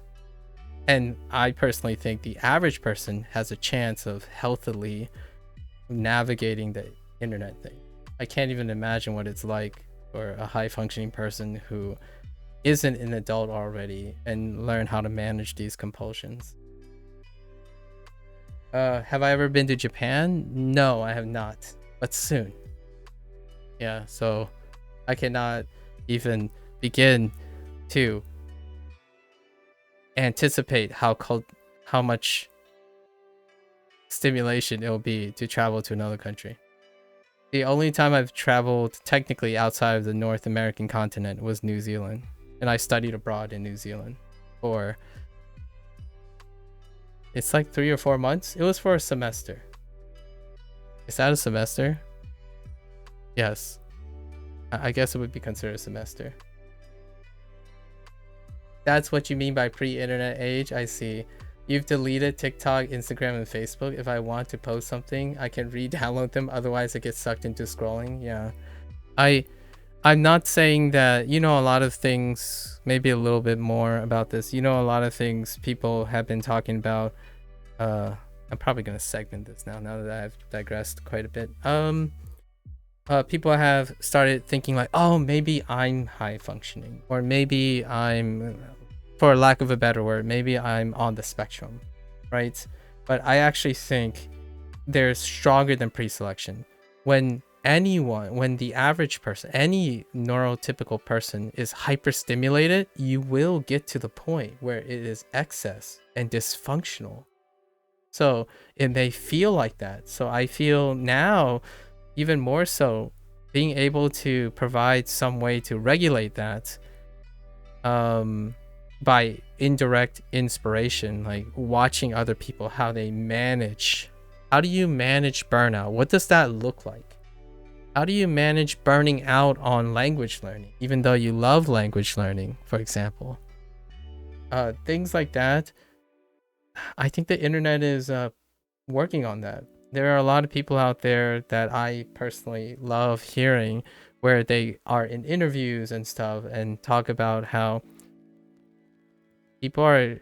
And I personally think the average person has a chance of healthily navigating the internet thing. I can't even imagine what it's like for a high functioning person who isn't an adult already and learn how to manage these compulsions. Have I ever been to Japan? No, I have not, but soon. Yeah, so I cannot even begin to anticipate how much stimulation it will be to travel to another country. The only time I've traveled technically outside of the North American continent was New Zealand, and I studied abroad in New Zealand for it's like 3 or 4 months. It was for a semester. Is that a semester? Yes. I guess it would be considered a semester. That's what you mean by pre-internet age. I see. You've deleted TikTok, Instagram, and Facebook. If I want to post something, I can re-download them. Otherwise, I get sucked into scrolling. Yeah. I'm not saying that, a lot of things, maybe a little bit more about this. A lot of things people have been talking about. I'm probably going to segment this now that I've digressed quite a bit. People have started thinking like, oh, maybe I'm high functioning, or maybe I'm, for lack of a better word, maybe I'm on the spectrum, right? But I actually think they're stronger than pre-selection. When the average person, any neurotypical person is hyperstimulated, you will get to the point where it is excess and dysfunctional. So it may feel like that. So I feel now, even more so, being able to provide some way to regulate that by indirect inspiration, like watching other people, how they manage. How do you manage burnout? What does that look like? How do you manage burning out on language learning, even though you love language learning, for example? Things like that. I think the internet is working on that. There are a lot of people out there that I personally love hearing, where they are in interviews and stuff and talk about how people are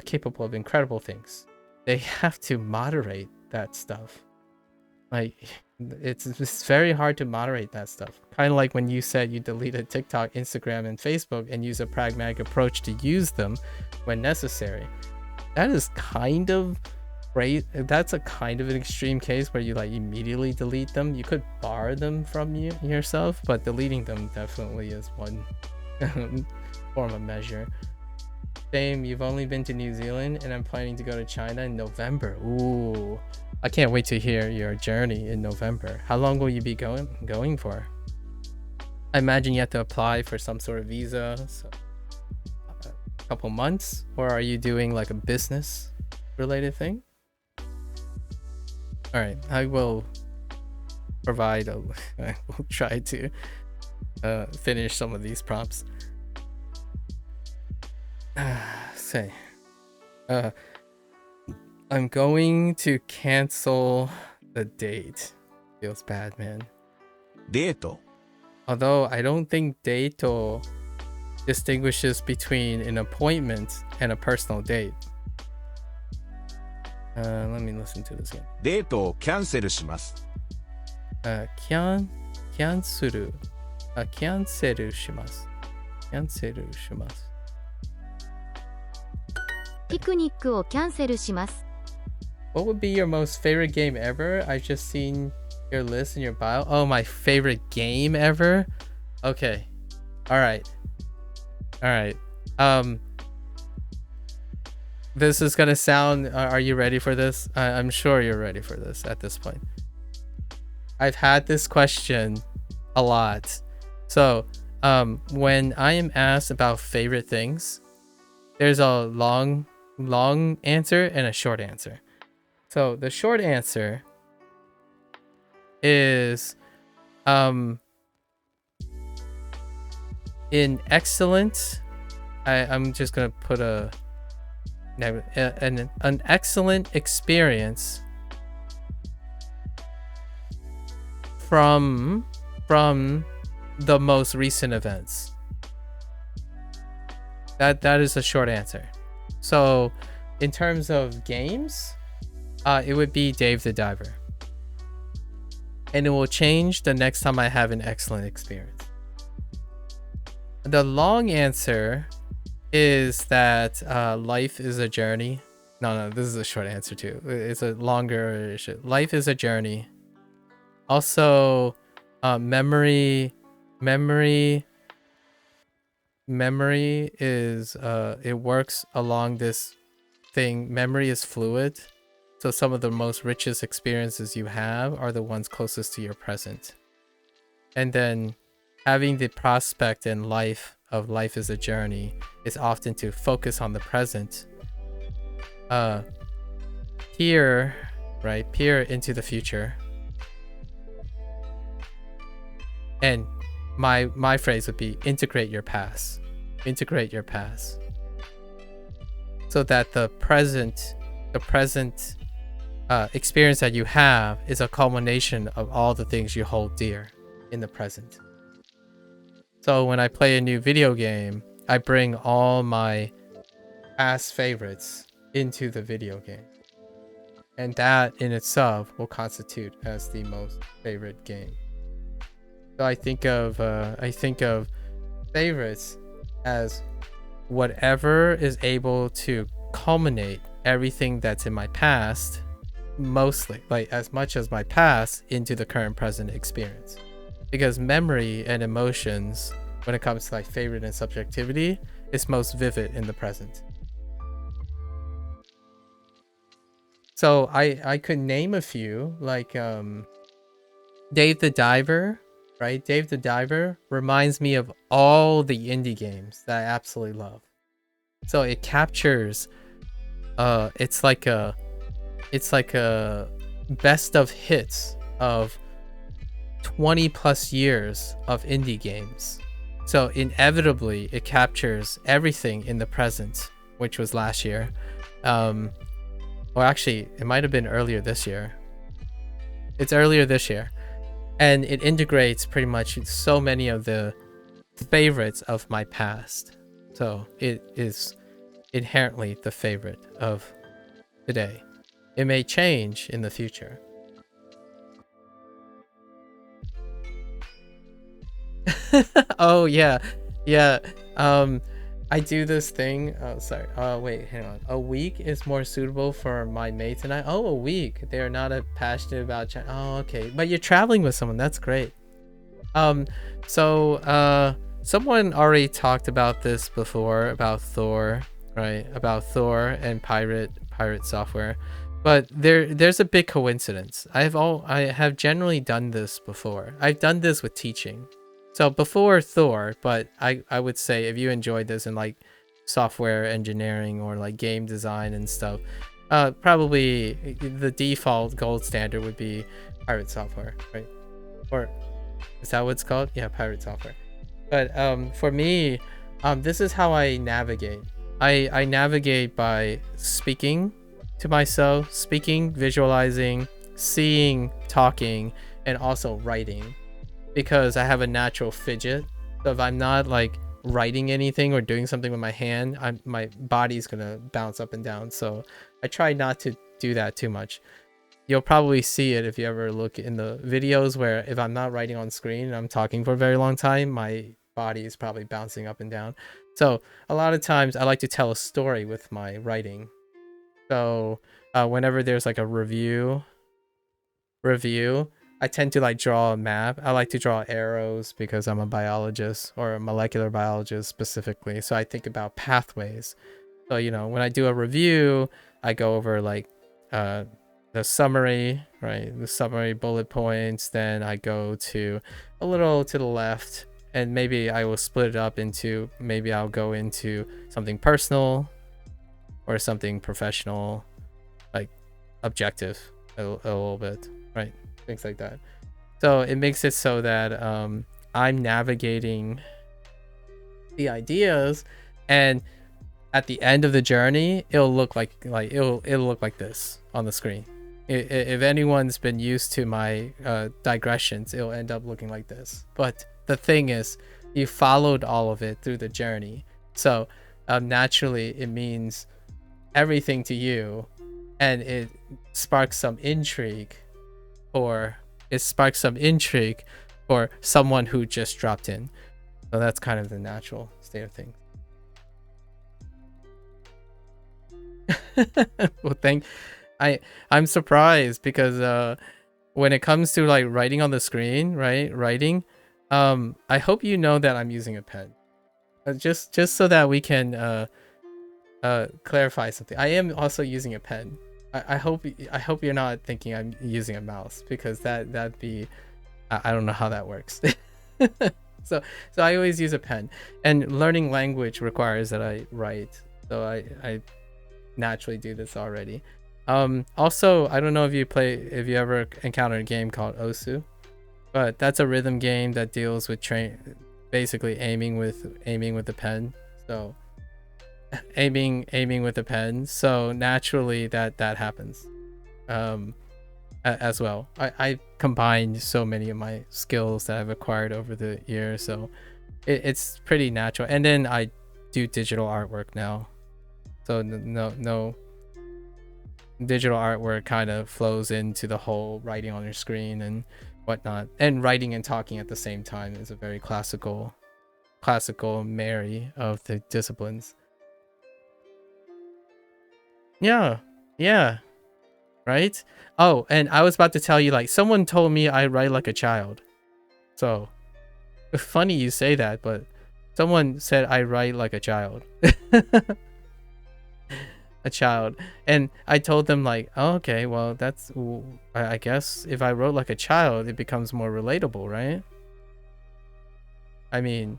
capable of incredible things. They have to moderate that stuff. Like, it's very hard to moderate that stuff. Kind of like when you said you deleted TikTok, Instagram, and Facebook and use a pragmatic approach to use them when necessary. That is kind of great. That's a kind of an extreme case where you like immediately delete them. You could bar them from yourself, but deleting them definitely is one form of measure. Same, you've only been to New Zealand, and I'm planning to go to China in November. Ooh, I can't wait to hear your journey in November. How long will you be going for? I imagine you have to apply for some sort of visa, so a couple months, or are you doing like a business related thing? All right, I will provide I will try to finish some of these prompts. Say, I'm going to cancel the date. Feels bad, man. デート Although I don't think dato distinguishes between an appointment and a personal date. Let me listen to this again. デートをキャンセルします。キャンセルします。キャンセルします。ピクニックをキャンセルします。 What would be your most favorite game ever? I've just seen your list in your bio. Oh, my favorite game ever? Okay. All right. This is gonna sound, are you ready for this? I'm sure you're ready for this at this point. I've had this question a lot. So when I am asked about favorite things, there's a long answer and a short answer. So the short answer is in excellent, I'm just gonna put an excellent experience from the most recent events. That is a short answer. So in terms of games, it would be Dave the Diver. And it will change the next time I have an excellent experience. The long answer is that life is a journey. No, this is a short answer too. It's a longer issue. Life is a journey. Also, memory is it works along this thing. Memory is fluid. So some of the most richest experiences you have are the ones closest to your present. And then having the prospect in life of life is a journey is often to focus on the present. Peer into the future. And my phrase would be integrate your past. Integrate your past. So that the present experience that you have is a culmination of all the things you hold dear in the present. So when I play a new video game, I bring all my past favorites into the video game. And that in itself will constitute as the most favorite game. So I think of favorites as whatever is able to culminate everything that's in my past, mostly, like as much as my past, into the current present experience. Because memory and emotions, when it comes to like favorite and subjectivity, is most vivid in the present. So I could name a few, like Dave the Diver, right? Dave the Diver reminds me of all the indie games that I absolutely love. So it captures it's like a best of hits of 20 plus years of indie games. So inevitably it captures everything in the present, which was last year. Or actually, it might have been earlier this year. It's earlier this year. And it integrates pretty much so many of the favorites of my past. So it is inherently the favorite of today. It may change in the future. Oh yeah. I do this thing. Oh, sorry. Wait, hang on. A week is more suitable for my mates and I. Oh, a week. They're not passionate about. Oh, okay. But you're traveling with someone. That's great. Someone already talked about this before about Thor, right? About Thor and pirate software. But there's a big coincidence. I have generally done this before. I've done this with teaching. So before Thor, but I would say if you enjoyed this in like software engineering or like game design and stuff, probably the default gold standard would be pirate software, right? Or is that what it's called? Yeah, pirate software. But for me, this is how I navigate. I navigate by speaking to myself, visualizing, seeing, talking, and also writing. Because I have a natural fidget. So if I'm not like writing anything or doing something with my hand, my body's gonna bounce up and down. So I try not to do that too much. You'll probably see it if you ever look in the videos where if I'm not writing on screen and I'm talking for a very long time, my body is probably bouncing up and down. So a lot of times I like to tell a story with my writing. So whenever there's like a review, I tend to like draw a map. I like to draw arrows because I'm a biologist or a molecular biologist specifically. So I think about pathways. So, you know, when I do a review, I go over like the summary, right? The summary bullet points. Then I go to a little to the left and maybe I will split it up into, maybe I'll go into something personal or something professional, like objective a little bit, right? Things like that. So it makes it so that I'm navigating the ideas, and at the end of the journey, it'll look like it'll look like this on the screen. If anyone's been used to my digressions, it'll end up looking like this. But the thing is, you followed all of it through the journey. So naturally it means everything to you, and it sparks some intrigue, or for someone who just dropped in. So that's kind of the natural state of things. Well, I'm surprised because when it comes to like writing on the screen, right? Writing, I hope you know that I'm using a pen. Just so that we can clarify something. I am also using a pen. I hope you're not thinking I'm using a mouse, because that'd be I don't know how that works. so I always use a pen, and learning language requires that I write. So I naturally do this already. Also, I don't know if you ever encountered a game called Osu, but that's a rhythm game that deals with basically aiming with the pen. So aiming with the pen. So naturally that happens as well. I combined so many of my skills that I've acquired over the years, so it's pretty natural. And then I do digital artwork now, so no digital artwork kind of flows into the whole writing on your screen and whatnot. And writing and talking at the same time is a very classical marry of the disciplines. Yeah, right. Oh, and I was about to tell you, like, someone told me I write like a child. So funny you say that, but someone said I write like a child. A child. And I told them, like, oh, okay, well, that's, I guess if I wrote like a child, it becomes more relatable, right? I mean,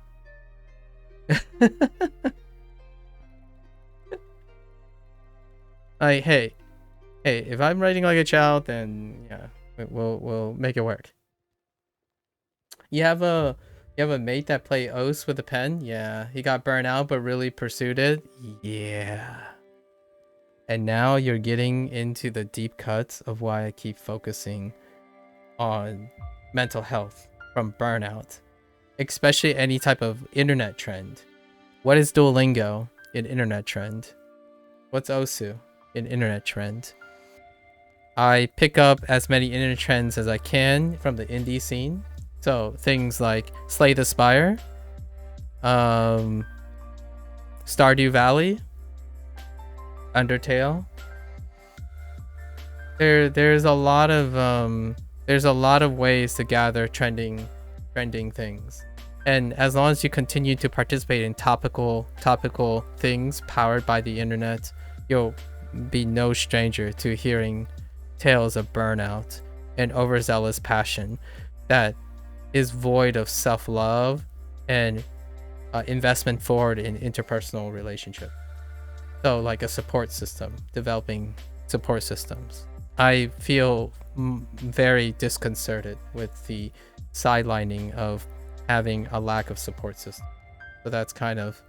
like, hey, if I'm writing like a child, then yeah, we'll make it work. You have a mate that played Os with a pen? Yeah, he got burnt out but really pursued it. Yeah. And now you're getting into the deep cuts of why I keep focusing on mental health from burnout, especially any type of internet trend. What is Duolingo? An internet trend. What's Osu? An internet trend. I pick up as many internet trends as I can from the indie scene. So things like Slay the Spire, Stardew Valley, Undertale. There's a lot of ways to gather trending things. And as long as you continue to participate in topical things powered by the internet, you'll be no stranger to hearing tales of burnout and overzealous passion that is void of self-love and investment forward in interpersonal relationship. So like a support system, developing support systems. I feel very disconcerted with the sidelining of having a lack of support system. So that's kind of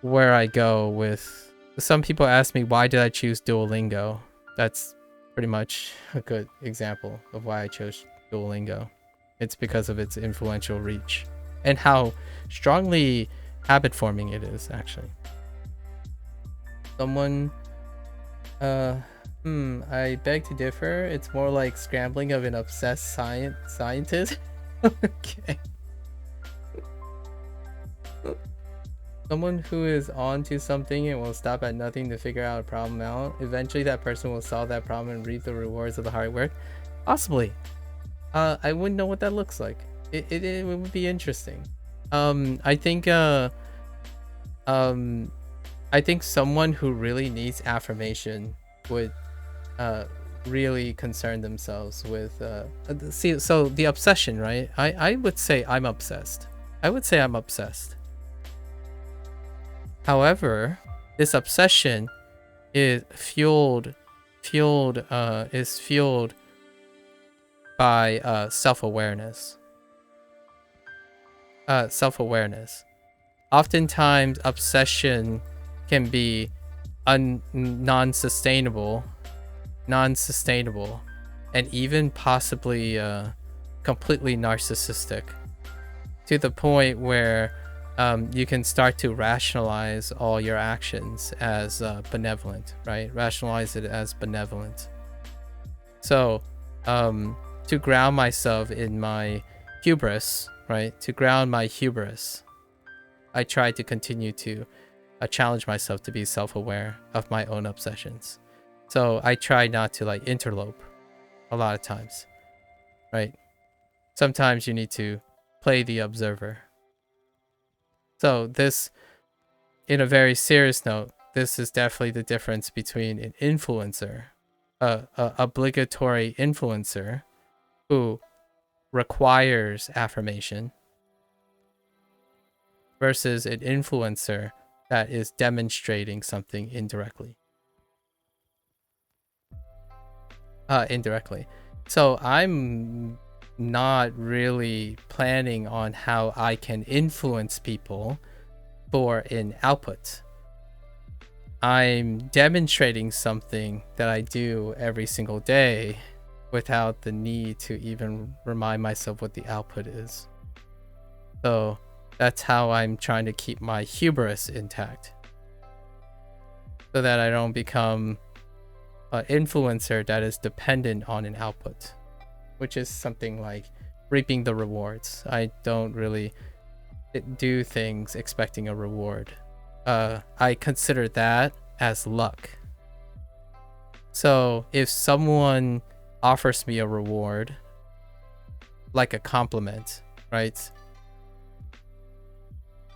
where I go with. Some people ask me, why did I choose Duolingo? That's pretty much a good example of why I chose Duolingo. It's because of its influential reach and how strongly habit forming it is, actually. Someone, I beg to differ. It's more like scrambling of an obsessed scientist. Okay. Someone who is on to something and will stop at nothing to figure out a problem out. Eventually that person will solve that problem and reap the rewards of the hard work. Possibly. I wouldn't know what that looks like. It would be interesting. I think someone who really needs affirmation would really concern themselves with so the obsession, right? I would say I'm obsessed. However, this obsession is fueled by self-awareness. Oftentimes obsession can be non-sustainable, and even possibly completely narcissistic, to the point where you can start to rationalize all your actions as benevolent, right? Rationalize it as benevolent. So to ground myself in my hubris, right? To ground my hubris, I try to continue to challenge myself to be self-aware of my own obsessions. So I try not to like interlope a lot of times, right? Sometimes you need to play the observer. So this, in a very serious note, this is definitely the difference between an influencer, a obligatory influencer who requires affirmation, versus an influencer that is demonstrating something indirectly. So I'm not really planning on how I can influence people for an output. I'm demonstrating something that I do every single day without the need to even remind myself what the output is. So that's how I'm trying to keep my hubris intact, so that I don't become an influencer that is dependent on an output, which is something like reaping the rewards. I don't really do things expecting a reward. I consider that as luck. So if someone offers me a reward, like a compliment, right?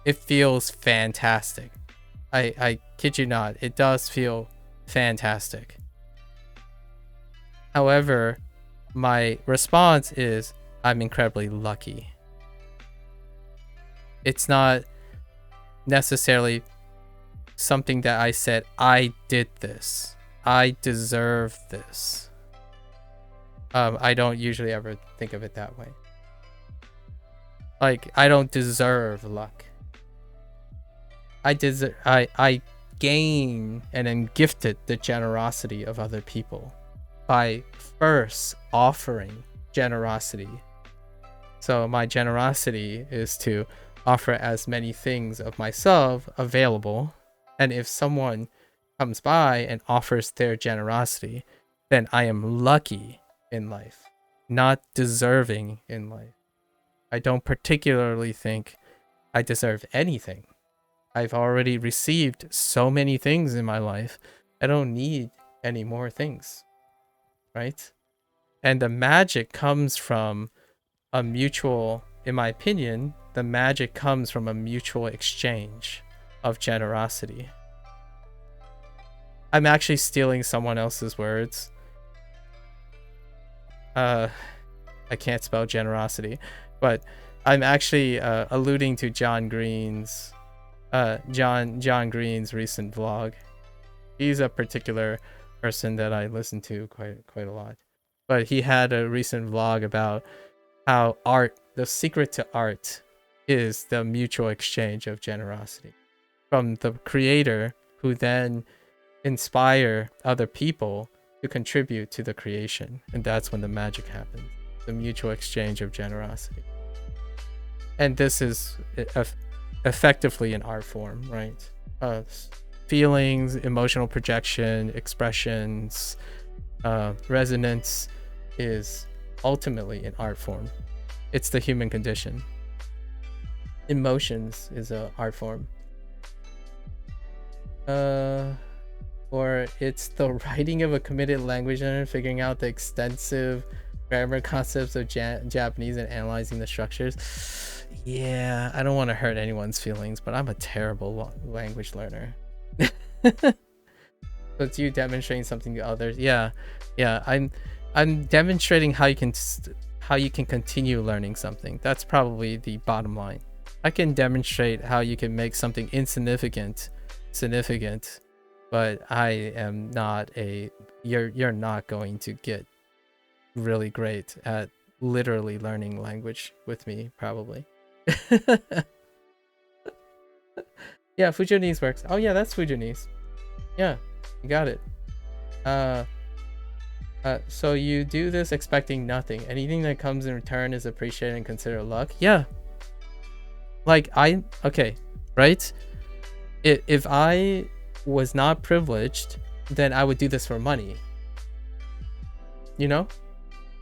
It feels fantastic. I kid you not, it does feel fantastic. However, my response is, I'm incredibly lucky. It's not necessarily something that I said, I did this, I deserve this. I don't usually ever think of it that way. Like, I don't deserve luck. I gain and am gifted the generosity of other people by first offering generosity. So my generosity is to offer as many things of myself available, and if someone comes by and offers their generosity, then I am lucky in life, not deserving in life. I don't particularly think I deserve anything. I've already received so many things in my life. I don't need any more things, right? And the magic comes from a mutual, in my opinion, the magic comes from a mutual exchange of generosity. I'm actually stealing someone else's words. I can't spell generosity, but I'm actually alluding to John Green's recent vlog. He's a particular person that I listen to quite a lot. But he had a recent vlog about how art, the secret to art, is the mutual exchange of generosity from the creator, who then inspire other people to contribute to the creation. And that's when the magic happens, the mutual exchange of generosity. And this is effectively an art form, right? Feelings, emotional projection, expressions, resonance is ultimately an art form. It's the human condition. Emotions is an art form. Or it's the writing of a committed language learner, figuring out the extensive grammar concepts of Japanese and analyzing the structures. Yeah, I don't want to hurt anyone's feelings, but I'm a terrible language learner. So it's you demonstrating something to others. Yeah, I'm demonstrating how you can continue learning something. That's probably the bottom line. I can demonstrate how you can make something insignificant significant, but I am not you're not going to get really great at literally learning language with me, probably. Yeah, Fujonese works. Oh yeah, that's Fujonese. Yeah, you got it. So you do this expecting nothing. Anything that comes in return is appreciated and considered luck. Yeah. Like okay, right? If I was not privileged, then I would do this for money. You know?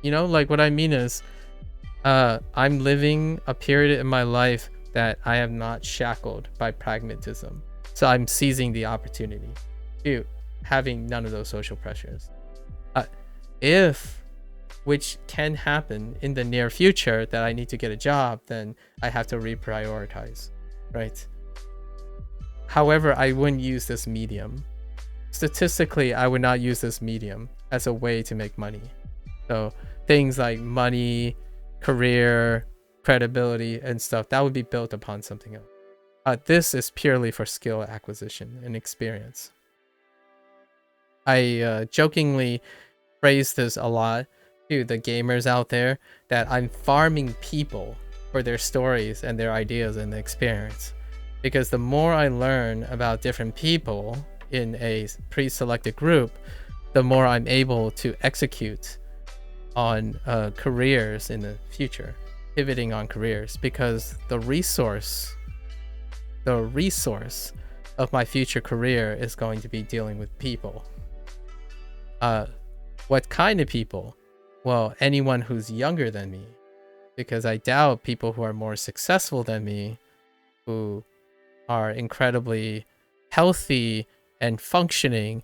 Like what I mean is, I'm living a period in my life that I am not shackled by pragmatism. So I'm seizing the opportunity to having none of those social pressures. Which can happen in the near future, that I need to get a job, then I have to reprioritize, right? However, I wouldn't use this medium. Statistically, I would not use this medium as a way to make money. So things like money, career, credibility, and stuff, that would be built upon something else. This is purely for skill acquisition and experience. I jokingly phrase this a lot to the gamers out there, that I'm farming people for their stories and their ideas and the experience. Because the more I learn about different people in a pre-selected group, the more I'm able to execute on careers in the future, pivoting on careers, because the resource of my future career is going to be dealing with people. What kind of people? Well, anyone who's younger than me, because I doubt people who are more successful than me, who are incredibly healthy and functioning,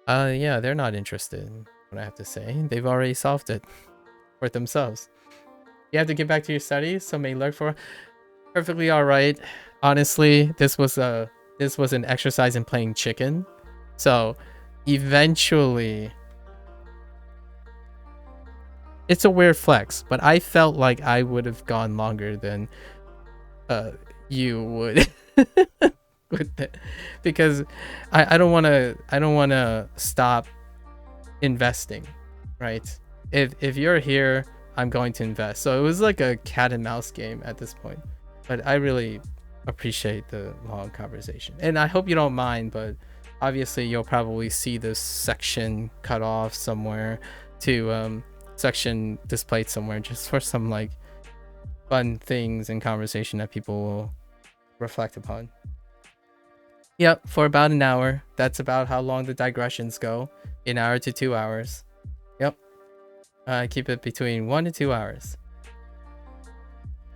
yeah, they're not interested in what I have to say. They've already solved it for themselves. You have to get back to your studies, so may look for perfectly all right. Honestly, this was an exercise in playing chicken. So eventually, it's a weird flex, but I felt like I would have gone longer than you would. With it. Because I don't want to stop investing, right? If you're here, I'm going to invest. So it was like a cat and mouse game at this point. But I really appreciate the long conversation, and I hope you don't mind, but obviously you'll probably see this section cut off somewhere to section displayed somewhere, just for some like fun things and conversation that people will reflect upon. Yep, for about an hour. That's about how long the digressions go. An hour to 2 hours. Yep. Keep it between 1 to 2 hours.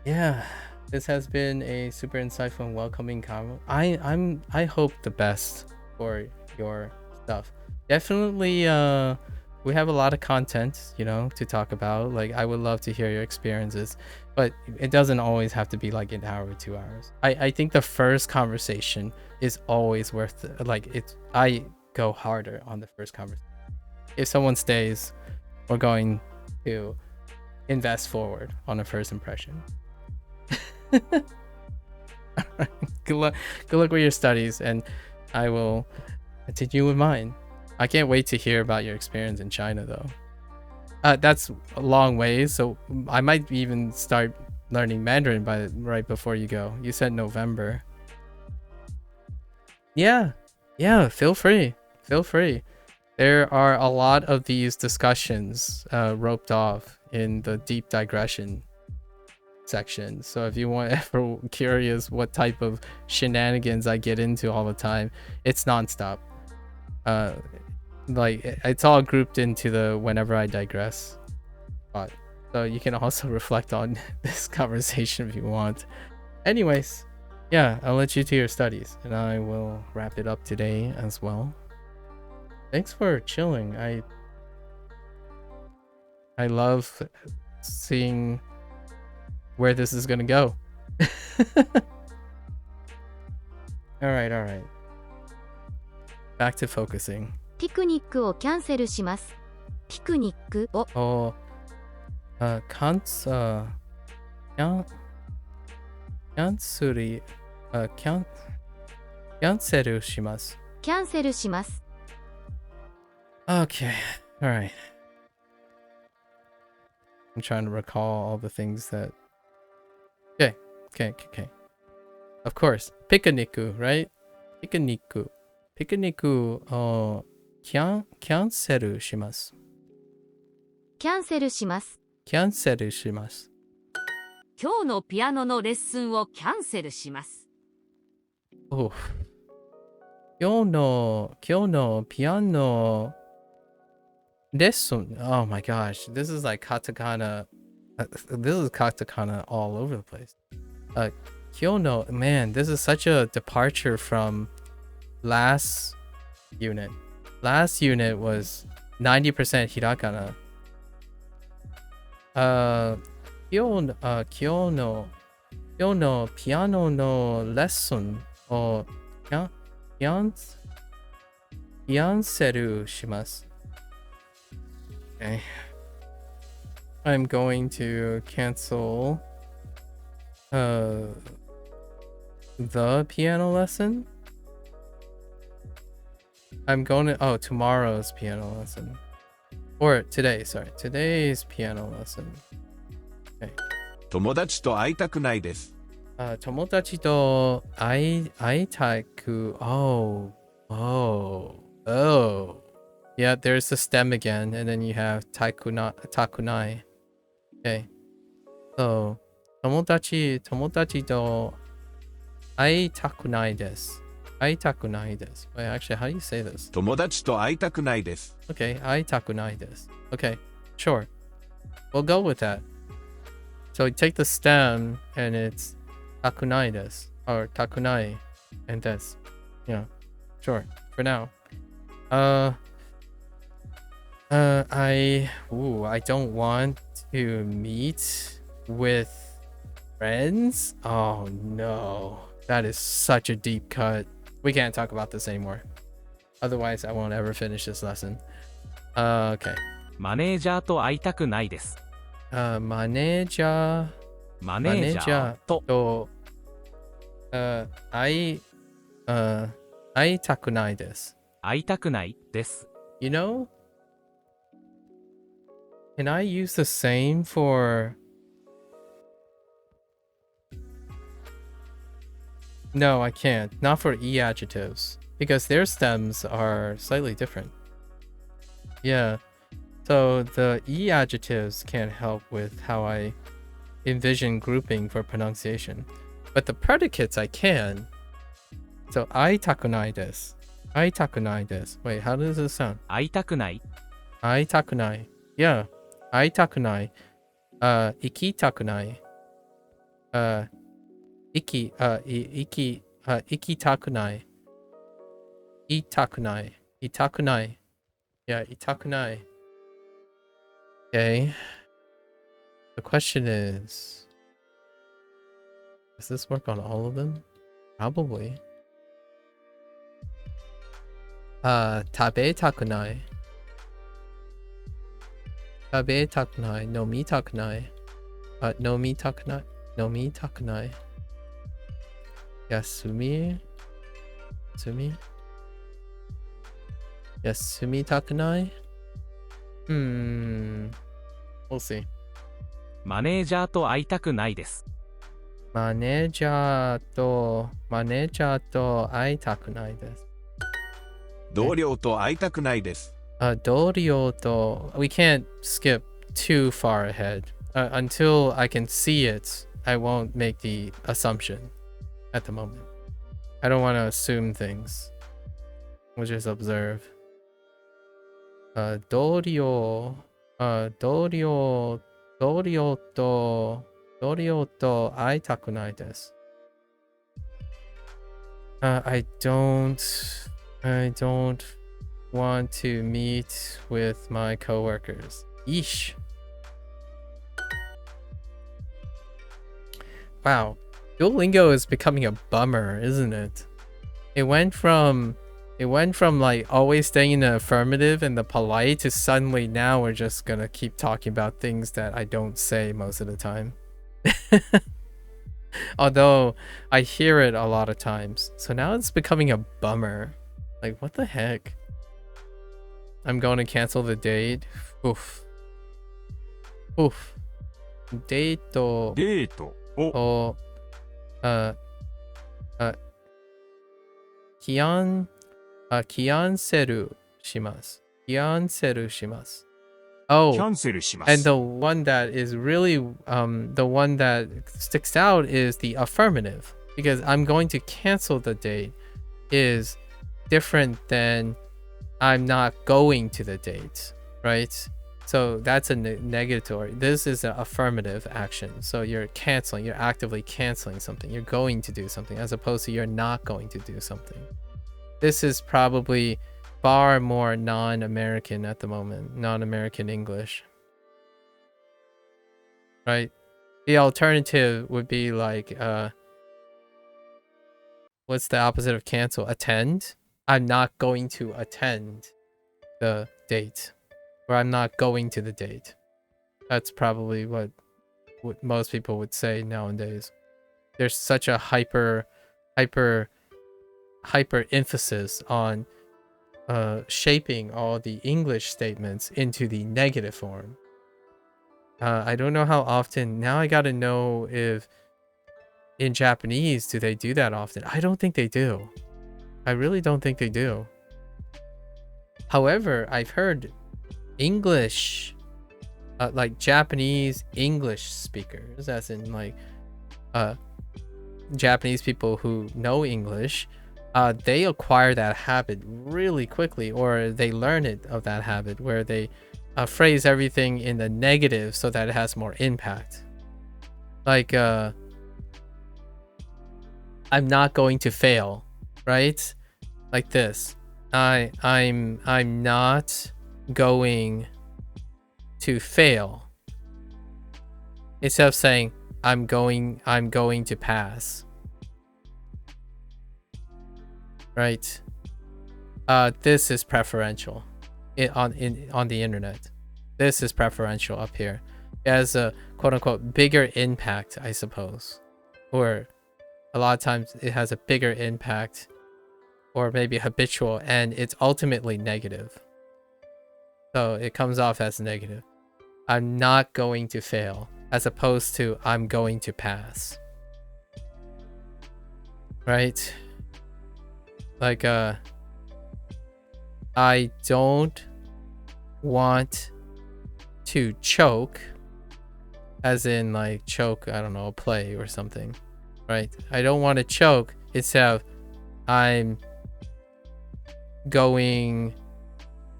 Yeah, this has been a super insightful and welcoming convo. I hope the best for your stuff. Definitely we have a lot of content, to talk about. Like, I would love to hear your experiences, but it doesn't always have to be like an hour or 2 hours. I think the first conversation is always worth it. Like, I go harder on the first conversation. If someone stays, we're going to invest forward on a first impression. Good luck with your studies, and I will continue with mine. I can't wait to hear about your experience in China, though. That's a long ways, so I might even start learning Mandarin right before you go. You said November. Yeah, feel free. There are a lot of these discussions roped off in the deep digression section. So if you want, ever curious what type of shenanigans I get into all the time, it's nonstop. Like, it's all grouped into the whenever I digress spot. So you can also reflect on this conversation if you want. Anyways, yeah, I'll let you to your studies, and I will wrap it up today as well. Thanks for chilling. I love seeing where this is gonna go. All right. Back to focusing. ピクニックをキャンセルします。ピクニックをキャンセルします。キャンセルします。 Okay, all right. I'm trying to recall all the things that. Okay. Of course, picnic, right? Picnic. キャンセルします。キャンセルします。キャンセルします。今日のピアノのレッスンをキャンセルします。Oh. Kyono piano lesson. Oh my gosh. This is like katakana. This is katakana all over the place. Kyono, man, this is such a departure from last unit. Last unit was 90% hiragana. Kyono piano no lesson o kyanseru shimasu. Okay. I'm going to cancel the piano lesson. I'm going to tomorrow's piano lesson. Or today, sorry. Today's piano lesson. Okay. 友達と会いたくないです。友達と会いたく Yeah, there's the stem again, and then you have takunai. Okay. So 友達と会いたくないです。会いたくないです。Wait, actually, how do you say this? 友達と会いたくないです。Okay, 会いたくないです。Okay, sure. We'll go with that. So you take the stem and it's takunai desu or takunai and desu. Yeah, sure. For now. I don't want to meet with friends. Oh no, that is such a deep cut. We can't talk about this anymore. Otherwise, I won't ever finish this lesson. Okay. マネージャーと会いたくないです。マネージャーと会いたくないです。会いたくないです。You know, can I use the same for... No, I can't. Not for E adjectives. Because their stems are slightly different. Yeah. So the E adjectives can't help with how I envision grouping for pronunciation. But the predicates I can. So, 会いたくないです。会いたくないです。Wait, how does this sound? 会いたくない。会いたくない。Yeah. 会いたくない。行きたくない。行きたくない。痛くない。痛くない。Yeah, 痛くない。Okay. The question is, does this work on all of them? Probably. 食べたくない。食べたくない。飲みたくない。飲みたくない。飲みたくない。休みたくない。We'll see. マネージャーと会いたくないです。マネージャーと会いたくないです。同僚と会いたくないです。同僚と we can't skip too far ahead. Until I can see it, I won't make the assumption at the moment. I don't want to assume things. We'll just observe. 同僚と会いたくないです。I don't want to meet with my coworkers. Yeesh. Wow. Duolingo is becoming a bummer, isn't it? It went from like always staying in the affirmative and the polite to suddenly now we're just gonna keep talking about things that I don't say most of the time. Although I hear it a lot of times. So now it's becoming a bummer. Like, what the heck? I'm going to cancel the date. Oof. Dateをキャンセルします。キャンセルします。キャ Oh, ンセルしま and す。 the one that is really the one that sticks out is the affirmative, because I'm going to cancel the date is different than I'm not going to the date, right? So that's a negatory. This is an affirmative action. So you're canceling, you're actively canceling something. You're going to do something as opposed to you're not going to do something. This is probably far more non-American at the moment, non-American English, right? The alternative would be like, what's the opposite of cancel? Attend? I'm not going to attend the date, or I'm not going to the date. That's probably what most people would say nowadays. There's such a hyper emphasis on shaping all the English statements into the negative form. I don't know how often. Now I gotta know if in Japanese, do they do that often? I don't think they do. I really don't think they do. However, I've heard English, like Japanese English speakers, as in like Japanese people who know English, they acquire that habit really quickly, or they learn it of that habit where they phrase everything in the negative so that it has more impact. Like, I'm not going to fail, right? Like this. I'm not going to fail. Instead of saying I'm going to pass. Right? This is preferential on the internet. This is preferential up here. It has a quote unquote bigger impact, I suppose. Or a lot of times it has a bigger impact, or maybe habitual, and it's ultimately negative. So it comes off as negative. I'm not going to fail, as opposed to I'm going to pass. Right? Like, I don't want to choke, as in like choke, I don't know, a play or something, right? I don't want to choke. Instead of I'm going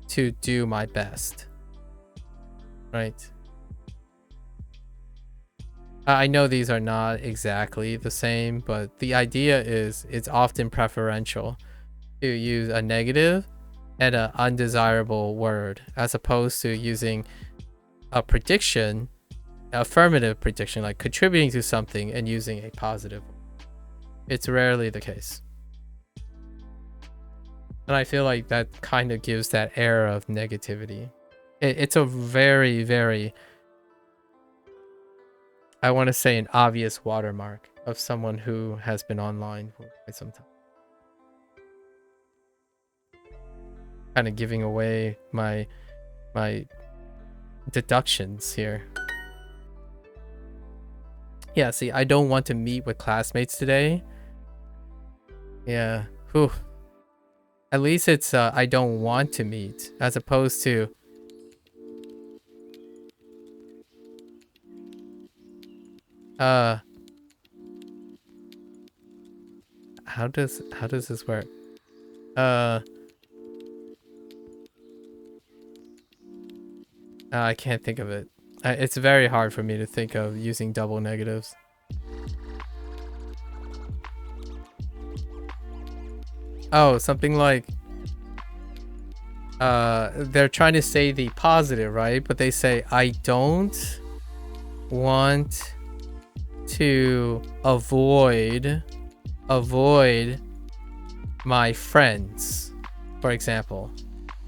to do my best, right? I know these are not exactly the same, but the idea is it's often preferential to use a negative and an undesirable word, as opposed to using a prediction, affirmative prediction, like contributing to something, and using a positive. It's rarely the case. And I feel like that kind of gives that air of negativity. It's a very, very, I want to say, an obvious watermark of someone who has been online for quite some time. Kind of giving away my deductions here. Yeah, see, I don't want to meet with classmates today. Yeah, whew. At least it's I don't want to meet, as opposed to how does this work? I can't think of it. It's very hard for me to think of using double negatives. Oh, something like they're trying to say the positive, right? But they say I don't want to avoid my friends, for example.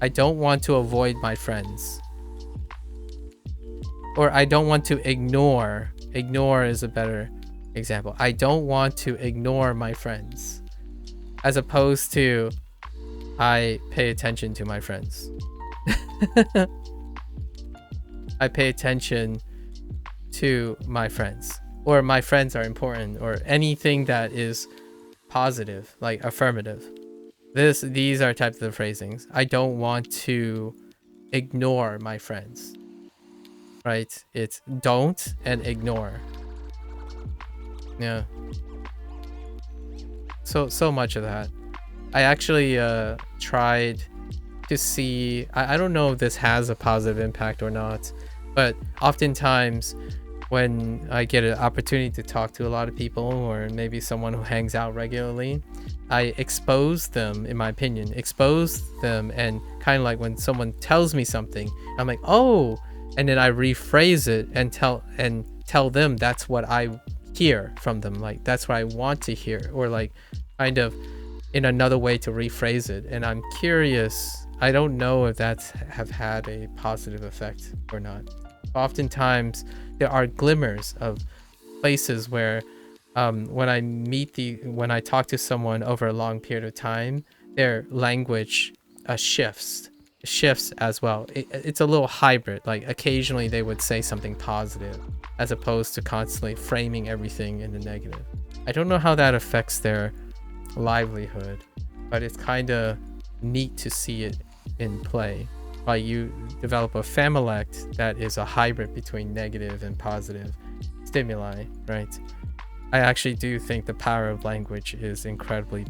I don't want to avoid my friends. Or I don't want to ignore. Ignore is a better example. I don't want to ignore my friends. As opposed to I pay attention to my friends. I pay attention to my friends. Or my friends are important. Or anything that is positive, like affirmative. These are types of phrasings. I don't want to ignore my friends. right? It's don't and ignore. Yeah. So much of that. I actually tried to see, I don't know if this has a positive impact or not, but oftentimes when I get an opportunity to talk to a lot of people, or maybe someone who hangs out regularly, I expose them, in my opinion, expose them, and kind of like when someone tells me something, I'm like, oh, and then I rephrase it and tell them that's what I hear from them, like that's what I want to hear, or like kind of in another way to rephrase it. And I'm curious, I don't know if that's have had a positive effect or not. Oftentimes there are glimmers of places where when I talk to someone over a long period of time, their language shifts as well. It's a little hybrid. Like occasionally they would say something positive as opposed to constantly framing everything in the negative. I don't know how that affects their livelihood, but it's kind of neat to see it in play. Like you develop a familect that is a hybrid between negative and positive stimuli, right? I actually do think the power of language is incredibly,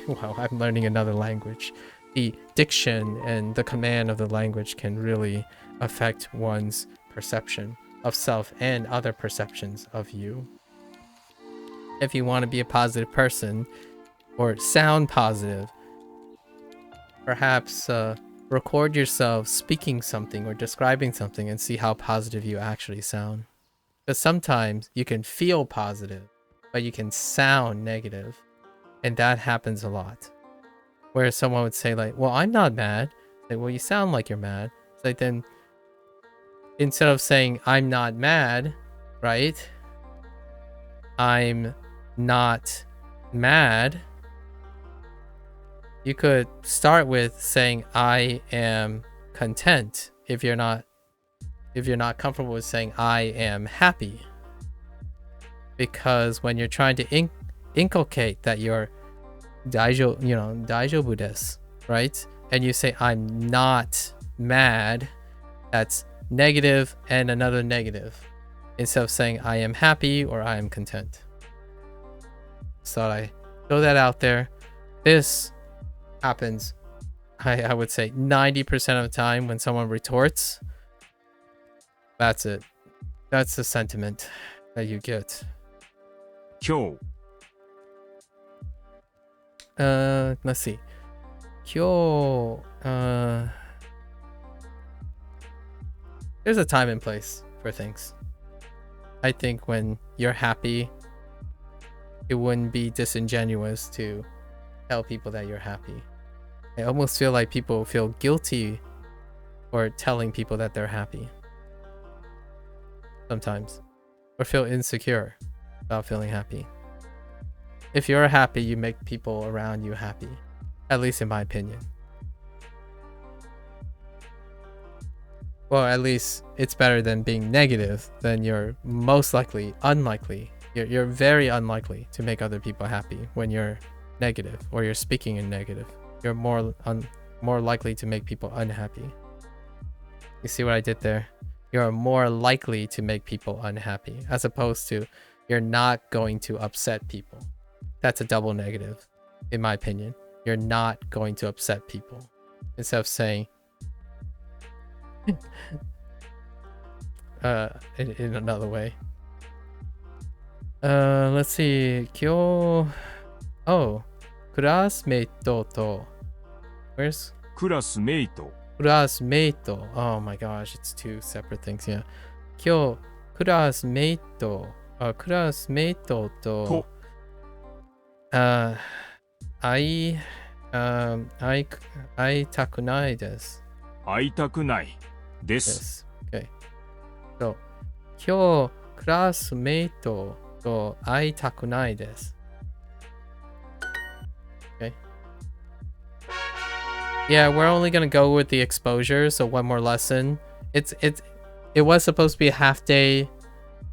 wow, I'm learning another language. The diction and the command of the language can really affect one's perception of self and other perceptions of you. If you want to be a positive person or sound positive, perhaps record yourself speaking something or describing something and see how positive you actually sound. Because sometimes you can feel positive, but you can sound negative. And that happens a lot. Where someone would say like, well, I'm not mad. Like, well, you sound like you're mad. It's like, then instead of saying I'm not mad, right? I'm not mad. You could start with saying I am content if you're not comfortable with saying I am happy. Because when you're trying to inculcate that you're daijoubu desu, right? And you say I'm not mad, that's negative and another negative. Instead of saying I am happy or I am content. So I throw that out there. This happens, I would say 90% of the time when someone retorts. That's it. That's the sentiment that you get. 今日 Let's see. 今日, there's a time and place for things. I think when you're happy, it wouldn't be disingenuous to tell people that you're happy. I almost feel like people feel guilty for telling people that they're happy. Sometimes. Or feel insecure about feeling happy. If you're happy, you make people around you happy. At least in my opinion. Well, at least it's better than being negative. Then you're most likely unlikely. You're very unlikely to make other people happy when you're negative or you're speaking in negative. You're more likely to make people unhappy. You see what I did there? You're more likely to make people unhappy as opposed to you're not going to upset people. That's a double negative, in my opinion. You're not going to upset people. Instead of saying, in another way. Let's see. 今日, oh, クラスメイトと where's クラスメイト classmate? Oh my gosh, it's two separate things. Yeah. 今日クラスメイトと会いたくないです。会いたくないです Okay. So 今日クラスメイトと会いたくないです。Okay. Yeah, we're only gonna go with the exposure, so one more lesson. It was supposed to be a half day,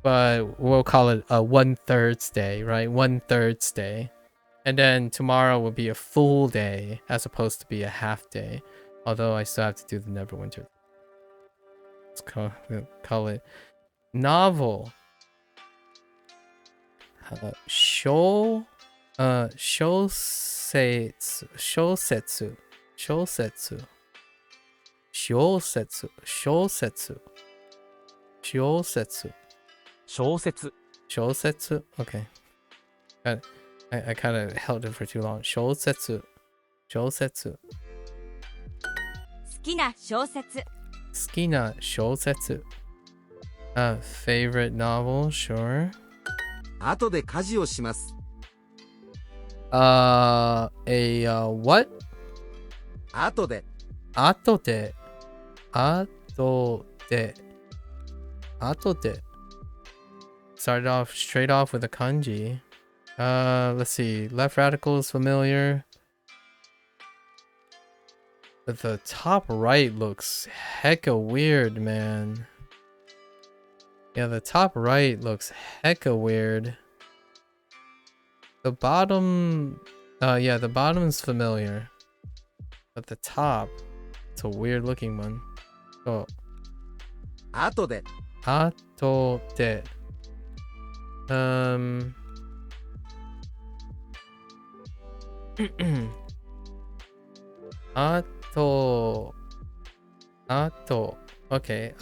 but we'll call it a 1/3 day, right? 1/3 day. And then tomorrow will be a full day as opposed to be a half day. Although I still have to do the Neverwinter. let's call it novel. Shosetsu. Shosetsu. Okay. I kind of held it for too long. Shosetsu. 好きな小説。好きな小説。favorite novel, sure. 後で家事をします。What? 後で。後で。Started off straight off with a kanji. Let's see. Left radical is familiar. But the top right looks hecka weird, man. Yeah, the top right looks hecka weird. The bottom, yeah, the bottom's familiar. But the top, it's a weird looking one. Oh. 後で。後で。Okay,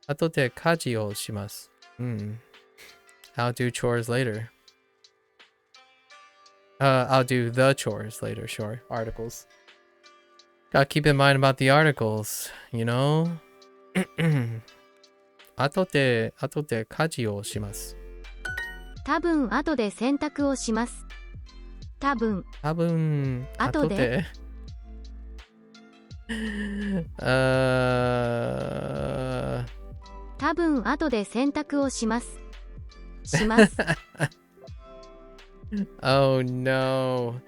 後で家事をします。I'll do chores later. I'll do the chores later, sure. Articles. Gotta keep in mind about the articles, you know? 後で家事をします。多分後で洗濯をします。多分後で多分後で洗濯をします。します。Oh no.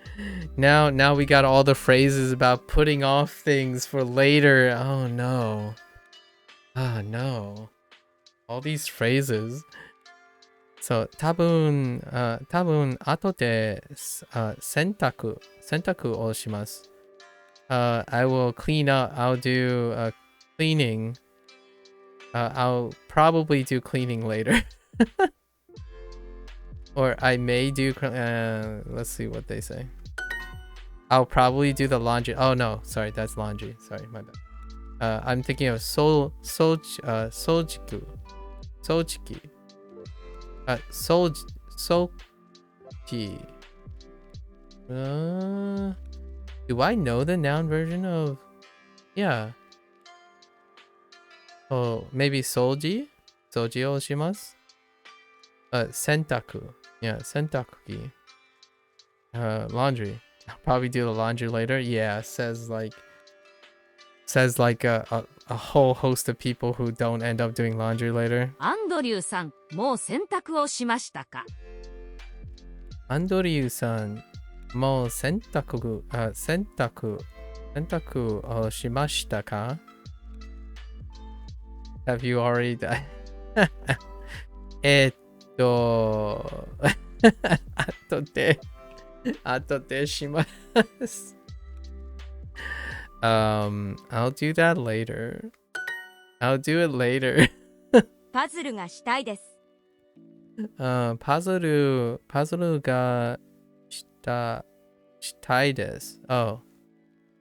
Now we got all the phrases about putting off things for later. Oh no. Oh no. All these phrases. So 多分後で洗濯をします。I will clean up. I'll do cleaning. I'll probably do cleaning later. Or I may do let's see what they say. I'll probably do the laundry. Oh no, sorry, that's laundry. Sorry, my bad. I'm thinking of sojiku. Do I know the noun version of? Yeah. Oh, maybe soji o shimasu. Sentaku. Yeah, sentakuki. Laundry. I'll probably do the laundry later. Yeah, says like a whole host of people who don't end up doing laundry later. アンドリューさん、もう洗濯をしましたか？アンドリューさん、もう洗濯をしましたか？ Have you already done? 後でします。I'll do that later. I'll do it later. パズルがしたいです。パズルがしたいです。Oh,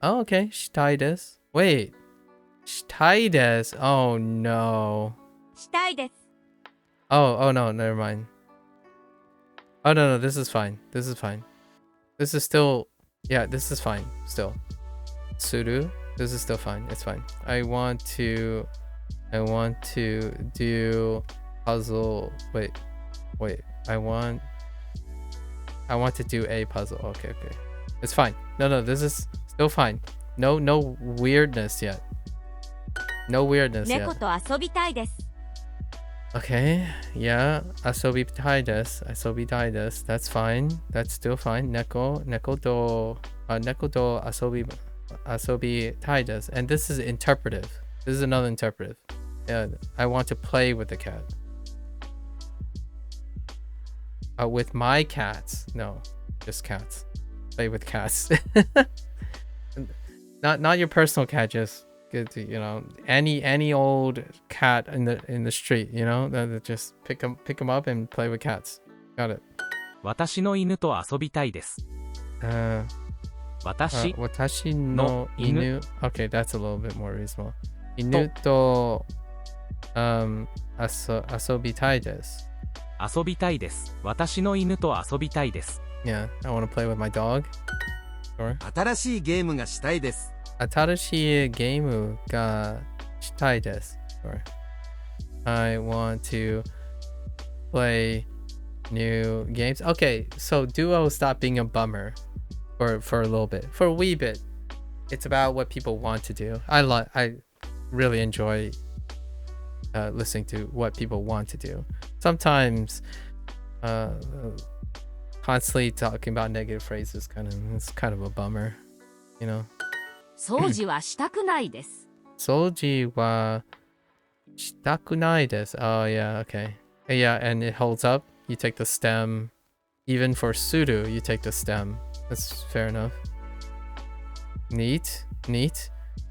okay. したいです。Wait. したいです。Oh no. したいです。Oh no, never mind. Oh no, this is fine. This is still, yeah, this is fine still. Suru, this is still fine. It's fine. I want to do puzzle. Wait. I want to do a puzzle. Okay. It's fine. No, this is still fine. No weirdness yet. No weirdness yet. 猫と遊びたいです。Okay, yeah, 遊びたいです。That's fine. That's still fine. 猫と遊びたいです。And this is interpretive. This is another interpretive. Yeah, I want to play with the cat. with my cats. No, just cats. Play with cats. not your personal cat, just good to, you know, any old cat in the street, you know, that just pick them up and play with cats. Got it. 私の犬と遊びたいです。私の犬 Okay, that's a little bit more reasonable. 犬と遊びたいです。遊びたいです。私の犬と遊びたいです。Yeah, I want to play with my dog. Sure. 新しいゲームがしたいです。新しいゲームがしたいです。Sure. I want to play new games. Okay, so Duo stopped being a bummer for a little bit. For a wee bit. It's about what people want to do. I really enjoy listening to what people want to do. Sometimes constantly talking about negative phrases it's kind of a bummer, you know. 掃除はしたくないです。掃除はしたくないです。Oh yeah, okay. Yeah, and it holds up. You take the stem. Even for sudo, you take the stem. That's fair enough. Neat.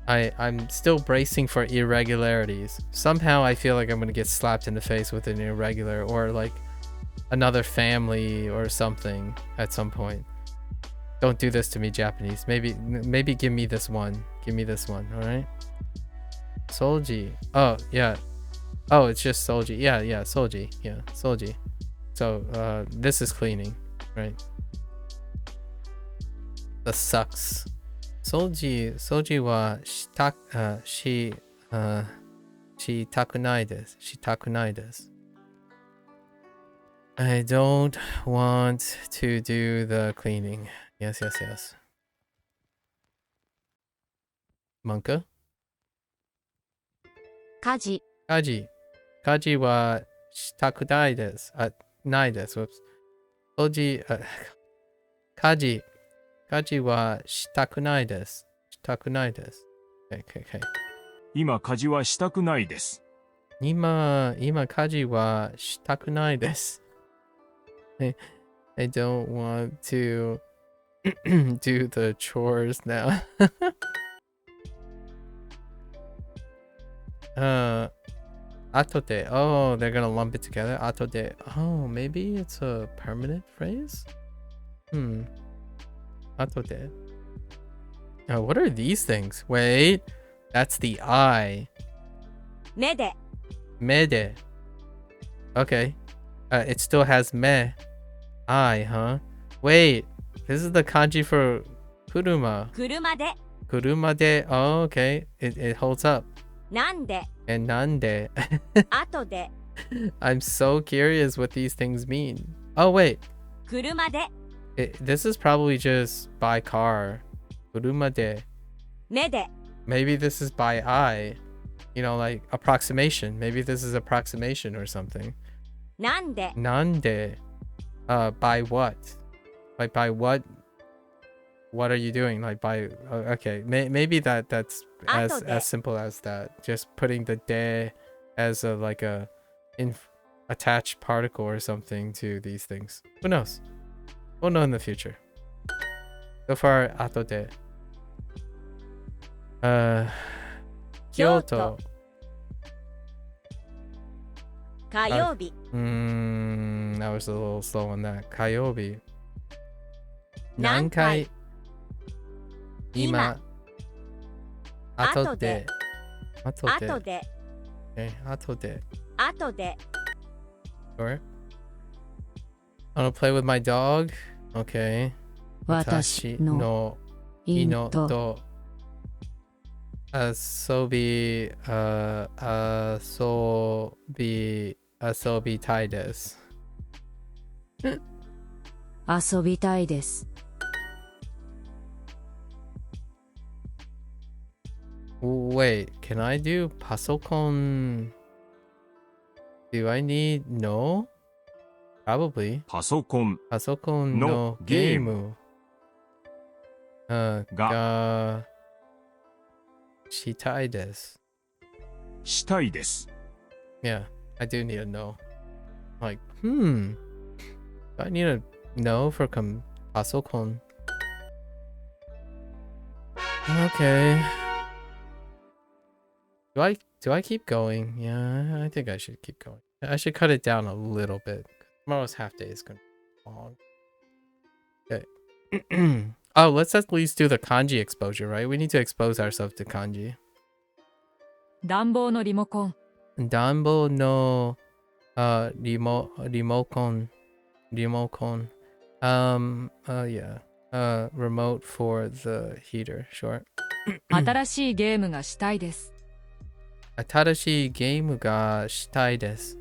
I'm still bracing for irregularities. Somehow I feel like I'm gonna get slapped in the face with an irregular or like another family or something at some point. Don't do this to me, Japanese. Maybe give me this one. Give me this one, alright? Solji. Oh, yeah. Oh, it's just Solji. Yeah, Solji. Yeah, Solji. So, this is cleaning, right? The sucks. Solji wa shitakunai desu. Shitakunai desu. I don't want to do the cleaning. Yes. Monka? 家事 Kaji wa shitakunai desu. Nai desu. Whoops. Soji, Kaji wa shitakunai desu. Shitakunai desu. Okay. 今家事はしたくないです。今家事はしたくないです。I don't want to do the chores now. Atode. Oh, they're gonna lump it together. Atode. Oh, maybe it's a permanent phrase? Atode. Oh, what are these things? Wait. That's the I. 目で Mede. Okay. It still has me. I, huh? Wait. This is the kanji for kuruma. 車で Kuruma de. Oh, okay. It holds up. なんで And nande. 後で I'm so curious what these things mean. Oh, wait. 車で This is probably just by car. Kuruma de. 目で Maybe this is by eye. You know, like approximation. Maybe this is approximation or something. なんで Nande. By what? Like by what? What are you doing? Like by okay, maybe that's as simple as that. Just putting the de as a attached particle or something to these things. Who knows? We'll know in the future. So far, ato de. Kyoto. 火曜日 I was a little slow on that. Kayobi. 何回 Ima. Atode. 後で Okay, atode. 後で Sure. I want to play with my dog. Okay. 私の犬とと遊びたいです。遊びたいです。Wait, can I do pasokon? Do I need no? Probably. パソコン Pasokon no のゲーゲームがしたいです。したいです。 Yeah, I do need a no. Like, I need a no for pasokon. Okay. Do I keep going? Yeah, I think I should keep going. I should cut it down a little bit. Tomorrow's half day is gonna be long. Okay. Oh, let's at least do the kanji exposure, right? We need to expose ourselves to kanji. 暖房のリモコン Danbo no remote. Yeah. Remote for the heater, sure. 新しいゲームがしたいです Atarashi game ga shitai desu.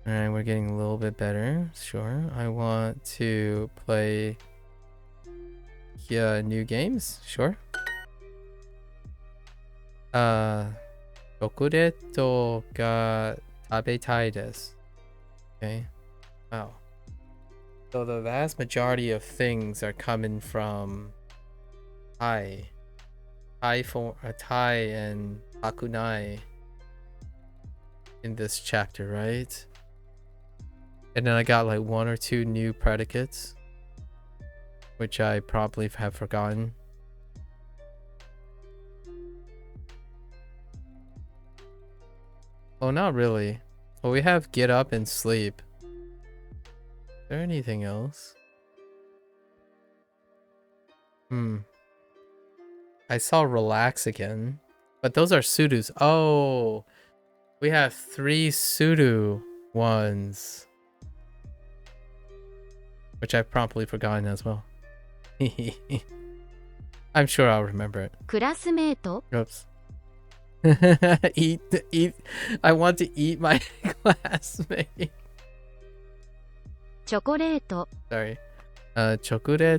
Alright, we're getting a little bit better. Sure. I want to play new games. Sure. Chocolate ga tabetai desu. Okay. Wow. So the vast majority of things are coming from Thai and Hakunai in this chapter, right? And then I got like 1 or 2 new predicates, which I probably have forgotten. Oh, not really. Well, we have get up and sleep. Is there anything else? I saw relax again, but those are sudus. Oh, we have 3 sudu ones, which I've promptly forgotten as well. I'm sure I'll remember it. クラスメート Oops. eat. I want to eat my classmate. チョコレート Sorry. チョコレ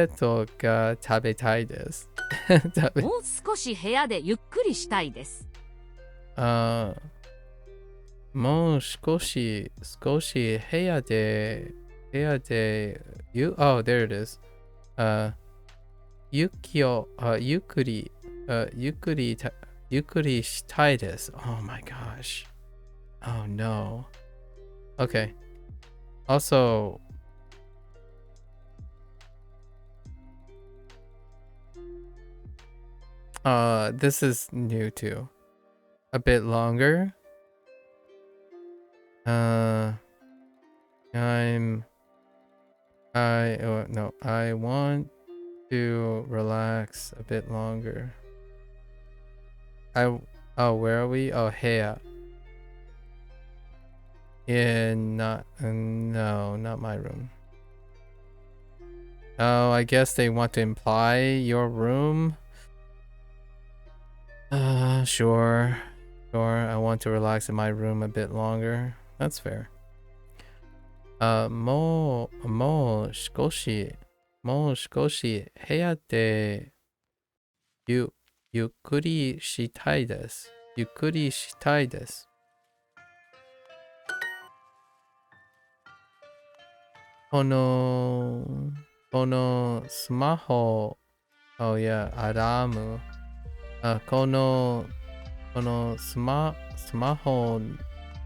ートが食べたいです。もう少し部屋でゆっくりしたいですもう少し部屋でoh, there it is. ゆっくりしたいです。Oh my gosh. Oh no. Okay. Also, this is new too. A bit longer. I want to relax a bit longer. Where are we? Oh, hair. No, not my room. Oh, I guess they want to imply your room. Sure. I want to relax in my room a bit longer. That's fair. もう少し部屋でゆっくりしたいです。このスマホ、oh yeah, アラーム。このスマホ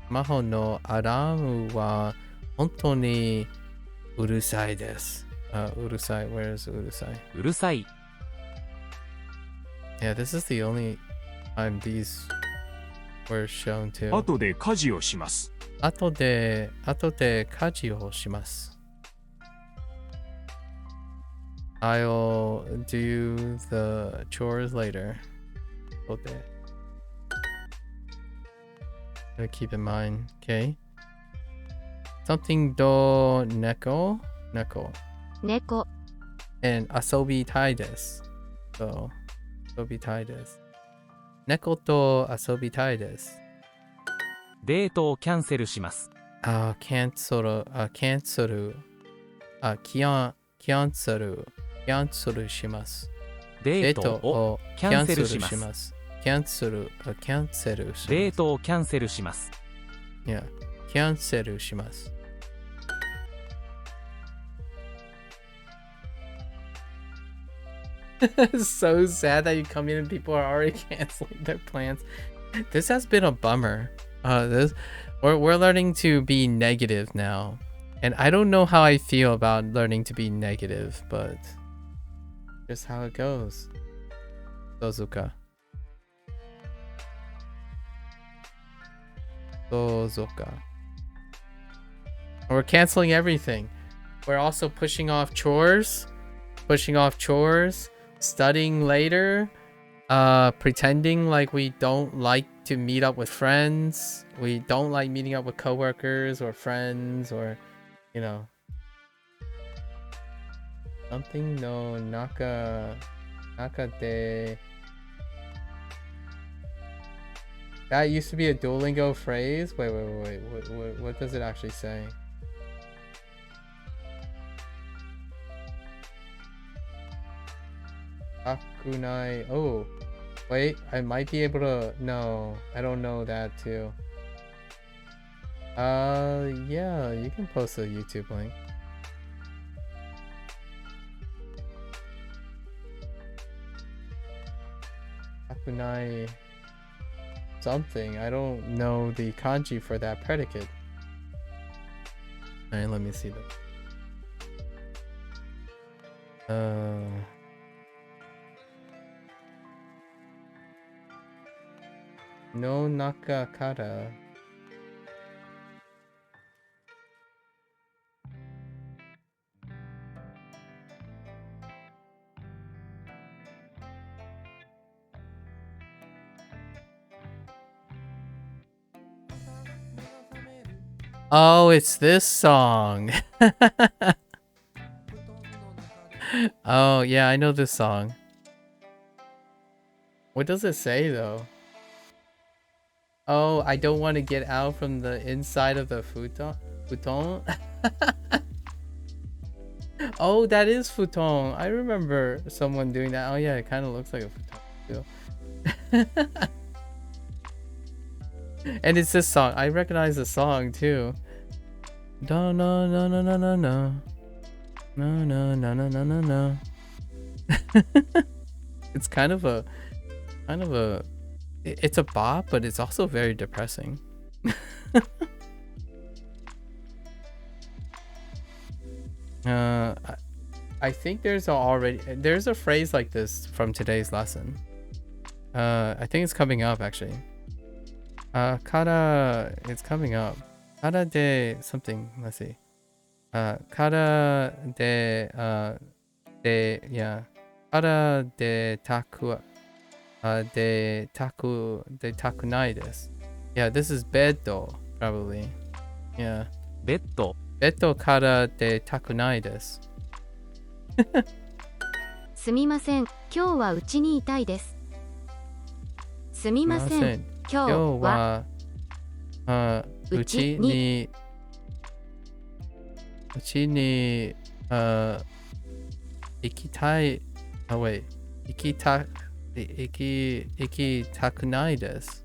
のアラームは本当にうるさいです。うるさい。Where is うるさい？うるさい Yeah, this is the only time these were shown to. 後で家事をします。後で家事をします。I'll do the chores later. 後で。Gotta keep in mind, okay? Something do neko. 猫 And 遊びたいです。So, 遊びたいです。猫と遊びたいです。デートをキャンセルします。キャンセルします。デートをキャンセルします。デデートをキャンセルします。Yeah, キャンセルします。So sad that you come in and people are already canceling their plans. This has been a bummer. This we're learning to be negative now. And I don't know how I feel about learning to be negative, but just how it goes. Dozuka. Dozuka. We're canceling everything. We're also pushing off chores, studying later, pretending like we don't like to meet up with friends. We don't like meeting up with coworkers or friends or, you know, something no naka de. That used to be a Duolingo phrase. Wait. What does it actually say? Takunai. Oh, wait. I might be able to. No, I don't know that too. Yeah, you can post a YouTube link. Takunai something. I don't know the kanji for that predicate. Alright, let me see that. No nakakara. Oh, it's this song. Oh, yeah, I know this song. What does it say, though? Oh, I don't want to get out from the inside of the futon? Oh, that is futon. I remember someone doing that. Oh, yeah, it kind of looks like a futon, too. And it's this song. I recognize the song too. No. It's kind of a it's a bop, but it's also very depressing. I think there's a phrase like this from today's lesson. I think it's coming up actually. Kara, it's coming up. Kara de something. Let's see. Kara de yeah. Kara de takunai desu. Yeah, this is beddo probably. Yeah. Beddo. Beddo kara de takunai desu. すみません、今日はうちにいたいです。すみません。今日はうちに行きたい。行きたくないです。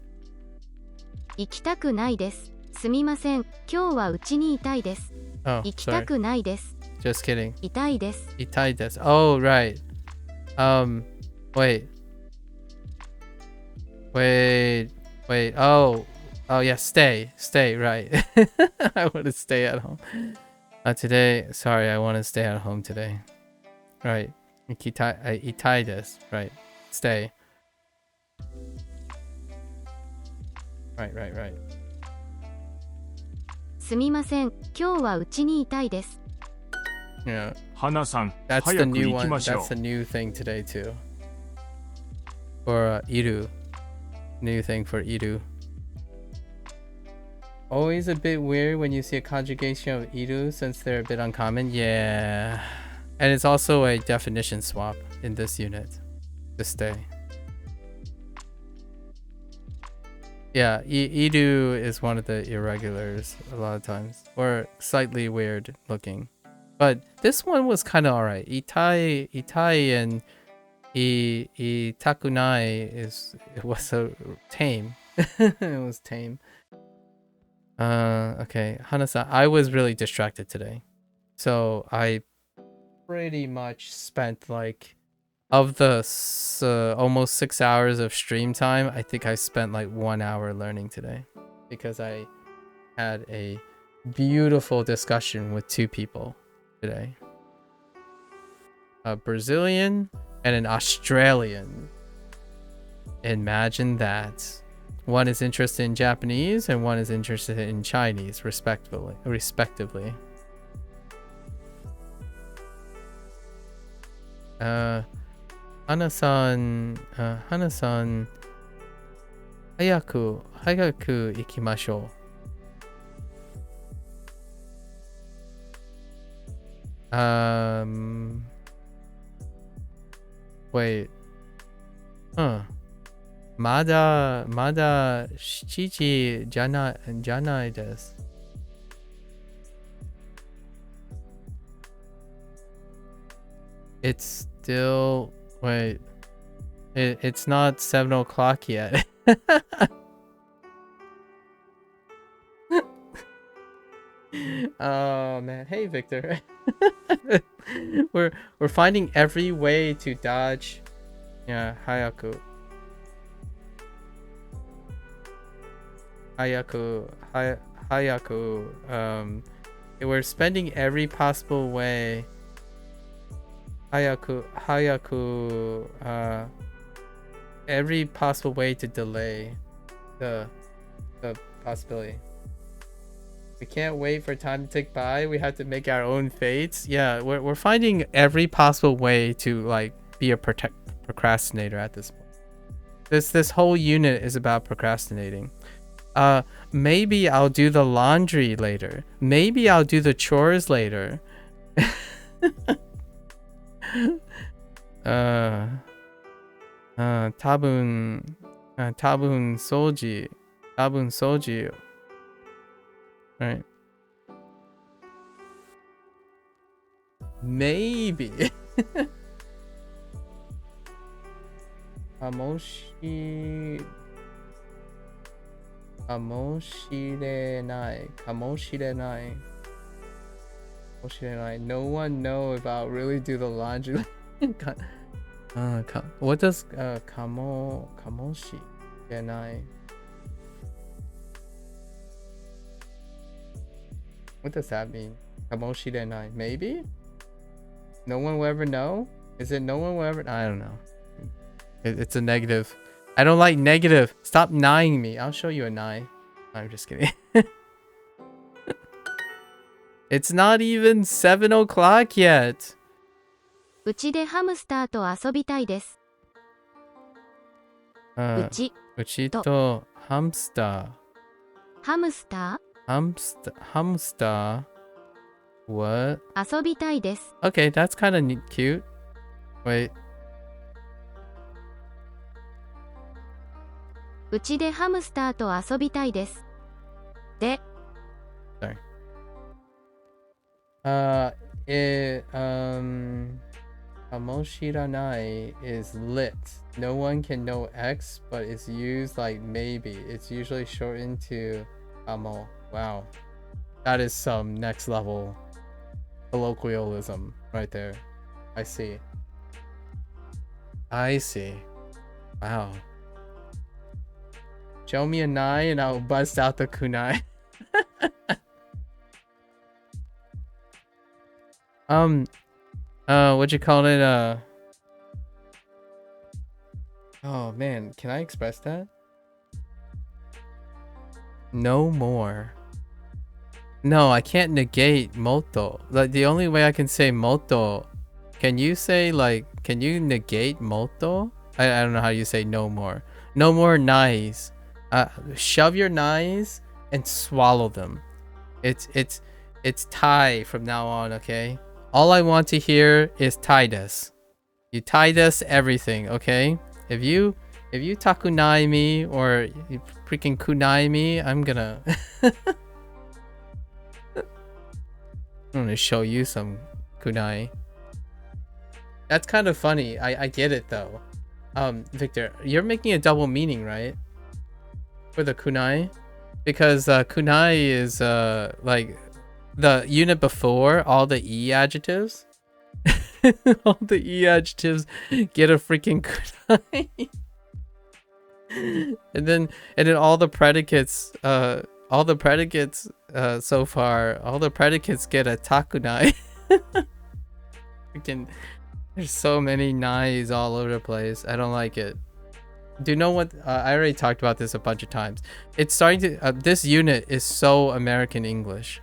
行きたくないです。すみません。今日はうちにいたいです。行きたくないです。Just kidding. 痛いです。痛いです。Oh, right. Wait. Oh, yeah. Stay. Right. I want to stay at home. Today. Sorry, I want to stay at home today. Right. Itai desu. Right. Stay. Right. すみません。今日はうちにいたいです。Yeah. 花さん、 That's 早 the く new 行き one. ましょう That's the new thing today too. For iru. New thing for iru. Always a bit weird when you see a conjugation of iru since they're a bit uncommon. Yeah. And it's also a definition swap in this unit. To stay. Yeah, iru is one of the irregulars a lot of times. Or slightly weird looking. But this one was kind of alright. Itai and Takunai was so tame. It was tame. Okay, Hana-san, I was really distracted today. So I pretty much spent like, of the almost 6 hours of stream time, I think I spent like 1 hour learning today. because I had a beautiful discussion with two people today. A Brazilian and an Australian. Imagine that. One is interested in Japanese and one is interested in Chinese, respectively. Hana-san, 早く行きましょう。Wait. まだ7時じゃないです。It's still, wait, it's not 7 o'clock yet. Oh man, hey Victor. we're finding every way to dodge. Yeah, hayaku. We're spending every possible way. Every possible way to delay the possibility. We can't wait for time to tick by. We have to make our own fates. Yeah, we're finding every possible way to like be a procrastinator at this point. This whole unit is about procrastinating. Maybe I'll do the laundry later. Maybe I'll do the chores later. 多分掃除 right. Maybe かもしれない No one know if I'll really do the laundry. What does かもしれない What does that mean? かもしれない Maybe? No one will ever know? Is it no one will ever? I don't know. It's a negative. I don't like negative. Stop nyeing me. I'll show you a nye. I'm just kidding. It's not even 7 o'clock yet. うちでハムスターと遊びたいです。うちとハムスター。ハムスター Hamster? What? 遊びたいです。 Okay, that's kind of cute. Wait. うちでハムスターと遊びたいです。で Sorry. Kamoshiranai is lit. No one can know X, but it's used like maybe. It's usually shortened to kamo. Wow. That is some next level colloquialism right there. I see. Wow. Show me a nai and I'll bust out the kunai. What you call it? Oh man, can I express that? No more. No, I can't negate moto. Like the only way I can say moto, can you say like, can you negate moto? I don't know how you say no more. No more nais. Shove your nais and swallow them. It's Thai from now on, okay? All I want to hear is Thai-des. You Thai-des everything, okay? If you takunai me or you freaking kunai me, I'm gonna I'm gonna show you some kunai. That's kind of funny. I get it though. Victor, you're making a double meaning, right? For the kunai? Because kunai is like the unit before all the E adjectives. All the E adjectives get a freaking kunai. and then all the predicates so far, all the predicates get a takunai. Freaking, there's so many nais all over the place. I don't like it. Do you know what? I already talked about this a bunch of times. It's starting to. This unit is so American English.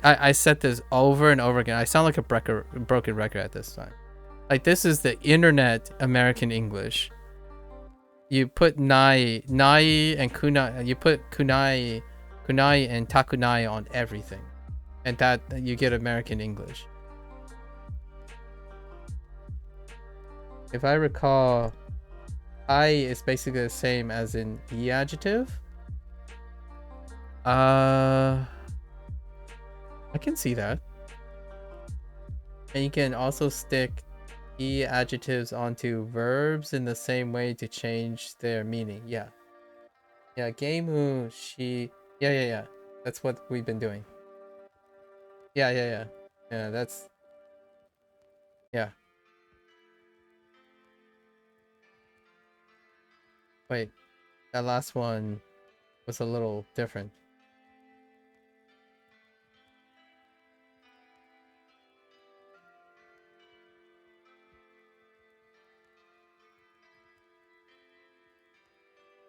I said this over and over again. I sound like a broken record at this time. Like, this is the internet American English. You put nai and kunai. You put kunai and takunai on everything, and that you get American English. If I recall, I is basically the same as in e adjective. I can see that. And you can also stick e adjectives onto verbs in the same way to change their meaning. Yeah. Yeah, geimu shi. Yeah. That's what we've been doing. Yeah. Yeah, that's. Yeah. Wait, that last one was a little different.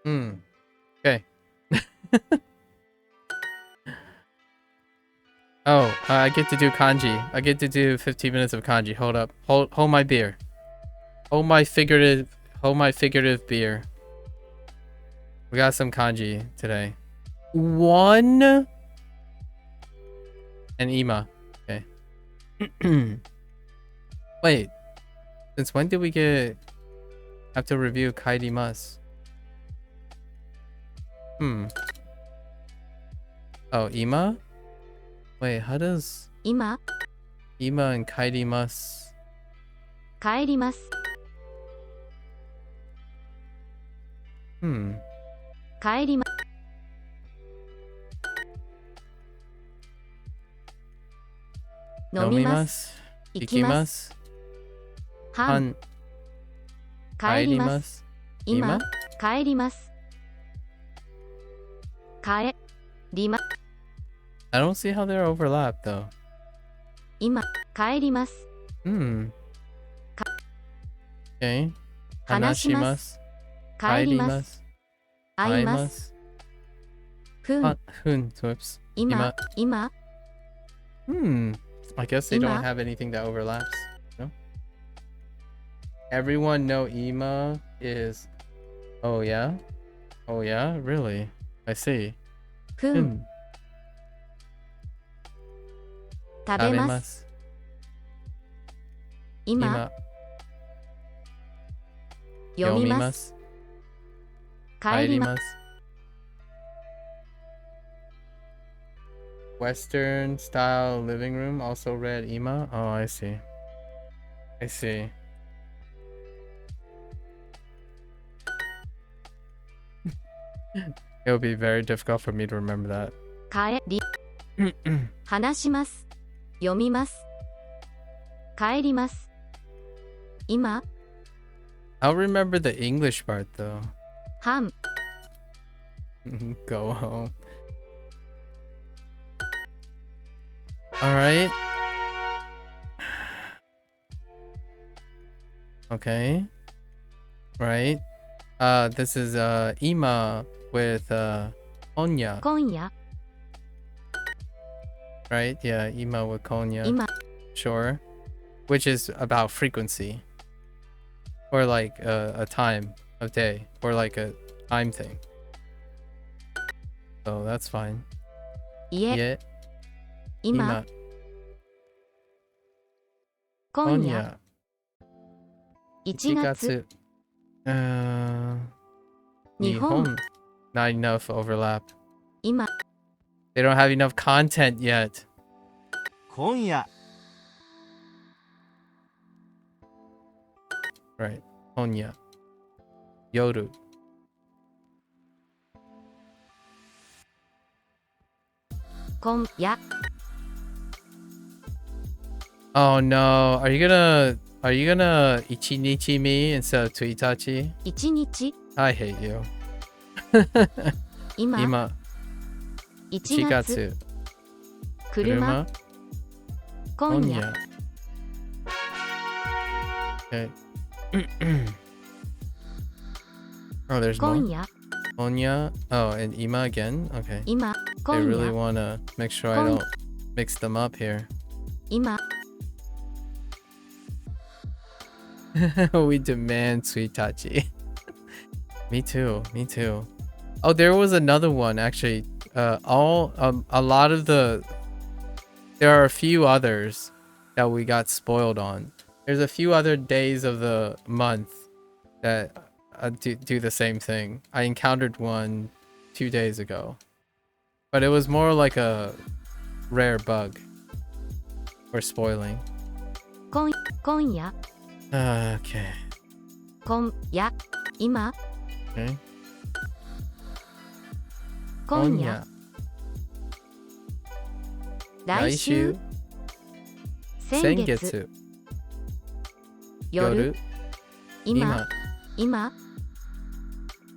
Okay. Oh, I get to do kanji. I get to do 15 minutes of kanji. Hold up. Hold my beer. Hold my figurative beer. We got some kanji today. One and ima. Okay. Wait. Since when did we have to review kairimasu? Oh, ima? Wait, how does 今 ima and kairimasu? 帰ります。帰りま飲みます。行きます。半帰ります。今帰ります。帰ります。 I don't see how they're overlapped though. 今帰ります。 Okay. 話します。帰ります。会います。ふん。Whoops. 今。 I guess they don't have anything that overlaps. No? Everyone know ima is. Oh yeah? Oh yeah? Really? I see. ふん。食べます。今。読みます。帰ります。 Western style living room, also read ima. Oh, I see. I see. It would be very difficult for me to remember that. 帰り話します。読みます。帰ります。今。 I'll remember the English part though. 半。 Go home. All right. Okay. Right. This is ima with konya. 今夜。 Right? Yeah, ima with konya. 今。 Sure. Which is about frequency. Or like a time of day. Or like a time thing. So that's fine. 家。 Yeah. 今。今夜。1月。 日本。 Not enough overlap. 今。 They don't have enough content yet. 今夜。 Right. Konya. Yoru. Kon ya. Oh no. Are you gonna ichinichi me instead of tuitachi? 1日。I hate you. 今今1 1月月車今夜 Okay. Oh, there's 今 more. 夜 Onya. Oh, and Ima again. Okay. 今 They 今 really 夜 want to make sure I Kon- don't mix them up here. 今 We demand sweet tachi. Me too. Me too. Oh, there was another one actually. A lot of the. There are a few others that we got spoiled on. There's a few other days of the month that do the same thing. I encountered one 2 days ago, but it was more like a rare bug or spoiling. 今夜 Okay. 今夜今 Okay. 今夜来週先月夜今今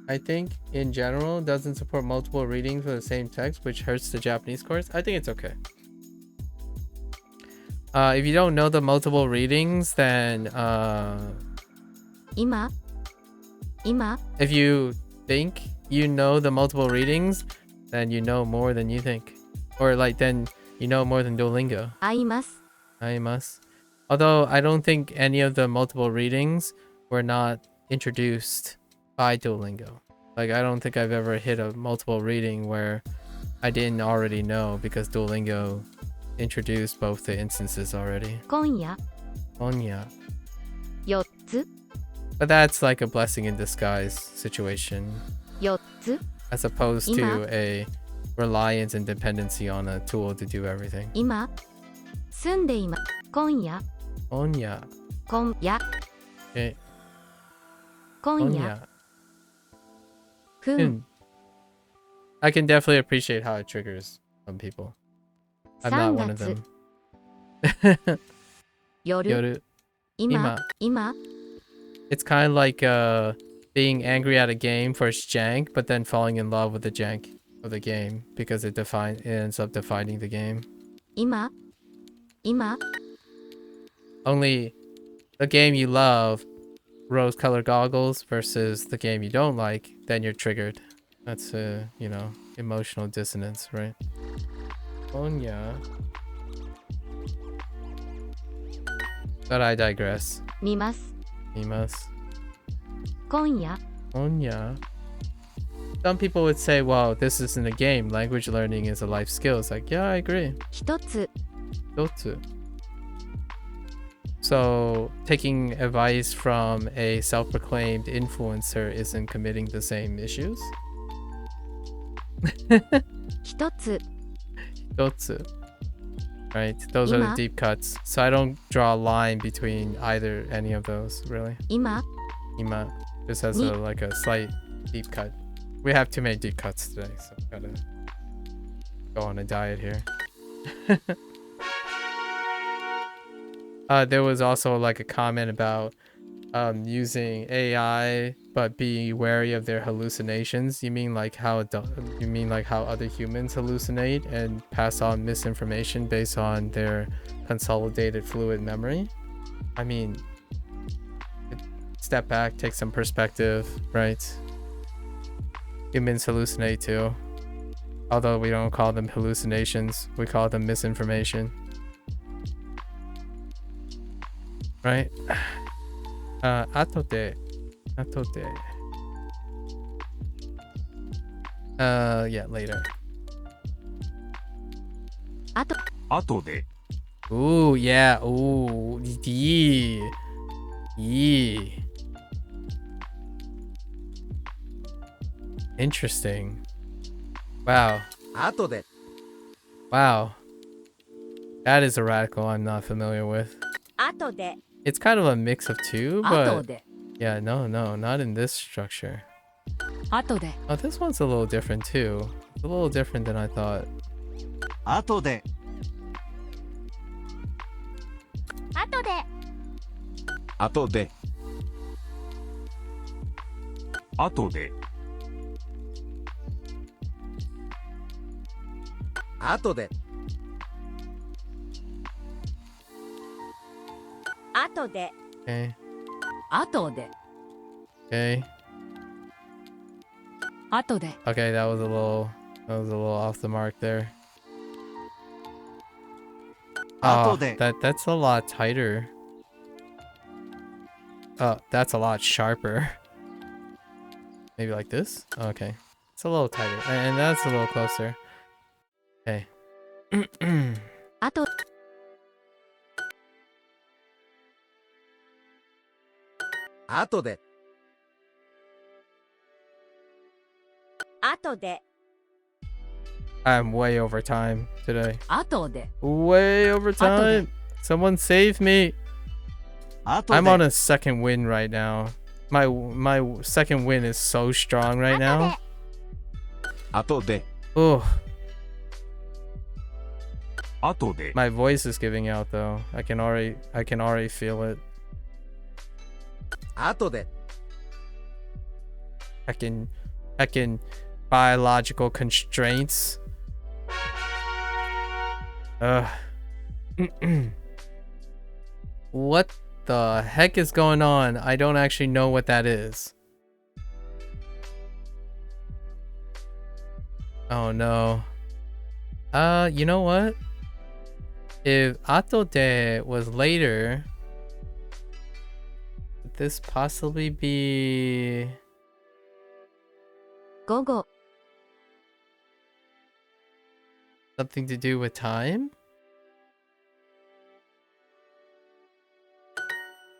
I think in general it doesn't support multiple readings for the same text, which hurts the Japanese course. I think it's okay. If you don't know the multiple readings, then 今今 if you think you know the multiple readings, then you know more than you think. Or like then you know more than Duolingo. 会います I must. Although I don't think any of the multiple readings were not introduced by Duolingo. Like I don't think I've ever hit a multiple reading where I didn't already know because Duolingo introduced both the instances already. 今夜 Onya. 4つ But that's like a blessing in disguise situation 4つ as opposed to Ima. a reliance and dependency on a tool to do everything. 今住んでいま今夜 Onya. 今夜 Okay. 今夜 Onya. ふん Hmm. I can definitely appreciate how it triggers some people. I'm not 3 one of 月 them. 夜 Yoru. 今今 It's kind of like being angry at a game for its jank, but then falling in love with the jank of the game because it ends up defining the game. 今今 Only the game you love, rose-colored goggles, versus the game you don't like, then you're triggered. That's you know, emotional dissonance, right? Onya. But I digress. 見ます Imas. 今夜 Onya. Some people would say, well, this isn't a game. Language learning is a life skill. It's like, yeah, I agree. 1つ Dotsu. So, taking advice from a self-proclaimed influencer isn't committing the same issues? 1つ Dotsu. Right? Those are the Ima. deep cuts. So I don't draw a line between any of those, really. 今 Ima just has Ni. like a slight deep cut. We have too many deep cuts today, so gotta go on a diet here. There was also like a comment about using AI, but be wary of their hallucinations. You mean like how other humans hallucinate and pass on misinformation based on their consolidated fluid memory? I mean, step back, take some perspective, right? Humans hallucinate too. Although we don't call them hallucinations, we call them misinformation. Right? Atode. Yeah, later. あと後で Ooh, yeah. Ooh, yee. Interesting. Wow. 後で Wow. That is a radical I'm not familiar with. 後で It's kind of a mix of two, 後 but で yeah, no, not in this structure. 後で Oh, this one's a little different too. It's a little different than I thought. 後で後で後で後で、後で、後で Okay. 後で Okay. 後で Okay, that was a little off the mark there. Oh, 後で、 that's a lot tighter. That's a lot sharper. Maybe like this? Okay. It's a little tighter. And that's a little closer. Okay. あと後で、後で I'm way over time today. 後で Way over time. Someone save me. 後 I'm on で、 a second win right now. My second win is so strong right now. 後で、 Oh, 後で、 my voice is giving out though. I can already feel it. 後で、 Heckin' biological constraints. What the heck is going on? I don't actually know what that is. Oh no. You know what? If atode was later, could this possibly be 午後 something to do with time?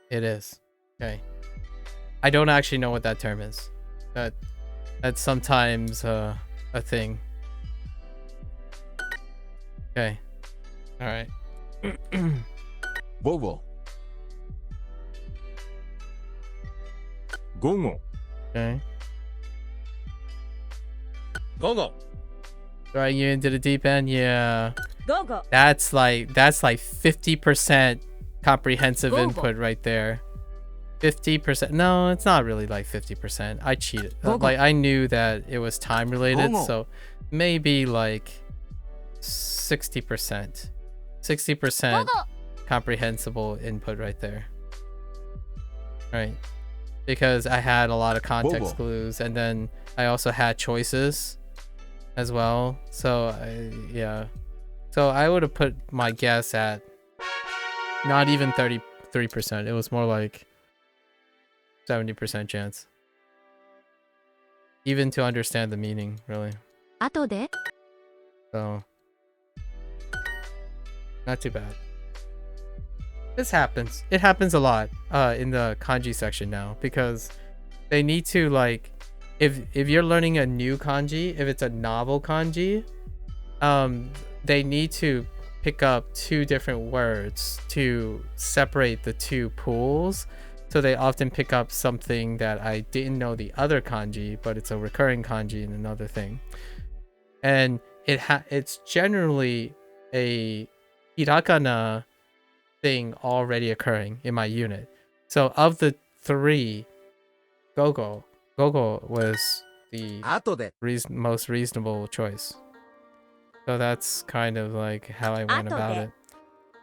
It is. Okay. I don't actually know what that term is. That's sometimes a thing. Okay. All right. 午後、午後、 Okay. 午後、 Throwing you into the deep end, yeah. 午後 That's like 50% comprehensive Go, go. input right there. 50%. No, it's not really like 50%. I cheated. Go, go. Like I knew that it was time related, Go, go. so maybe like 60%. 60% 午後 comprehensible input right there. Right. Because I had a lot of context Go, go. clues, and then I also had choices as well. So yeah. So I would have put my guess at not even 33%. It was more like 70% chance. Even to understand the meaning, really. 後で So not too bad. This happens. It happens a lot in the kanji section now, because they need to, like, if you're learning a new kanji, if it's a novel kanji, they need to pick up two different words to separate the two pools. So they often pick up something that I didn't know the other kanji, but it's a recurring kanji in another thing. And it's generally a hirakana thing already occurring in my unit. So of the three, Gogo was the 後で、 most reasonable choice. So that's kind of like how I went about it.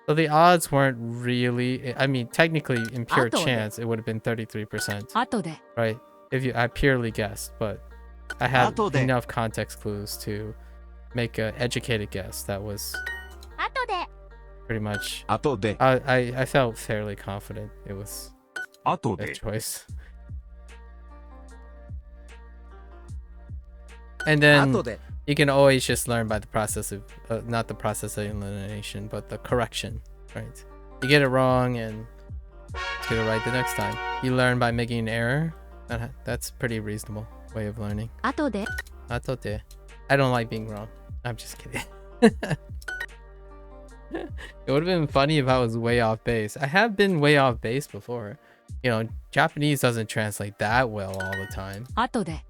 So the odds weren't really, I mean, technically in pure Atode. chance, it would have been 33%, 後で right? I purely guessed, but I had Atode. enough context clues to make an educated guess that was 後で pretty much, 後で、 I felt fairly confident it was 後 a で、 choice. And then 後で、 you can always just learn by the process of, not the process of elimination, but the correction, right? You get it wrong and just get it right the next time. You learn by making an error. That's a pretty reasonable way of learning. 後で Atote. I don't like being wrong. I'm just kidding. It would have been funny if I was way off base. I have been way off base before. You know, Japanese doesn't translate that well all the time. 後で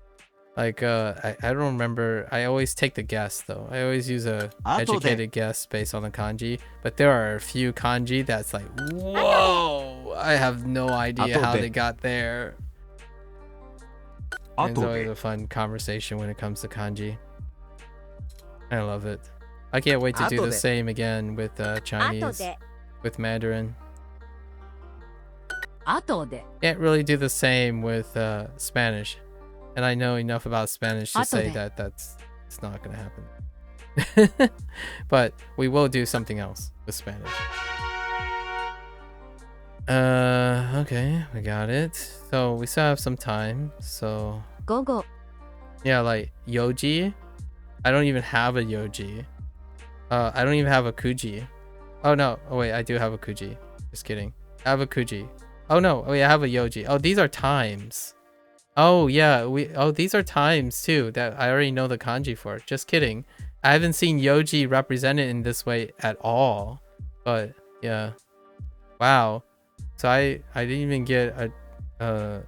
Like, I don't remember. I always take the guess, though. I always use a Atode. educated guess based on the kanji. But there are a few kanji that's like, whoa! I have no idea how Atode. they got there. It's 後 always で a fun conversation when it comes to kanji. I love it. I can't wait to do the 後で same again with 後 Chinese, で with Mandarin. 後で Can't really do the same with Spanish. And I know enough about Spanish to say 後で that it's not going to happen. But we will do something else with Spanish. Okay, we got it. So we still have some time. So 午後 yeah, like yoji. I don't even have a yoji. I don't even have a kuji. Oh no. Oh wait, I do have a kuji. Just kidding. I have a kuji. Oh no. Oh yeah, I have a yoji. Oh, these are times. Oh yeah, these are times too that I already know the kanji for. Just kidding. I haven't seen yoji represented in this way at all. But yeah. Wow. So I didn't even get a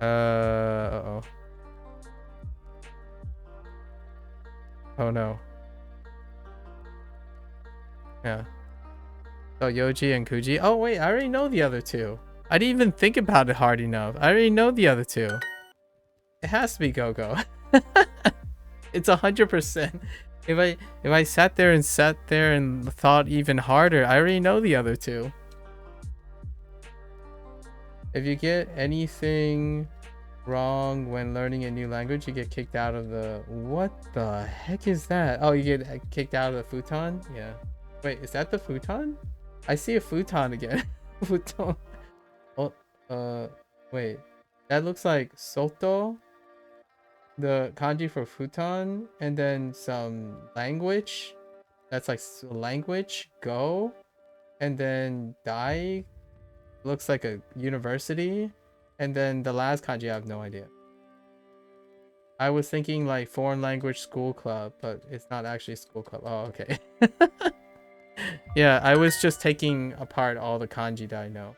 uh-oh. Oh no. Yeah. So Yoji and Kuji. Oh wait, I already know the other two. I didn't even think about it hard enough. I already know the other two. It has to be Go-Go. It's 100%. If I sat there and thought even harder, I already know the other two. If you get anything wrong when learning a new language, you get kicked out of the... What the heck is that? Oh, you get kicked out of the futon? Yeah. Wait, is that the futon? I see a futon again. Futon. Oh, wait. That looks like soto, the kanji for futon, and then some language. That's like language, go, and then dai looks like a university, and then the last kanji I have no idea. I was thinking like foreign language school club, but it's not actually school club. Oh, okay. Yeah, I was just taking apart all the kanji that I know.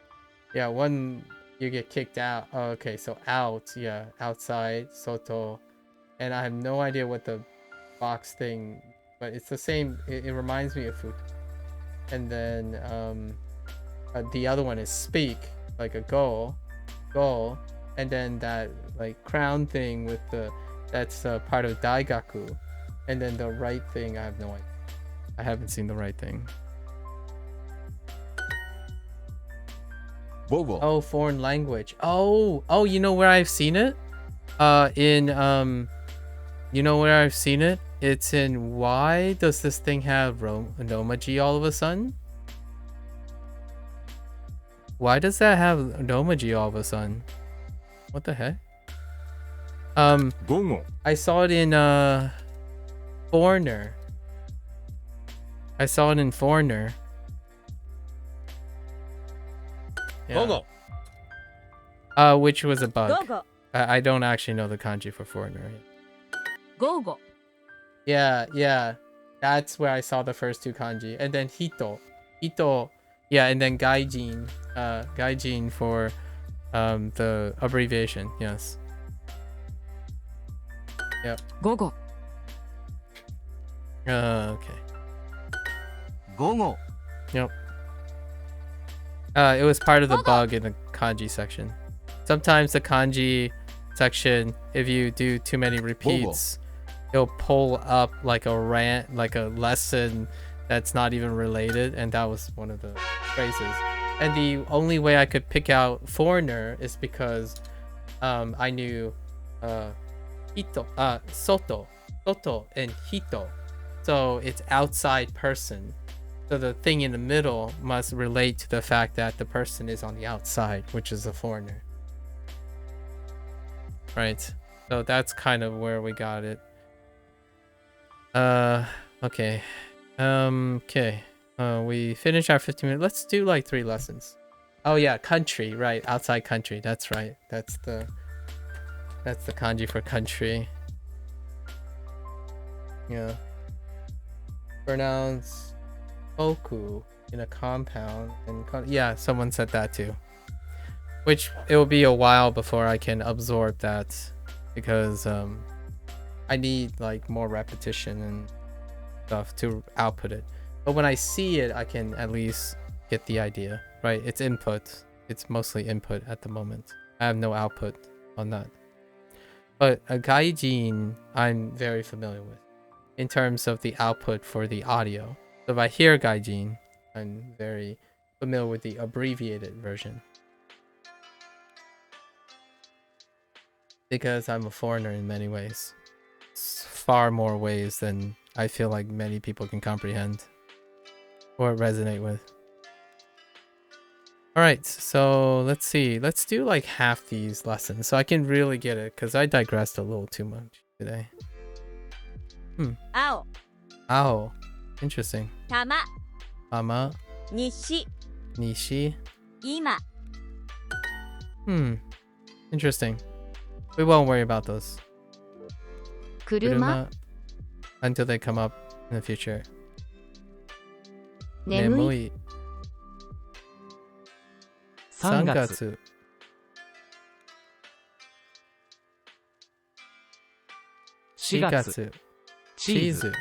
Yeah, one you get kicked out. Oh, okay, so out, yeah, outside, soto, and I have no idea what the box thing, but it's the same. It reminds me of food. And then the other one is speak, like a goal, and then that like crown thing with the that's part of daigaku, and then the right thing I have no idea. I haven't seen the right thing. 午後 Oh, foreign language. Oh, you know where I've seen it? You know where I've seen it? It's in why does this thing have Nomaji all of a sudden? Why does that have Nomaji all of a sudden? What the heck? 午後 I saw it in Foreigner. I saw it in Foreigner. Yeah. 午後 Which was a bug. 午後 I don't actually know the kanji for Foreigner. 午後 Yeah. That's where I saw the first two kanji. And then Hito. Yeah, and then Gaijin. Gaijin for the abbreviation. Yes. Yep. 午後 Okay. 午後 Yep. It was part of the bug in the kanji section. Sometimes the kanji section, if you do too many repeats, it'll pull up like a rant, like a lesson that's not even related, and that was one of the phrases. And the only way I could pick out foreigner is because I knew soto, and hito. So it's outside person. So the thing in the middle must relate to the fact that the person is on the outside, which is a foreigner. Right. So that's kind of where we got it. Okay. Okay. We finished our 15 minutes. Let's do like 3 lessons. Oh yeah, country, right. Outside country. That's right. That's the kanji for country. Yeah. Pronounce Oku in a compound and yeah, someone said that too. Which it will be a while before I can absorb that because I need like more repetition and stuff to output it. But when I see it, I can at least get the idea. right? It's input. It's mostly input at the moment. I have no output on that. But a gaijin, I'm very familiar with in terms of the output for the audio. So if I hear gaijin, I'm very familiar with the abbreviated version. Because I'm a foreigner in many ways. It's far more ways than I feel like many people can comprehend or resonate with. Alright, so let's see. Let's do like half these lessons so I can really get it, because I digressed a little too much today. 青 Ow. Interesting. 玉 Ama, 西 Nishi. 今 Interesting. We won't worry about those. 車 Kuruma, until they come up in the future. 眠い Nemui. 3月 Sangatsu. 4月 チーズ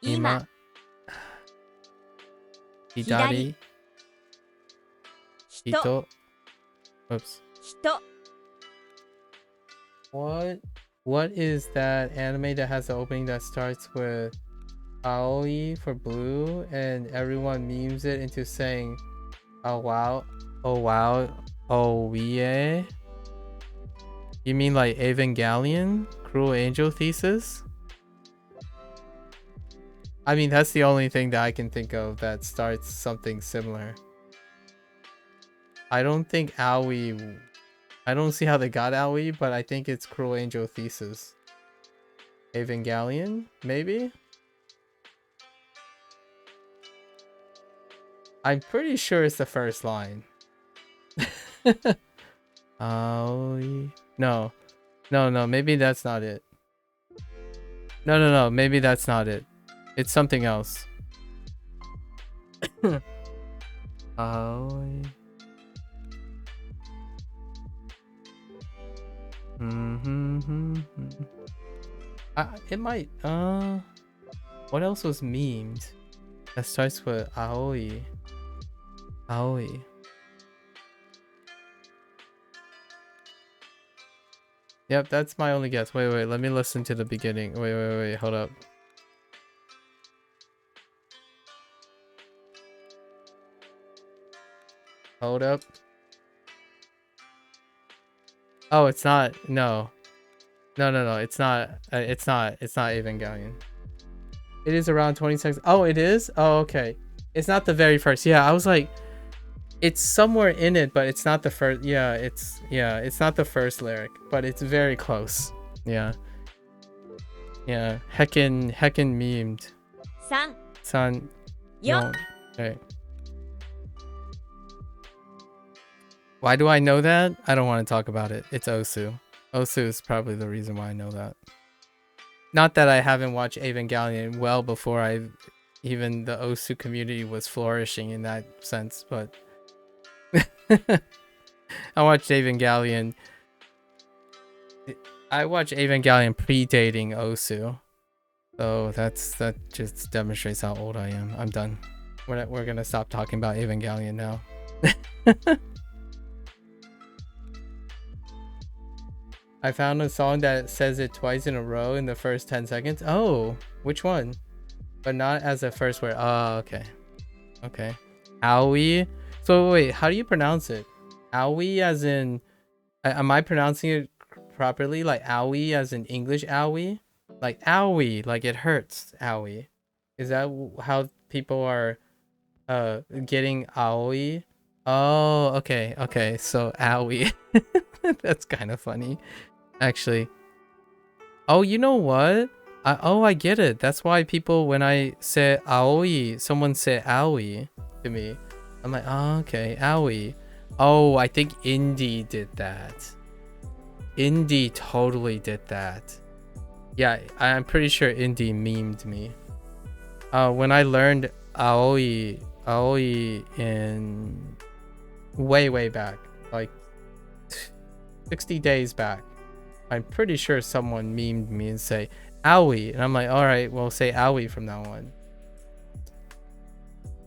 今 Hidari. 人 Hito. Oops. 人 What is that anime that has the opening that starts with Aoi for blue and everyone memes it into saying oh wow, oh yeah? You mean like Evangelion? Cruel Angel Thesis? I mean, that's the only thing that I can think of that starts something similar. I don't think Aoi... I don't see how they got Aoi, but I think it's Cruel Angel Thesis. Evangelion? Maybe? I'm pretty sure it's the first line. Aoi... No. No, maybe that's not it. No, maybe that's not it. It's something else. Aoi... It might. What else was memed that starts with Aoi? Aoi. Yep, that's my only guess. Wait, let me listen to the beginning. Wait, hold up. Hold up. Oh, it's not. No. It's not. It's not Evangelion. It is around 20 seconds. Oh, it is? Oh, okay. It's not the very first. Yeah, I was like, it's somewhere in it, but it's not the first. Yeah, it's not the first lyric, but it's very close. Yeah. Heckin memed. 3 San. Yo. Okay. Why do I know that? I don't want to talk about it. It's Osu. Osu is probably the reason why I know that. Not that I haven't watched Evangelion well before even the Osu community was flourishing in that sense, but I watched Evangelion. I watched Evangelion predating Osu. So that just demonstrates how old I am. I'm done. We're gonna stop talking about Evangelion now. I found a song that says it twice in a row in the first 10 seconds. Oh, which one? But not as a first word. Oh, okay. Aoi. So wait, how do you pronounce it? Aoi as in... Am I pronouncing it properly? Like Aoi as in English Aoi? Like Aoi, like it hurts Aoi. Is that how people are getting Aoi? Oh, okay. So Aoi. That's kind of funny. Actually. Oh, you know what? I get it. That's why people, when I say Aoi, someone said Aoi to me. I'm like, oh, okay, Aoi. Oh, I think Indie did that. Indie totally did that. Yeah, I'm pretty sure Indie memed me. When I learned Aoi in way back, like 60 days back, I'm pretty sure someone memed me and say Aoi, and I'm like, all right, well, say Aoi from now on.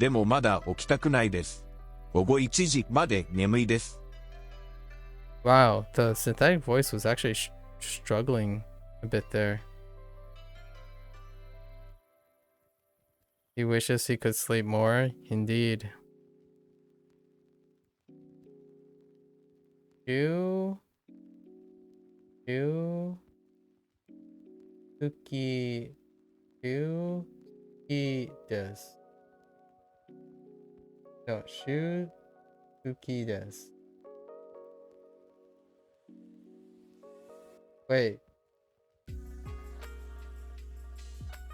でもまだ起きたくないです。午後1時まで眠いです。Wow, the synthetic voice was actually struggling a bit there. He wishes he could sleep more. Indeed. Tuki desu. No, Tuki desu. Wait.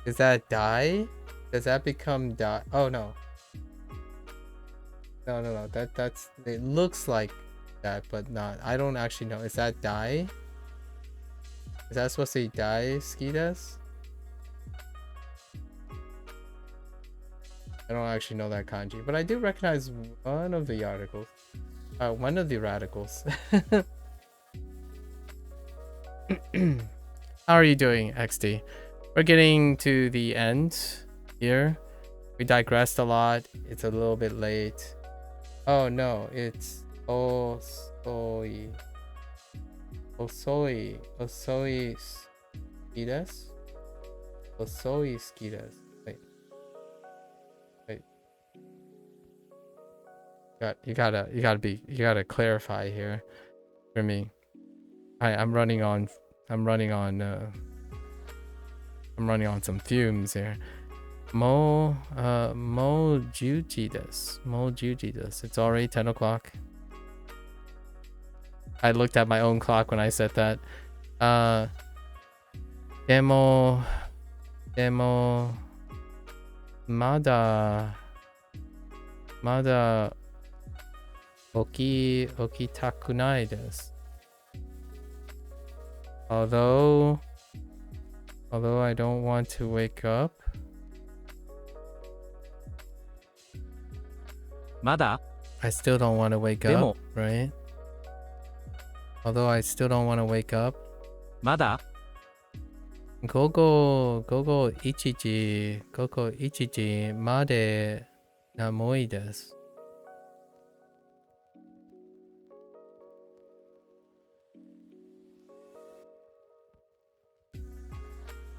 Is that die? Does that become die? Oh no. No. That's it looks like that, but not. I don't actually know. Is that die? Is that supposed to be die skidas? I don't actually know that kanji, but I do recognize one of the articles. One of the radicals. How are you doing, XD? We're getting to the end here. We digressed a lot. It's a little bit late. Oh no, it's Osoi skidas? Osoi skidas. Wait. You gotta clarify here for me. I'm running on some fumes here. Mo juji desu. It's already 10 o'clock. I looked at my own clock when I said that. Demo mada okitakunai desu. Although I don't want to wake up. まだ I still don't want to wake Demo. up, right? Although I still don't want to wake up. まだ午後1時まで眠いです。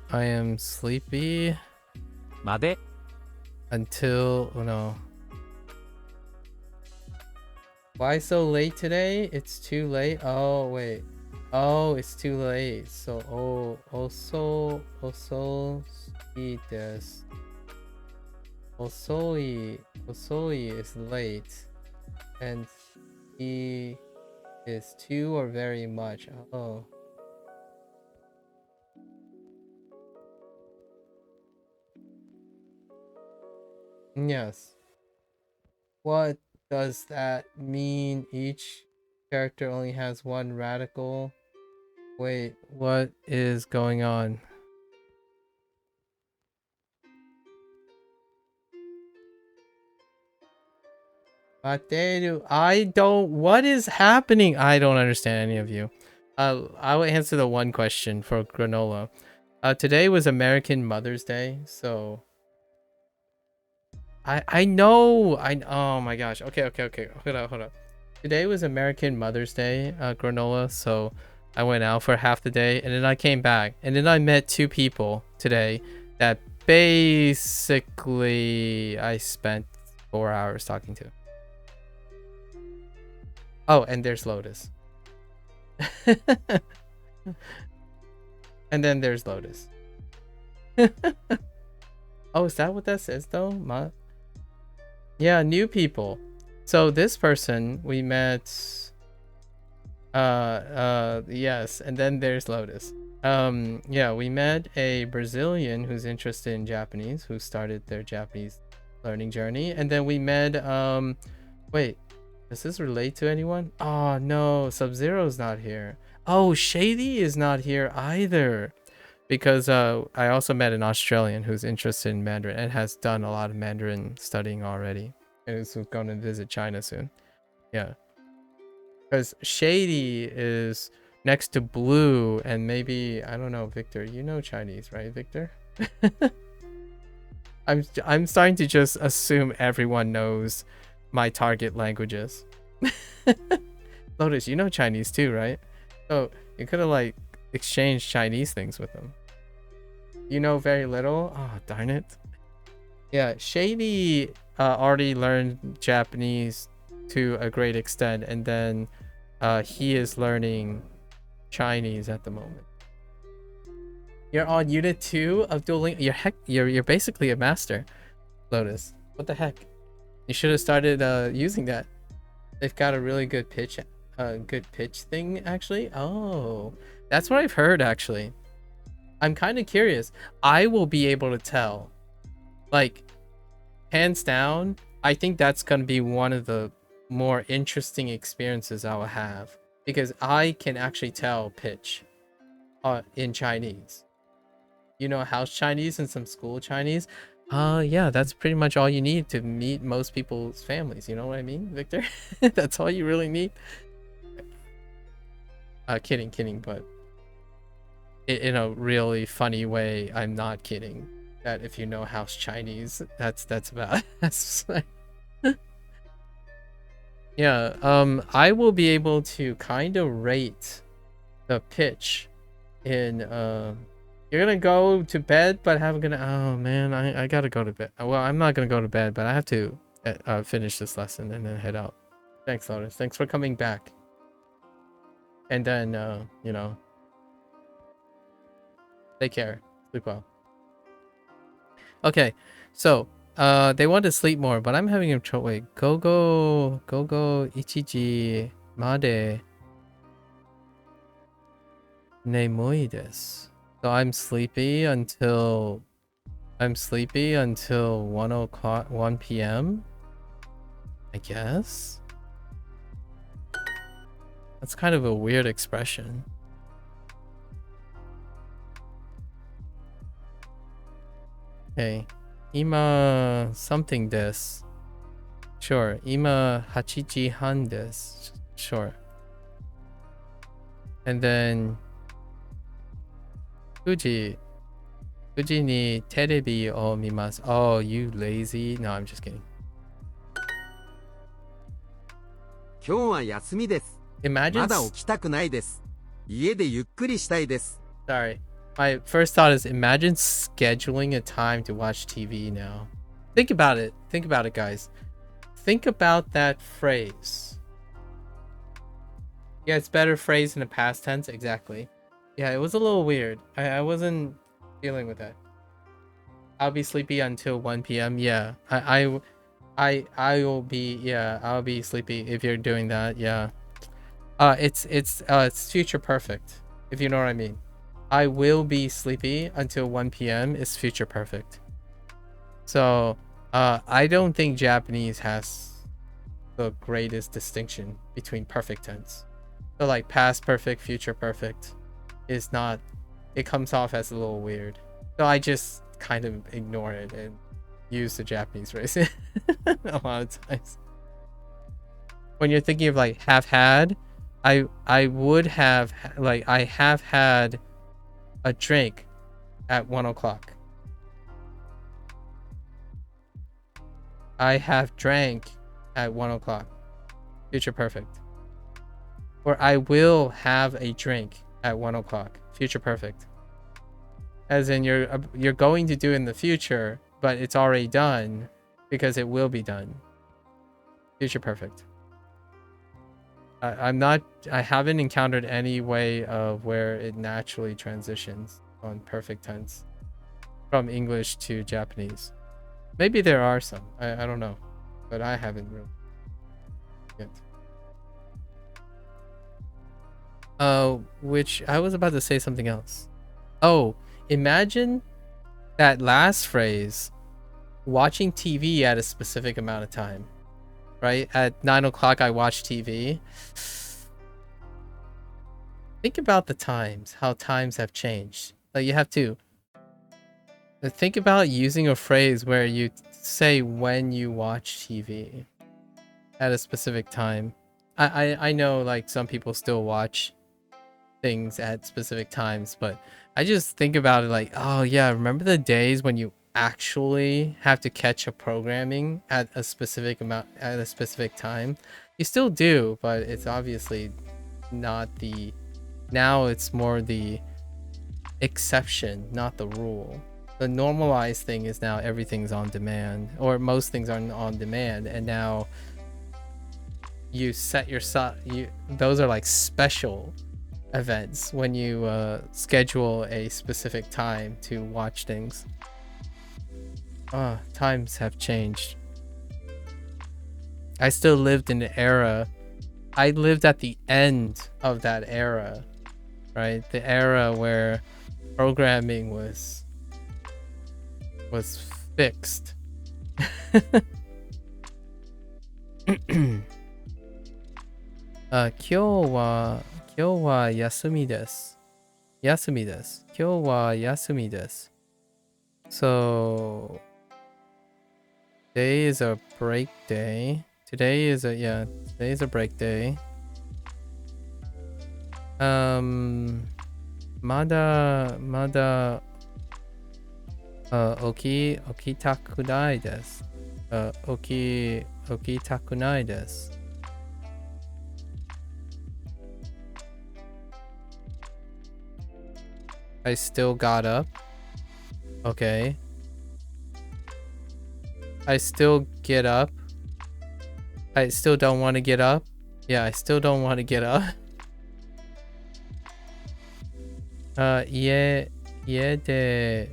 I am sleepy まで until Why so late today? It's too late. Oh wait. Oh, it's too late. So遅いです。遅い is late, and he is too or very much. Oh. Yes. What does that mean? Each character only has one radical. Wait, what is going on? What is happening? I don't understand any of you. I will answer the one question for granola. Today was American Mother's Day, so I know. Oh my gosh. Okay. Hold up. Today was American Mother's Day, granola, so I went out for half the day and then I came back and then I met two people today that basically I spent 4 hours talking to. Oh, and there's Lotus. And then there's Lotus. Oh, is that what that says though? Yeah, new people. So this person we met. Yes, and then there's Lotus. Yeah, we met a Brazilian who's interested in Japanese, who started their Japanese learning journey, and then we met wait, does this relate to anyone? Oh no, Sub-Zero's not here. Oh, Shady is not here either, because I also met an Australian who's interested in Mandarin and has done a lot of Mandarin studying already, and is going to visit China soon. Yeah, because Shady is next to Blue, and maybe, I don't know, Victor, you know Chinese, right, Victor? I'm starting to just assume everyone knows my target languages. Lotus, you know Chinese too, right? So you could have like exchanged Chinese things with them. You know very little? Oh, darn it. Yeah, Shady already learned Japanese to a great extent, and then he is learning Chinese at the moment. You're on unit 2 of Duolingo. You're basically a master, Lotus. What the heck? You should have started using that. They've got a really good pitch thing actually. Oh, that's what I've heard actually. I'm kind of curious. I will be able to tell. Like, hands down, I think that's going to be one of the more interesting experiences I will have, because I can actually tell pitch in Chinese. You know, house Chinese and some school Chinese. Yeah, that's pretty much all you need to meet most people's families. You know what I mean, Victor? That's all you really need. Kidding, but in a really funny way, I'm not kidding. That if you know house Chinese, that's about that's yeah. I will be able to kind of rate the pitch in you're gonna go to bed, but oh man, I gotta go to bed. Well, I'm not gonna go to bed, but I have to finish this lesson and then head out. Thanks, Lotus. Thanks for coming back. And then you know, take care. Sleep well. Okay, so they want to sleep more, but I'm having a trouble. Wait, go ichiji made nemui desu. So I'm sleepy until 1 p.m. I guess. That's kind of a weird expression. Okay. Ima something desu. Sure. Ima 8時半 desu. Sure. And then 9時にテレビを見ます. Oh, you lazy. No, I'm just kidding. 今日は休みです。 Imagine. まだ起きたくないです。家でゆっくりしたいです。 Sorry. My first thought is imagine scheduling a time to watch TV now. Think about it. Think about it, guys. Think about that phrase. Yeah, it's better phrase in the past tense. Exactly. Yeah, it was a little weird. I wasn't dealing with that. I'll be sleepy until 1 p.m. Yeah, I will be. Yeah, I'll be sleepy if you're doing that. Yeah. It's future perfect, if you know what I mean. I will be sleepy until 1 p.m. is future perfect. So, I don't think Japanese has the greatest distinction between perfect tense. So like past perfect, future perfect is not, it comes off as a little weird. So I just kind of ignore it and use the Japanese phrase a lot of times. When you're thinking of like have had, I would have, like, I have had a drink at 1 o'clock. I have drank at 1 o'clock. Future perfect. Or I will have a drink at 1 o'clock. Future perfect. As in you're going to do in the future, but it's already done because it will be done. Future perfect. I haven't encountered any way of where it naturally transitions on perfect tense from English to Japanese. Maybe there are some. I don't know, but I haven't really yet. Which I was about to say something else. Oh, imagine that last phrase, watching TV at a specific amount of time. Right? At 9 o'clock, I watch TV. Think about the times, how times have changed. Like, you have to think about using a phrase where you say when you watch TV at a specific time. I know, like, some people still watch things at specific times, but I just think about it like, oh yeah, remember the days when you actually have to catch up programming at a specific time. You still do, but it's obviously not the, now it's more the exception, not the rule. The normalized thing is now everything's on demand, or most things are on demand, and now you set your those are like special events when you schedule a specific time to watch things. Times have changed. I still lived in the era. I lived at the end of that era, right? The era where programming was fixed. 今日は休みです。休みです。今日は休みです。So today is a break day. Today is a break day. まだ起きたくないです。起きたくないです。I still got up. Okay. I still get up. I still don't want to get up. Yeah, I still don't want to get up. 家で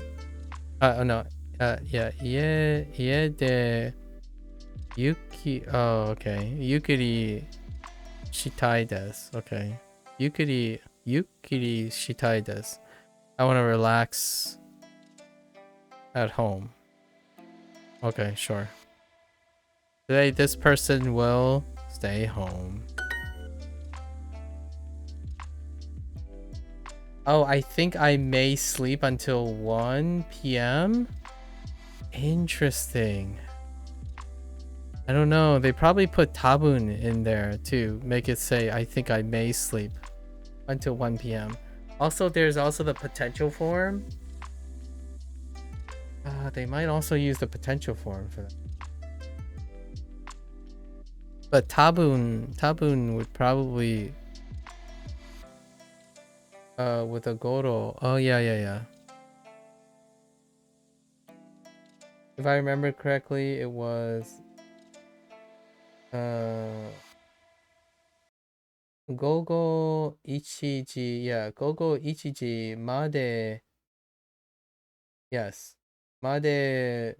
no. Yeah, 家でoh, okay. ゆっくりしたいです。Okay. ゆっくりしたいです。I want to relax at home. Okay, sure. Today, this person will stay home. Oh, I think I may sleep until 1 p.m. Interesting. I don't know. They probably put tabun in there to make it say, I think I may sleep until 1 p.m. Also, there's also the potential form. They might also use the potential form for that. But tabun would probably with a goro. Oh yeah. If I remember correctly, it was 午後1時 yeah 午後1時まで yes まで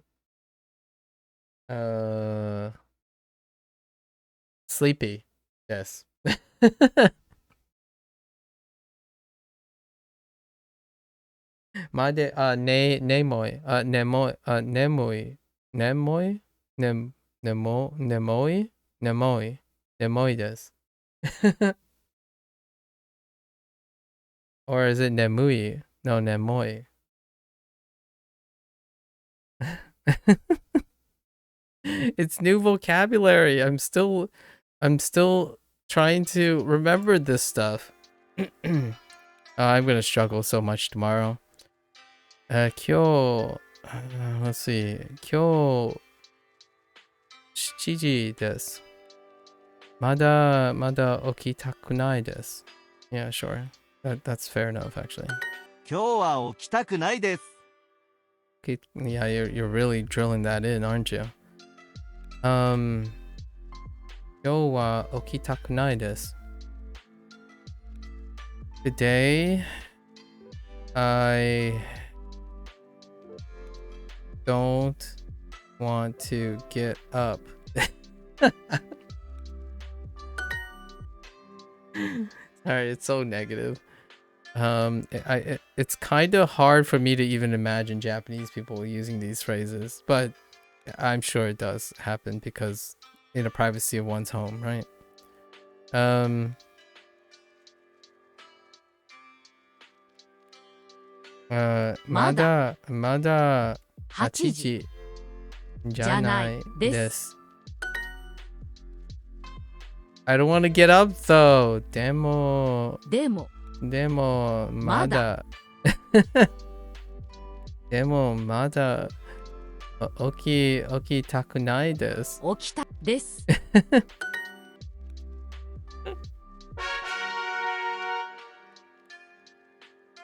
sleepy yes まで眠いです。Or is it nemui? No, nemoi. It's new vocabulary. I'm still trying to remember this stuff. I'm gonna struggle so much tomorrow. 今日 let's see. 今日7時です。まだ起きたくないです。Yeah, sure. That's fair enough, actually. 今日は起きたくないです。Yeah, you're really drilling that in, aren't you? 今日は起きたくないです。Today, I don't want to get up. Alright, it's so negative. It's kind of hard for me to even imagine Japanese people using these phrases, but I'm sure it does happen because in the privacy of one's home, right? まだ8時じゃないです。I don't want to get up though. でもまだでもまだ Oki takunai desu. 起きたです。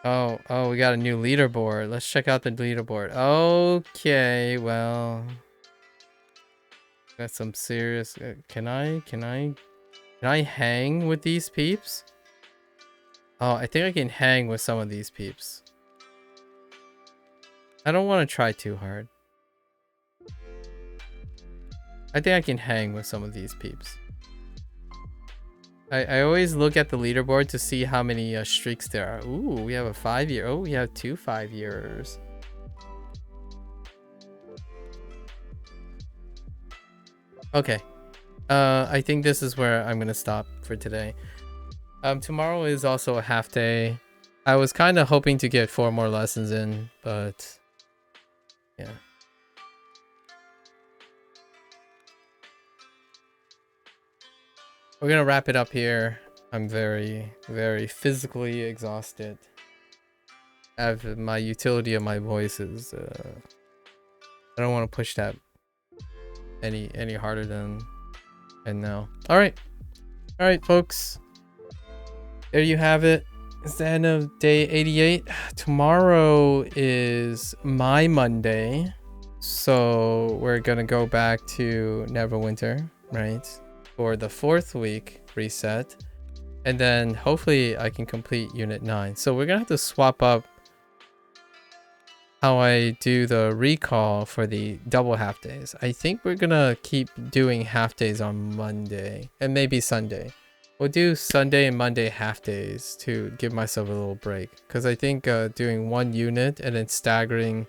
Oh, we got a new leaderboard. Let's check out the leaderboard. Okay, well, got some serious. Can I hang with these peeps? Oh, I think I can hang with some of these peeps. I don't want to try too hard. I think I can hang with some of these peeps. I always look at the leaderboard to see how many streaks there are. Ooh, we have a 5-year. Oh, we have 2 5-years. Okay. I think this is where I'm gonna stop for today. Tomorrow is also a half day. I was kind of hoping to get 4 more lessons in, but yeah. We're gonna wrap it up here. I'm very, very physically exhausted. My utility of my voice is I don't want to push that any harder than now. All right, folks. There you have it. It's the end of day 88. Tomorrow is my Monday, so we're gonna go back to Neverwinter, right? For the 4th week reset, and then hopefully I can complete unit 9. So we're gonna have to swap up how I do the recall for the double half days. I think we're gonna keep doing half days on Monday and maybe Sunday. We'll do Sunday and Monday half days to give myself a little break, because I think doing 1 unit and then staggering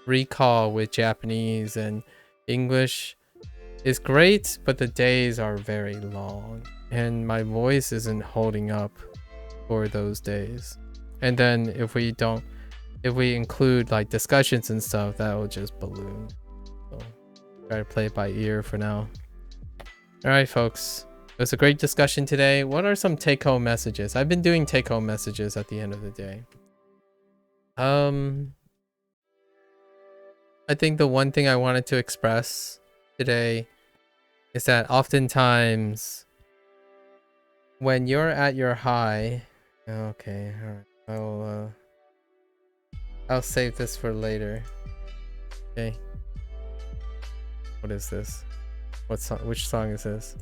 recall with Japanese and English is great, but the days are very long and my voice isn't holding up for those days. And then if we include like discussions and stuff, that will just balloon. So try to play it by ear for now. All right, folks, it was a great discussion today. What are some take-home messages? I've been doing take-home messages at the end of the day. I think the one thing I wanted to express today is that oftentimes when you're at your high, okay, all right, I'll save this for later. Okay. What is this? What song? Which song is this?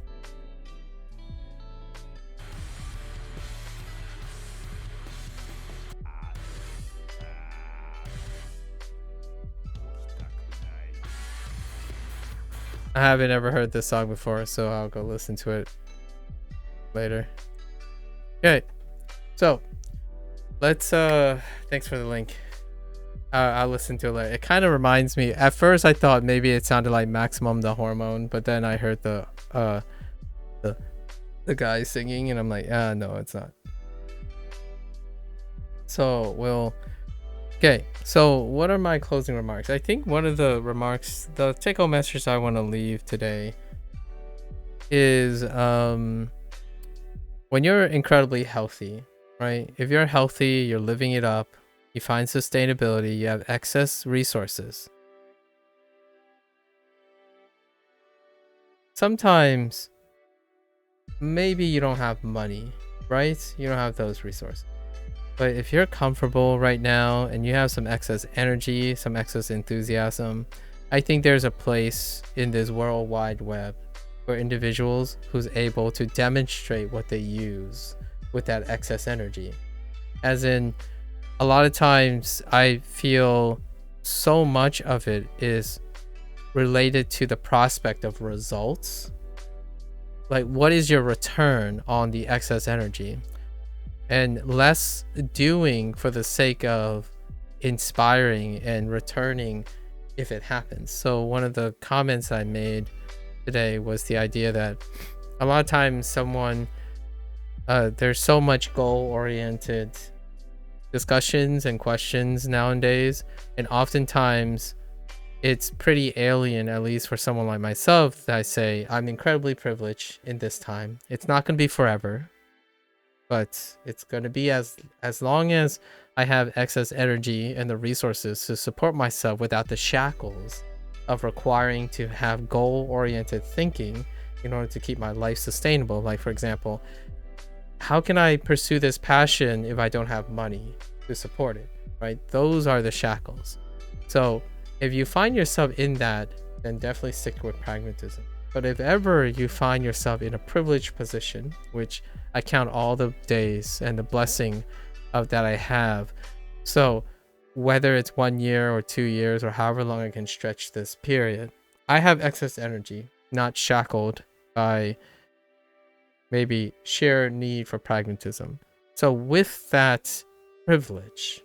I haven't ever heard this song before, so I'll go listen to it later. Okay, so let's thanks for the link. I'll listen to it later. It kind of reminds me, at first I thought maybe it sounded like Maximum the Hormone, but then I heard the guy singing and I'm like, no, it's not. So okay, so what are my closing remarks? I think one of the remarks, the take-home message I want to leave today is when you're incredibly healthy, right? If you're healthy, you're living it up, you find sustainability, you have excess resources. Sometimes maybe you don't have money, right? You don't have those resources. But if you're comfortable right now and you have some excess energy, some excess enthusiasm, I think there's a place in this World Wide Web for individuals who's able to demonstrate what they use with that excess energy. As in, a lot of times I feel so much of it is related to the prospect of results. Like, what is your return on the excess energy? And less doing for the sake of inspiring and returning if it happens. So one of the comments I made today was the idea that a lot of times someone, there's so much goal-oriented discussions and questions nowadays, and oftentimes it's pretty alien, at least for someone like myself, that I say I'm incredibly privileged in this time. It's not going to be forever, but it's going to be as long as I have excess energy and the resources to support myself without the shackles of requiring to have goal-oriented thinking in order to keep my life sustainable. Like, for example, how can I pursue this passion if I don't have money to support it, right? Those are the shackles. So if you find yourself in that, then definitely stick with pragmatism. But if ever you find yourself in a privileged position, which I count all the days and the blessing of that I have, so whether it's 1 year or 2 years or however long I can stretch this period, I have excess energy, not shackled by maybe sheer need for pragmatism. So with that privilege,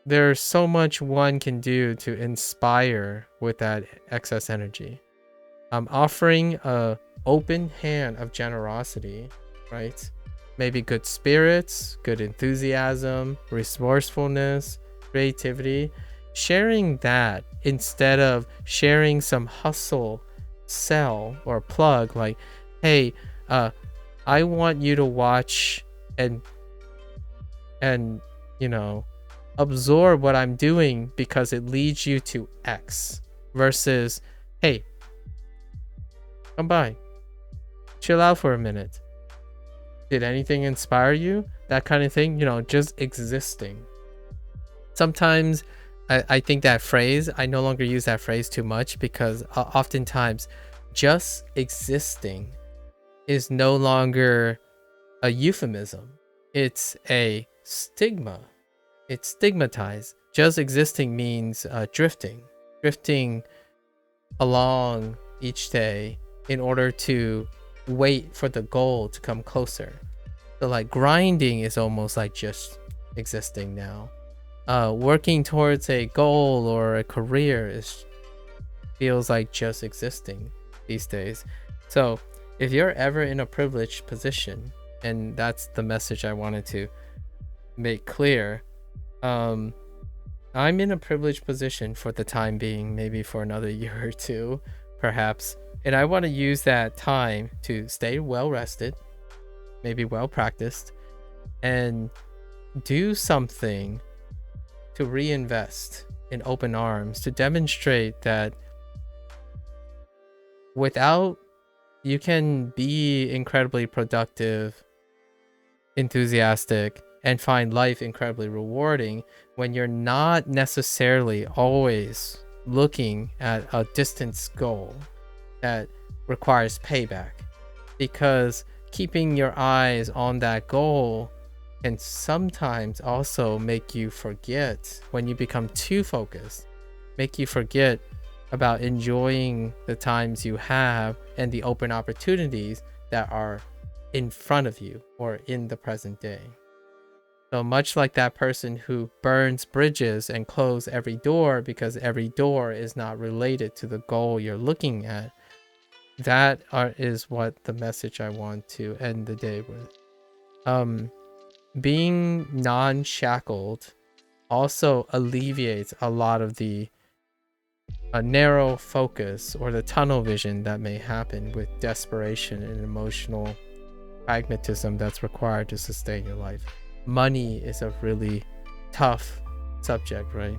there's so much one can do to inspire with that excess energy. Offering a open hand of generosity, right? Maybe good spirits, good enthusiasm, resourcefulness, creativity. Sharing that instead of sharing some hustle sell or plug, like, hey, I want you to watch and you know, absorb what I'm doing because it leads you to X, versus, hey, come by, chill out for a minute, did anything inspire you? That kind of thing, you know, just existing. Sometimes I think that phrase, I no longer use that phrase too much, because oftentimes just existing is no longer a euphemism. It's a stigma. It's stigmatized. Just existing means drifting along each day in order to wait for the goal to come closer. So like grinding is almost like just existing now. Working towards a goal or a career feels like just existing these days. So if you're ever in a privileged position, and that's the message I wanted to make clear, I'm in a privileged position for the time being, maybe for another year or two, perhaps. And I want to use that time to stay well rested, maybe well practiced, and do something to reinvest in open arms, to demonstrate that you can be incredibly productive, enthusiastic, and find life incredibly rewarding when you're not necessarily always looking at a distance goal that requires payback. Because keeping your eyes on that goal can sometimes also make you forget, when you become too focused, make you forget about enjoying the times you have and the open opportunities that are in front of you or in the present day. So much like that person who burns bridges and closes every door because every door is not related to the goal you're looking at, that is what the message I want to end the day with. Being non-shackled also alleviates a lot of the narrow focus or the tunnel vision that may happen with desperation and emotional pragmatism that's required to sustain your life. Money is a really tough subject, right?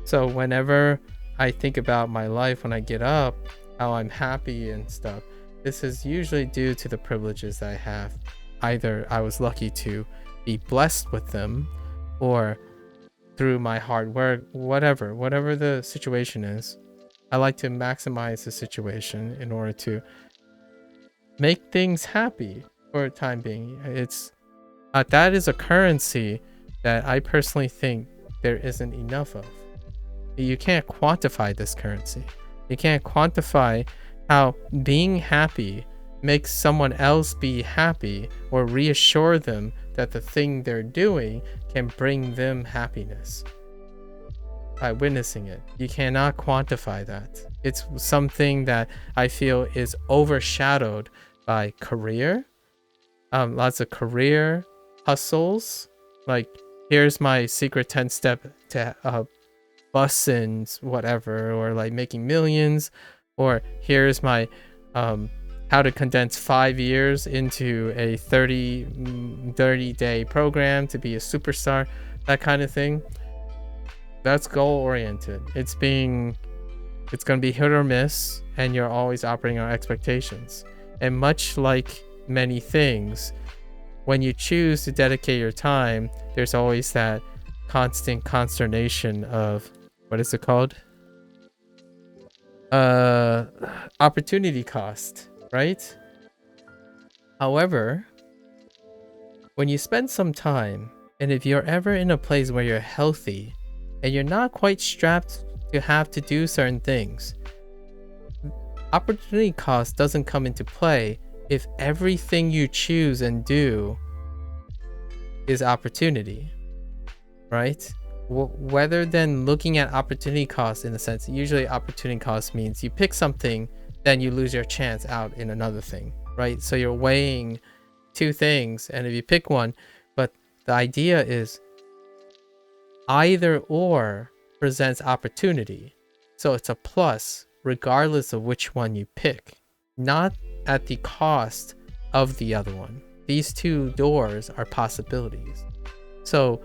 So whenever I think about my life when I get up, how I'm happy and stuff, this is usually due to the privileges that I have. Either I was lucky to be blessed with them, or through my hard work, whatever the situation is. I like to maximize the situation in order to make things happy for the time being. It's that is a currency that I personally think there isn't enough of. You can't quantify this currency. You can't quantify how being happy makes someone else be happy, or reassure them that the thing they're doing can bring them happiness by witnessing it. You cannot quantify that. It's something that I feel is overshadowed by career, lots of career hustles, like here's my secret 10-step to bus and whatever, or like making millions, or here's my how to condense 5 years into a 30-day program to be a superstar, that kind of thing. That's goal oriented. It's going to be hit or miss, and you're always operating on expectations. And much like many things, when you choose to dedicate your time, there's always that constant consternation of, what is it called? Opportunity cost, right? However, when you spend some time, and if you're ever in a place where you're healthy and you're not quite strapped to have to do certain things, opportunity cost doesn't come into play if everything you choose and do is opportunity, right? Whether than looking at opportunity cost in a sense, usually opportunity cost means you pick something, then you lose your chance out in another thing, right? So you're weighing two things, and if you pick one, but the idea is either or presents opportunity. So it's a plus regardless of which one you pick, not at the cost of the other one. These two doors are possibilities. So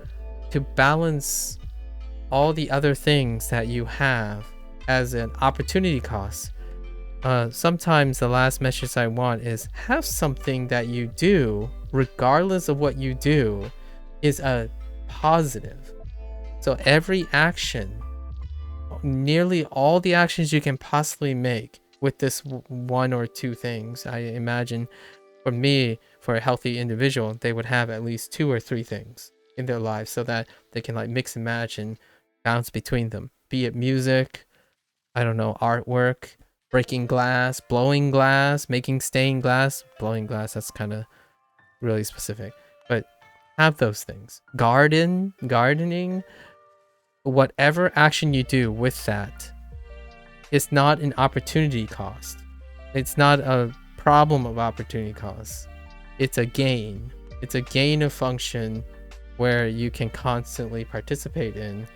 to balance all the other things that you have as an opportunity cost, sometimes the last message I want is have something that you do, regardless of what you do, is a positive. So every action, nearly all the actions you can possibly make with this one or two things, I imagine for me, for a healthy individual, they would have at least 2 or 3 things in their lives so that they can like mix and match and bounce between them. Be it music, I don't know, artwork, breaking glass, blowing glass, making stained glass. Blowing glass, that's kind of really specific, but have those things. Gardening, whatever action you do with that, it's not an opportunity cost. It's not a problem of opportunity cost. It's a gain. It's a gain of function where you can constantly participate in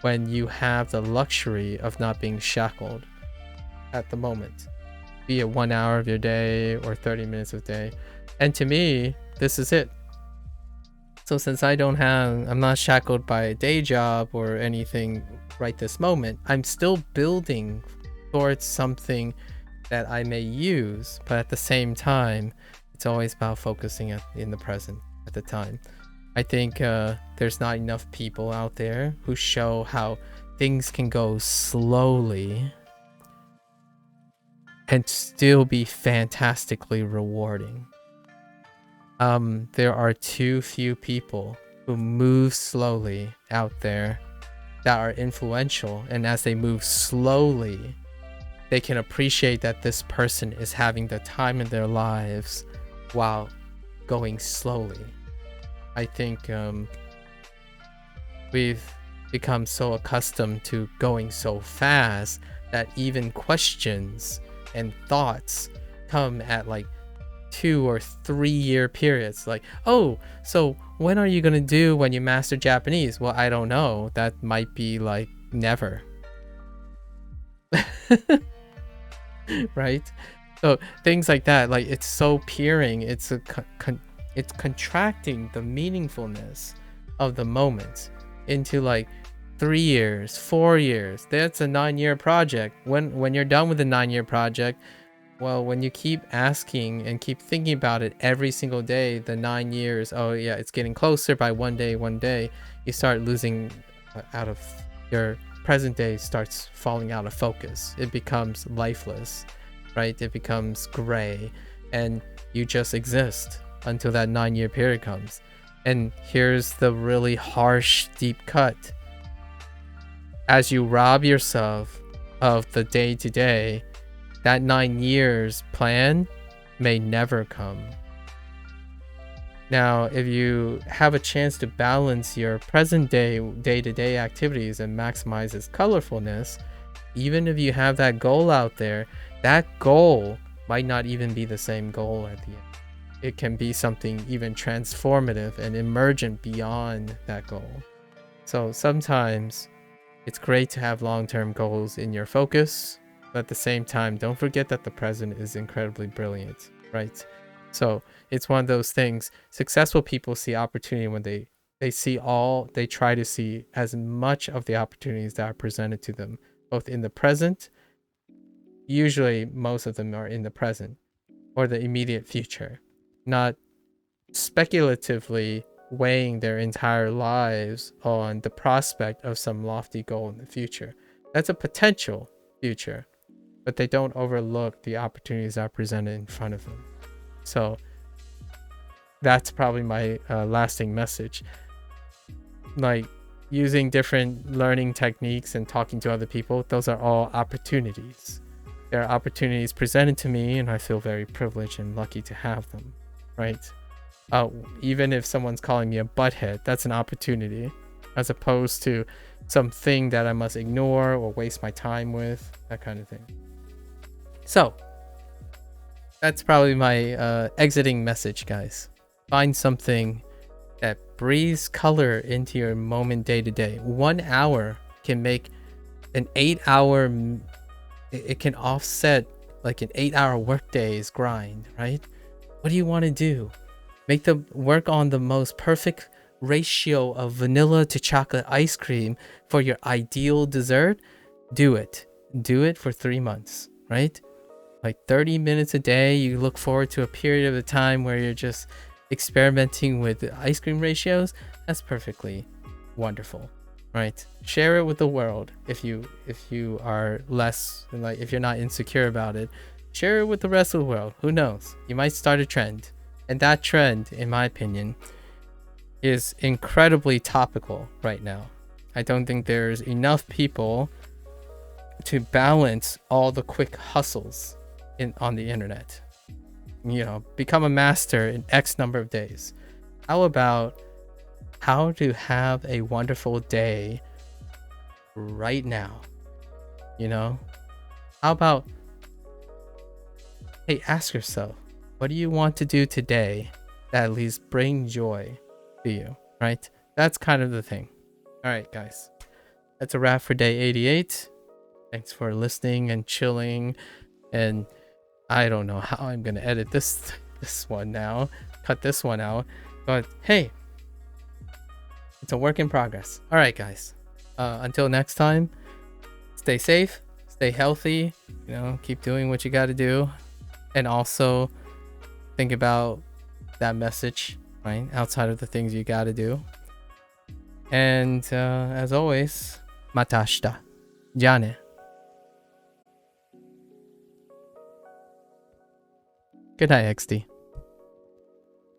when you have the luxury of not being shackled at the moment, be it 1 hour of your day or 30 minutes of day. And to me, this is it. So since I'm not shackled by a day job or anything right this moment, I'm still building towards something that I may use, but at the same time, it's always about focusing in the present at the time. I think there's not enough people out there who show how things can go slowly and still be fantastically rewarding. There are too few people who move slowly out there that are influential, and as they move slowly, they can appreciate that this person is having the time of their lives while going slowly. I think we've become so accustomed to going so fast that even questions and thoughts come at like 2 or 3 year periods. Like, oh, so when are you gonna do when you master Japanese? Well, I don't know. That might be like never. Right? So things like that, like it's so peering. It's it's contracting the meaningfulness of the moment into like 3 years, 4 years. That's a 9-year project. When you're done with the 9-year project, well, when you keep asking and keep thinking about it every single day, the 9 years, oh yeah, it's getting closer by one day, you start losing out of your present day, starts falling out of focus. It becomes lifeless, right? It becomes gray, and you just exist until that 9-year period comes. And here's the really harsh, deep cut. As you rob yourself of the day-to-day, that 9 years plan may never come. Now, if you have a chance to balance your present day-to-day activities and maximize its colorfulness, even if you have that goal out there, that goal might not even be the same goal at the end. It can be something even transformative and emergent beyond that goal. So sometimes it's great to have long-term goals in your focus, but at the same time, don't forget that the present is incredibly brilliant, right? So it's one of those things. Successful people see opportunity when they they try to see as much of the opportunities that are presented to them, both in the present, usually most of them are in the present, or the immediate future, not speculatively weighing their entire lives on the prospect of some lofty goal in the future. That's a potential future, but they don't overlook the opportunities that are presented in front of them. So that's probably my lasting message. Like, using different learning techniques and talking to other people, those are all opportunities. There are opportunities presented to me, and I feel very privileged and lucky to have them, right? Even if someone's calling me a butthead, that's an opportunity, as opposed to something that I must ignore or waste my time with, that kind of thing. So that's probably my exiting message, guys. Find something that breathes color into your moment day to day. 1 hour can make an 8-hour, it can offset like an 8-hour workday's grind, right? What do you want to do? Make them work on the most perfect ratio of vanilla to chocolate ice cream for your ideal dessert? Do it. Do it for 3 months, right? Like 30 minutes a day, you look forward to a period of the time where you're just experimenting with the ice cream ratios. That's perfectly wonderful, right? Share it with the world. If you are less, like, if you're not insecure about it, share it with the rest of the world. Who knows? You might start a trend, and that trend, in my opinion, is incredibly topical right now. I don't think there's enough people to balance all the quick hustles on the internet. You know, become a master in X number of days. How about how to have a wonderful day right now? You know, how about, hey, ask yourself, what do you want to do today that at least bring joy to you, right? That's kind of the thing. All right, guys, that's a wrap for day 88. Thanks for listening and chilling. And I don't know how I'm gonna edit this one now, cut this one out, but hey, it's a work in progress. All right, guys, until next time, stay safe, stay healthy, you know, keep doing what you got to do, and also think about that message, right, outside of the things you got to do. And as always, mata ashita. Ja ne. Good night, XD.